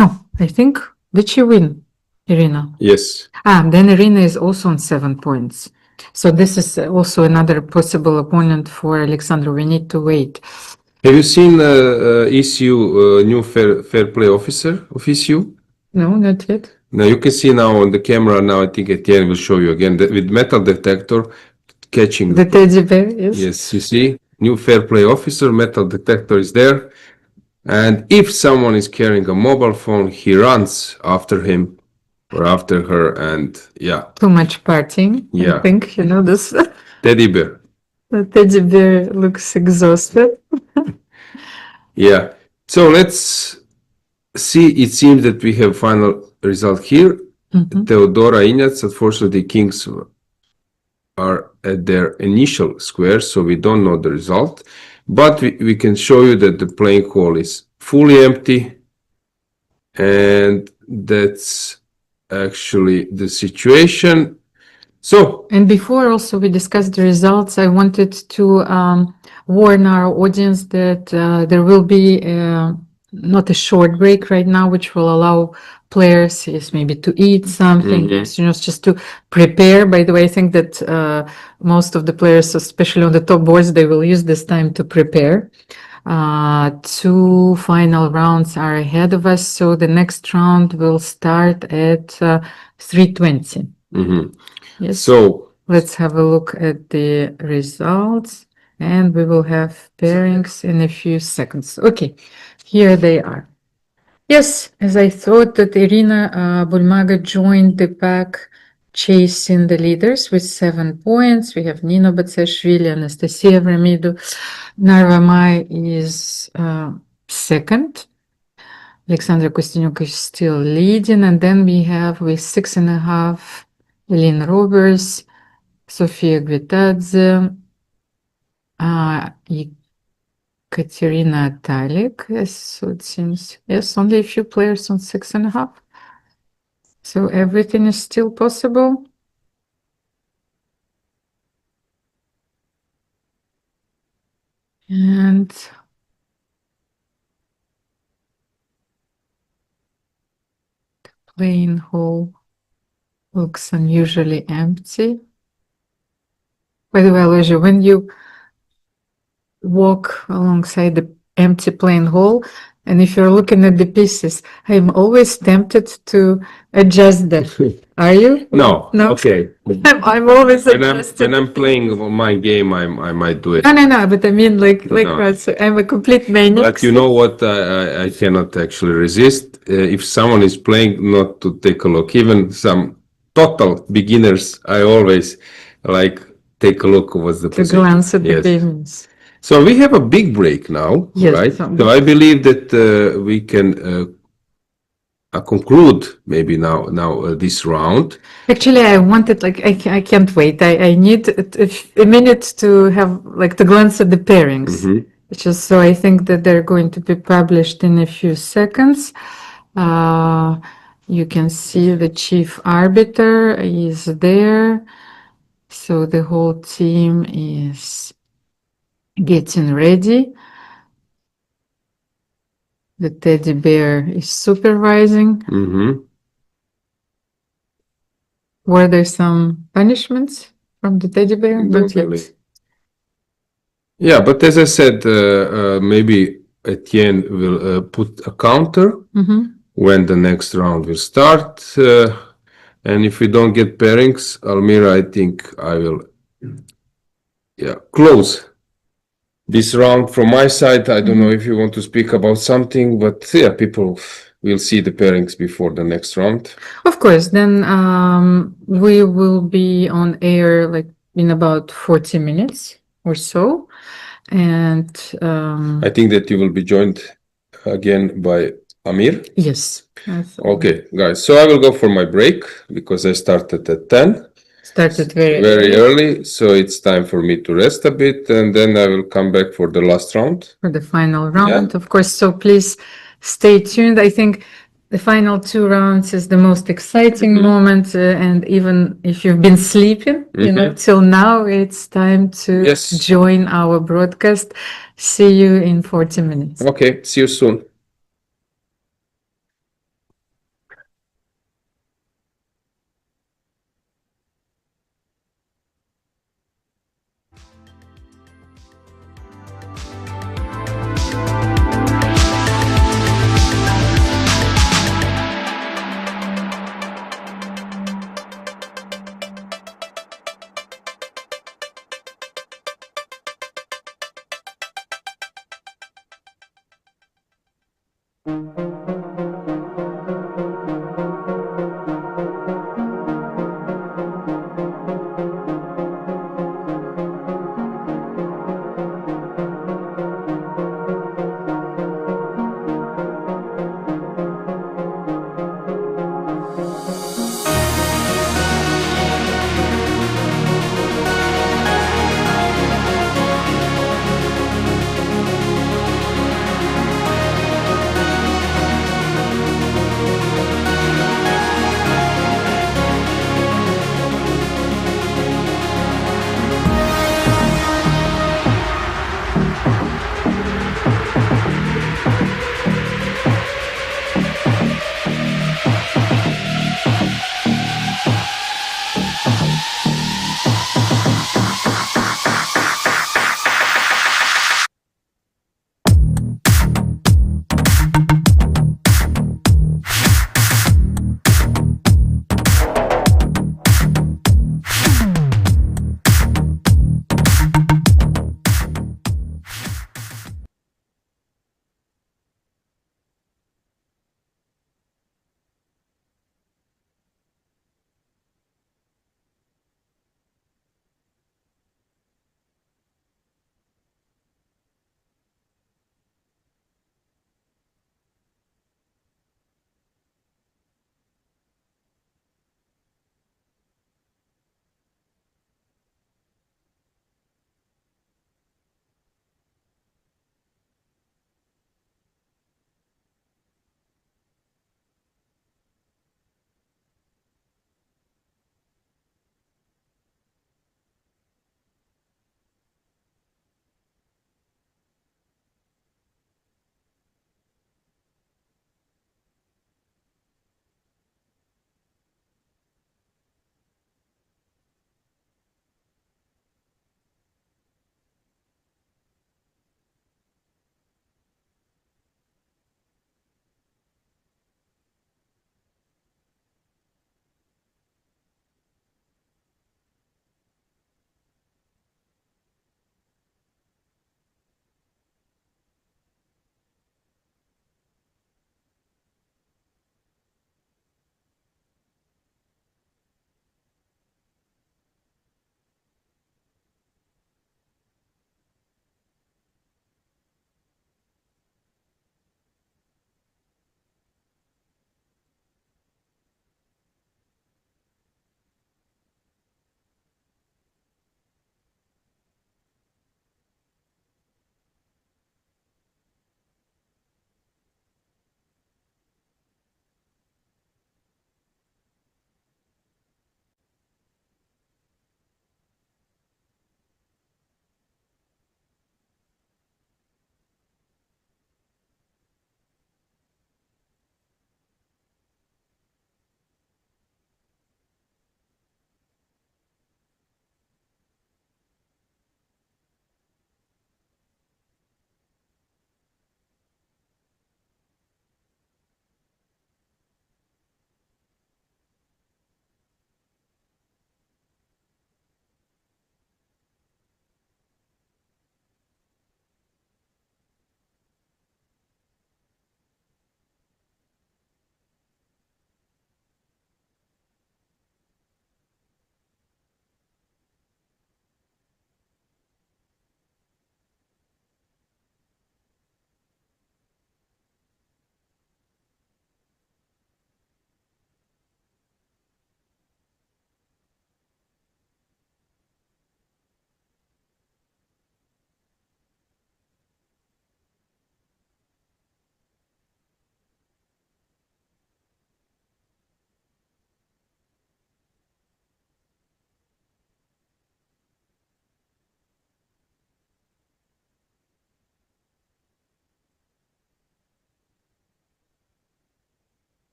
No, I think, did she win, Irina? Yes. Then Irina is also on 7 points. So this is also another possible opponent for Alexandra. We need to wait. Have you seen ECU new fair play officer of ECU? No, not yet. Now you can see now on the camera. Now I think Etienne will show you again with metal detector catching The teddy bear, yes. Yes, you see, new fair play officer, metal detector is there. And if someone is carrying a mobile phone, he runs after him or after her, and yeah. Too much partying. Yeah. I think, this Teddy bear. the teddy bear looks exhausted. Yeah. So let's see. It seems that we have final result here. Theodora Ignatz, unfortunately, kings are at their initial square, so we don't know the result. But we can show you that the playing hall is fully empty. And that's actually the situation. So, And before also we discussed the results, I wanted to warn our audience that there will be not a short break right now, which will allow players maybe to eat something, just to prepare. By the way, I think that most of the players, especially on the top boards, they will use this time to prepare. 2 final rounds are ahead of us, so the next round will start at 3:20. Yes. so Let's have a look at the results, and we will have pairings in a few seconds. Okay, here they are. Yes, as I thought that Irina Bulmaga joined the pack chasing the leaders with 7 points. We have Nino Batsashvili, Anastasia Avramidou. Narvamai is second. Alexandra Kostyanyuk is still leading. And then we have with 6.5, Lynn Roberts, Sofia Gvitadze, Katerina Talik. Yes, so it seems, yes, only a few players on 6.5. So everything is still possible. And the playing hall looks unusually empty. By the way, Aloysia, when you walk alongside the empty playing hall, and if you're looking at the pieces, I'm always tempted to adjust them. Are you? no, No. okay. I'm always When adjusting. I'm playing my game, I might do it. No, but I mean, like No. us, I'm a complete maniac. But you know what? I cannot actually resist. If someone is playing, not to take a look. Even some total beginners, I always like take a look at what's the To position. glance at the Yes. games. So we have a big break now, Yes, right? so- So I believe that we can conclude maybe now this round. Actually, I wanted, like, I can't wait. I need a minute to have, like, to glance at the pairings. Just so I think that they're going to be published in a few seconds. You can see the chief arbiter is there. So the whole team is getting ready. The teddy bear is supervising. Were there some punishments from the teddy bear? Not yet. Really. Yeah, but as I said, maybe Etienne will put a counter when the next round will start. And if we don't get pairings, Almira, I think I will close this round from my side. I don't know if you want to speak about something, but yeah, people, we'll see the pairings before the next round. Of course, then we will be on air like in about 40 minutes or so. And I think that you will be joined again by Amir. yes. Okay, guys. So I will go for my break because I started at 10. Started very Very early, so it's time for me to rest a bit, and then I will come back for the last round. for the final round, of course. So please stay tuned. I think the final 2 rounds is the most exciting moment, and even if you've been sleeping, you know, till now, it's time to Yes. join our broadcast. See you in 40 minutes. Okay, see you soon.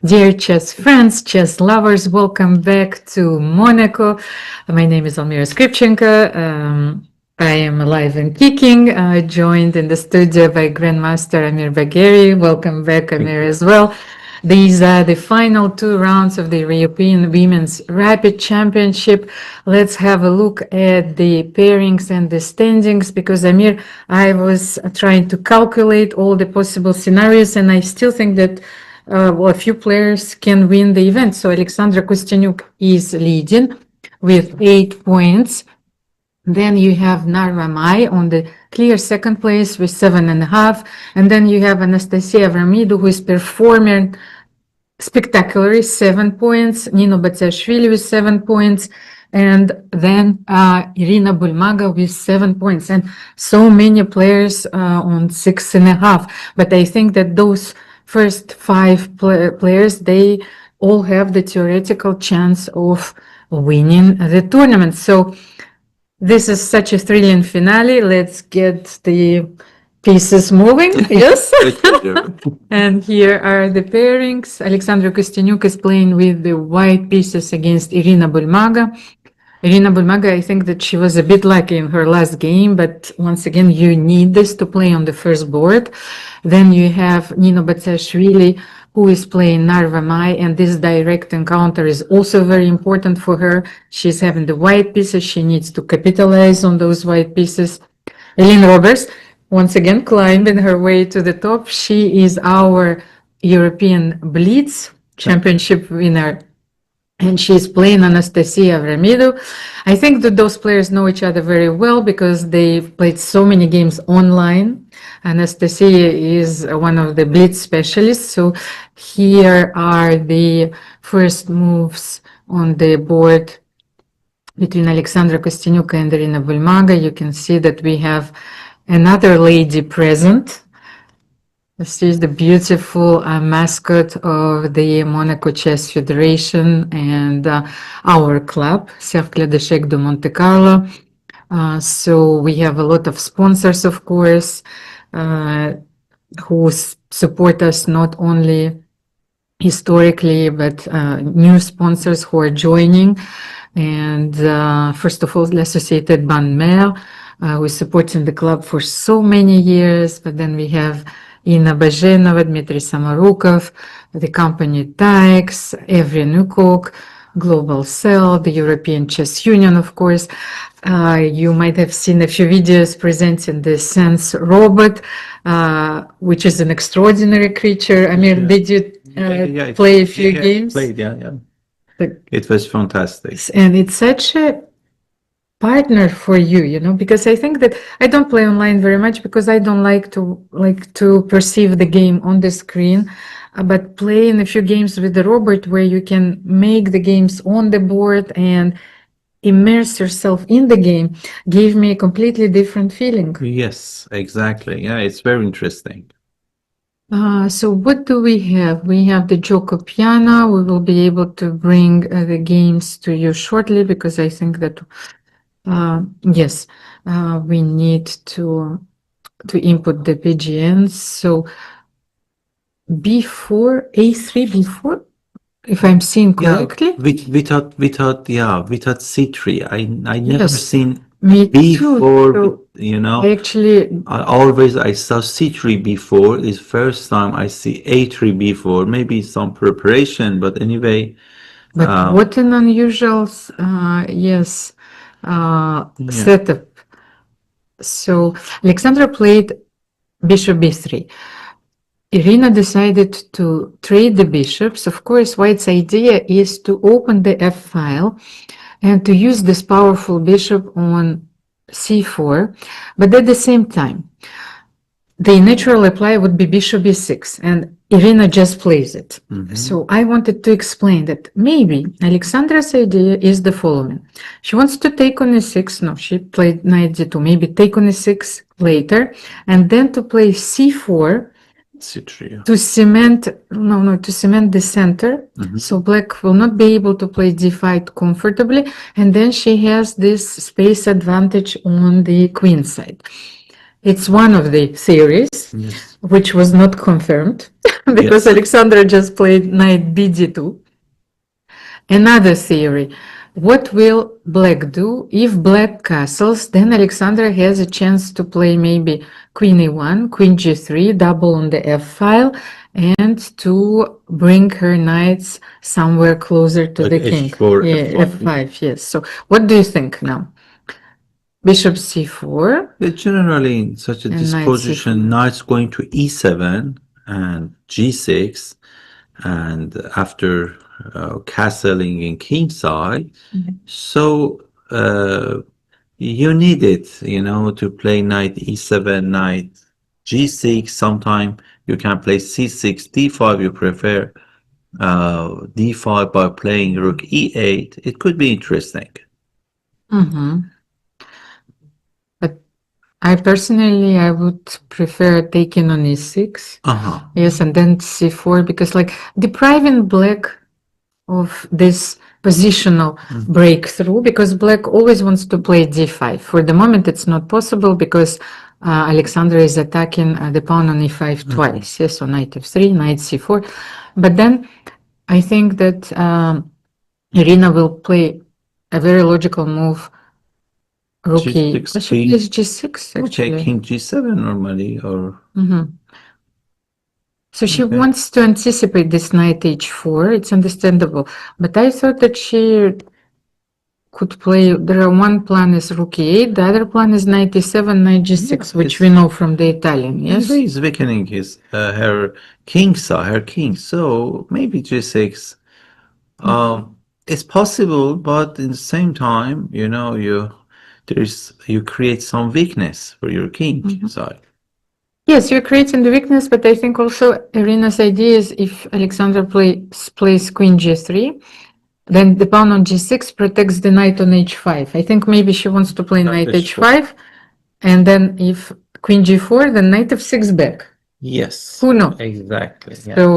Dear chess friends, chess lovers, welcome back to Monaco. My name is Almira Skripchenko. I am alive and kicking, joined in the studio by Grandmaster Amir Bagheri. Welcome back, Amir, as well. These are the final 2 rounds of the European Women's Rapid Championship. Let's have a look at the pairings and the standings, because Amir, I was trying to calculate all the possible scenarios, and I still think that a few players can win the event. So Alexandra Kostyanyuk is leading with 8 points. Then you have Narva Mai on the clear second place with 7.5. And then you have Anastasia Avramidou, who is performing spectacularly, 7 points. Nino Batsiashvili with 7 points. And then Irina Bulmaga with 7 points. And so many players on 6.5. But I think that those first 5 players, they all have the theoretical chance of winning the tournament. So this is such a thrilling finale. Let's get the pieces moving. Yes. And here are the pairings. Alexandra Kostyanyuk is playing with the white pieces against Irina Bulmaga. Irina Bulmaga, I think that she was a bit lucky in her last game, but once again, you need this to play on the first board. Then you have Nino Batsiashvili, who is playing Narva Mai, and this direct encounter is also very important for her. She's having the white pieces. She needs to capitalize on those white pieces. Eileen Roberts, once again, climbing her way to the top. She is our European Blitz Championship winner, and she's playing Anastasia Avramidou. I think that those players know each other very well because they've played so many games online. Anastasia is one of the Blitz specialists. So here are the first moves on the board between Alexandra Kostyanyuk and Irina Bulmaga. You can see that we have another lady present. This is the beautiful mascot of the Monaco Chess Federation and our club, Cercle d'Échecs de Monte Carlo. So we have a lot of sponsors, of course, who support us not only historically, but new sponsors who are joining. And first of all, the Associated Ban Mer, who is supporting the club for so many years. But then we have Inna Bajenova, Dmitry Samarukov, the company TAEX, Evry Nukok, Global Cell, the European Chess Union, of course. You might have seen a few videos presenting the Sense robot, which is an extraordinary creature. I mean, did you play a few games? Played, it was fantastic. And it's such a partner for you, because I think that I don't play online very much because I don't like to perceive the game on the screen, but playing a few games with the robot where you can make the games on the board and immerse yourself in the game gave me a completely different feeling. Yes, exactly. Yeah, it's very interesting. So what do we have? We have the Gioco Piano. We will be able to bring the games to you shortly because I think that yes, we need to input the PGNs. So B4, A3, B4, if I'm seeing correctly. We thought C3. I never seen Me B4, too. Actually, I saw C3 before. It's first time I see A3 before. Maybe some preparation, but anyway. But what an unusual, setup. So Alexandra played bishop b3. Irina decided to trade the bishops. Of course, White's idea is to open the F file and to use this powerful bishop on c4, but at the same time, the natural reply would be bishop b6, and Irina just plays it. So I wanted to explain that maybe Alexandra's idea is the following. She wants to take on e6. No, she played knight d2. Maybe take on e6 later, and then to play c4 C3. to cement the center. So black will not be able to play d5 comfortably, and then she has this space advantage on the queen side. It's one of the theories, Yes. which was not confirmed because Yes. Alexandra just played knight bd2. Another theory. What will black do? If black castles, then Alexandra has a chance to play maybe queen e1, queen g3, double on the f file, and to bring her knights somewhere closer to Like the king. h4, Yeah, f1. f5, yes. So what do you think now? Bishop c4 Generally, in such a and knight disposition, c4. knight's going to e7 and g6, and after castling in king side. So you need it, to play knight e7, knight g6. Sometime you can play c6, d5. You prefer d5 by playing rook e8. It could be interesting. But I personally, I would prefer taking on e6. Uh-huh. Yes, and then c4, because like depriving black of this positional breakthrough, because black always wants to play d5. For the moment, it's not possible because Alexandra is attacking the pawn on e5 twice. Yes, so knight f3, knight c4. But then I think that Irina will play a very logical move. Rook e, G6, she king. plays g6 actually. Okay, king g7 normally, or So she Okay. wants to anticipate this knight h4. It's understandable, but I thought that she could play. There are one plan is rook e8, the other plan is knight e7, knight g6, which Yes. we know from the Italian. Yes. Anyway, is weakening her king side, her king. So maybe g6. It's possible, but in the same time, you create some weakness for your king side. Yes, you're creating the weakness, but I think also Irina's idea is if Alexandra plays queen g3, then the pawn on g6 protects the knight on h5. I think maybe she wants to play knight h5, and then if queen g4, then knight f6 back. Yes. Who knows? Exactly. Yeah. So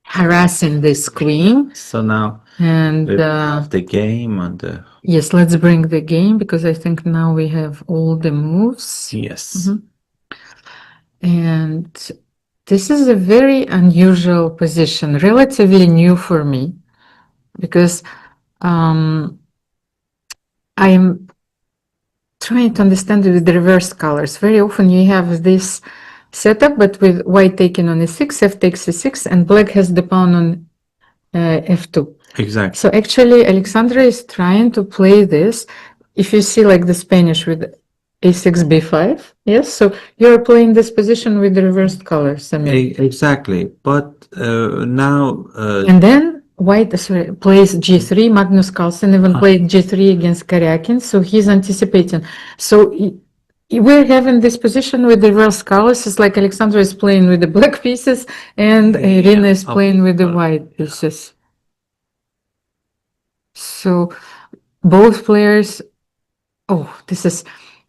harassing this queen, So now and we have the game and the yes, let's bring the game because I think now we have all the moves. yes. And this is a very unusual position, relatively new for me, because I'm trying to understand it with the reverse colors. Very often you have this setup, but with white taking on e6, f takes e6, and black has the pawn on f2. Exactly. So actually, Alexandra is trying to play this. If you see like the Spanish with a6, b5, yes, so you're playing this position with the reversed colors, Samir. Exactly. But now And then white plays g3. Magnus Carlsen even played g3 against Karyakin, so he's anticipating. So we're having this position with the reverse colors. It's like Alexandra is playing with the black pieces and Irina is playing with the white pieces. So both players, this is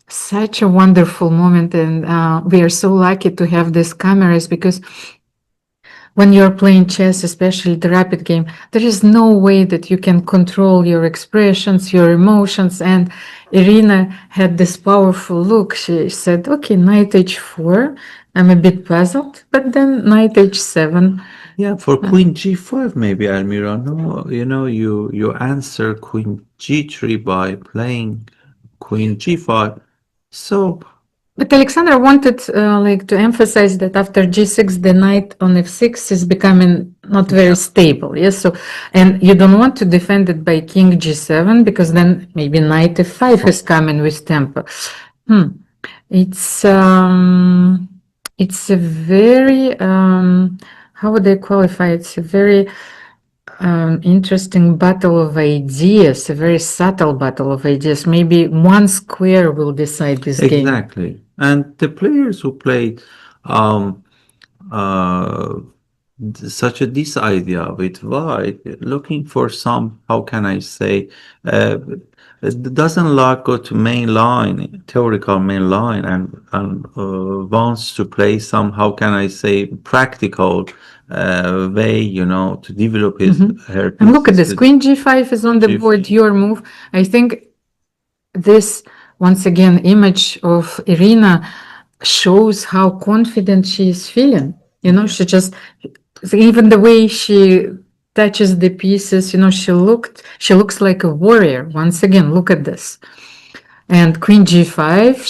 such a wonderful moment, and we are so lucky to have these cameras because when you're playing chess, especially the rapid game, there is no way that you can control your expressions, your emotions. And Irina had this powerful look. She said, okay, knight h4. I'm a bit puzzled, but then knight h7. Yeah, for queen g5 maybe, Almira. No, you answer queen g3 by playing queen g5. So But Alexandra wanted to emphasize that after g6, the knight on f6 is becoming not very stable. Yes, so and you don't want to defend it by king g7 because then maybe knight f5 is coming with tempo. It's a very how would I qualify? It's a very interesting battle of ideas, a very subtle battle of ideas. Maybe one square will decide this game. exactly. And the players who played such a this idea with white, looking for some, how can I say, it doesn't like go to main line, theoretical main line, and wants to play some, how can I say, practical way, to develop her. And look at this, pieces. queen g5 is on the board, G5. your move. I think this once again, image of Irina shows how confident she is feeling. You know, she just, even the way she touches the pieces, you know, she looks like a warrior. Once again, look at this. And Queen G5,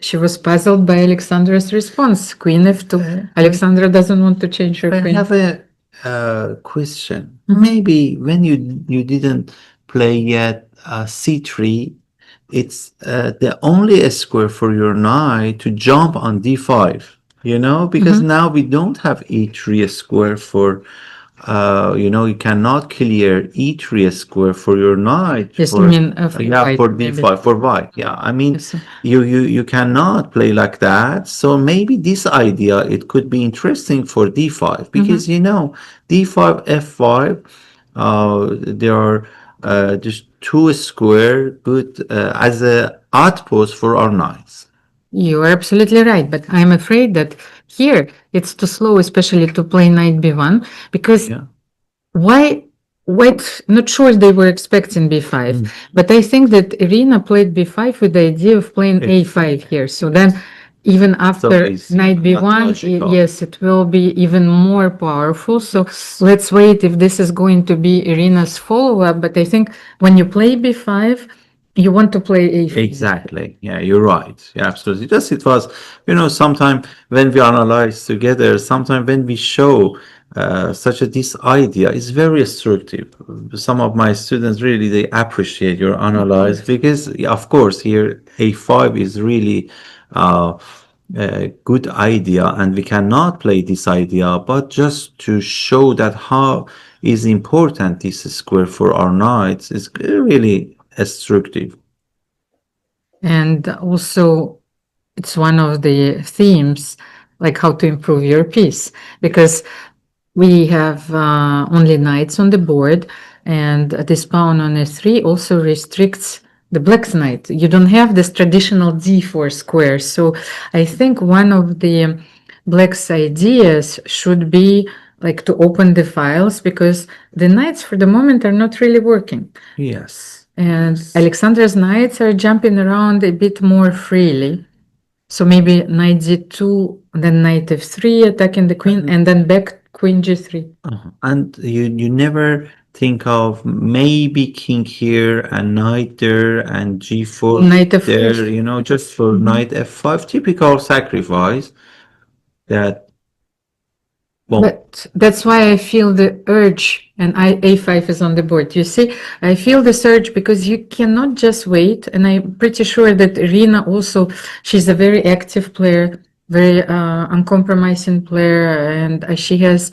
she was puzzled by Alexandra's response. Queen F2. Alexandra doesn't want to change her I queen. have a question. Maybe when you didn't play yet C3, it's the only square for your knight to jump on D5, you know, because now we don't have E3 square for you know, you cannot clear E3 square for your knight. Yes, for, you mean for yeah, white, for maybe. D5 for white. Yeah, I mean, Yes. you cannot play like that. So maybe this idea it could be interesting for D5 because you know D5 F5 there are just two square good as a outpost for our knights. You are absolutely right, but I'm afraid that here it's too slow, especially to play knight b1, because Yeah. why white, not sure they were expecting b5, but I think that Irina played b5 with the idea of playing a5 here. So then even after it's knight not b1, logical. yes, it will be even more powerful. So let's wait if this is going to be Irina's follow-up, but I think when you play b5, you want to play a5. Exactly. Yeah, you're right. Yeah, absolutely. Just it was, you know, sometime when we analyze together, sometime when we show such a this idea is very instructive. Some of my students really they appreciate your analyze because of course here A5 is really a good idea and we cannot play this idea, but just to show that how is important this square for our knights is really instructive. And also, it's one of the themes, like how to improve your piece, because we have only knights on the board, and this pawn on a3 also restricts the black's knight. You don't have this traditional d4 square. So I think one of the black's ideas should be like to open the files, because the knights for the moment are not really working. Yes. And Alexandra's knights are jumping around a bit more freely. So maybe knight g2, then knight f3, attacking the queen, and then back queen g3. And you never think of maybe king here and knight there and g4 Knight f4. there, you know, just for knight f5, typical sacrifice that, well, But that's why I feel the urge, and a5 is on the board. You see, I feel this urge because you cannot just wait. And I'm pretty sure that Irina also, she's a very active player, very uncompromising player, and she has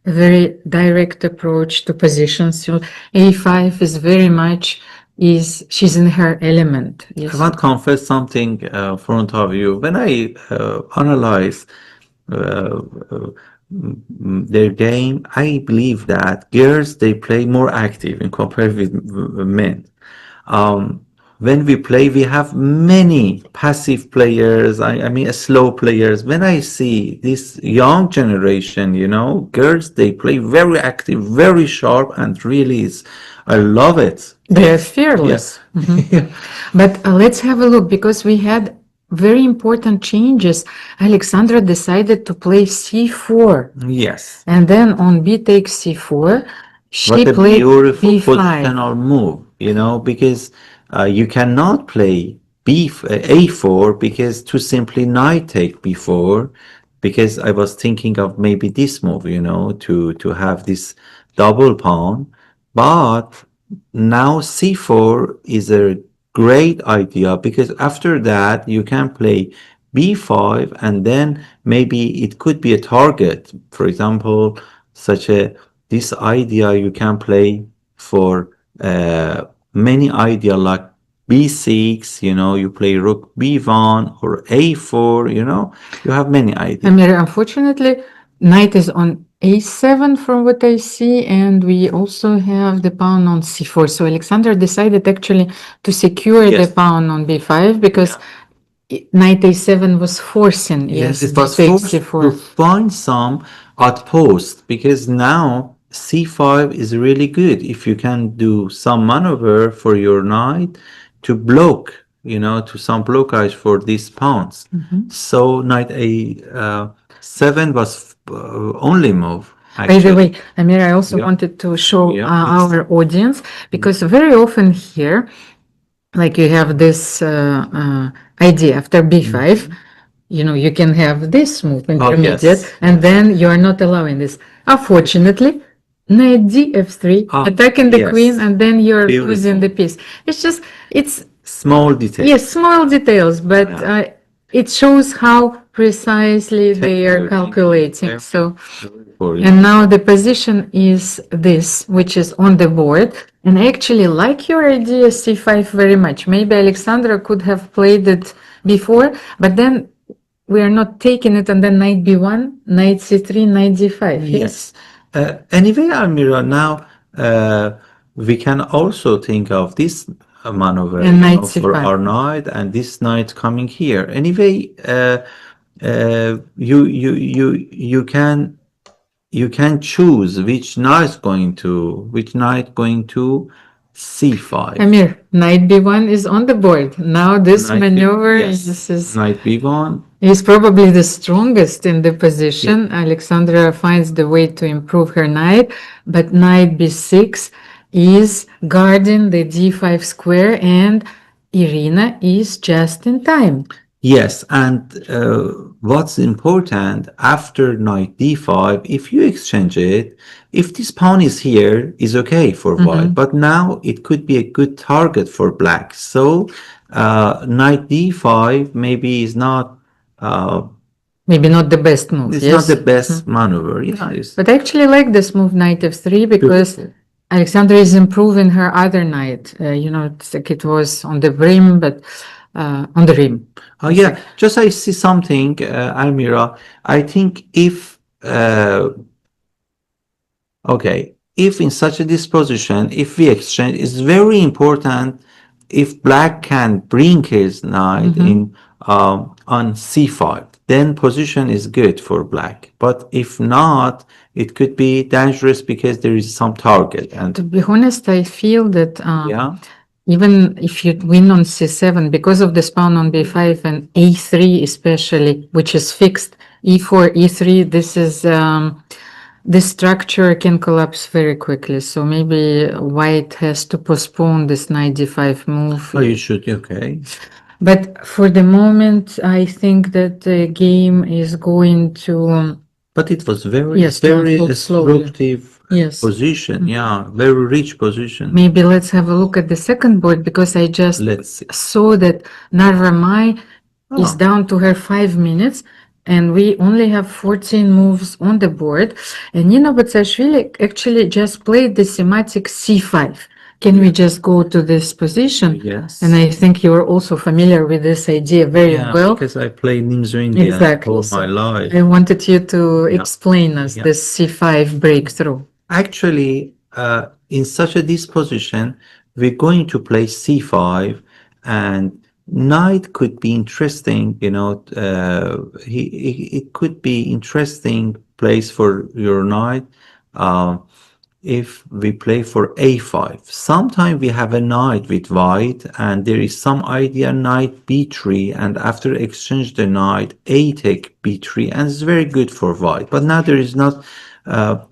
a very direct approach to positions. So a5 is very much she's in her element. Yes. I want to confess something front of you. When I analyze uh, uh, their game, I believe that girls they play more active in compared with men. When we play, we have many passive players. I mean, slow players. When I see this young generation, you know, girls they play very active, very sharp, and really is. I love it. They're fearless. But let's have a look, because we had very important changes. Alexandra decided to play c4, Yes. and then on b takes c4, she What a played beautiful b5. positional move, you know, because you cannot play a4 because to simply knight take b4, because I was thinking of maybe this move, you know, to have this double pawn, but now c4 is a great idea because after that you can play b5 and then maybe it could be a target. For example, such a this idea you can play for many idea like b6, you know, you play rook b1 or a4, you know, you have many ideas. Amir, unfortunately, knight is on a7 from what I see, and we also have the pawn on c4. So Alexander decided actually to secure Yes. the pawn on b5 because knight a7 was forcing. Yes, it b was takes forced c4. to find some outpost because now c5 is really good if you can do some maneuver for your knight to block you know, to some blockage for these pawns. So knight a7 was only move. By the Actually. way, Amir, I also Yeah. wanted to show Yeah, our audience, because very often here, like you have this idea after b5, you know, you can have this move intermediate, yes. and then you are not allowing this. Unfortunately, knight d f3, Ah, attacking the yes. queen, and then you're Beautiful. losing the piece. It's just, it's, Small details. yes, small details, but Yeah. it shows how precisely they are Thank you. calculating. Very So, for you. and now the position is this, which is on the board. And I actually like your idea, c5, very much. Maybe Alexandra could have played it before, but then we are not taking it, and then knight b1, knight c3, knight d5. Yes. Anyway, Almira, now we can also think of this maneuver, And you knight know, for c5. our knight and this knight coming here. Anyway, you can choose which knight going to c5. Amir, knight b1 is on the board. Now this Knight B- maneuver yes. is Knight b1. is probably the strongest in the position. Alexandra finds the way to improve her knight, but knight b6 is guarding the d5 square, and Irina is just in time. Yes, and what's important after knight d5, if you exchange it, if this pawn is here, is okay for white, but now it could be a good target for black. So knight d5 maybe is not Maybe not the best move, it's yes? not the best maneuver. Yeah, it's But I actually like this move, knight f3, because beautiful. Alexandra is improving her other knight. You know, it's like it was on the rim, but on the rim. Oh yeah, just I see something, Almira. I think if okay, if in such a disposition, if we exchange, it's very important if black can bring his knight in on c5, then position is good for black. But if not, it could be dangerous because there is some target. To And be honest, I feel that yeah, even if you win on c7, because of this pawn on b5 and e3 especially, which is fixed, e4, e3, this is this structure can collapse very quickly. So maybe white has to postpone this knight d5 move. oh, you should, okay. But for the moment, I think that the game is going to But it was very, yes, to very unfold slowly. instructive Yes. position. Yeah, very rich position. Maybe let's have a look at the second board, because I just Let's see. saw that Narva Mai is down to her 5 minutes, and we only have 14 moves on the board. And Nina Batsashvili actually just played the thematic c5. Can we just go to this position? Yes. And I think you are also familiar with this idea very Yeah, well. because I played Nimzo India Exactly. all So my life. I wanted you to explain us Yeah. this c5 breakthrough. Actually, in such a disposition, we're going to play c5, and knight could be interesting. You know, it could be interesting place for your knight. If we play for a5, sometimes we have a knight with white, and there is some idea knight b3, and after exchange the knight a take b3, and it's very good for white. But now there is not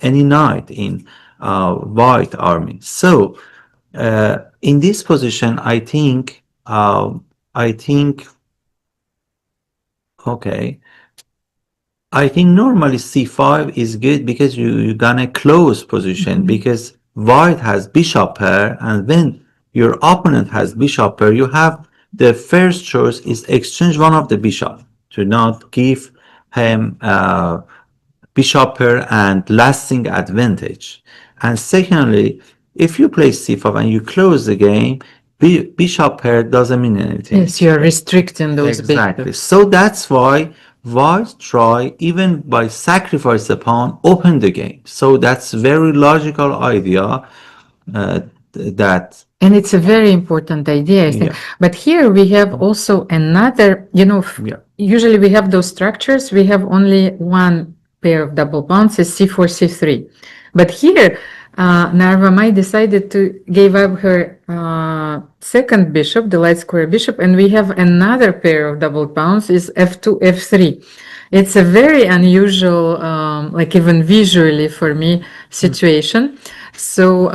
any knight in white army. So in this position, I think okay. I think normally c5 is good because you're gonna close position, because white has bishop pair, and when your opponent has bishop pair, you have the first choice is exchange one of the bishop to not give him bishop pair and lasting advantage. And secondly, if you play c5 and you close the game, bishop pair doesn't mean anything. Yes, you are restricting those Exactly. bishops. So that's why white try, even by sacrifice the pawn, open the game. So that's very logical idea that. And it's a very important idea, I think. Yeah. But here we have also another, you know, Yeah. usually we have those structures, we have only one pair of double pawns, is c4, c3. But here, Narva Mai decided to give up her second bishop, the light square bishop, and we have another pair of double pawns is f2, f3. It's a very unusual, like even visually for me, situation. So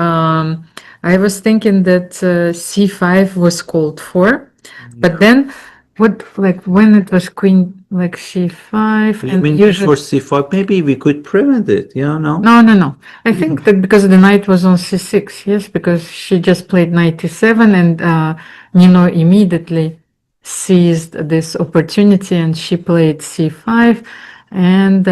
I was thinking that c5 was called for, but then what, like when it was queen, like c5, You and mean usually. for c5, maybe we could prevent it, no? No. I think that because the knight was on c6, yes, because she just played knight e7 and Nino immediately seized this opportunity and she played c5 and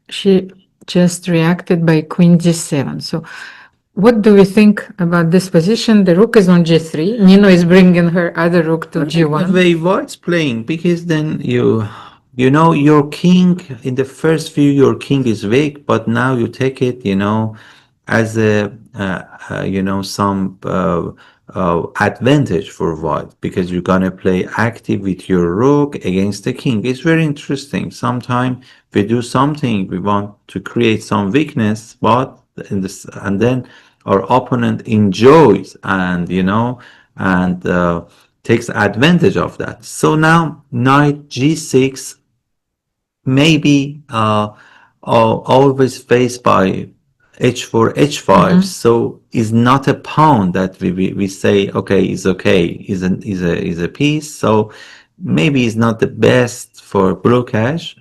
she just reacted by queen g7. So what do we think about this position? The rook is on g3. Nino is bringing her other rook to g1. Way white's playing, because then you know your king in the first view, your king is weak, but now you take it, as a some advantage for white, because you're gonna play active with your rook against the king. It's very interesting. Sometimes we do something, we want to create some weakness, but and then our opponent enjoys and takes advantage of that. So now knight g6, maybe always faced by h4, h5. So is not a pawn that we say is okay, is a piece. So maybe it's not the best for blockage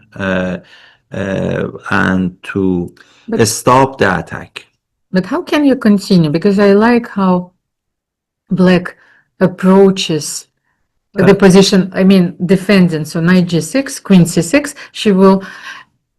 and to stop the attack. But how can you continue? Because I like how Black approaches the position, I mean, defending. So knight g6, queen c6, she will.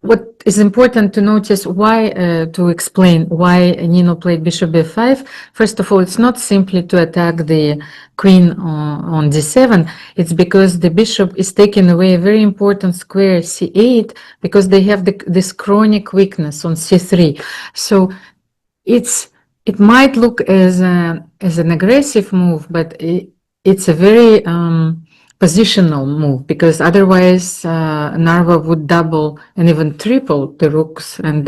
What is important to notice, why, to explain why Nino played bishop b5. First of all, it's not simply to attack the queen on d7. It's because the bishop is taking away a very important square c8, because they have this chronic weakness on c3. So it might look as an aggressive move, but it's a very positional move, because otherwise Narva would double and even triple the rooks and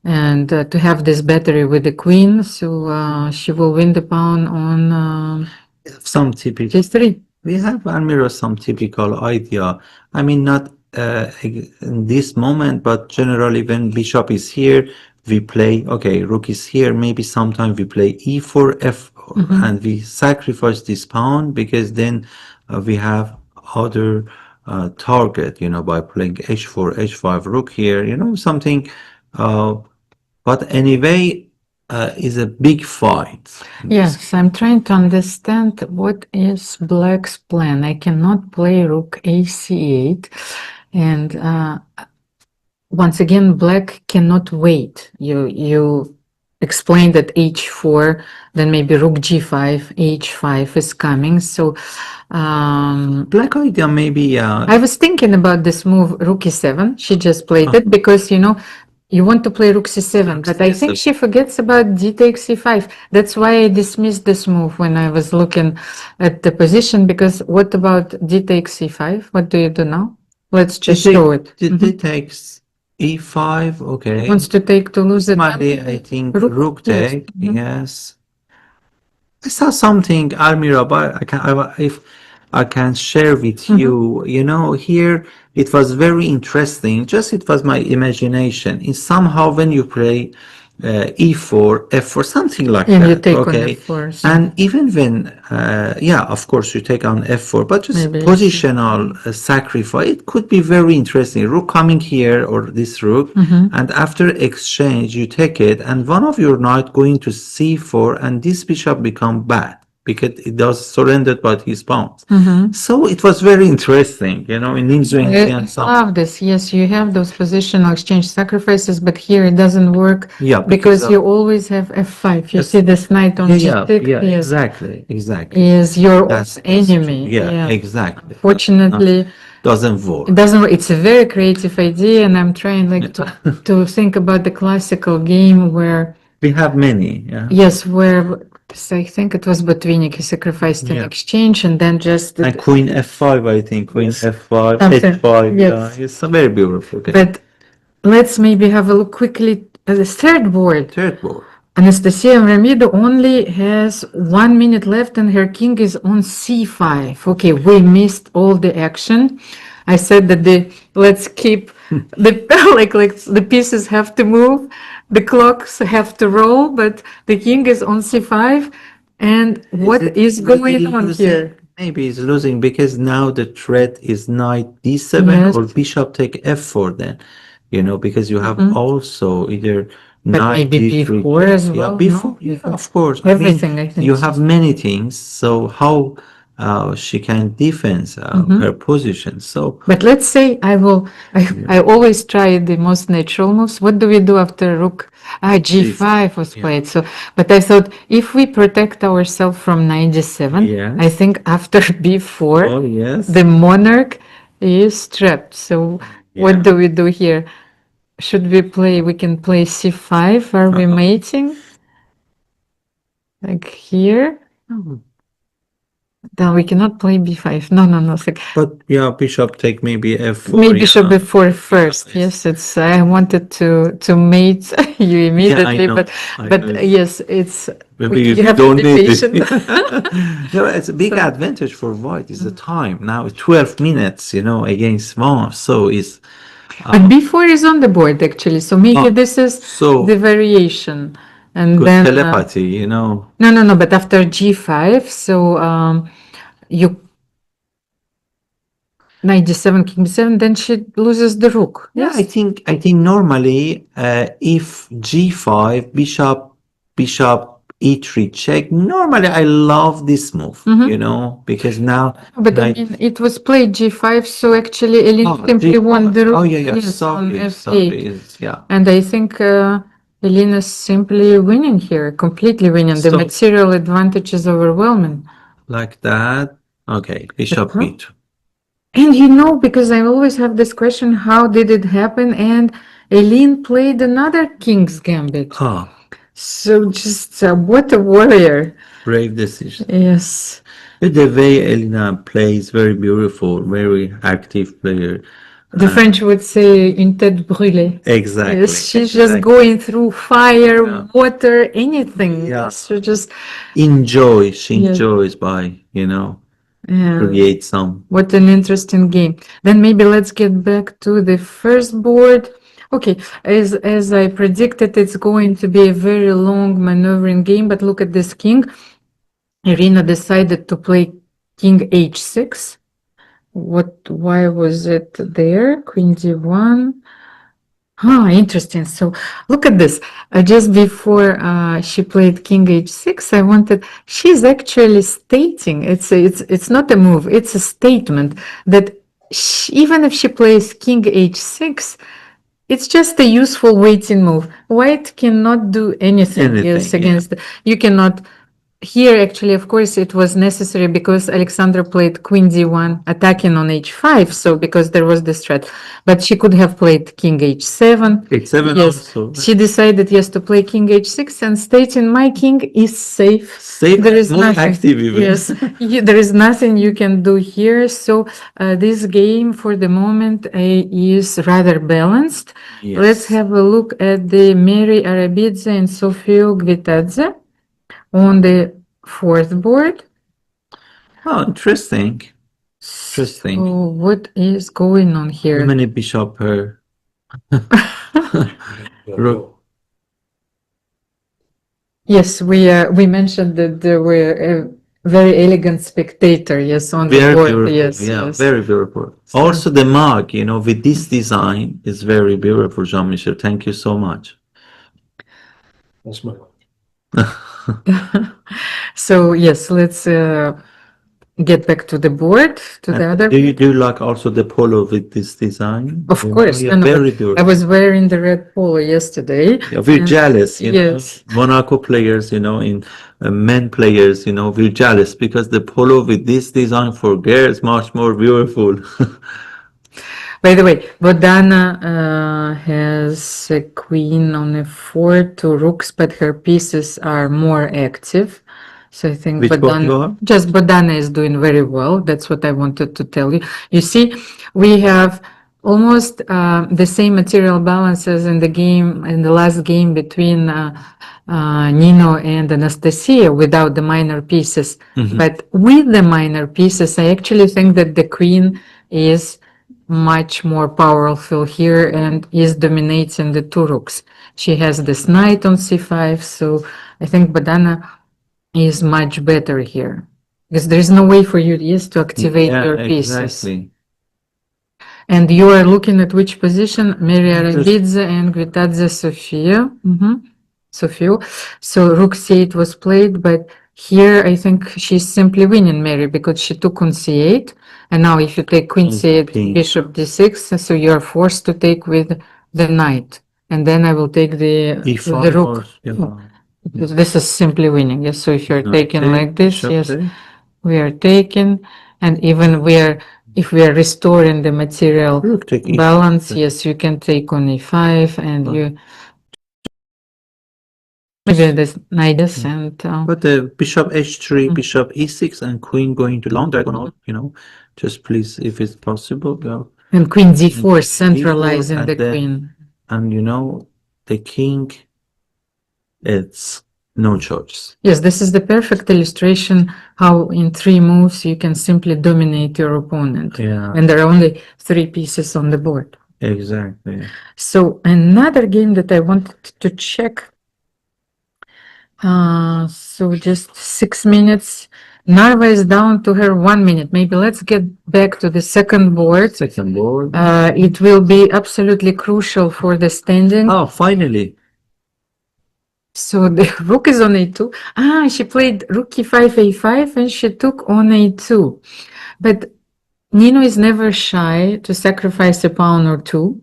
to have this battery with the queen, so she will win the pawn on some typical g3. We have, Almira, some typical idea. I mean, not in this moment, but generally when bishop is here, we play, okay, rook is here, maybe sometimes we play e4, f4, and we sacrifice this pawn, because then we have other target, by playing h4, h5, rook here, something, but anyway, is a big fight. Yes, I'm trying to understand what is Black's plan. I cannot play rook ac8, and once again, Black cannot wait. You explained that h4, then maybe rook g5, h5 is coming. So Black idea maybe. I was thinking about this move, rook e7. She just played it because you want to play rook c7, but I think she forgets about d takes c5. That's why I dismissed this move when I was looking at the position, because what about d takes c5? What do you do now? Let's just show it. D takes e5, okay. Wants to take to lose it. I think rook take, yes. I saw something, Almira, but if I can share with you, here it was very interesting. Just it was my imagination. And somehow when you play e4, f4, something like that. You take okay. on f4. So. And even when, of course, you take on f4, but just maybe positional sacrifice, it could be very interesting. Rook coming here, or this rook, and after exchange, you take it, and one of your knight going to c4, and this bishop become bad, because it does surrendered by his pawns. So it was very interesting, in Ninja and I love this. Yes, you have those positional exchange sacrifices, but here it doesn't work because you always have f5. You see this knight on g6. Yeah, exactly. Is your enemy. Yeah, exactly. Fortunately, doesn't work. It doesn't work. It's a very creative idea, and I'm trying to think about the classical game where we have many. Yeah. Yes, where. So I think it was Botvinnik, he sacrificed an exchange and then just... And queen f5, I think. Queen f5, h5. Yes. It's very beautiful. Okay. But let's maybe have a look quickly The third board. Third board. Anastasia Ramido only has 1 minute left and her king is on c5. Okay, we missed all the action. I said that let's keep the like the pieces have to move, the clocks have to roll, but the king is on c5. And what is going on losing? here? Maybe he's losing because now the threat is knight d7 Yes. or bishop take f4 then, because you have also either But knight maybe d3. b4 as well, Yeah, no? before, yeah, of course. Everything, I think You so. have many things, so how she can defend her position. So, But let's say I always try the most natural moves. What do we do after rook? G5 was played. So, but I thought if we protect ourselves from knight g7, Yes. I think after b4, oh yes, the monarch is trapped. So what Yeah. do we do here? Should we play? We can play c5. Are we mating? Like here? Then we cannot play b5. No. but yeah, bishop take maybe f4. Maybe bishop yeah. b4 first. Yes, it's. I wanted to mate you immediately, know, but I but know. yes, it's. Maybe you you have to don't be need patient. it. No, it's a big advantage for white is the time. Now 12 minutes, against one. So is But b4 is on the board actually, so maybe this is so the variation, and good then telepathy, no. But after g5, so you knight g7, king b7, then she loses the rook. yeah, Yes. I think normally if g5 bishop e3 check, normally I love this move, because now But I mean, it was played g5, so actually Elena simply G5. won the rook. Oh yeah, Yes, on sorry, f8. yeah. And I think Elena's simply winning here, completely winning. The So- material advantage is overwhelming. Like that. Okay, bishop Uh-huh. b2. And because I always have this question, how did it happen? And Eileen played another King's Gambit. Ah, So just what a warrior. brave decision. Yes. The way Elena plays, very beautiful, very active player. The French would say une tête brûlée. Exactly. Yes, she's just exactly. going through fire, Yeah. water, anything. Yeah. So just, She Yeah. enjoys by, yeah. create some. What an interesting game. Then maybe let's get back to the first board. Okay, as I predicted, it's going to be a very long maneuvering game, but look at this king. Irina decided to play king h6. Why was it there? Queen d1. Interesting. So look at this. Just before she played king h6, she's actually stating, it's not a move, it's a statement that even if she plays king h6, it's just a useful waiting move. White cannot do anything, yes, Anything, yeah. against, you cannot. Here, actually, of course, it was necessary because Alexandra played queen d1, attacking on h5, so because there was this threat. But she could have played king h7. h7 Yes, also. she decided, yes, to play king h6 and stating, my king is safe. Safe, There is most nothing. active even. Yes, there is nothing you can do here. So this game, for the moment, is rather balanced. Yes. Let's have a look at the Mary Arabidze and Sofio Gvitadze on the fourth board. Oh, interesting. Interesting. So what is going on How here? many bishop her? Rook. Yes, we mentioned that there were a very elegant spectator, yes, on the Very board. beautiful. Yes, Yeah, yes. very beautiful. Also, the mug, with this design is very beautiful, Jean-Michel. Thank you so much. That's my So yes, let's get back to the board, to the other. Do you like also the polo with this design? Of course, Yeah, no, very but beautiful. I was wearing the red polo yesterday. Yeah, we're and- jealous, Yes. Monaco players, in men players, we're jealous because the polo with this design for girls much more beautiful. By the way, Bodana has a queen on a4, two rooks, but her pieces are more active. So I think Which board you are? Bodana is doing very well. That's what I wanted to tell you. You see, we have almost the same material balance as in the game, in the last game between Nino and Anastasia without the minor pieces. But with the minor pieces, I actually think that the queen is much more powerful here and is dominating the two rooks. She has this knight on c5, so I think Badana is much better here. Because there's no way for you, yes, to activate Yeah, your pieces. exactly. And you are looking at which position? Maria Rabidze and Gvitadze Sofia. Sofia. So rook c8 was played, but here I think she's simply winning, Mary, because she took on c8. And now if you take queen c8, King. bishop d6, so you're forced to take with the knight. And then I will take the E5 rook. or yeah. This is simply winning. Yes, so if you're taking Okay, like this, bishop yes, take. we are taking, and even if we are restoring the material Rook take E5. balance, yes, you can take on e5, and you maybe this knight is, and But the bishop h3, bishop e6, and queen going to long diagonal, you know, just please, if it's possible, go. and queen d4 D4, centralizing and the then- queen. And you know, the king, it's no choice. Yes, this is the perfect illustration how in 3 moves you can simply dominate your opponent, Yeah, and there are only 3 pieces on the board. exactly. So another game that I wanted to check. So just 6 minutes. Narva is down to her 1 minute. Maybe let's get back to the second board. Second board. It will be absolutely crucial for the standing. Oh, finally. So the rook is on a2. She played rook e5, a5, and she took on a2. But Nino is never shy to sacrifice a pawn or two.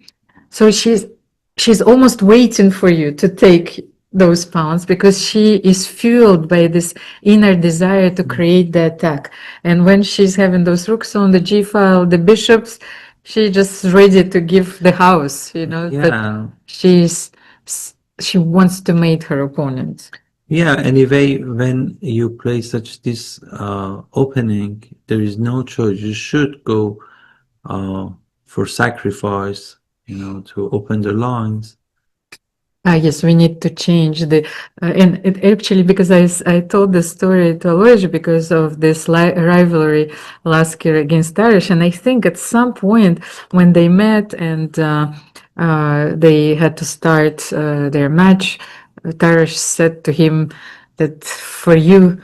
So she's almost waiting for you to take those pawns because she is fueled by this inner desire to create the attack. And when she's having those rooks on the g file, the bishops, she's just ready to give the house, you know. Yeah. But she wants to mate her opponent. Yeah, anyway, when you play such this opening, there is no choice. You should go for sacrifice, you know, to open the lines. Yes, we need to change the, and it actually, because I told the story to Aloysia because of this rivalry last year against Tarish, and I think at some point when they met and they had to start their match, Tarish said to him that for you,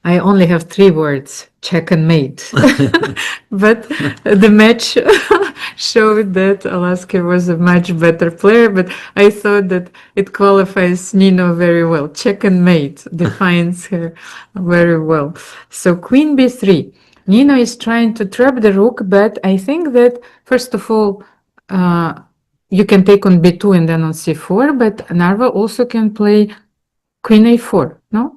I only have 3 words, check and mate. But the match showed that Alaska was a much better player, but I thought that it qualifies Nino very well. Check and mate defines her very well. So queen b3. Nino is trying to trap the rook, but I think that, first of all, you can take on b2 and then on c4, but Narva also can play queen a4, no?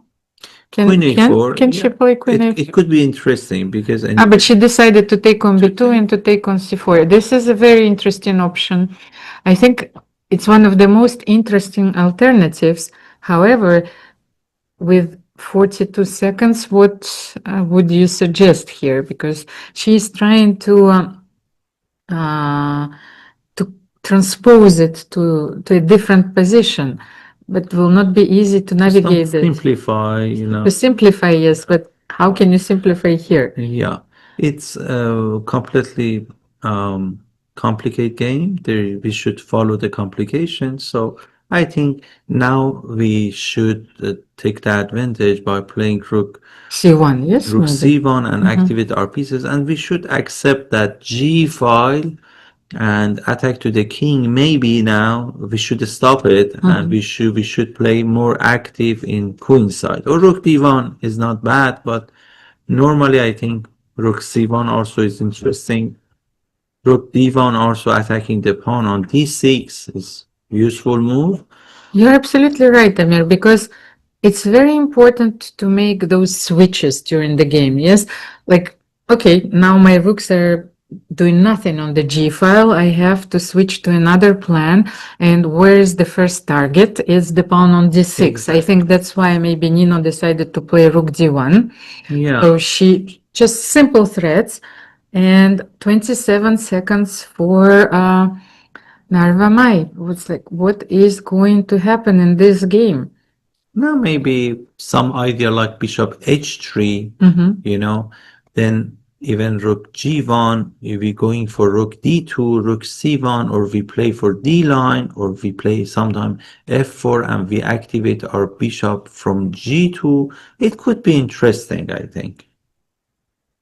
Queen a4. Can she play queen a4? It could be interesting because But she decided to take on b2 and to take on c4. This is a very interesting option. I think it's one of the most interesting alternatives. However, with 42 seconds, what would you suggest here? Because she's trying to transpose it to a different position, but will not be easy to navigate it. simplify, you know. To simplify, yes, but how can you simplify here? Yeah, it's a completely complicated game. We should follow the complications. So I think now we should take the advantage by playing rook c1, yes, rook maybe. c1 and activate our pieces, and we should accept that g file and attack to the king. Maybe now we should stop it, and we should play more active in queen side. Or rook b1 is not bad, but normally I think rook c1 also is interesting. Rook d1 also attacking the pawn on d6 is useful move. You're absolutely right, Amir, because it's very important to make those switches during the game. Yes, like, okay, now my rooks are doing nothing on the G file. I have to switch to another plan. And where is the first target? Is the pawn on D6. I think that's why maybe Nino decided to play rook D1. Yeah. So she just simple threats. and 27 seconds for Narvamai. What's like, what is going to happen in this game? Now maybe some idea like bishop h3, you know, then even rook g1, if we going for rook d2, rook c1, or we play for d line, or we play sometime f4 and we activate our bishop from g2, it could be interesting, I think.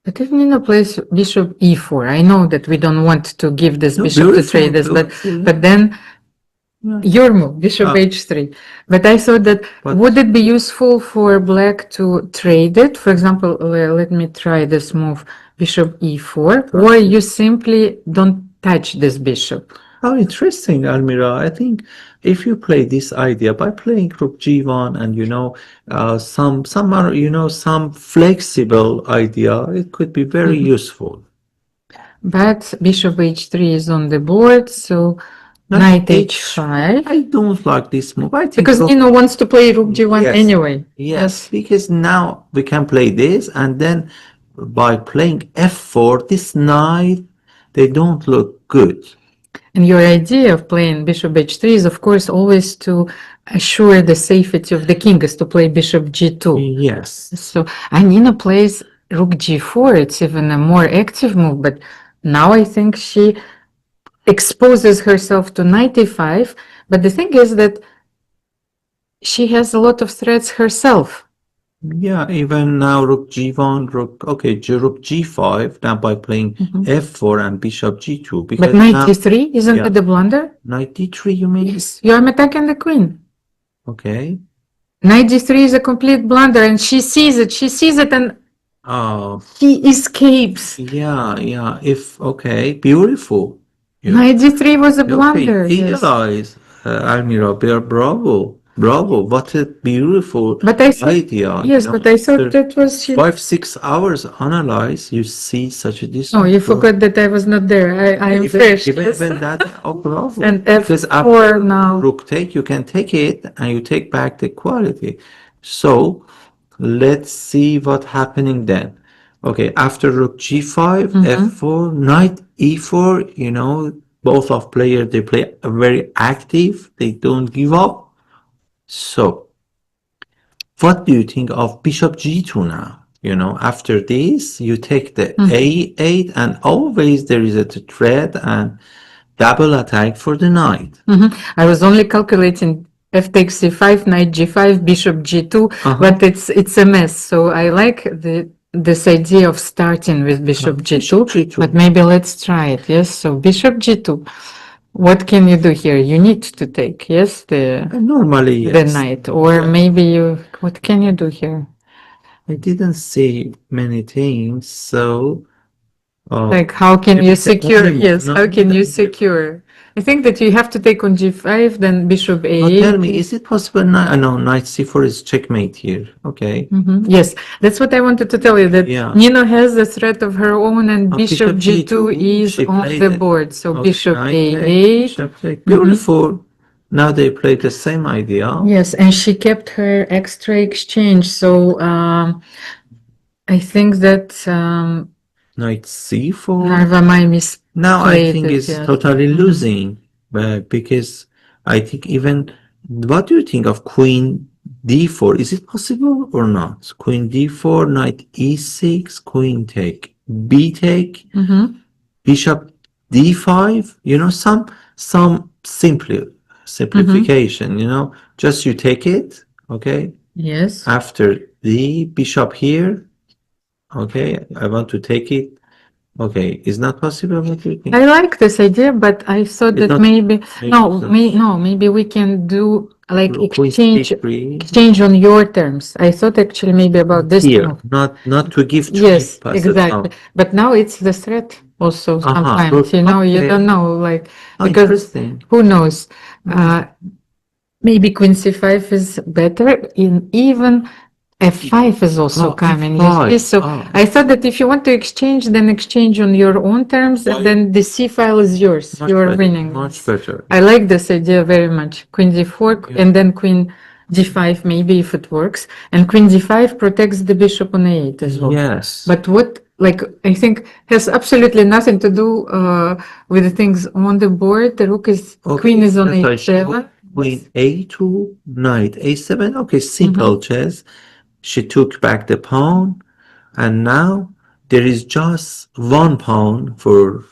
But if Nino plays bishop e4, I know that we don't want to give this No, bishop to beautiful, trade this, beautiful, yeah. but then Yeah. your move, bishop h3. But I thought that would it be useful for black to trade it? For example, let me try this move, bishop e4, or you simply don't touch this bishop. How interesting, Almira. I think if you play this idea by playing rook g1 and some some flexible idea, it could be very useful. But bishop h3 is on the board, so knight h5. I don't like this move. I think Because Nino wants to play rook g1 Yes. anyway. Yes, because now we can play this, and then by playing f4, this knight, they don't look good. And your idea of playing bishop h3 is, of course, always to assure the safety of the king, is to play bishop g2. Yes. So, and Nina plays rook g4. It's even a more active move, but now I think she exposes herself to knight e5. But the thing is that she has a lot of threats herself. Yeah, even now rook g1, rook g5, now by playing f4 and bishop g2. Because But knight d3, isn't it the blunder? Knight d3, you mean? Yes, you are attacking the queen. Okay. Knight d3 is a complete blunder, and she sees it, and Oh, he escapes. yeah. Okay, beautiful. Knight d3 was a Okay, blunder. Yes. realize, Almira, bravo. What a beautiful But I thought, idea. yes, but I thought after that was 5-6 hours analyze, you see such a this. No, you forgot that I was not there. I am fresh. Even Yes. that, oh, bravo. And Because f4 after now. rook take, you can take it and you take back the quality. So let's see what happening then. Okay, after rook g5, f4, knight e4, both of players, they play very active. They don't give up. So what do you think of bishop g2 now? After this, you take the a8, and always there is a threat and double attack for the knight. I was only calculating f takes c5, knight g5, bishop g2, but it's a mess. So I like this idea of starting with bishop g2, but maybe let's try it. Yes, so bishop g2. What can you do here? You need to take, yes, Normally, the yes. knight, or maybe what can you do here? I didn't say many things, so Like, how can you secure? only move, Yes, no? how can you secure? I think that you have to take on g5, then bishop a8. tell me, is it possible? No, knight c4 is checkmate here. Okay. Yes, that's what I wanted to tell you, that Yeah. Nino has the threat of her own, and bishop bishop g2 is she on played the it. board. So Okay, bishop knight take, a8. bishop take. Beautiful. Now they play the same idea. Yes, and she kept her extra exchange. So I think that Knight c4. Narvamai misplayed Now I think it's yes. totally losing, because I think even, what do you think of queen d4? Is it possible or not? Queen d4, knight e6, queen take, b take, bishop d5. Some simplification. Just you take it, okay. Yes. After the bishop here, okay. I want to take it. Okay, is not possible. What do you think? I like this idea, but I thought It's that not- maybe we can do like Queen c3. exchange on your terms. I thought actually maybe about this Here, move. not to give Yes, cheap passes, exactly. no. But now it's the threat also sometimes, good. you Okay. don't know, like, Oh, because interesting. who knows? Maybe queen c5 is better, even f5 is also coming. You see? F5. So Oh. I thought that if you want to exchange, then exchange on your own terms, and then the c file is yours. Much You're better, winning. much better. I like this idea very much. Queen d4 and then queen d5, maybe if it works. And queen d5 protects the bishop on a8 as well. Yes. But what like, I think has absolutely nothing to do with the things on the board. The rook is, queen is on that's why h7. Queen a2, knight a7. Okay, simple chess. She took back the pawn, and now there is just one pawn for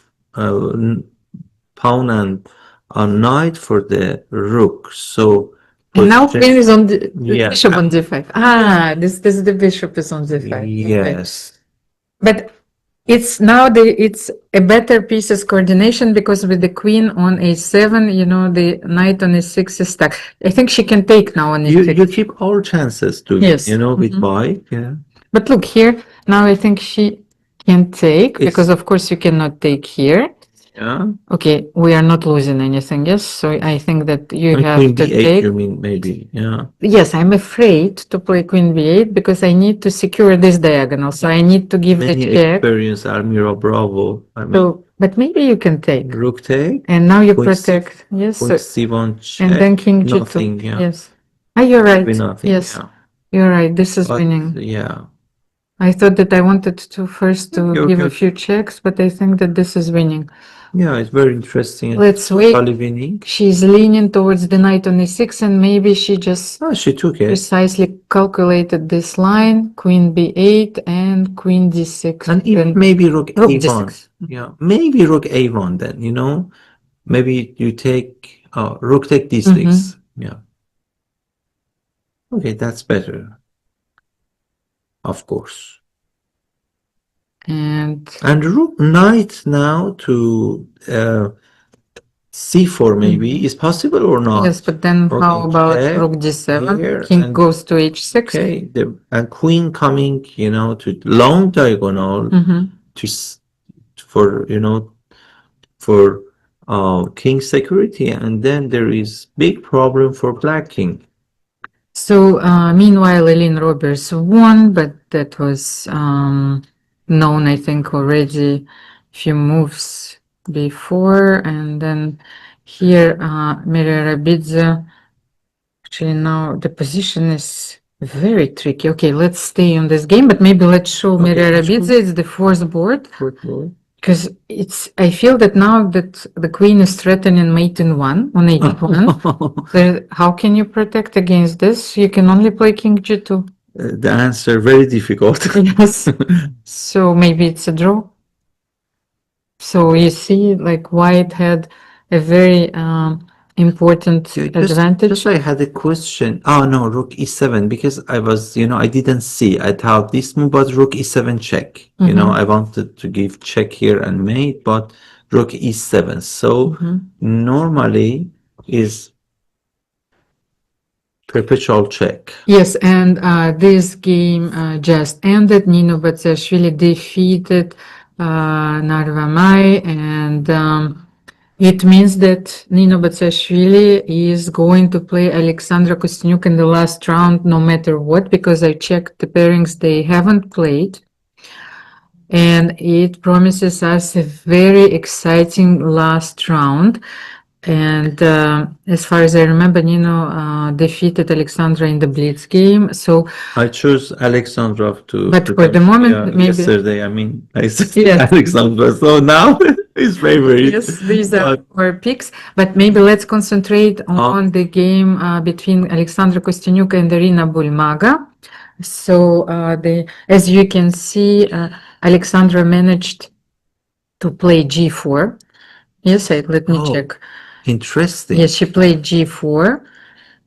pawn and a knight for the rook. So And now position- queen is on the Yeah. bishop on d5. Ah, this the bishop is on d5. Okay. Yes. But it's now it's a better pieces coordination because with the queen on a7, you know, the knight on a6 is stuck. I think she can take now on You a6. keep all chances to Yes. you know with white. Yeah. But look here, now I think she can take It's- because of course you cannot take here. Yeah. Okay, we are not losing anything, yes? So I think that you And have queen to b8, take. you mean maybe? Yeah. Yes, I'm afraid to play queen b8 because I need to secure this diagonal. So I need to give the Many check. experienced Almira Bravo. I mean, So, but maybe you can take. rook take. And now you Queen c- protect. Yes. Queen So, c1 check. and then king g2. Nothing. Yeah. Yes. Ah, you're right. Maybe nothing. Yes, Yeah. you're right. This is But, winning. yeah. I thought that I wanted to first to You're give a good. few checks, but I think that this is winning. Yeah, it's very interesting. Let's wait. Totally winning. She's leaning towards the knight on e6, and maybe she just Oh, she took it. precisely calculated this line, queen b8 and queen d6. And if and maybe rook rook a1. d6. Yeah, maybe rook a1 then, you know? Maybe you take rook take d6. Yeah. Okay, that's better. Of course. And rook knight now to c4 maybe is possible or not? yes, but then how Okay, about check rook d7? here King and- goes to h6. Okay, and queen coming, you know, to long diagonal to for you know for king security, and then there is big problem for black king. So meanwhile, Eileen Roberts won, but that was known, I think, already few moves before. And then here, Maria Rabidze, actually now the position is very tricky. Okay, let's stay on this game, but maybe let's show Okay, Maria let's Rabidze. It's the fourth board. Football. Because I feel that now that the queen is threatening mate in one on h1, how can you protect against this? You can only play king g2. The answer very difficult. Yes. So maybe it's a draw. So you see, like white had a very important advantage. Just I had a question. Oh no, rook e7 because I was, you know, I didn't see. I thought this move was rook e7 check. You know, I wanted to give check here and mate, but rook e7. So normally is perpetual check. Yes, and this game just ended. Nino Batsashvili defeated Narva Mai, and it means that Nino Batsashvili is going to play Alexandra Kostyniuk in the last round, no matter what, because I checked the pairings they haven't played. And it promises us a very exciting last round. And as far as I remember, Nino defeated Alexandra in the Blitz game. So I chose Alexandra to. But for the moment, yeah, maybe- yesterday. I mean, I said Yes. Alexandra. So now his favorite. yes, these are But- our picks. But maybe let's concentrate on the game between Alexandra Kostyniuk and Irina Bulmaga. So as you can see, Alexandra managed to play g4. Yes, let me Oh. check. Interesting. Yes, she played g4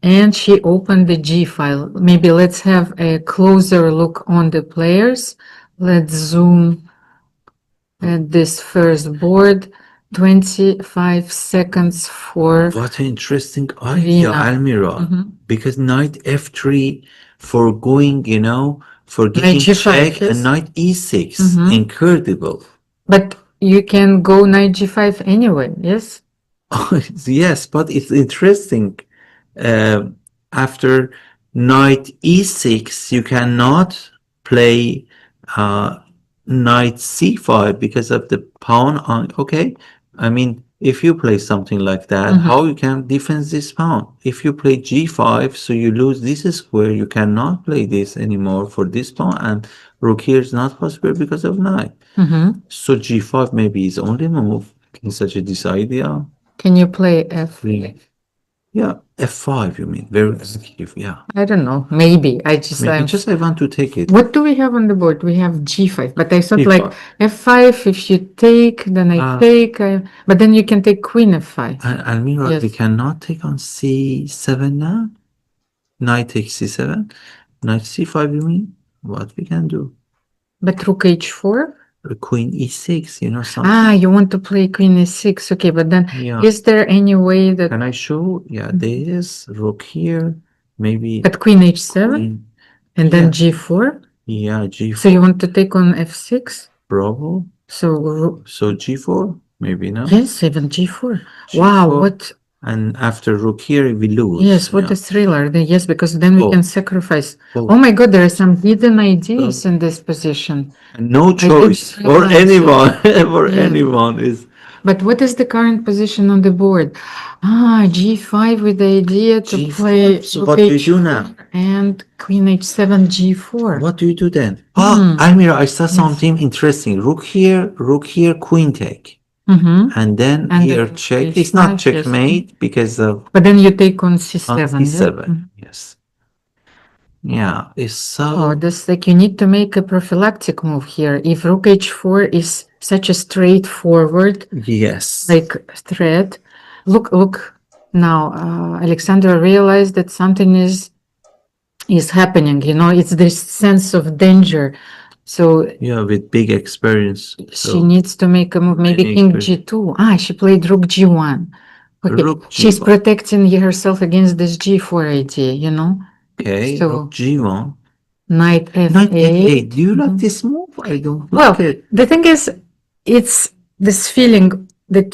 and she opened the g file. Maybe let's have a closer look on the players. Let's zoom at this first board. 25 seconds for What an interesting idea, Irina. Almira. Because knight f3 for going, you know, for giving G5, check yes. and knight e6. Incredible. But you can go knight g5 anyway, yes? Yes, but it's interesting. After knight e6, you cannot play knight c5 because of the pawn on. Okay, I mean if you play something like that, how you can defend this pawn? If you play g5, so you lose this square, you cannot play this anymore for this pawn, and rook here is not possible because of knight. So g5 maybe is only move in such a this idea. Can you play F? Yeah, f5 you mean, very active, yeah. I don't know. Maybe. I just, Maybe just I want to take it. what do we have on the board? We have G5, but I thought like G5. F5, if you take, then I take, but then you can take Queen F5. And meanwhile, we Yes. cannot take on c7 now. Knight takes c7. Knight c5, you mean? What we can do? But Rook H4? Queen e6, you know something? Ah, you want to play Queen E6. Okay, but then Yeah. is there any way that, Can I show? Yeah, this rook here, maybe. but Queen H7 Queen, and then yeah. G4? Yeah, g4. So you want to take on F6? Bravo. So So g4, maybe no. yes, even G4. Wow, G4. what? And after rook here, we lose. Yes, what yeah. a thriller. Yes, because then we Oh. can sacrifice. Oh. Oh my God, there are some hidden ideas in this position. No choice didn't for realize anyone. For Yeah. anyone is. But what is the current position on the board? Ah, G5 with the idea to G5. play So Rook what do you do H4 now? and Queen H7, G4. What do you do then? Ah, Almira, I saw something interesting. Rook here, queen take. And then And here then check. H5, It's not yes. checkmate because of But then you take on C7. on yeah? c7. Yes. Yeah, it's so. Oh, this like you need to make a prophylactic move here. If Rook H4 is such a straightforward Yes. like threat, look now. Alexandra realized that something is happening. You know, it's this sense of danger. So Yeah, with big experience. she needs to make a move. Maybe Many King experience. G2. Ah, she played Rook G1. Okay, Rook she's G1. protecting herself against this G4 idea. You know. Okay, So rook g1. Knight F8. Knight f8. Do you like this move? I don't Well, like it. the thing is, it's this feeling that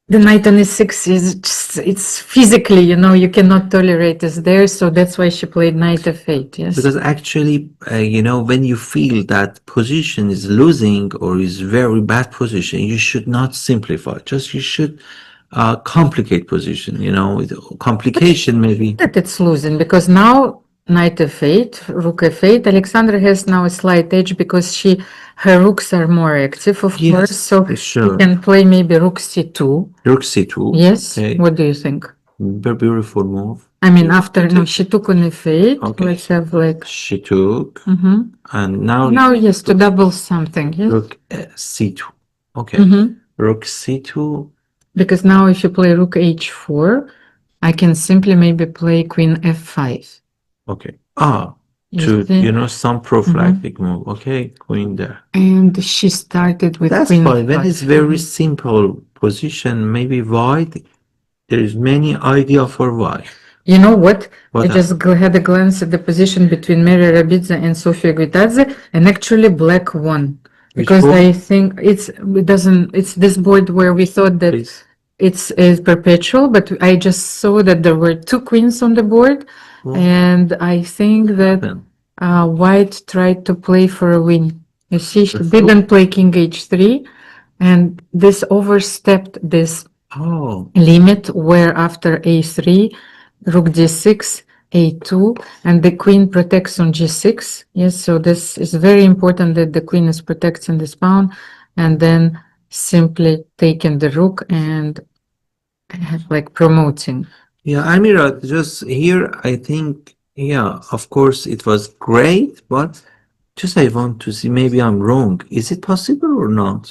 the knight on e6 is just, it's physically, you know, you cannot tolerate is there. So that's why she played knight f8. Yes. Because actually, you know, when you feel that position is losing or is very bad position, you should not simplify. Just you should complicate position. You know, complication maybe. That it's losing because now knight f8, rook f8. Alexandra has now a slight edge because her rooks are more active, of Yes, course. So sure. she can play maybe rook c2. Rook c2. Yes. Okay. What do you think? Very beautiful move. I mean, after no, she took on f8. Okay. Let's have like. She took, and now. Now, yes, to double something. Yes. Rook c2. Okay. Rook c2. Because now if you play rook h4, I can simply maybe play queen f5. Okay. Ah, You to, see? you know, some prophylactic move. Okay, queen there. And she started with That's queen fine. When f5. it's very simple position, maybe white, there is many idea for white. You know what? What I just had a glance at the position between Mary Rabidze and Sofia Guitadze, and actually black won. Which Because board? I think it's this board where we thought that Please. it's perpetual, but I just saw that there were two queens on the board, and I think that Then. white tried to play for a win. You see, she That's didn't play king h3, and this overstepped this Oh, limit where after a3, rook d6, a2, and the queen protects on g6. Yes, so this is very important that the queen is protecting this pawn, and then simply taking the rook and like promoting. yeah, Amira, just here, I think, yeah, of course, it was great, but just I want to see, maybe I'm wrong. Is it possible or not?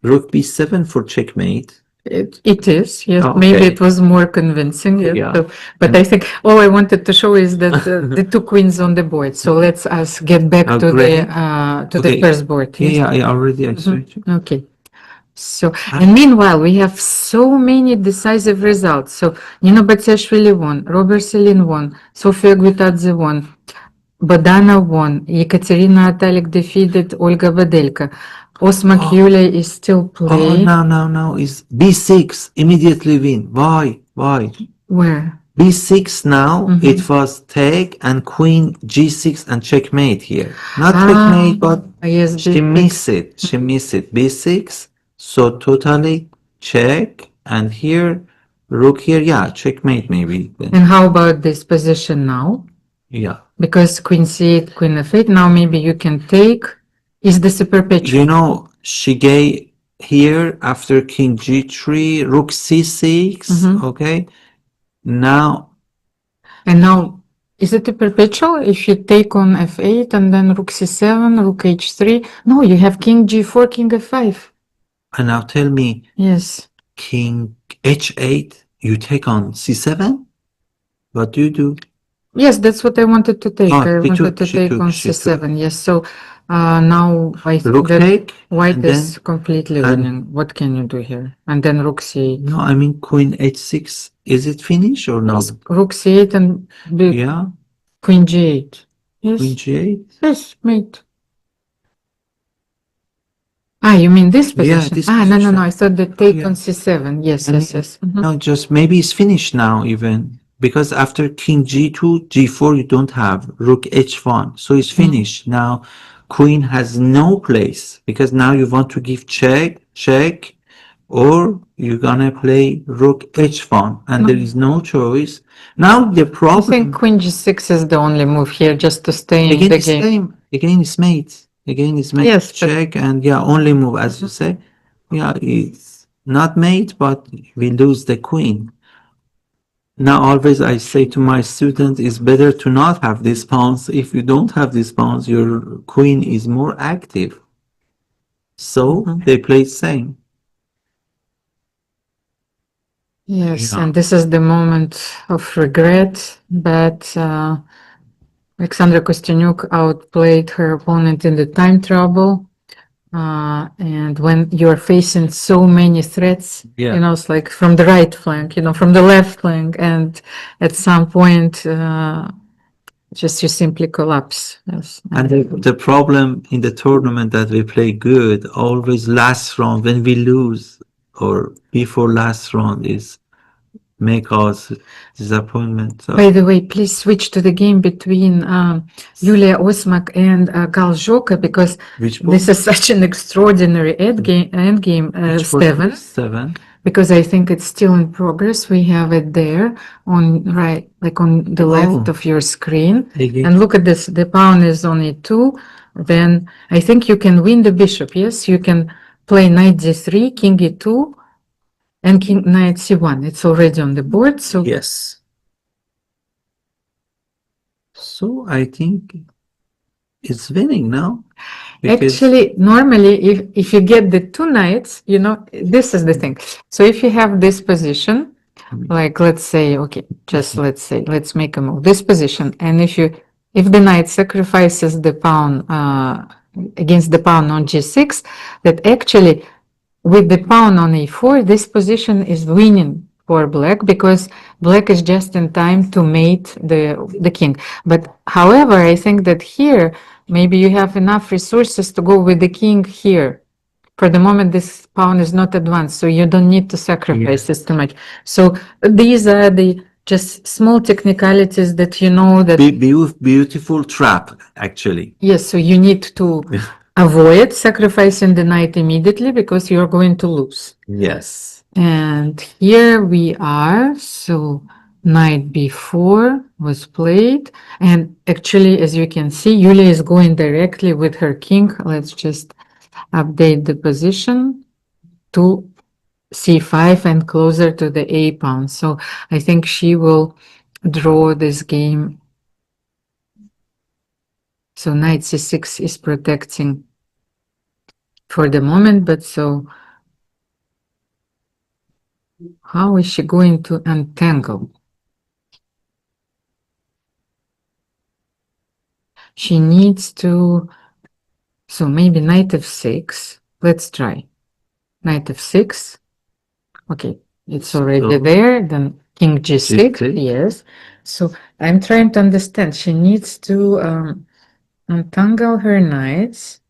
Rook b7 for checkmate. It is, yes. Oh, Maybe okay. it was more convincing, yes. Yeah. So, but I think all I wanted to show is that the two queens on the board. So let's us get back to great. the Okay. first board. Yes. Yeah, I already explained you. Okay. So, and meanwhile, we have so many decisive results. So, Nino Batsiashvili won, Robert Selin won, Sofia Guitadze won, Bodana won, Ekaterina Atalik defeated Olga Badelka. Osmak Yulia is still Oh, playing. no, it's b6, immediately win. Why? Where? b6 now, it was take and queen g6 and checkmate here. Not checkmate, but Yes, she missed it. b6, so totally check, and here, rook here, yeah, checkmate maybe. Then. And how about this position now? Yeah. Because queen c8, queen f8, now maybe you can take. Is this a perpetual? You know, Shige here after king g3, rook c6, okay? Now, And now, is it a perpetual? If you take on f8 and then rook c7, rook h3, no, you have king g4, king f5. and now tell me, Yes. king h8, you take on c7? What do you do? Yes, that's what I wanted to take. Oh, I she wanted took, to she take took, on she c7. took. Yes, so now I think Rook that take, white and is then, completely and- winning. What can you do here? And then rook c8. no, I mean queen h6. Is it finished or not? Rook c8 and Yeah, queen g8. Yes, queen g8. yes, mate. Ah, you mean this Yeah, position? this No, position. I thought the take Yeah. on c7. Yes, And yes. Mhm. No, just maybe it's finished now even because after king g2, g4 you don't have rook h1, so it's finished now. Queen has no place because now you want to give check, or you're gonna play rook h1, and there is no choice. Now the I think problem queen g6 is the only move here just to stay in again the is game. same. Again is mate. Again is mate. Yes, but- Check and yeah, only move as you say. Yeah, it's not mate, but we lose the queen. Now, always I say to my students, it's better to not have these pawns. If you don't have these pawns, your queen is more active. So they play same. Yes, Yeah. and this is the moment of regret, but Alexandra Kostyanyuk outplayed her opponent in the time trouble. And when you're facing so many threats, Yeah. you know, it's like from the right flank, you know, from the left flank, and at some point, just you simply collapse. Yes. And the problem in the tournament that we play good, always last round when we lose or before last round is make us disappointment. So, By the way, please switch to the game between Yulia Osmak and Gal Zhoka, because which this is such an extraordinary end game, which was Steven, seven. because I think it's still in progress. We have it there on right, like on the left Oh. of your screen. Again. And look at this, the pawn is on e2. Then I think you can win the bishop. Yes, you can play knight d3, king e2, and king knight c1. It's already on the board. So Yes. So I think it's winning now. Because actually, normally, if you get the two knights, you know, this is the thing. So if you have this position, like let's say, okay, just let's say, let's make a move, this position, and if the knight sacrifices the pawn against the pawn on g6, that actually with the pawn on e4, this position is winning for black because black is just in time to mate the king. But however, I think that here, maybe you have enough resources to go with the king here. For the moment, this pawn is not advanced, so you don't need to sacrifice this too much. So these are the just small technicalities that you know that, beautiful trap, actually. yes, so you need to avoid sacrificing the knight immediately because you're going to lose. Yes. And here we are. So knight b4 was played. And actually, as you can see, Yulia is going directly with her king. Let's just update the position to c5 and closer to the a pawn. So I think she will draw this game. So knight c6 is protecting for the moment, but so how is she going to untangle? She needs to, so maybe knight f6. Let's try. Knight f6. Okay, it's already So- there. Then king g6. G6. Yes. So I'm trying to understand. She needs to untangle her knights,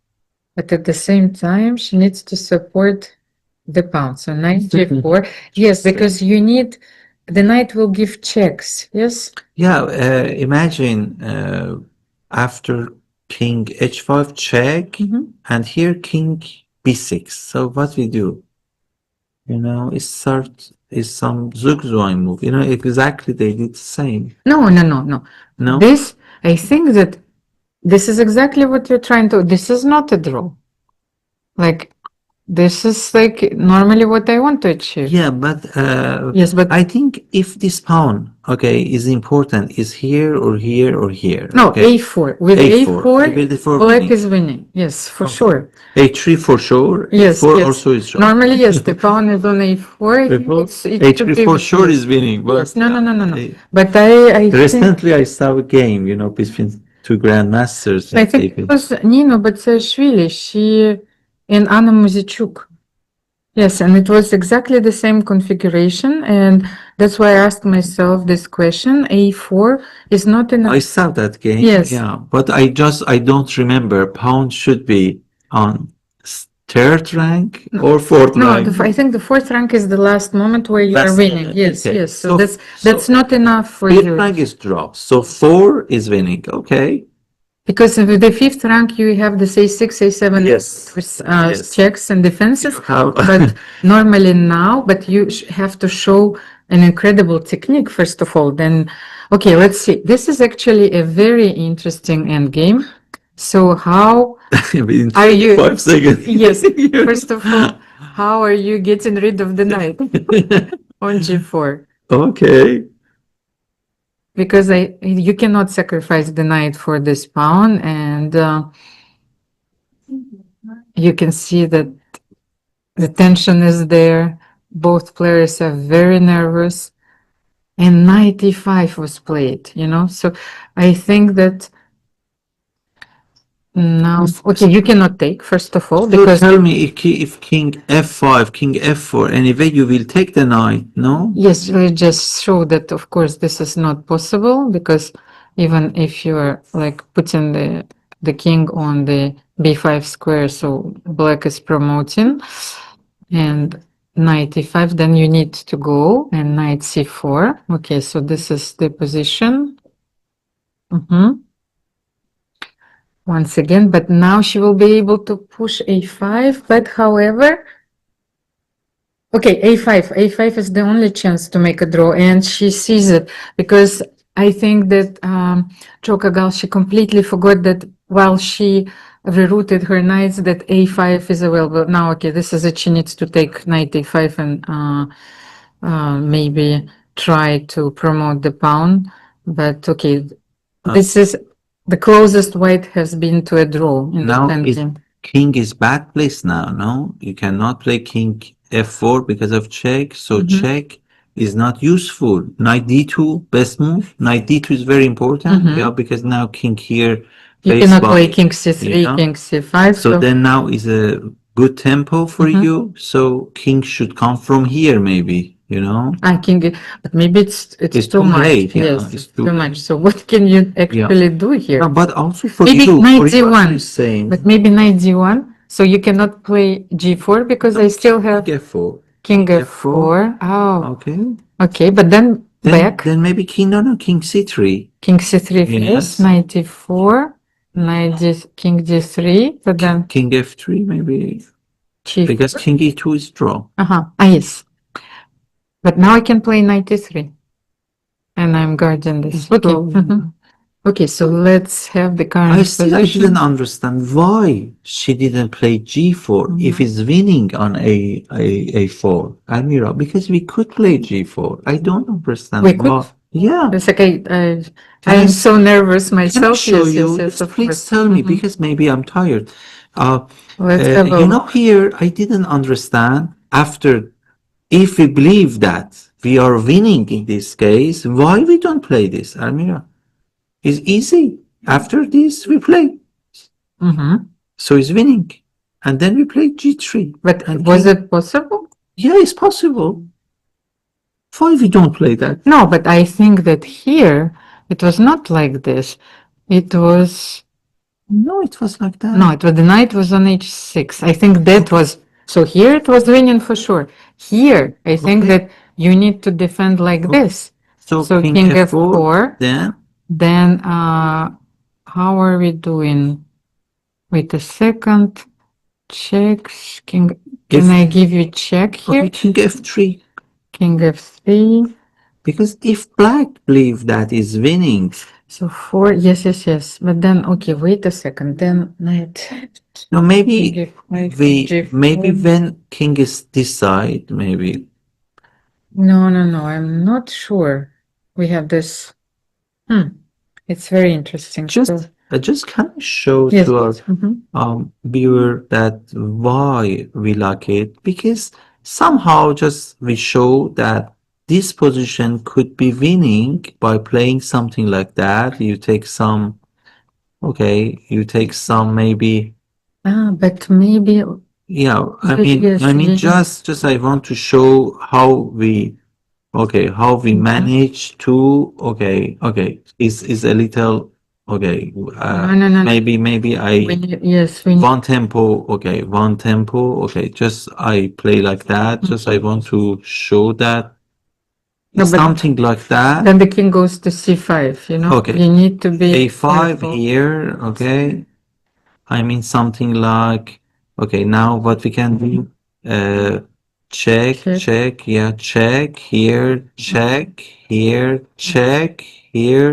but at the same time, she needs to support the pawn. So knight g4. Yes, because you need, the knight will give checks. Yes. Yeah, imagine after king h5 check, Mhm. and here king b6. So what we do? You know, it's some Zugzwang move. You know, exactly they did the same. No, no, no, no. No? This, I think that this is exactly what you're trying to, this is not a draw. Like, this is like normally what I want to achieve. Yeah, but Yes, but I think if this pawn, okay, is important, is here or here or here. no, okay? A4. With A4. A4, With A4 black winning. is winning. Yes, for sure. A3 for sure. Yes, A4 yes. also is sure. Normally, yes, the pawn is on A4. It should A3 be for sure yes. is winning, but Yes, no, no, no, no, no. I- But I think, recently I saw a game, you know, between two grandmasters. I think it was Nino Batsashvili, she and Anna Muzichuk. Yes, and it was exactly the same configuration, and that's why I asked myself this question. A4 is not enough. I saw that game. Yes. Yeah, but I don't remember. Pawn should be on third rank or fourth No, rank. I think the fourth rank is the last moment where you are Last winning. moment, Yes, okay. yes. So So- that's so not enough for Fifth you. rank is draw. So 4 is winning. Okay. Because with the fifth rank, you have the A6, A7 Yes. Yes. checks and defenses. How- But normally now, but you have to show an incredible technique, first of all. Then, okay, let's see. This is actually a very interesting endgame. So how In are you? 5 seconds. Yes, first of all, how are you getting rid of the knight on G4? Okay. Because you cannot sacrifice the knight for this pawn, and you can see that the tension is there. Both players are very nervous, and knight e5 was played, you know. So I think that now, okay, you cannot take, first of all, So because tell me if king f5, king f4, anyway, you will take the knight, no? yes, we just show that, of course, this is not possible, because even if you are like putting the king on the b5 square, so black is promoting, and knight e5, then you need to go, and knight c4. Okay, so this is the position. Once again, but now she will be able to push a5, but however, okay, a5 is the only chance to make a draw, and she sees it, because I think that Chokagal, she completely forgot that while she rerouted her knights, that a5 is available. Now, okay, this is it, she needs to take knight a5 and maybe try to promote the pawn, but okay, this is the closest white has been to a draw in the Now endgame. king is bad place now, no? You cannot play king f4 because of check, so check is not useful. Knight d2, best move. Knight d2 is very important, yeah, because now king here You plays cannot by, play king c3, yeah. king c5. So then now is a good tempo for you. So king should come from here, maybe, you know? King, but maybe it's It's too too much. late, yeah, Yes, it's it's too too late. much. So what can you actually do here? No, but also for Maybe you, knight for you, d1. I'm saying But maybe knight d1. So you cannot play g4 because I still have king f4. king f4. Oh, Okay. okay. But then back, Then maybe king, no, king c3. king c3 Yes. first, knight d4, king d3, but then King f3, maybe. g4. Because king e2 is draw. Yes. But now I can play knight e3. And I'm guarding this. Okay. Okay, so let's have the current I position. didn't understand why she didn't play g4 if it's winning on a4, Almira, because we could play g4. I don't understand We could? why. Yeah. It's okay. Can I I'm so nervous Can I myself. show Yes, you? yes, yes, of Please course. tell me because maybe I'm tired. Let's have a You know, look. here I didn't understand after if we believe that we are winning in this case, why we don't play this, Almira? It's easy. After this, we play. So it's winning. And then we play g3. But And was king- it possible? Yeah, it's possible. Why we don't play that? No, but I think that here it was not like this. It was No, it was like that. no, it was the knight was on h6. I think that was so here it was winning for sure. Here, I think that you need to defend like this. So, So king, king f4, f4. then How are we doing? Wait a second. checks. Can If- I give you check here? Okay, king f3. King f3. Because if black believe that is winning, So 4, yes. But then, okay, wait a second. Then knight. no, maybe King f5, we maybe g4. when king is this side, maybe. No, I'm not sure. We have this. It's very interesting. Just just kind of show Yes, to our please. Mhm. viewer that why we like it, because somehow just we show that this position could be winning by playing something like that. You take some, okay, you take some maybe, But maybe yeah, yes, I mean, yeah. just I want to show how we, okay, how we Mhm. manage to, okay, is a little, okay, No. maybe I, Yes, we need. one tempo, okay, one tempo, okay, just I play like that, just I want to show that No, but something like that. then the king goes to c5, you know? Okay. You need to be A5 careful. here, okay. I mean something like, okay, now what we can do, check, yeah, check here, check here,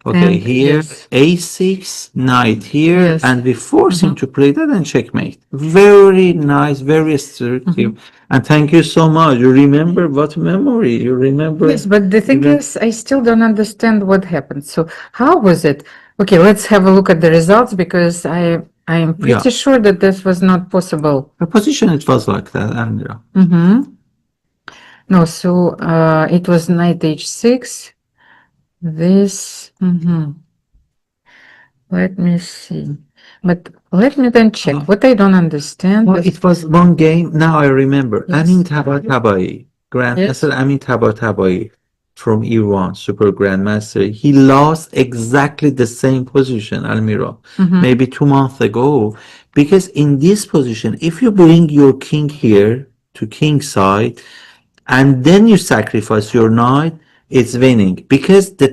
okay, And here, yes. A6, knight here, Yes. and we force him to play that and checkmate. Very nice, very assertive. And thank you so much. You remember what memory? You remember? Yes, but the thing is, I still don't understand what happened. So how was it? Okay, let's have a look at the results because I am pretty sure that this was not possible. The position it was like that, Andrea. No, so it was knight h6. This. Let me see. But let me then check. What I don't understand Well, is. it was one game. Now I remember. Yes. Amin Tabatabai, Grandmaster Yes. Amin Tabatabai from Iran, Super Grandmaster. He lost exactly the same position, Almira, maybe 2 months ago. Because in this position, if you bring your king here to king side, and then you sacrifice your knight, it's winning, because the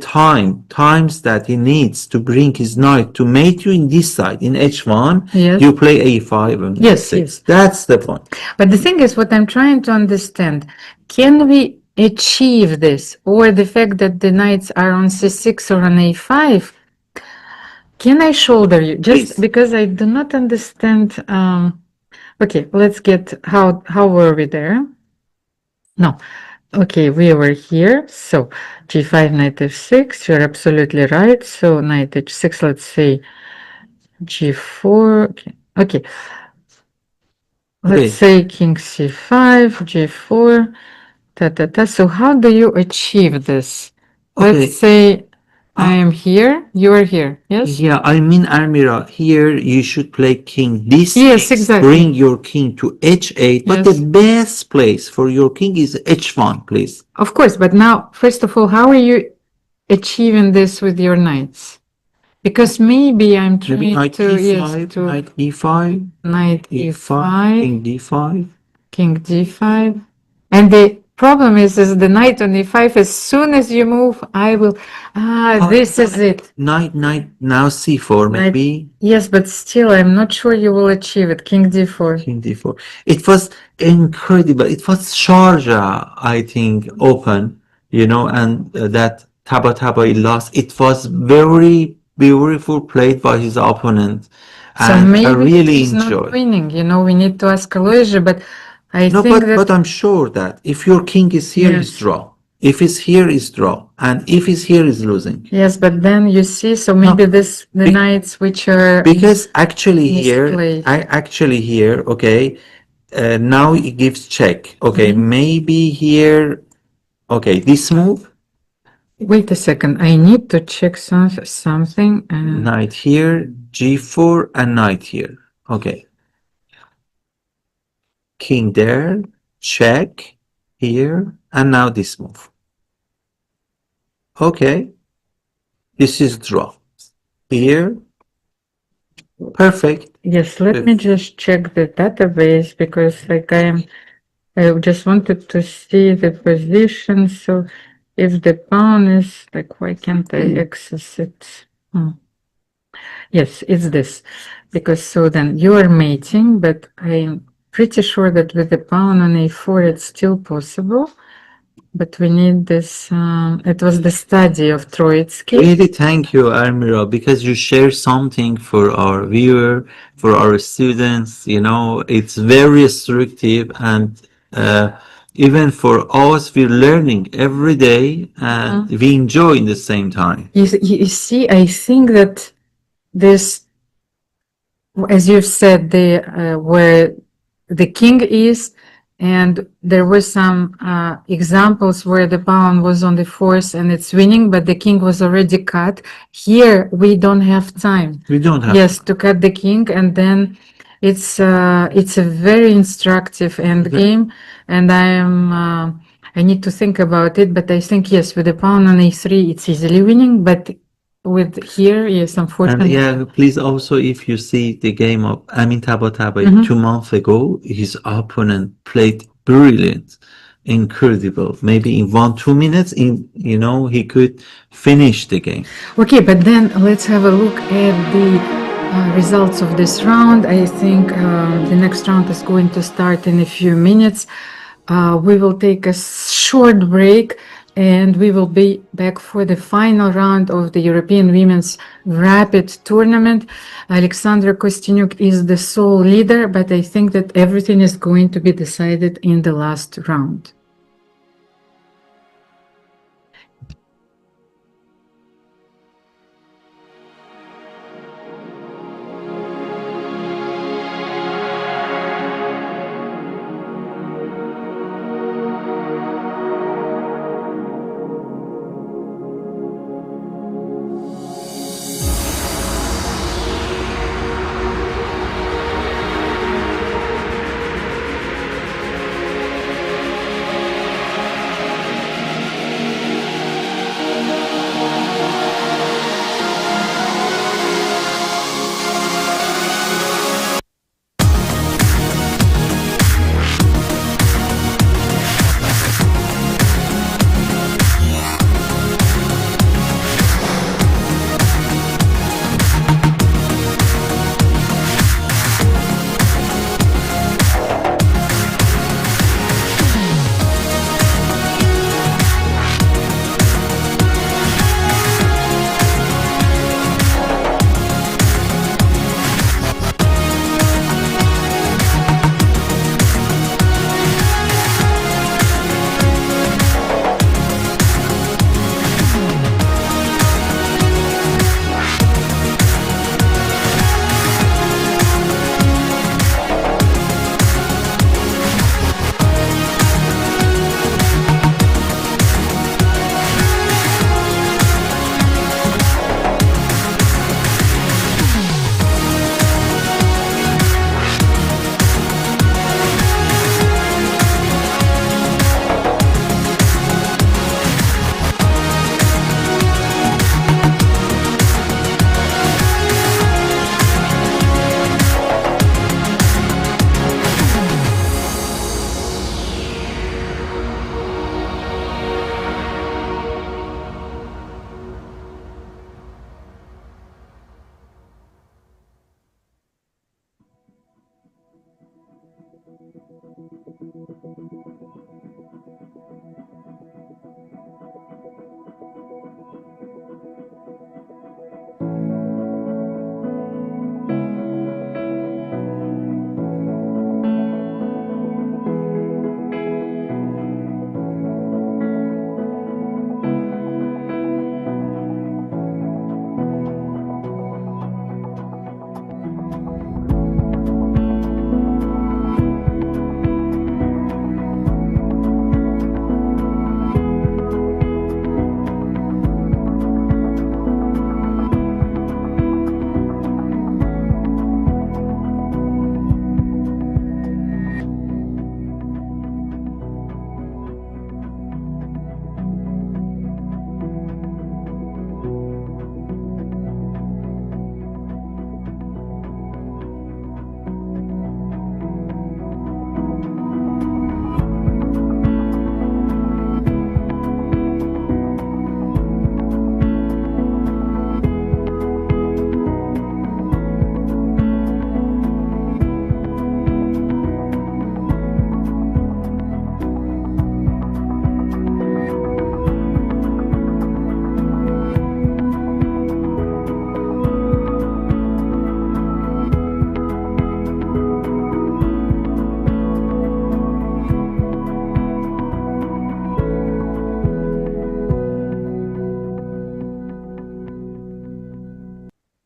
times that he needs to bring his knight to mate you in this side in h1, Yes. you play a5 and Yes, a6. yes. That's the point. But the thing is, what I'm trying to understand, can we achieve this, or the fact that the knights are on c6 or on a5? Can I shoulder you? Just Please. because I do not understand. Okay, let's get how were we there? No. Okay, we were here. So g5, knight f6. You're absolutely right. So knight h6. Let's say g4. Okay. Let's say king c5, g4. So how do you achieve this? Let's say I am here, you are here, yes? Yeah, I mean, Almira, here you should play king this. Yes, exactly. Bring your king to h8, but the best place for your king is h1, please. Of course, but now, first of all, how are you achieving this with your knights? Because maybe I'm trying Knight to, e5, knight e5, knight e5, king d5. king d5. And the problem is the knight on e5, as soon as you move, I will, this is it. Knight, now c4 maybe. Yes, but still, I'm not sure you will achieve it. King d4. King d4. It was incredible. It was Sharjah, I think, open, and that Tabatabai lost. It was very beautiful played by his opponent. So And I maybe really he's not enjoyed. winning. We need to ask Aloysia, but I No, think that. but I'm sure that if your king is here, he's Yes. draw. If he's here, is draw. And if he's here, is losing. Yes, but then you see, so maybe the knights which are Because actually misplaced. here, okay, now it gives check. Okay, maybe here, okay, this move, Wait a second, I need to check something. knight here, g4, and knight here. Okay. King there, check, here, and now this move. Okay. This is draw. Here, perfect. Yes, let me just check the database because I just wanted to see the position. So if the pawn is why can't I access it? Yes, it's this. Because so then you are mating, but I'm pretty sure that with the pawn on a4 it's still possible. But we need this, it was the study of Troitsky. Really, thank you, Armira, because you share something for our viewer, for our students. You know, it's very instructive, and even for us, we're learning every day, and we enjoy in the same time. You see, I think that this, as you've said, where the king is, and there were some examples where the pawn was on the force and it's winning, but the king was already cut. Here we don't have time. We don't have. Yes, to cut the king, and then it's a very instructive end game, and I need to think about it, but I think yes, with the pawn on a3, it's easily winning, but with here, yes, And unfortunately. yeah, please also, if you see the game of Amin Tabatabai Mhm. 2 months ago, his opponent played brilliant, incredible. Maybe in 1-2 minutes, he could finish the game. Okay, but then let's have a look at the results of this round. I think the next round is going to start in a few minutes. We will take a short break and we will be back for the final round of the European Women's Rapid Tournament. Alexandra Kostyniuk is the sole leader, but I think that everything is going to be decided in the last round.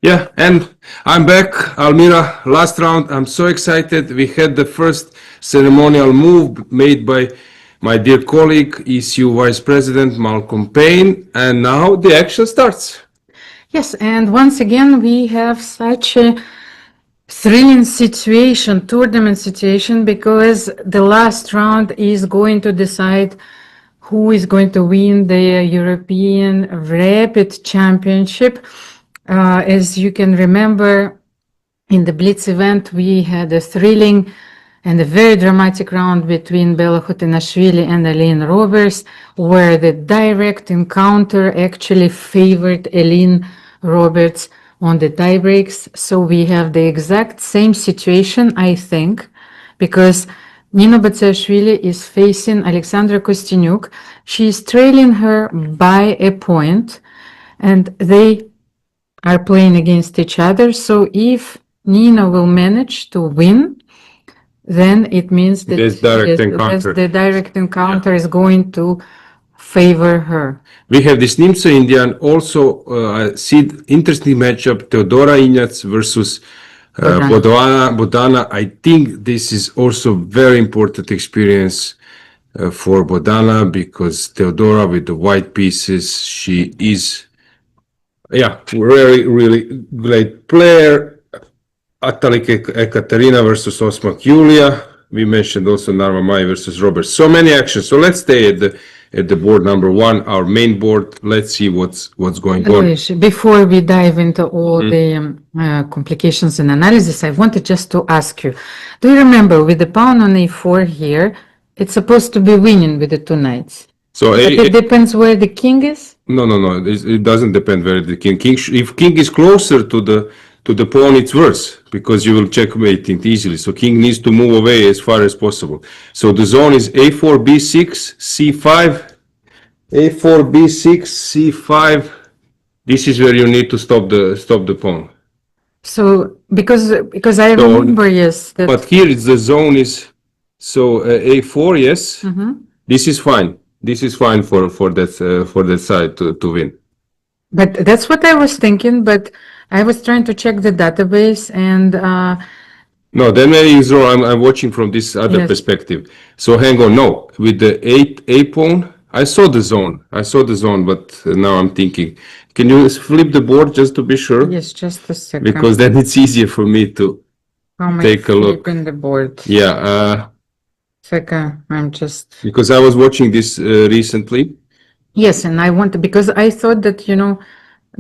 Yeah, and I'm back, Almira. Last round, I'm so excited. We had the first ceremonial move made by my dear colleague, ECU Vice President Malcolm Payne, and now the action starts. Yes, and once again, we have such a thrilling situation, tournament situation, because the last round is going to decide who is going to win the European Rapid Championship. As you can remember, in the Blitz event, we had a thrilling and a very dramatic round between Bella Hotinashvili and Aline Roberts, where the direct encounter actually favored Aline Roberts on the tie breaks. So we have the exact same situation, I think, because Nina Batsiashvili is facing Alexandra Kostyniuk. She is trailing her by a point, and they are playing against each other. So if Nina will manage to win, then it means that There's direct encounter. the direct encounter is going to favor her. We have this Nimso Indian, also see interesting matchup, Teodora Ignac versus Bodana. I think this is also very important experience for Bodana, because Teodora with the white pieces, she is, really great player. Atalik Ekaterina versus Osmak Julia. We mentioned also Narva Mai versus Robert. So many actions. So let's stay at the board number one, our main board. Let's see what's going on. Luis, before we dive into all the complications and analysis, I wanted just to ask you, do you remember with the pawn on a4 here, it's supposed to be winning with the two knights? So But it depends where the king is? No. It doesn't depend where the king. If king is closer to the pawn, it's worse, because you will checkmate it easily. So king needs to move away as far as possible. So the zone is a4, b6, c5, a4, b6, c5. This is where you need to stop the pawn. So because I remember, yes, that But here it's the zone is, so a4, yes. This is fine. This is fine for that side to win. but that's what I was thinking, but I was trying to check the database and No, then maybe is wrong. I'm watching from this other Yes. perspective. So hang on. No, with the a pawn, I saw the zone, but now I'm thinking. Can you flip the board just to be sure? yes, just a second. Because then it's easier for me to How am I take a look. flipping the board? Yeah, Second, I'm just because I was watching this recently. yes, and I want to, because I thought that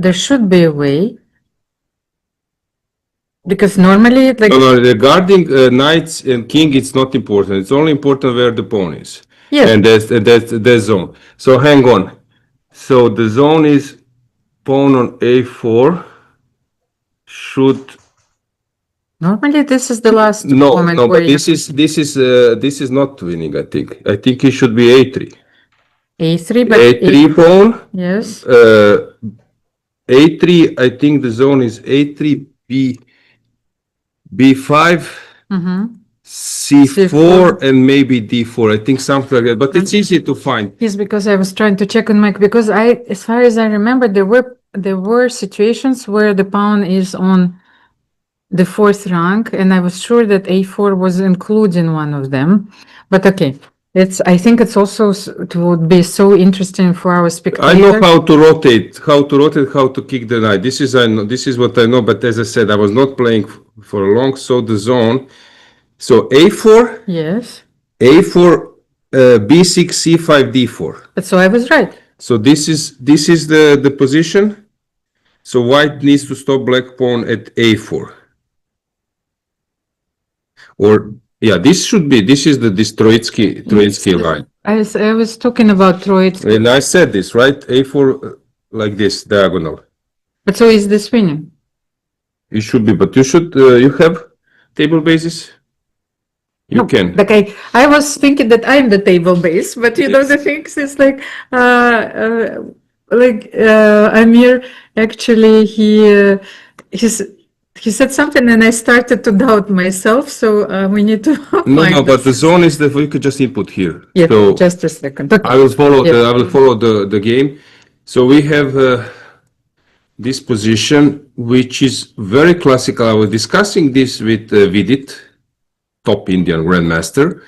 there should be a way, because normally like No, regarding knights and king, it's not important. It's only important where the pawn is. yes, And that's the zone. So hang on. So the zone is pawn on a4 should normally this is the last no, moment but where you this is not winning. I think it should be a3. a3, but A3 pawn. yes, A3. I think the zone is a3 b5. C4 C4. and maybe d4. I think something like that. But it's easy to find. yes, because I was trying to check on my, because as far as I remember, there were situations where the pawn is on the fourth rank, and I was sure that a4 was including one of them. But okay, I think it's also it would be so interesting for our spectators. I know how to rotate, how to kick the knight. This is what I know. But as I said, I was not playing for long. So the zone. So a4, Yes, a4, b6, c5, d4. but so I was right. So this is the position. So white needs to stop black pawn at a4. Or yeah, this is the Troitsky line. I was talking about Troitsky. And I said this, right? A4 like this, diagonal. But so is this winning? It should be, but you have table bases? You No, can. like I was thinking that I'm the table base, but the things is like Amir actually he said something and I started to doubt myself, so we need to No, but the zone is that we could just input here. Yeah, So just a second. Okay. I will follow Yeah. the game. So we have this position, which is very classical. I was discussing this with Vidit, top Indian grandmaster,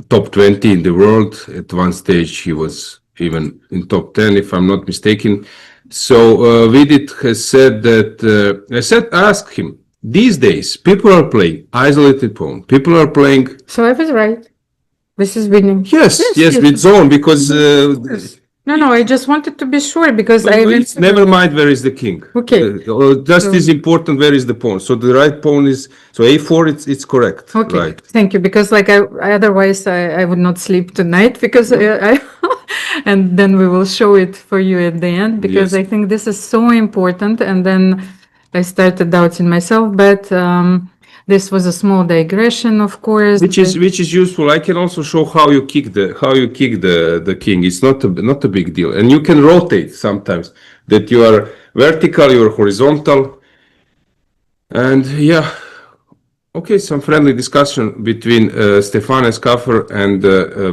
top 20 in the world. At one stage, he was even in top 10, if I'm not mistaken. So Vidit has said that, ask him, these days, people are playing isolated pawn. People are playing. So I was right. This is winning. Yes, with zone, because. No, I just wanted to be sure because never mind where is the king. Okay. Just as important where is the pawn. So the right pawn is A4. It's correct. Okay. Right. Thank you, because like otherwise I would not sleep tonight because I and then we will show it for you at the end because Yes. I think this is so important. And then I started doubting myself, but this was a small digression, of course. Which is useful. I can also show how you kick the king. It's not a big deal, and you can rotate sometimes. That you are vertical, you are horizontal, and yeah. Okay, some friendly discussion between Stefan Escaffer and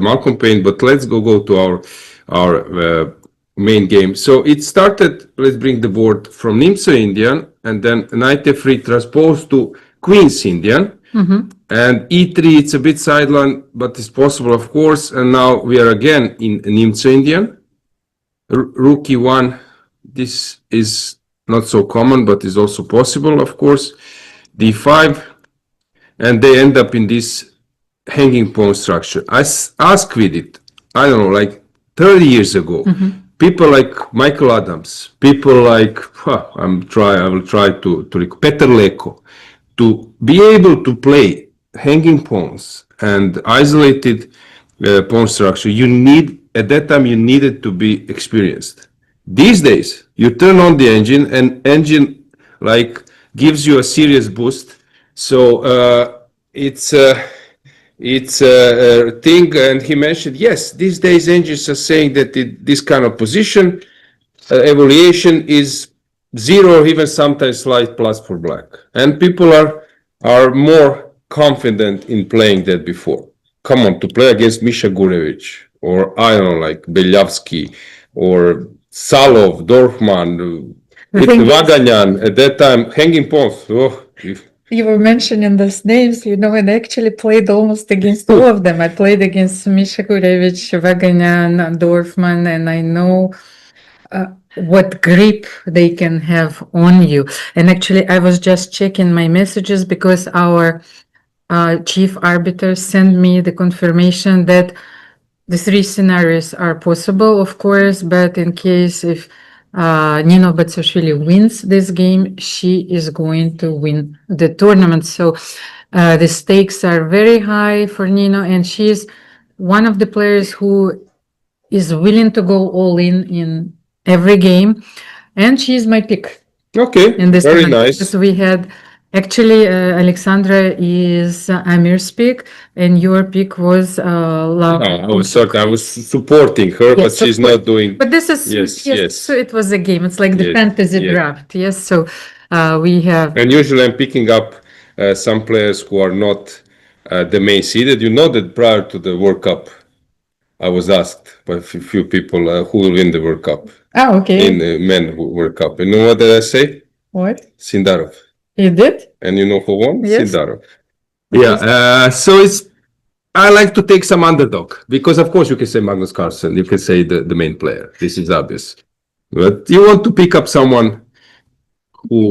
Malcolm Payne, but let's go to our main game. So it started. Let's bring the board from Nimzo Indian, and then knight f3 transposed to Queen's Indian. And e3, it's a bit sideline, but it's possible, of course. And now we are again in Nimzo Indian. Rook e1, this is not so common, but is also possible, of course. d5, and they end up in this hanging pawn structure. I asked with it, I don't know, like 30 years ago. People like Michael Adams, people like, I will try to Peter Leko, to be able to play hanging pawns and isolated pawn structure, at that time you needed to be experienced. These days, you turn on the engine and engine like gives you a serious boost. So it's a thing, and he mentioned, yes, these days engines are saying that this kind of position evaluation is 0 or even sometimes slight plus for black, and people are more confident in playing that before. Come on, to play against Misha Gurevich or I don't know, like Belyavsky or Salov, Dorfman, Vaganyan. At that time, hanging pawns. You were mentioning those names, and I actually played almost against all of them. I played against Misha Gurevich, Vaganyan, Dorfman, and I know what grip they can have on you. And actually, I was just checking my messages because our chief arbiter sent me the confirmation that the 3 scenarios are possible, of course, but in case if Nino Batsashvili wins this game, she is going to win the tournament. So the stakes are very high for Nino, and she is one of the players who is willing to go all in every game, and she is my pick. Okay, in this very tournament. nice. Because we had actually Alexandra is Amir's pick, and your pick was Laura. I was supporting her, but she's not doing. But this is yes. So it was a game. It's like the fantasy draft. Yes. So we have. And usually I'm picking up some players who are not the main seeded. You know that prior to the World Cup, I was asked by a few people who will win the World Cup. Oh, okay. In the men World Cup. You know what did I say? What? Sindarov. You did? And you know who won? Yes. Sindarov. Yeah. So I like to take some underdog because, of course, you can say Magnus Carlsen. You can say the main player. This is obvious. But you want to pick up someone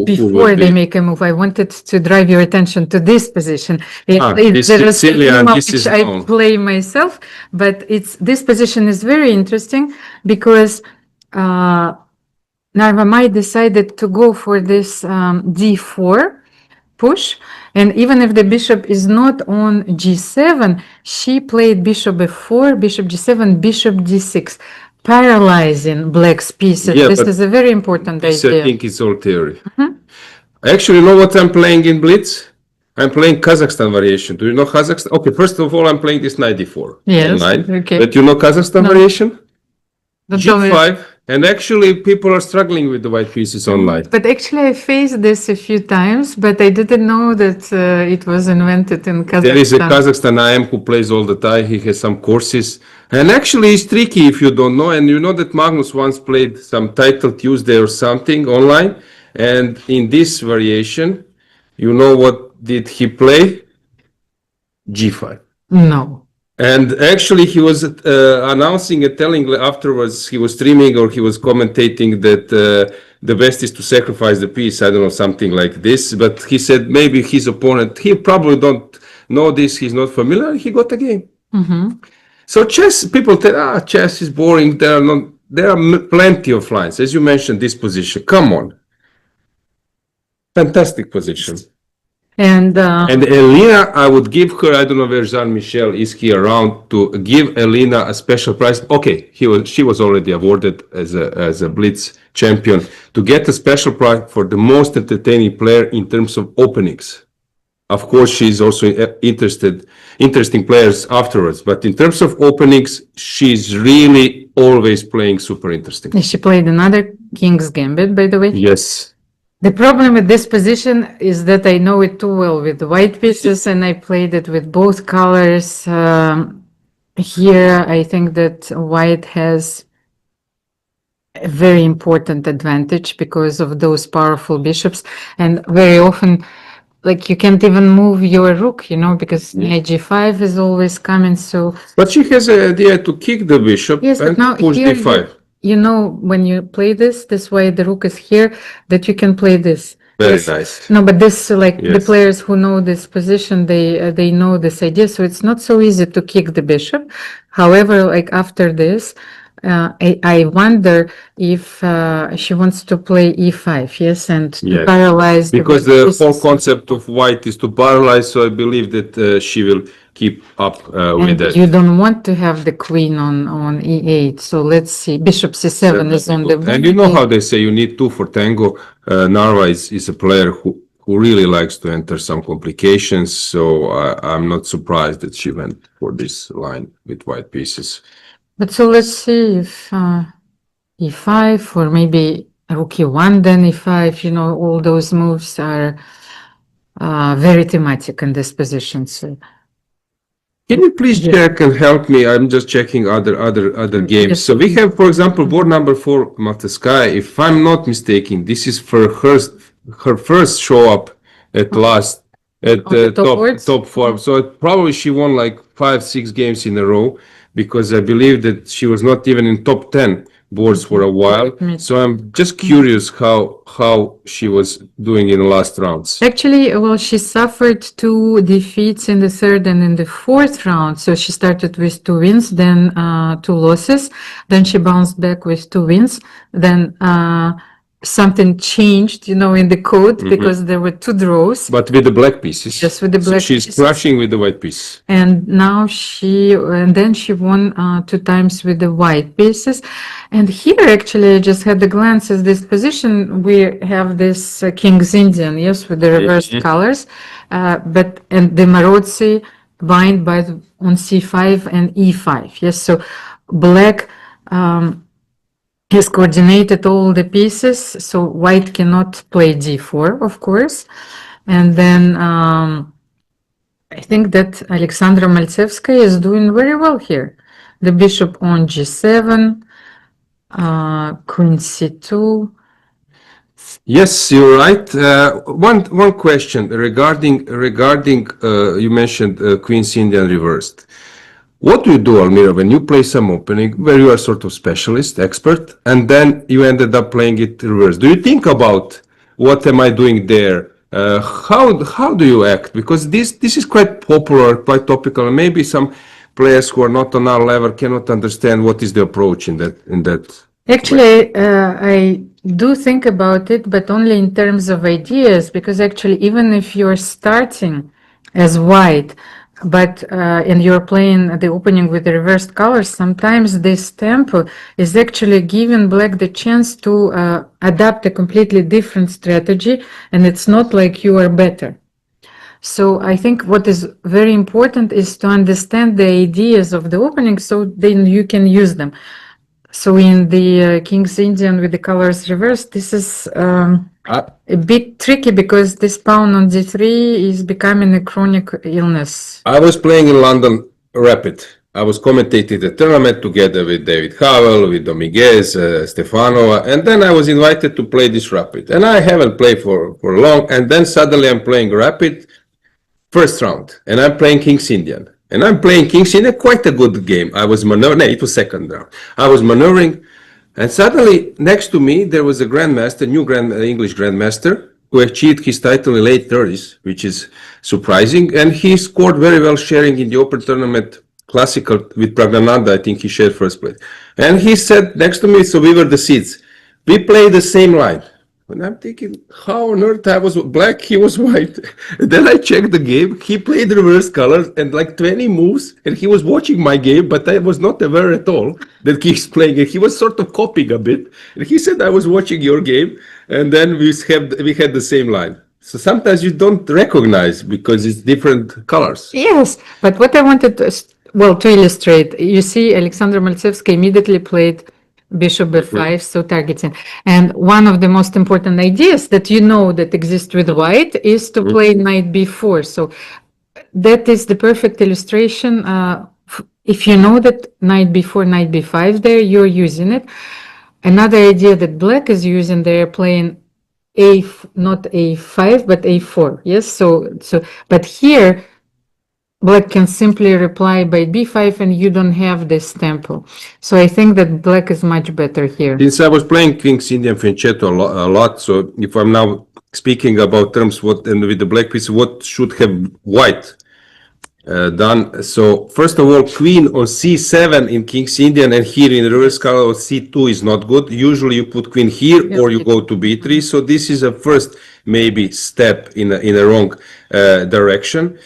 before they make a move. I wanted to drive your attention to this position. There is Sicilian, which I play myself, but this position is very interesting because Narvamai decided to go for this d4 push, and even if the bishop is not on g7, she played bishop f4, bishop g7, bishop d6, paralyzing black's pieces. This is a very important idea. I think it's all theory. Actually, you know what I'm playing in Blitz? I'm playing Kazakhstan variation. Do you know Kazakhstan? Okay, first of all, I'm playing this knight d4. Yes, okay. But you know Kazakhstan variation? G5, And actually, people are struggling with the white pieces online. But actually, I faced this a few times, but I didn't know that it was invented in Kazakhstan. There is a Kazakhstan IM who plays all the time. He has some courses. And actually, it's tricky if you don't know. And you know that Magnus once played some title Tuesday or something online. And in this variation, you know what did he play? G5. No. And actually, he was announcing and telling afterwards, he was streaming or he was commentating that the best is to sacrifice the piece. I don't know, something like this. But he said maybe his opponent, he probably don't know this, he's not familiar, he got a game. So chess, people tell, chess is boring. There are plenty of lines. As you mentioned, this position, come on. Fantastic position. And And Elena, I would give her, I don't know where Jean-Michel is here around, to give Elena a special prize. Okay, she was already awarded as a Blitz champion, to get a special prize for the most entertaining player in terms of openings. Of course, she's also interesting players afterwards, but in terms of openings, she's really always playing super interesting. she played another King's Gambit, by the way. Yes. The problem with this position is that I know it too well with the white pieces, and I played it with both colors. Here, I think that white has a very important advantage because of those powerful bishops, and very often, like, you can't even move your rook, you know, because knight g5 is always coming. So, But she has an idea to kick the bishop yes, but and now push here d5. you know, when you play this way, the rook is here, that you can play this. Very Yes. nice. No, but this, like, the Yes. players who know this position, they know this idea, so it's not so easy to kick the bishop. However, like, after this, I wonder if she wants to play e5, yes, and to Yes. paralyze Because white the pieces. whole concept of white is to paralyze, so I believe that she will keep up with And that. you don't want to have the queen on e8, so let's see, bishop c7 is on the And you know how they say you need two for tango. Narva is a player who really likes to enter some complications, so I'm not surprised that she went for this line with white pieces. But so let's see if e5 or maybe rook e1, then e5, you know, all those moves are very thematic in this position. So Can you please Yes. check and help me? I'm just checking other games. Yes. So we have, for example, board number 4, Mateskaya. If I'm not mistaken, this is for her first show up at last at On the top boards? top 4. So probably she won like 5-6 games in a row, because I believe that she was not even in top 10 boards for a while. So I'm just curious how she was doing in the last rounds. actually, well, she suffered 2 defeats in the third and in the fourth round. So she started with 2 wins, then 2 losses. Then she bounced back with 2 wins. Then something changed, you know, in the code because there were 2 draws. But with the black pieces. Yes, with the So black she's pieces. crushing with the white piece. And now and then she won 2 times with the white pieces. And here, actually, I just had a glance at this position. We have this King's Indian, yes, with the reversed colors, and the Marozzi bind on c5 and e5, yes. So black has coordinated all the pieces, so white cannot play d4, of course. And then I think that Alexandra Maltsevskaya is doing very well here. The bishop on g7, queen c2. Yes, you're right. One question regarding you mentioned Queen's Indian reversed. What do you do, Almira, when you play some opening where you are sort of specialist, expert, and then you ended up playing it reversed? Do you think about what am I doing there? How do you act? Because this is quite popular, quite topical, and maybe some players who are not on our level cannot understand what is the approach in that. Actually, I do think about it, but only in terms of ideas, because actually, even if you're starting as white, but and you're playing the opening with the reversed colors, sometimes this tempo is actually giving black the chance to adapt a completely different strategy, and it's not like you are better. So I think what is very important is to understand the ideas of the opening, so then you can use them. So in the King's Indian with the colors reversed, this is a bit tricky because this pawn on d3 is becoming a chronic illness. I was playing in London Rapid. I was commentating the tournament together with David Howell, with Dominguez, Stefanova, and then I was invited to play this Rapid. And I haven't played for long, and then suddenly I'm playing Rapid first round, and I'm playing King's Indian. And I'm playing King's Indian, quite a good game. I was maneuvering, no, it was second round. I was maneuvering, and suddenly next to me there was a grandmaster, new English grandmaster, who achieved his title in late 30s, which is surprising. And he scored very well, sharing in the Open tournament classical with Pragnananda. I think he shared first place. And he said next to me, so we were the seeds. We play the same line. And I'm thinking, how on earth I was black, he was white. And then I checked the game. He played reverse colors and like 20 moves, and he was watching my game, but I was not aware at all that he's playing it. He was sort of copying a bit. And he said, I was watching your game, and then we had the same line. So sometimes you don't recognize because it's different colors. Yes, but what I wanted to, to illustrate, you see Alexandra Maltsevska immediately played Bishop b5, so targeting. And one of the most important ideas that you know that exist with white is to play knight b4. So that is the perfect illustration. If you know that knight b4, knight b5 there, you're using it. Another idea that black is using, they're playing not a5, but a4. Yes, so but here black can simply reply by b5 and you don't have this tempo. So I think that black is much better here. Since I was playing King's Indian Fianchetto a lot, so if I'm now speaking about terms and with the black piece, what should have white done? So first of all, queen on c7 in King's Indian, and here in reverse color c2 is not good. Usually you put queen here or you go to b3. So this is a first maybe step in a wrong direction.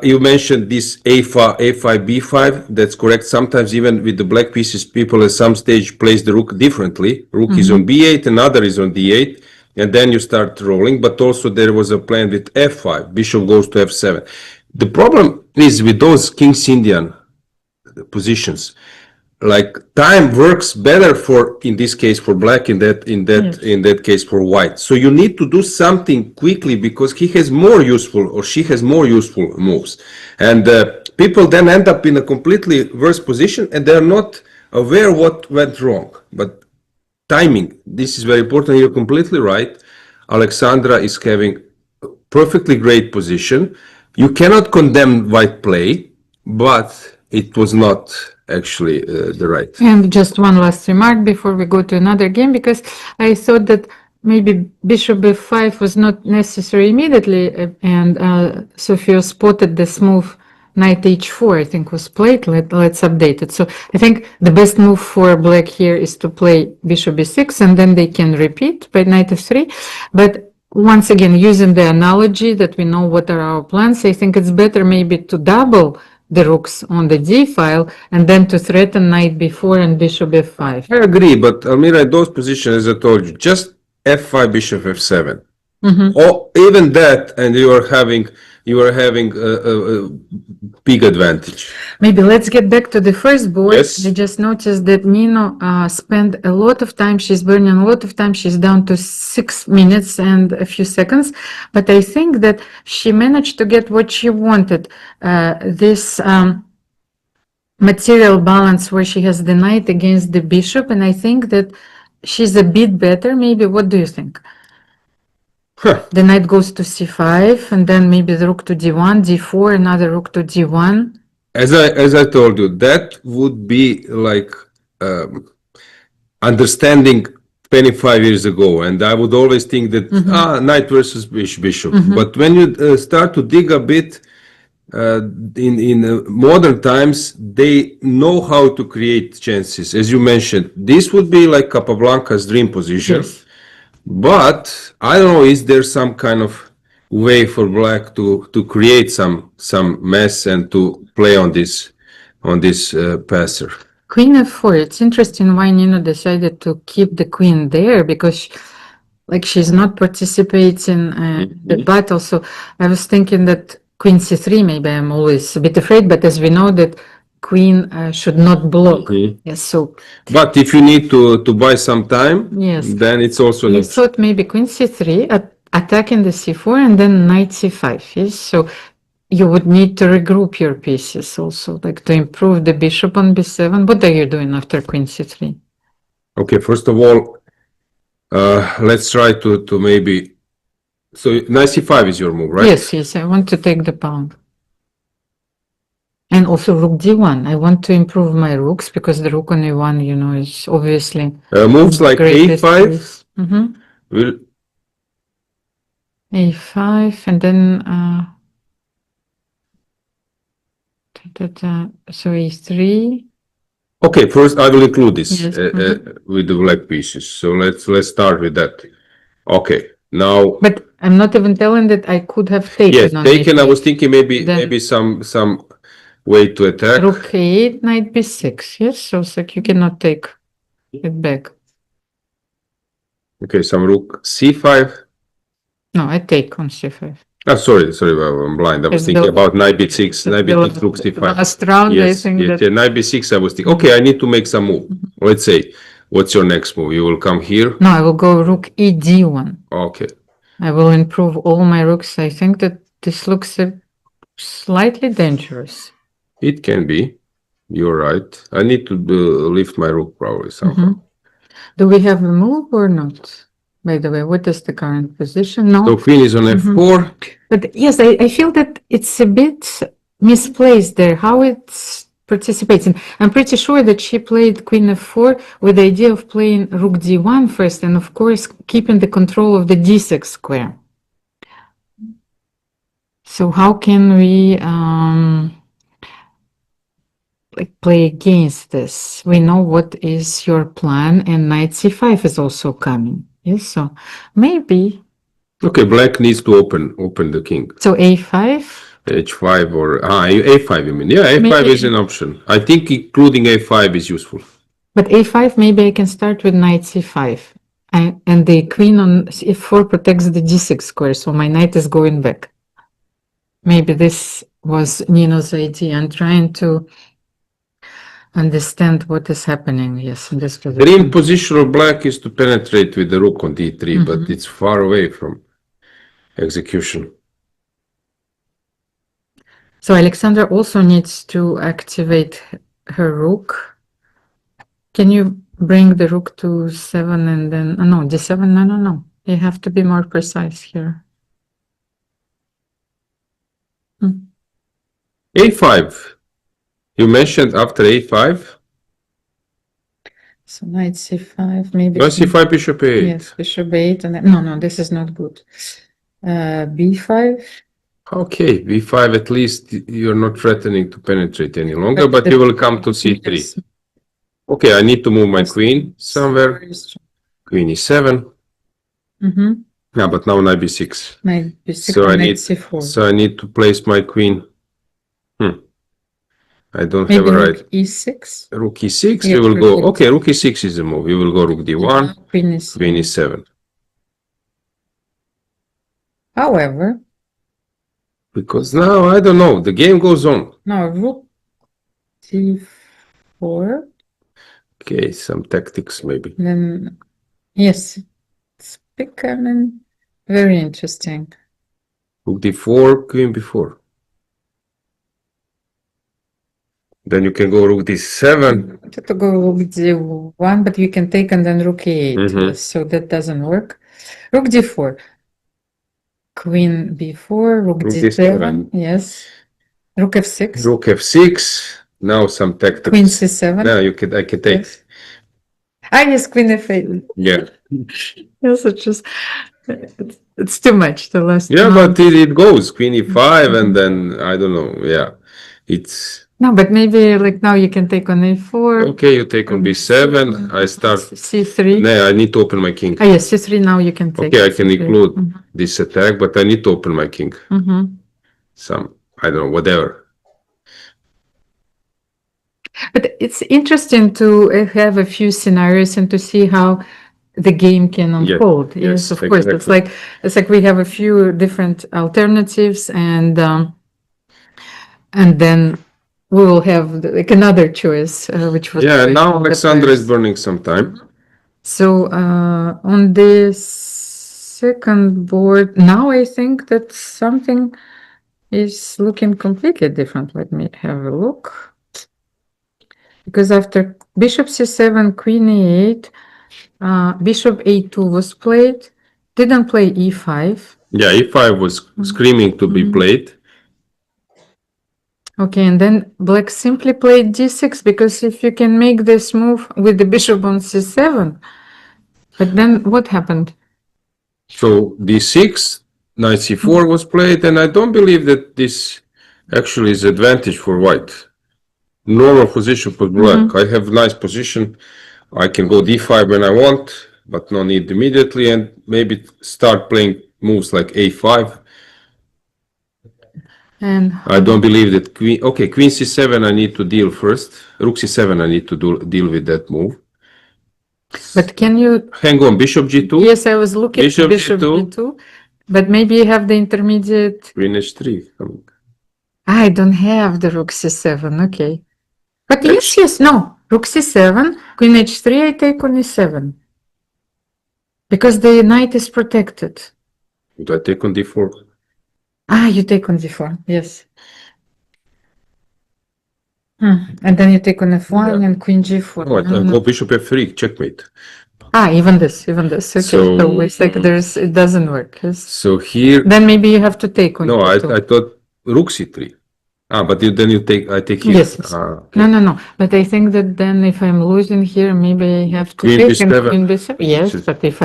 You mentioned this a5, b5. That's correct. Sometimes even with the black pieces, people at some stage place the rook differently. Rook is on b8, another is on d8, and then you start rolling. But also there was a plan with f5. Bishop goes to f7. The problem is with those King's Indian positions, like time works better for, in this case, for black, in that case for white. So you need to do something quickly because he has more useful or she has more useful moves, and people then end up in a completely worse position and they're not aware what went wrong. But timing, this is very important. You're completely right. Alexandra is having a perfectly great position. You cannot condemn white play, but it was not actually the right. And just one last remark before we go to another game, because I thought that maybe Bishop b5 was not necessary immediately, and Sophia spotted this move knight h4, I think was played. Let's update it. So I think the best move for black here is to play Bishop b6, and then they can repeat by knight f3. But once again, using the analogy that we know what are our plans, I think it's better maybe to double the rooks on the d file and then to threaten knight b4 and bishop f5. I agree, but Almira, in those positions, as I told you, just f5, bishop f7, or even that, and you are having a big advantage. Maybe let's get back to the first board. Yes. I just noticed that Nino spent a lot of time. She's burning a lot of time. She's down to 6 minutes and a few seconds. But I think that she managed to get what she wanted. This material balance where she has the knight against the bishop. And I think that she's a bit better. Maybe, what do you think? The knight goes to c5, and then maybe the rook to d1, d4, another rook to d1. As I told you, that would be like understanding 25 years ago, and I would always think that knight versus bishop. But when you start to dig a bit in modern times, they know how to create chances. As you mentioned, this would be like Capablanca's dream position. Yes. But I don't know, is there some kind of way for black to create some mess and to play on this passer? Queen f4. It's interesting why Nino decided to keep the queen there, because she's not participating in the battle. So I was thinking that queen c3, maybe I'm always a bit afraid, but as we know that queen should not block. Mhm. Yes, so But if you need to buy some time, yes, then it's also you an option. thought maybe queen c3, attacking the c4, and then knight c5. Yes, so you would need to regroup your pieces also, like to improve the bishop on b7. What are you doing after queen c3? Okay, first of all, let's try to maybe. So knight c5 is your move, right? Yes, yes, I want to take the pawn. And also rook d1. I want to improve my rooks because the rook on e1, you know, is obviously Moves like greatest a5 risk. Mhm. will. a5 and then so a3. Okay, first I will include this Yes, with the black pieces. So let's start with that. Okay, now. But I'm not even telling that I could have taken Yes, on taken. I a3. was thinking maybe Then- some way to attack. Rook a8, knight b6. Yes, so it's like you cannot take it back. Okay, some rook c5. No, I take on c5. Ah, sorry, I'm blind. I was Yes, thinking the- about knight b6, knight b6, rook The c5. last round, I Yes, think yes, that yeah, knight b6. I was thinking. Okay, I need to make some move. Let's say, what's your next move? You will come here. no, I will go rook e d1. Okay, I will improve all my rooks. I think that this looks slightly dangerous. it can be. You're right. I need to lift my rook probably somehow. Do we have a move or not? By the way, what is the current position? No. So queen is on f4. But yes, I feel that it's a bit misplaced there, how it's participating. I'm pretty sure that she played queen f4 with the idea of playing rook d1 first, and of course, keeping the control of the d6 square. So how can we like play against this? We know what is your plan, and knight c5 is also coming. Yes, so maybe. Okay, black needs to open the king. So a5. H5 or a5 you mean? Yeah, a5 Maybe- is an option. I think including a5 is useful. But a5, maybe I can start with knight c5. And the queen on f4 protects the d6 square, so my knight is going back. Maybe this was Nino's idea. I'm trying to understand what is happening, yes, in this Dream position. position of black is to penetrate with the rook on d3, but it's far away from execution. So Alexandra also needs to activate her rook. Can you bring the rook to 7 and then, no, d7, no. You have to be more precise here. a5. You mentioned after a5. So knight c5, maybe. Knight c5, bishop a8. Yes, bishop 8, and then, no, this is not good. b5. Okay, b5, at least you're not threatening to penetrate any longer, but the- you will come to c3. Yes. Okay, I need to move my queen somewhere. Queen e7. Mm-hmm. Yeah, but now knight b6. Knight b6 So I and knight need, c4. so I need to place my queen. I don't Maybe have a rook right. e6. Rook e6, Yeah, you will go. rook Okay, rook e6 is the move. You will go rook d1, Queen is. queen e7. However, Because now I don't know. The game goes on. now rook d4. Okay, some tactics maybe. Then yes, it's becoming very interesting. Rook d4, queen b4. Then you can go rook d7. I wanted to go rook d1, but you can take and then rook e8. Mhm. Yes, so that doesn't work. Rook d4. Queen b4, rook Rook d7. d7. Yes. Rook f6. Rook f6. Now some tactics. Queen c7. Now I can take. Yes. Yes, queen f8. Yeah. Yes, it's too much. The last Yeah, round. but it goes. Queen e5 and then I don't know. Yeah. It's No, but maybe like now you can take on a4. okay, you take on b7. I start. c3. No, I need to open my king. Yes, c3 now you can take. Okay, I can c3. include this attack, but I need to open my king. Some, I don't know, whatever. But it's interesting to have a few scenarios and to see how the game can unfold. yes, Of course. exactly. It's like we have a few different alternatives and then we will have like another choice, which was. Yeah, now the Alexandra is players. burning some time. So on the second board, now I think that something is looking completely different. Let me have a look. Because after bishop c7, queen e8, bishop a2 was played, didn't play e5. Yeah, e5 was screaming to be played. Okay, and then black simply played d6 because if you can make this move with the bishop on c7, but then what happened? So d6, knight c4 was played, and I don't believe that this actually is advantage for white. Normal position for black. I have nice position. I can go d5 when I want, but no need immediately, and maybe start playing moves like a5. And I don't believe that queen. Okay, queen c7. I need to deal first. Rook c7. I need to deal with that move. but can you? Hang on, bishop g2. Yes, I was looking Bishop at bishop g2. g2, but maybe you have the intermediate. Queen h3. I don't have the rook c7. Okay, but yes, no, rook c7, queen h3. I take on e7 because the knight is protected. Do I take on d4? You take on d4. Yes. And then you take on f1 and queen g4. No, I go bishop f3, checkmate. Even this. Okay, so it's like it doesn't work. Yes. So here, Then maybe you have to take on no, I e2. thought rook c3. But then I take here. Yes. Okay. No. But I think that then if I'm losing here, maybe I have to Queen take and b7. queen b7. Yes, but if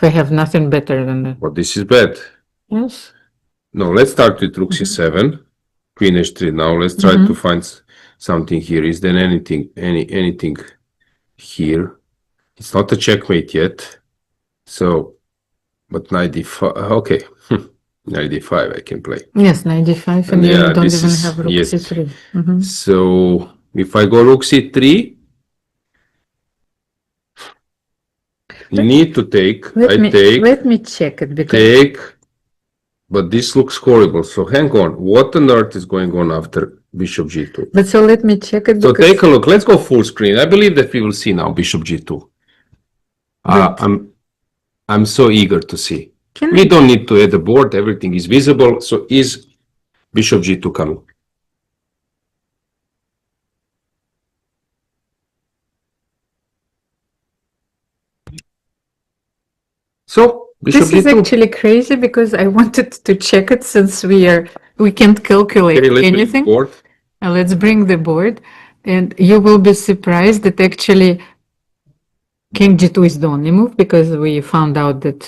I have nothing better than that. Well, this is bad. Yes. No, let's start with rook c7, queen h3. Now let's try to find something here. Is there anything here? It's not a checkmate yet. So, but knight d5. Okay, knight d5 I can play. Yes, knight d5, and you yeah, don't this even is- have rook yes. c3. So if I go rook c3, you need to take. Let me check it because Take. But this looks horrible. So hang on. What on earth is going on after bishop g2? but so let me check it So because take a look. Let's go full screen. I believe that we will see now bishop g2. But- I'm so eager to see. can We I don't need to add a board. Everything is visible. So is bishop g2 coming? So bishop This is g2. actually crazy because I wanted to check it since we can't calculate Okay, let's bring the anything. board. Let's bring the board, and you will be surprised that actually King G2 is the only move because we found out that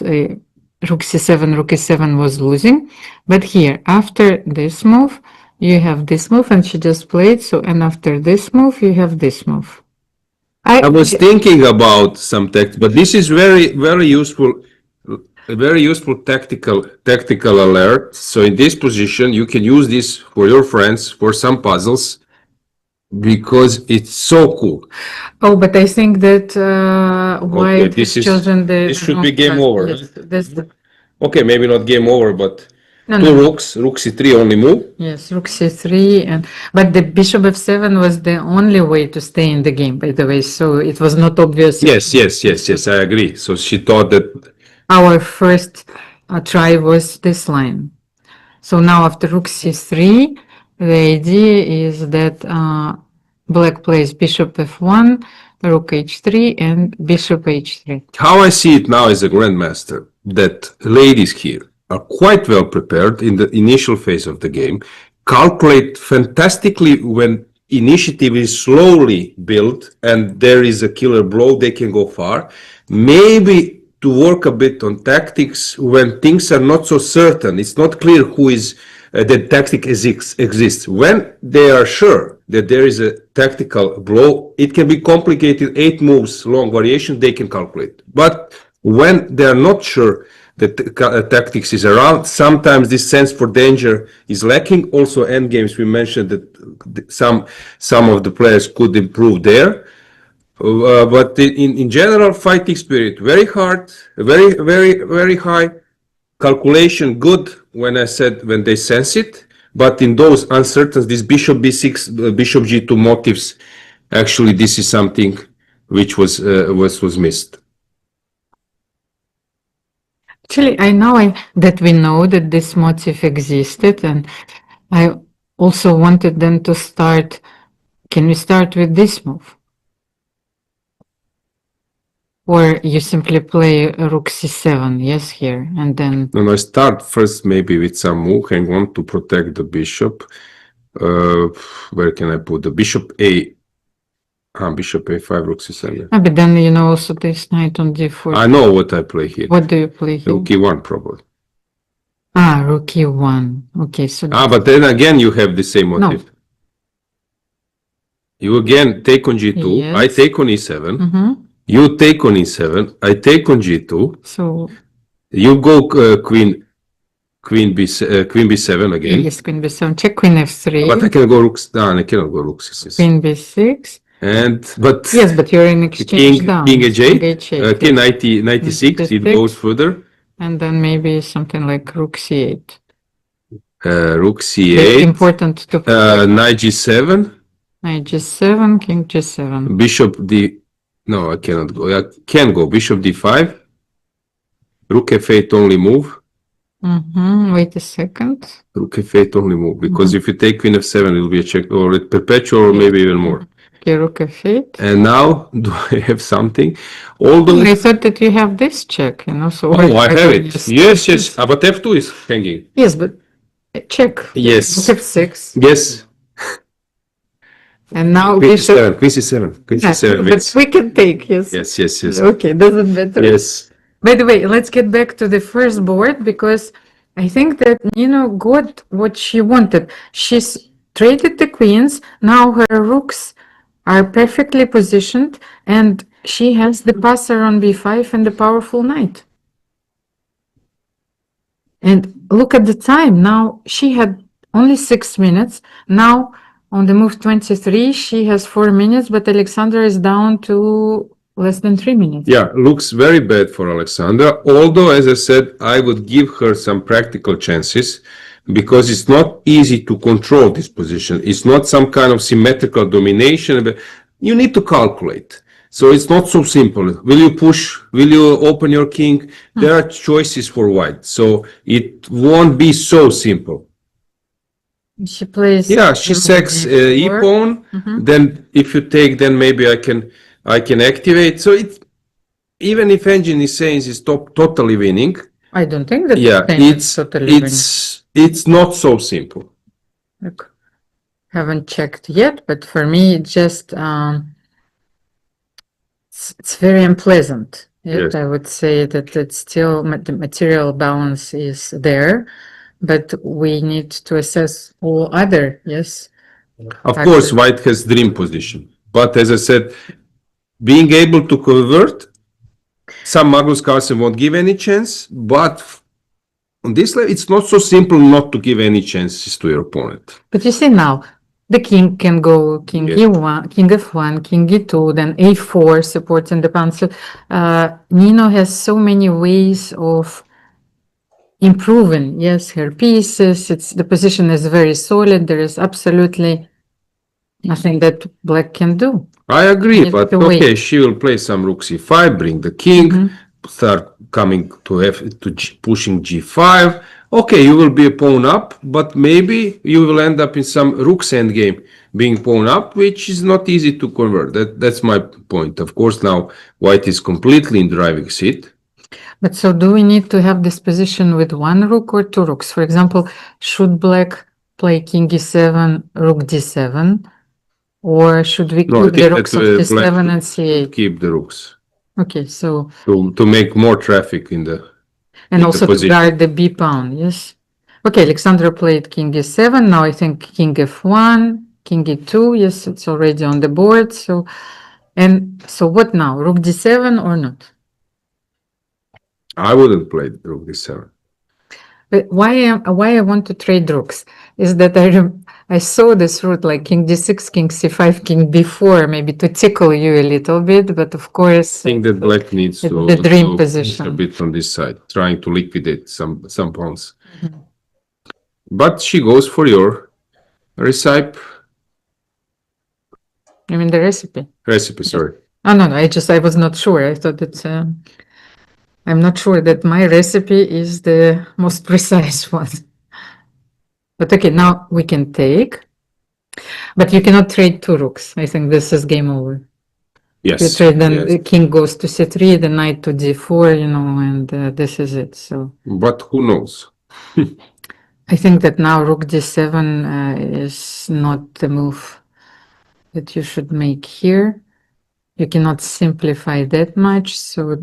Rook C7, Rook E7 was losing. But here, after this move, you have this move, and she just played. So, and after this move, you have this move. I was thinking about some text, but this is very useful, a very useful tactical alert. So in this position, you can use this for your friends for some puzzles because it's so cool. Oh, but I think that White this has is- chosen the. this should be game path. over, Yes, that's the, Okay, maybe not game over, but no, two no. rooks, rook c3 only move. Yes, Rook C3, but the Bishop F7 was the only way to stay in the game, by the way. So it was not obvious. Yes, I agree. So she thought that Our first try was this line. So now after Rook C3, the idea is that Black plays Bishop F1, Rook H3, and Bishop H3. how I see it now as a grandmaster, that ladies here are quite well prepared in the initial phase of the game, calculate fantastically when initiative is slowly built and there is a killer blow, they can go far. Maybe to work a bit on tactics when things are not so certain, it's not clear who is the tactic exists. When they are sure that there is a tactical blow, it can be complicated, 8 moves long variation, they can calculate. But when they are not sure that tactics is around, sometimes this sense for danger is lacking. Also endgames, we mentioned that some of the players could improve there. But in general, fighting spirit, very hard, very high. Calculation good when they sense it, But in those uncertain, this bishop b6, bishop g2 motives, actually, this is something which was missed. Actually, I know that we know that this motif existed, and I also wanted them to start. Can we start with this move? Or you simply play rook c7, yes, here, and then... No, I start first maybe with some move. Hang on to protect the bishop. Where can I put the bishop a? Bishop a5, rook c7. But then you know also this knight on d4. I know what I play here. What do you play here? Rook e1 probably. Rook e1. Okay, so... But then again you have the same motive. No. You again take on g2, Yes. I take on e7, Mm-hmm. you take on e7, I take on g2, So... you go queen b7 again. Yes, queen b7, check queen f3. But I can go rook, no, I cannot go rook c6. Queen b6. But Yes, but you're in exchange king, down. king h8, H8, king yes. 96, it 96. goes further. And then maybe something like rook c8. Rook Very c8, important to knight g7, knight g7, king g7. bishop d, no, I cannot go, I can go, bishop d5, rook f8 only move, Wait a second. rook f8 only move, because if you take queen f7, it will be a check, or a perpetual, or maybe even more. Okay, rook f8. And now, do I have something? Although, I thought that you have this check, you know, so... oh, I why have don't it. you Yes. But f2 is hanging. Yes, but check. Yes. Rook f6. Yes. And now Queen bishop... c7, queen c7, queen Yeah, c7 but wins. we can take, yes. Yes. Okay, doesn't matter. Yes. By the way, let's get back to the first board, because I think that Nino got what she wanted. She's traded the queens, now her rooks are perfectly positioned, and she has the passer on b5 and the powerful knight. And look at the time, now she had only 6 minutes, now on the move 23, she has 4 minutes, but Alexandra is down to less than 3 minutes. Yeah, looks very bad for Alexandra. Although, as I said, I would give her some practical chances because it's not easy to control this position. It's not some kind of symmetrical domination. But you need to calculate. So it's not so simple. Will you push? Will you open your king? There are choices for white. So it won't be so simple. She plays... Yeah, she sacks e-pawn. Then if you take, then maybe I can activate. So it, even if engine is saying it's totally winning. I don't think that it's not so simple. Look, haven't checked yet, but for me, it just it's very unpleasant. Yes. I would say that it's still the material balance is there, but we need to assess all other, yes. Of course, white has dream position, but as I said, being able to convert, some Magnus Carlsen won't give any chance, but on this level, it's not so simple not to give any chances to your opponent. But you see now, the king can go king e1, king f1, king e2, then a4 supporting the pawn. So Nino has so many ways of improving, yes, her pieces. The position is very solid. There is absolutely nothing that black can do. I agree, but okay, she will play some rook c5, bring the king, start coming to pushing g5. Okay, you will be a pawn up, but maybe you will end up in some rook's endgame being pawn up, which is not easy to convert. That's my point. Of course, now white is completely in driving seat. But so do we need to have this position with one rook or two rooks? For example, should black play king e7, rook d7? Or should we keep the rooks of d7 and c8? Keep the rooks. Okay, so... To make more traffic in the And also to guard the b pawn, yes? Okay, Alexandra played king e7, now I think king f1, king e2, yes, it's already on the board, so... And so what now, rook d7 or not? I wouldn't play rook d7. But why I want to trade rooks is that I saw this route like king d6, king c5, king d4, maybe to tickle you a little bit, but of course... I think that black needs to the dream position a bit on this side, trying to liquidate some pawns. But she goes for your recipe. I mean the recipe. Recipe, sorry. Oh, no, I was not sure. I thought that, I'm not sure that my recipe is the most precise one. But okay, now we can take, but you cannot trade two rooks. I think this is game over. You Yes. trade, then Yes. the king goes to c3, the knight to d4, you know, and this is it. So But who knows? I think that now rook d7 is not the move that you should make here. You cannot simplify that much. So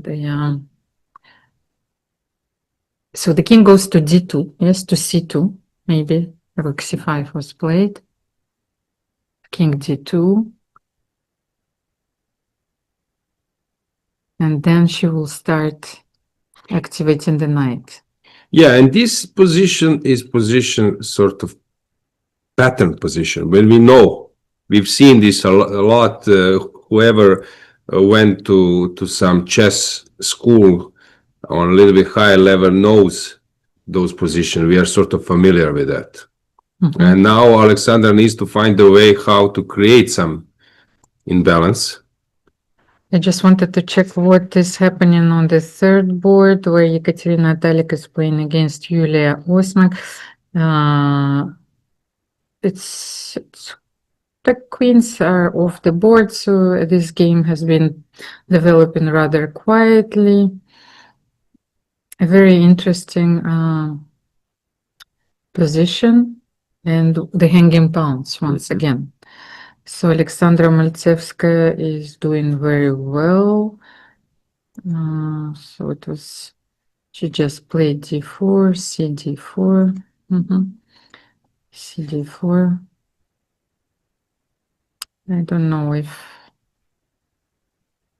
the king goes to d2, yes, to c2, maybe rook c5 was played. King d2. And then she will start activating the knight. Yeah, and this position is position sort of pattern position. When we know, we've seen this a lot. Whoever went to some chess school on a little bit higher level knows those positions. We are sort of familiar with that. And now Alexander needs to find a way how to create some imbalance. I just wanted to check what is happening on the third board where Ekaterina Atalik is playing against Yulia Osman. It's the queens are off the board, so this game has been developing rather quietly. A very interesting position, and the hanging pawns once again. So Alexandra Maltsevskaya is doing very well. So it was, she just played d4, cd4, cd4. I don't know if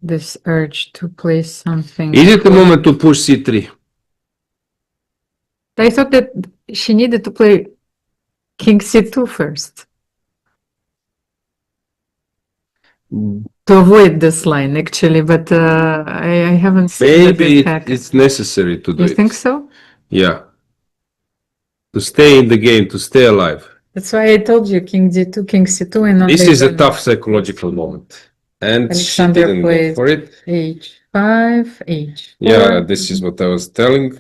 this urge to play something. Is it the moment to push c3? I thought that she needed to play king c2 first to avoid this line, actually, but I haven't seen that Maybe it happened. it's necessary to do You it. think so? Yeah. To stay in the game, to stay alive. That's why I told you king d2, king c2, and not This is a d1. tough psychological moment. And she Alexandra didn't go played for it. h5, h4. Yeah, this is what I was telling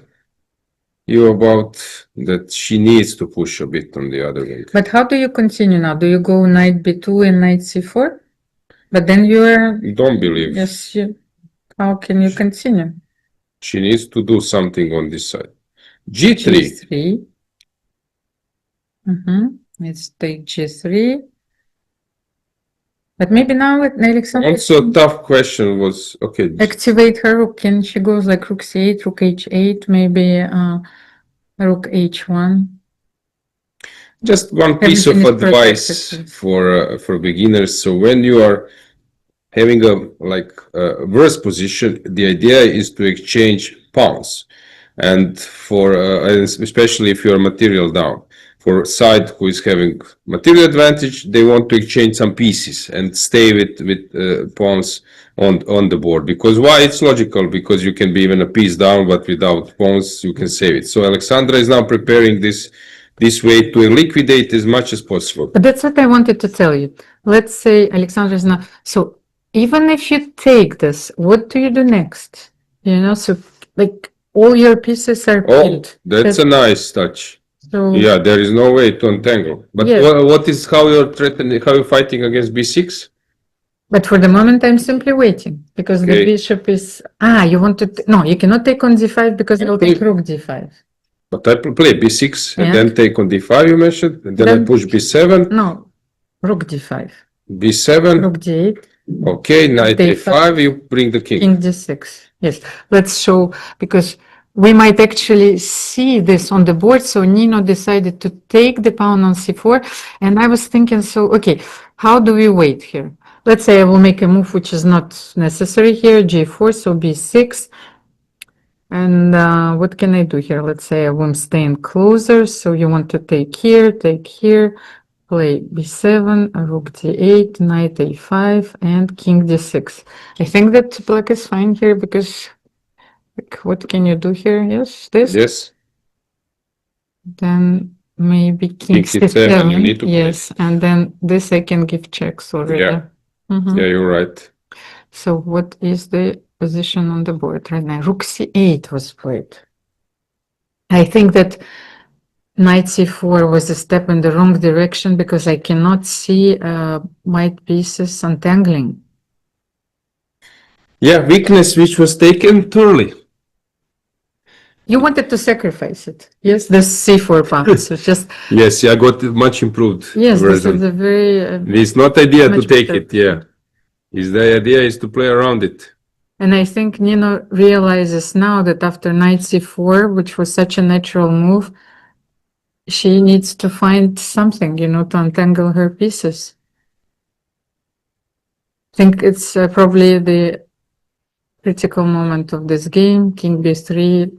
you about, that she needs to push a bit on the other wing. But how do you continue now? Do you go knight b2 and knight c4? But then you are, Don't believe. yes, how can you continue? She needs to do something on this side. G3. G3. Let's take G3. But maybe now Alexandra Also, tough question was, okay. activate her rook. Can she goes like rook c8, rook h8, maybe rook h1? Just one piece of advice for beginners. So when you are having a worse position, the idea is to exchange pawns, and especially if you are material down. For side who is having material advantage, they want to exchange some pieces and stay with pawns on the board. Because why? It's logical, because you can be even a piece down, but without pawns you can save it. So Alexandra is now preparing this way to liquidate as much as possible. But that's what I wanted to tell you. Let's say Alexandra is not. So even if you take this, what do you do next? You know, so like all your pieces are pinned. That's a nice touch. So Yeah, there is no way to untangle. But yes. what is how you're threatening? How you're fighting against b6? But for the moment, I'm simply waiting because the Okay. bishop is. You want to? No, you cannot take on d5 because it will take rook d5. But I play b6 and And? then take on d5, you mentioned, and then I push b7, No, rook d5, b7. rook d8, Okay, knight d5. a5, you bring the king. king d6. Yes, let's show because we might actually see this on the board. So Nino decided to take the pawn on c4, and I was thinking, so okay, how do we wait here? Let's say I will make a move which is not necessary here, g4, so b6. And what can I do here? Let's say I'm staying closer. So you want to take here, play b7, rook d8, knight a5, and king d6. I think that black is fine here because like, what can you do here? Yes, this. Yes. Then maybe king C7, you C7, need to play. yes, and then this I can give checks already. Yeah. Mhm. Yeah, you're right. So what is the position on the board right now? Rook C8 was played. I think that knight C4 was a step in the wrong direction because I cannot see white pieces untangling. Yeah, weakness which was taken too early. You wanted to sacrifice it. Yes, the C4 pawn. So just, Yes, I got much improved yes, this version. is a very, It's not idea to much take better. it, yeah. Is the idea is to play around it. and I think Nino realizes now that after knight C4, which was such a natural move, she needs to find something, to untangle her pieces. I think it's probably the critical moment of this game, king b3.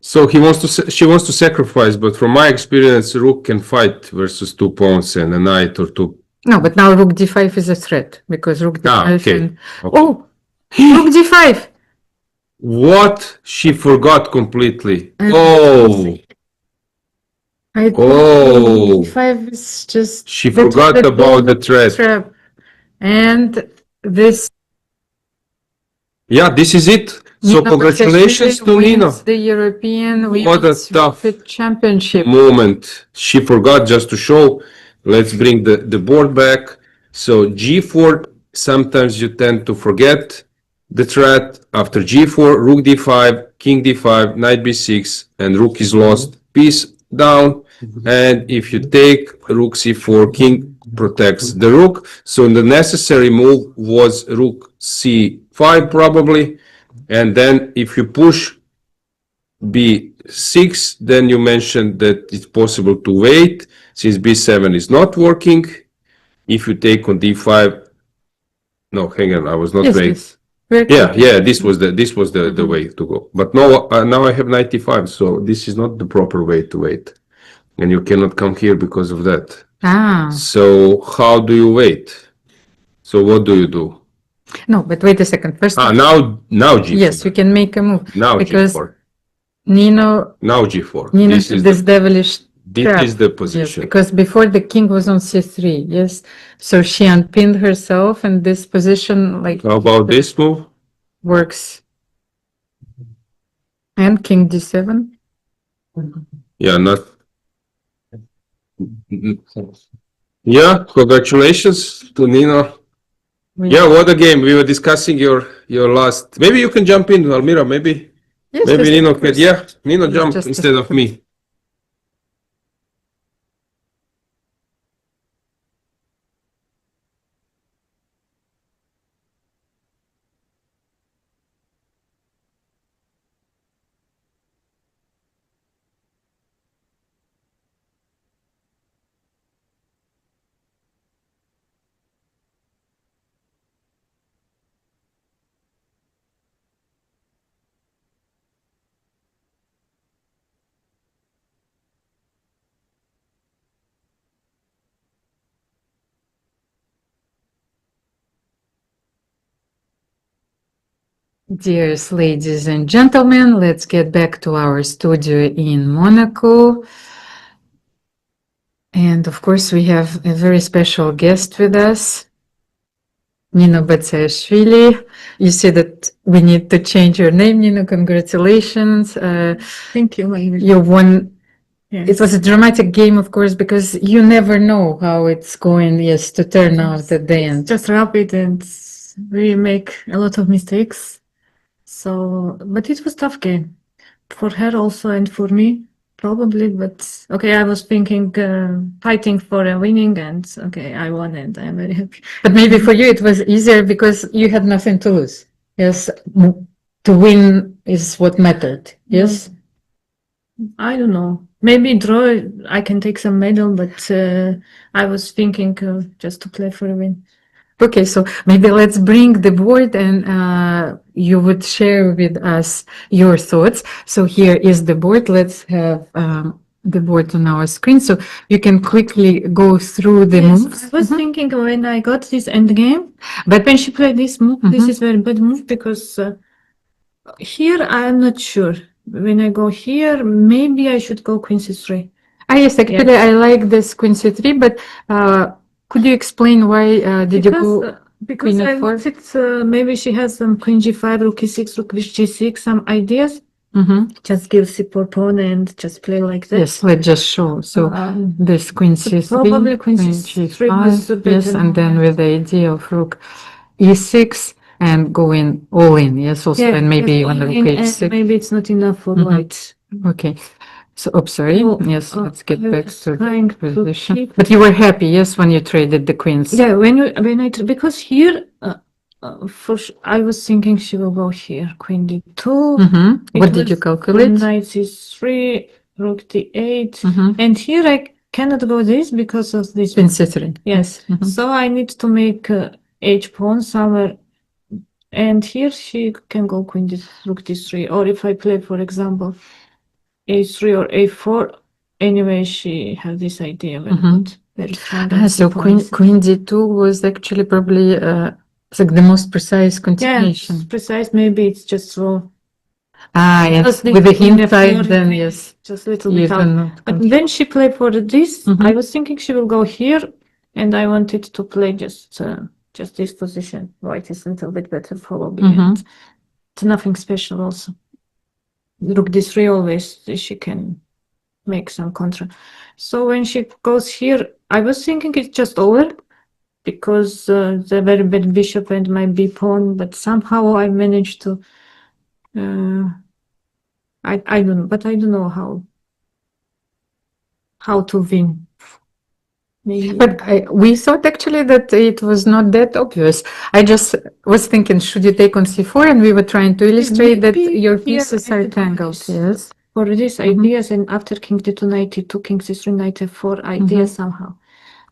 So she wants to sacrifice, but from my experience, rook can fight versus two pawns and a knight or two. No, but now rook d5 is a threat because rook d5 okay. and Okay. oh, rook d5. What? She forgot completely. And Oh, I think oh. d5 is just She the forgot about the threat. trap, and this. Yeah, this is it. So Nino congratulations to wins Nino. the European What a Women's tough Rapid Championship. moment. She forgot just to show. Let's bring the board back. So G4, sometimes you tend to forget the threat. After G4, rook D5, king D5, knight B6, and rook is lost. Piece down. And if you take rook C4, king protects the rook. So the necessary move was rook C5 probably. And then if you push B6, then you mentioned that it's possible to wait since B7 is not working. If you take on D5, no, hang on, I was not Yes, waiting. yes. Very Yeah, good. yeah, this was the way to go. But no, now I have 95, so this is not the proper way to wait, and you cannot come here because of that. Ah, So how do you wait? So what do you do? no, but wait a second. First, Now G4. yes, you can make a move Now because G4. Nino Now G4. this devilish trap. This is the Yes, position. because before the king was on c3, yes. So she unpinned herself, and this position How about this move? works. And king d7. Yeah, not. Yeah, congratulations to Nino. Yeah, what a game. We were discussing your last. Maybe you can jump in, Almira. Maybe Yes, maybe yes, Nino of can. course. Yeah, Nino Yeah, jump just a instead of second. me. Dearest ladies and gentlemen, let's get back to our studio in Monaco. And of course, we have a very special guest with us, Nino Batsaishvili. You see that we need to change your name, Nino. Congratulations. Thank you. You won. Yes. It was a dramatic game, of course, because you never know how it's going, yes, to turn out at the end. Just rapid and we make a lot of mistakes. So, but it was tough game for her also and for me probably. But okay, I was thinking fighting for a winning, and okay, I won and I'm very happy. But maybe for you it was easier because you had nothing to lose. Yes, to win is what mattered. Yes. I don't know. Maybe draw. I can take some medal, but I was thinking just to play for a win. Okay, so maybe let's bring the board and you would share with us your thoughts. So here is the board. Let's have the board on our screen so you can quickly go through the moves. I was thinking when I got this end game, but when she played this move, this is very bad move because here I'm not sure. When I go here, maybe I should go queen c3. Yes, actually, I like this queen c3, but could you explain why did you go Because queen I f4? wanted maybe she has some queen g5, rook e6, rook g6, some ideas. Mm-hmm. Just give c4 pawn and just play like that. Yes, let's just show. So this queen c3, probably queen g5, was a yes, better and then with the idea of rook e6 and going all in, yes, also, and maybe all on rook in, and h6. maybe it's not enough for white. Okay. So, oh, sorry. No, Yes, let's get I back was to trying the to position. keep- But you were happy, yes, when you traded the queens. Yeah, because here, I was thinking she will go here, queen d2. Mm-hmm. What did you was calculate? Knight c3, rook d8, Mm-hmm. and here I cannot go this because of this. Queen c3. Yes, Mhm. so I need to make h pawn somewhere, and here she can go queen d, rook d3, or if I play, for example, a3 or a4. Anyway, she has this idea very good, very strong. and So pawn queen d2 was actually probably like the most precise continuation. Yes, precise. Maybe it's just so. Yes, Just with the queen hint f4, side, then yes. just a little You bit out. cannot But control. when she played for this, Mhm. I was thinking she will go here, and I wanted to play just this position. White is a little bit better probably, and it's nothing special also. Rook d3 always she can make some contra. So when she goes here, I was thinking it's just over because the very bad bishop and my b pawn, but somehow I managed to. I don't know, but I don't know how to win. Maybe. But we thought actually that it was not that obvious. I just was thinking, should you take on c4? And we were trying to illustrate that Maybe your here pieces I are could tangled. use Yes. for these ideas, and after king d2 knight e2, king c3 knight f4 idea somehow.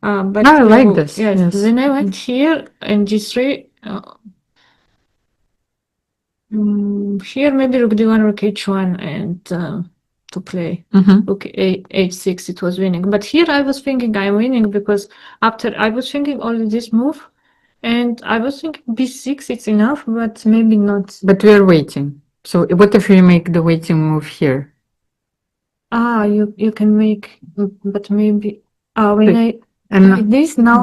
But I like this, Yes, yes. when I went here and g3, here maybe rook d1, rook h1, and to play rook h6, it was winning. But here I was thinking I'm winning because after I was thinking only this move, and I was thinking b6 it's enough, but maybe not. But we are waiting. So what if we make the waiting move here? You can make, but maybe when I And like this now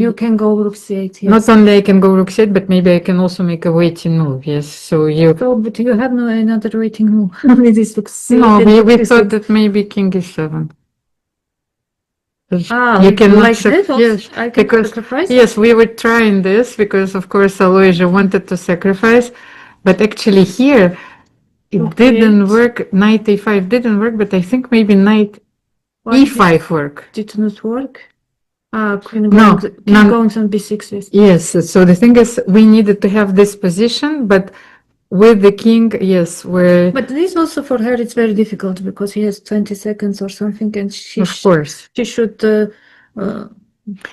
you can go rook c8. Yes. not only I can go rook c8, but maybe I can also make a waiting move. Yes. So you. So, but you have no another waiting move. Only this rook c8. No, we thought that maybe king e7. You can like that also? Yes, I can sacrifice? yes, we were trying this because of course Aloysia wanted to sacrifice, but actually here it Okay. didn't work. Knight a5 didn't work, but I think maybe knight e5 work. Did not work. Queen No, going on b6. Yes. Yes, so the thing is, we needed to have this position, but with the king, yes, where But this also for her it's very difficult because he has 20 seconds or something, and she of course, she should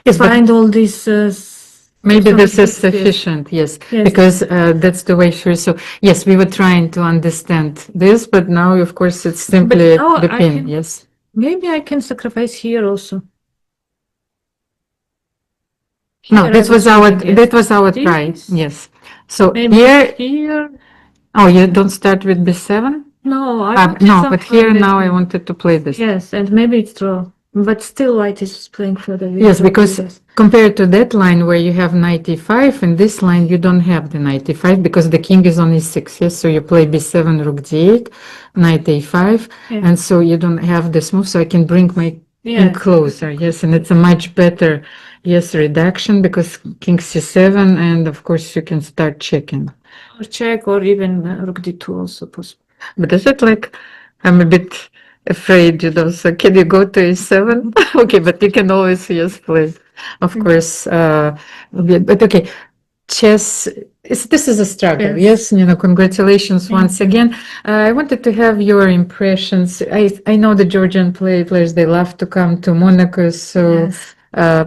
yes, but find all these. maybe some this is tricks, yes. sufficient, yes, Yes. because that's the way she. So yes, we were trying to understand this, but now, of course, it's simply now the I pin. can- Yes. Maybe I can sacrifice here also. No, Here I this was our thinking, yes. that was our try. This, Yes. So maybe here. oh, you don't start with b7? No, I wanted No, some but here further- now I wanted to play this. Yes, and maybe it's draw, but still white is playing further. with Yes, rook because e6. compared to that line where you have knight e5, in this line you don't have the knight e5 because the king is on e6, yes? So you play b7, rook d8, knight a5, Yeah. and so you don't have this move, so I can bring my king Yes. closer, yes? And it's a much better, yes, reduction because king c7, and of course you can start checking. Or check, or even rook d2 also possible. But is it like, I'm a bit afraid, so can you go to e7? Okay, but you can always, yes, play, of course. But okay, chess, this is a struggle, yes, congratulations once again. I wanted to have your impressions. I know the Georgian players, they love to come to Monaco, so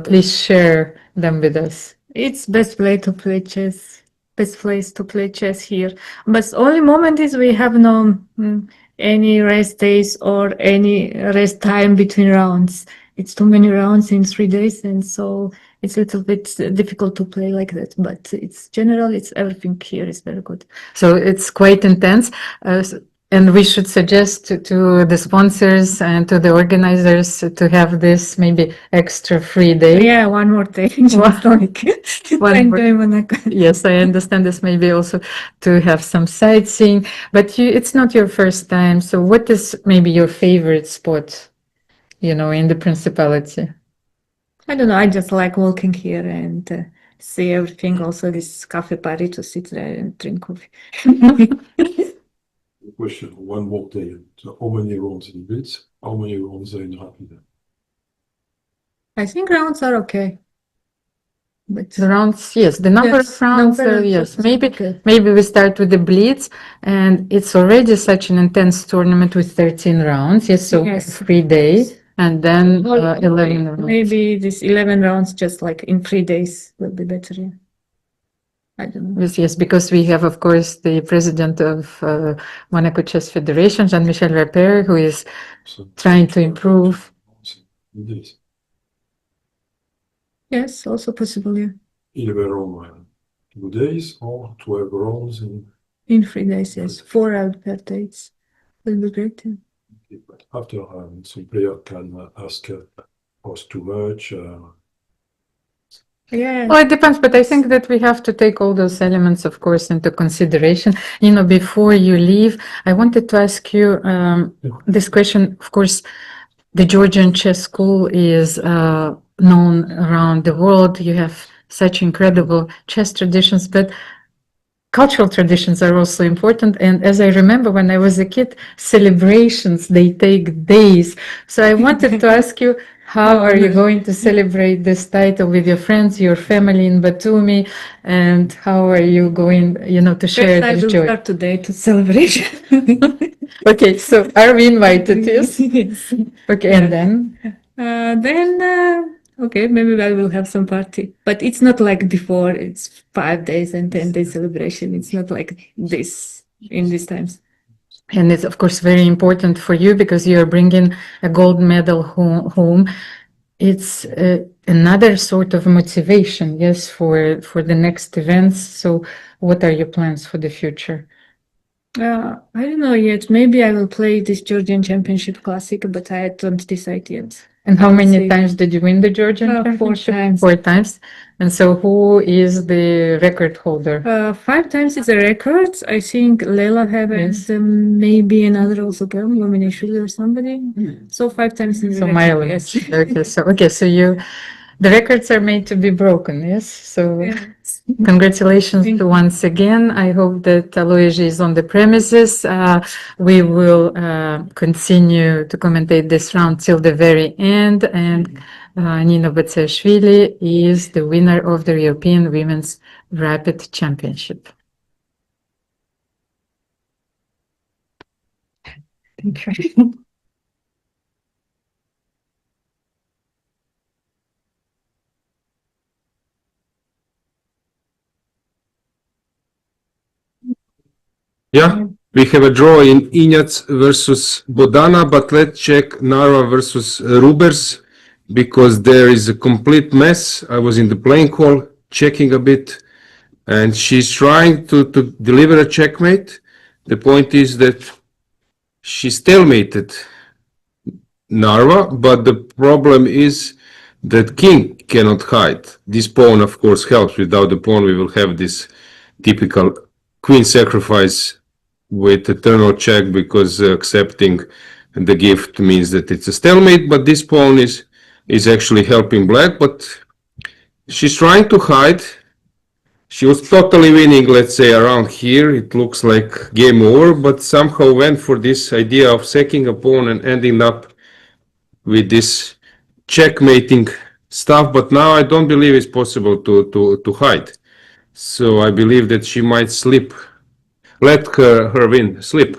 please share them with us. It's best place to play chess. Best place to play chess here. But the only moment is we have no any rest days or any rest time between rounds. It's too many rounds in 3 days, and so it's a little bit difficult to play like that. But it's general. It's everything here is very good. So it's quite intense. And we should suggest to the sponsors and to the organizers to have this maybe extra free day. Yeah, one more day. Just like One more- enjoy Monaco. Yes, I understand this maybe also to have some sightseeing, but it's not your first time. So what is maybe your favorite spot, in the Principality? I don't know. I just like walking here and see everything. Also, this cafe party to sit there and drink coffee. Question, one more day. So how many rounds in Blitz? How many rounds are in Rapid? I think rounds are okay. But The rounds, yes, the number Yes, of rounds, number of yes. rounds, Maybe okay. maybe we start with the Blitz, and it's already such an intense tournament with 13 rounds. Yes, so Yes. 3 days, and then Or 11 rounds. maybe this 11 rounds just like in 3 days will be better. Yeah. I don't know. Yes, because we have, of course, the president of Monaco Chess Federation, Jean-Michel Rapper, who is So trying to improve. in days. Yes, also possible. Yeah. 11 rounds, 2 days or 12 rounds In 3 days, yes. 4 out per days will be great. Yeah. after some player can ask us too much. Yeah. Well, it depends, but I think that we have to take all those elements, of course, into consideration. Before you leave, I wanted to ask you this question. Of course, the Georgian Chess School is known around the world. You have such incredible chess traditions, but cultural traditions are also important. And as I remember when I was a kid, celebrations, they take days. So I wanted to ask you, how are you going to celebrate this title with your friends, your family in Batumi? And how are you going, to share First, I this will joy? start today to celebrate. Okay, so are we invited? Yes. Yes. Okay, and then? Okay, maybe I will have some party. But it's not like before, it's 5 days and 10 days celebration. It's not like this in these times. And it's, of course, very important for you because you're bringing a gold medal home. It's another sort of motivation, yes, for the next events. So what are your plans for the future? I don't know yet. Maybe I will play this Georgian Championship Classic, but I don't decide yet. And how I will many see. times did you win the Georgian 4 Championship? times. 4 times. And so who is the record holder? 5 times is a record. I think Leila have Yes. and maybe another also girl, Mominishvili or somebody. So 5 times is a So record. Milo. Yes. Okay, so the records are made to be broken, yes? So Yes. congratulations Thank to you. once again. I hope that Aloysia is on the premises. We will continue to commentate this round till the very end. And Nino Batsashvili is the winner of the European Women's Rapid Championship. Thank you. Yeah, we have a draw in Ignaz versus Bodana, but let's check Narva versus Rubers because there is a complete mess. I was in the playing hall checking a bit, and she's trying to deliver a checkmate. The point is that she stalemated Narva, but the problem is that king cannot hide. This pawn, of course, helps. Without the pawn, we will have this typical queen sacrifice with eternal check because accepting the gift means that it's a stalemate, but this pawn is actually helping black, but she's trying to hide. She was totally winning, let's say, around here. It looks like game over, but somehow went for this idea of sacking a pawn and ending up with this checkmating stuff. But now I don't believe it's possible to hide. So I believe that she might slip. Let her win, slip.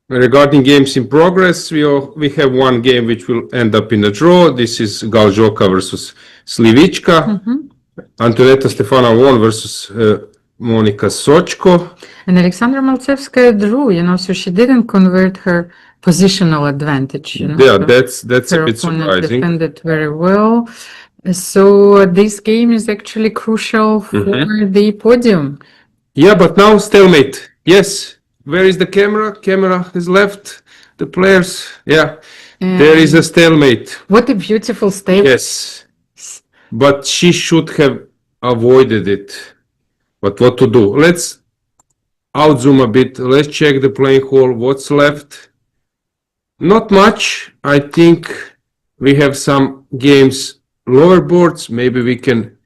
Regarding games in progress, we have one game which will end up in a draw. This is Galjoka versus Slivichka. Antoneta Stefana won versus Monika Sochko. And Alexandra Maltsevskaya drew, so she didn't convert her positional advantage. Yeah, that's Her a bit opponent surprising. defended very well. So this game is actually crucial for the podium. Yeah, but now stalemate. Yes, where is the camera? Camera is left. The players, yeah. There is a stalemate. What a beautiful state. Yes. But she should have avoided it. But what to do? Let's outzoom a bit. Let's check the playing hall. What's left? Not much. I think we have some games lower boards. Maybe we can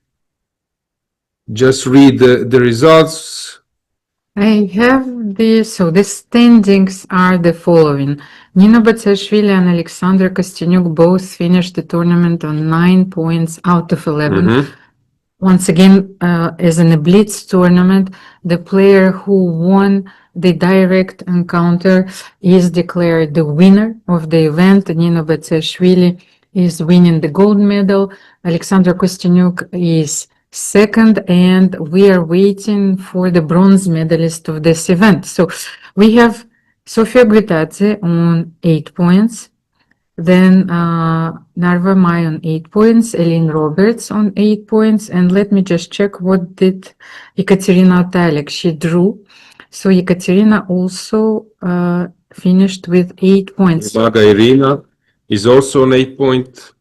just read the results. I have so the standings are the following. Nina Batsashvili and Alexandra Kostyanyuk both finished the tournament on 9 points out of 11. Once again, as in a blitz tournament, the player who won the direct encounter is declared the winner of the event. Nina Batsashvili is winning the gold medal. Alexandra Kostyanyuk is second, and we are waiting for the bronze medalist of this event. So we have Sofia Guitadze on 8 points, then Narva Mai on 8 points, Eileen Roberts on 8 points, and let me just check what did Ekaterina Otalek. She drew. So Ekaterina also finished with 8 points. Maga Irina is also on 8 points.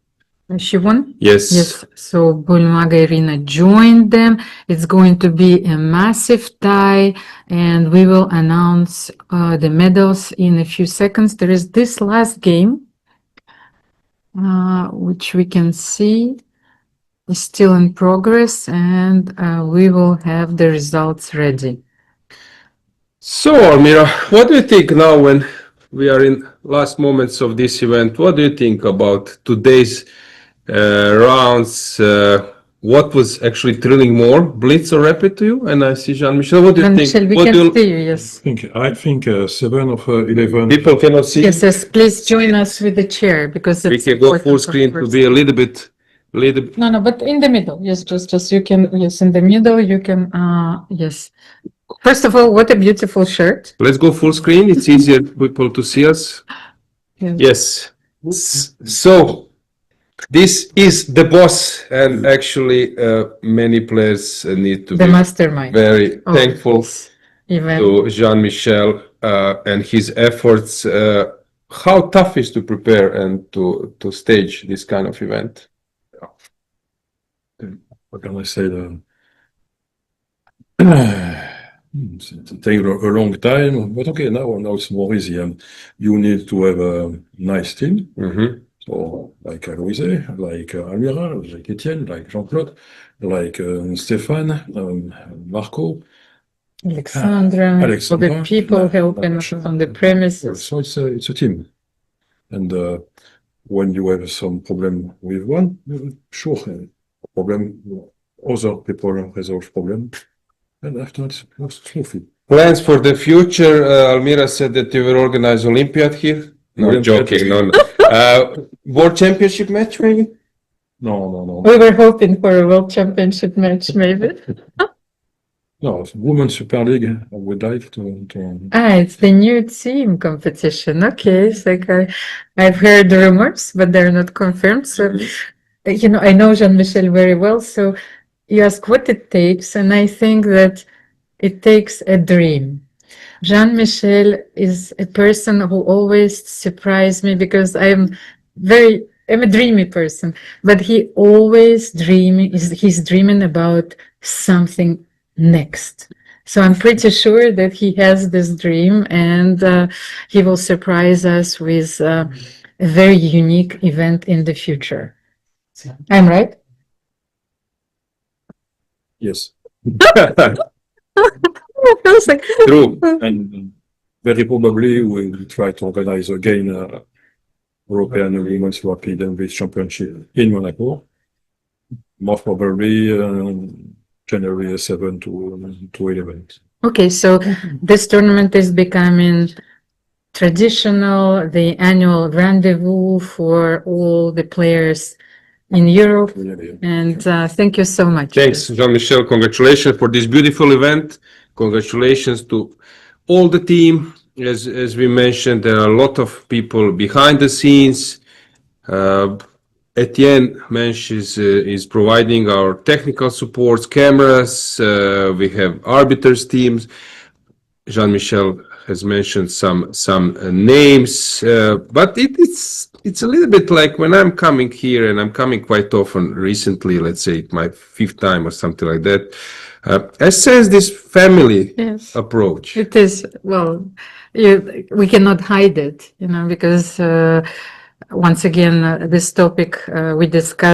She won? Yes. Yes. So Bulmaga Irina joined them. It's going to be a massive tie, and we will announce the medals in a few seconds. There is this last game, which we can see is still in progress, and we will have the results ready. So, Almira, what do you think now when we are in last moments of this event? What do you think about today's rounds? What was actually thrilling more, blitz or rapid to you? And I see Jean-Michel. What do you think? Jean-Michel, we What can do you- see you, yes. I think 7 of 11. People cannot see. Yes, yes, please join us with the chair, because We it's can go important full for screen to first. be a little bit. No, but in the middle, yes, just you can, yes, in the middle, you can, yes. First of all, what a beautiful shirt. Let's go full screen. It's easier for people to see us. Yes. Yes. So this is the boss, and actually, many players need to The be mastermind. very of thankful this event. to Jean-Michel and his efforts. How tough is to prepare and to stage this kind of event? What can I say? It takes a long time, but okay, now it's more easy. And you need to have a nice team. Mhm. So, like Louise, like Almira, like Etienne, like Jean-Claude, like Stéphane, Marco, Alexandra, all the Alexandra, people helping us on the premises. So it's a team. And when you have some problem with one, sure, problem, other people resolve problem. And after it's trophy. Plans for the future. Almira said that you will organize Olympiad here. No, Olympiad. joking. No, no. World Championship match, maybe? No. We were hoping for a world championship match, maybe. No, Women's Super League, I would like to It's the new team competition. Okay, it's like I've heard rumors, but they're not confirmed. So, I know Jean-Michel very well. So you ask what it takes, and I think that it takes a dream. Jean-Michel is a person who always surprised me because I'm a dreamy person, but he always he's dreaming about something next. So I'm pretty sure that he has this dream, and he will surprise us with a very unique event in the future. I'm right? yes. I was like, True. And very probably we will try to organize again European Women's Rapid and Race Championship in Monaco. Most probably January 7 to 11. okay, so this tournament is becoming traditional, the annual rendezvous for all the players in Europe. And thank you so much. Thanks, Jean-Michel. Congratulations for this beautiful event. Congratulations to all the team. As we mentioned, there are a lot of people behind the scenes. Etienne mentions is providing our technical supports, cameras. We have arbiters teams. Jean-Michel has mentioned some names, but it's a little bit like when I'm coming here, and I'm coming quite often recently, let's say my 5th time or something like that. I sense this family Yes. approach. It is, well, we cannot hide it, because once again, this topic we discussed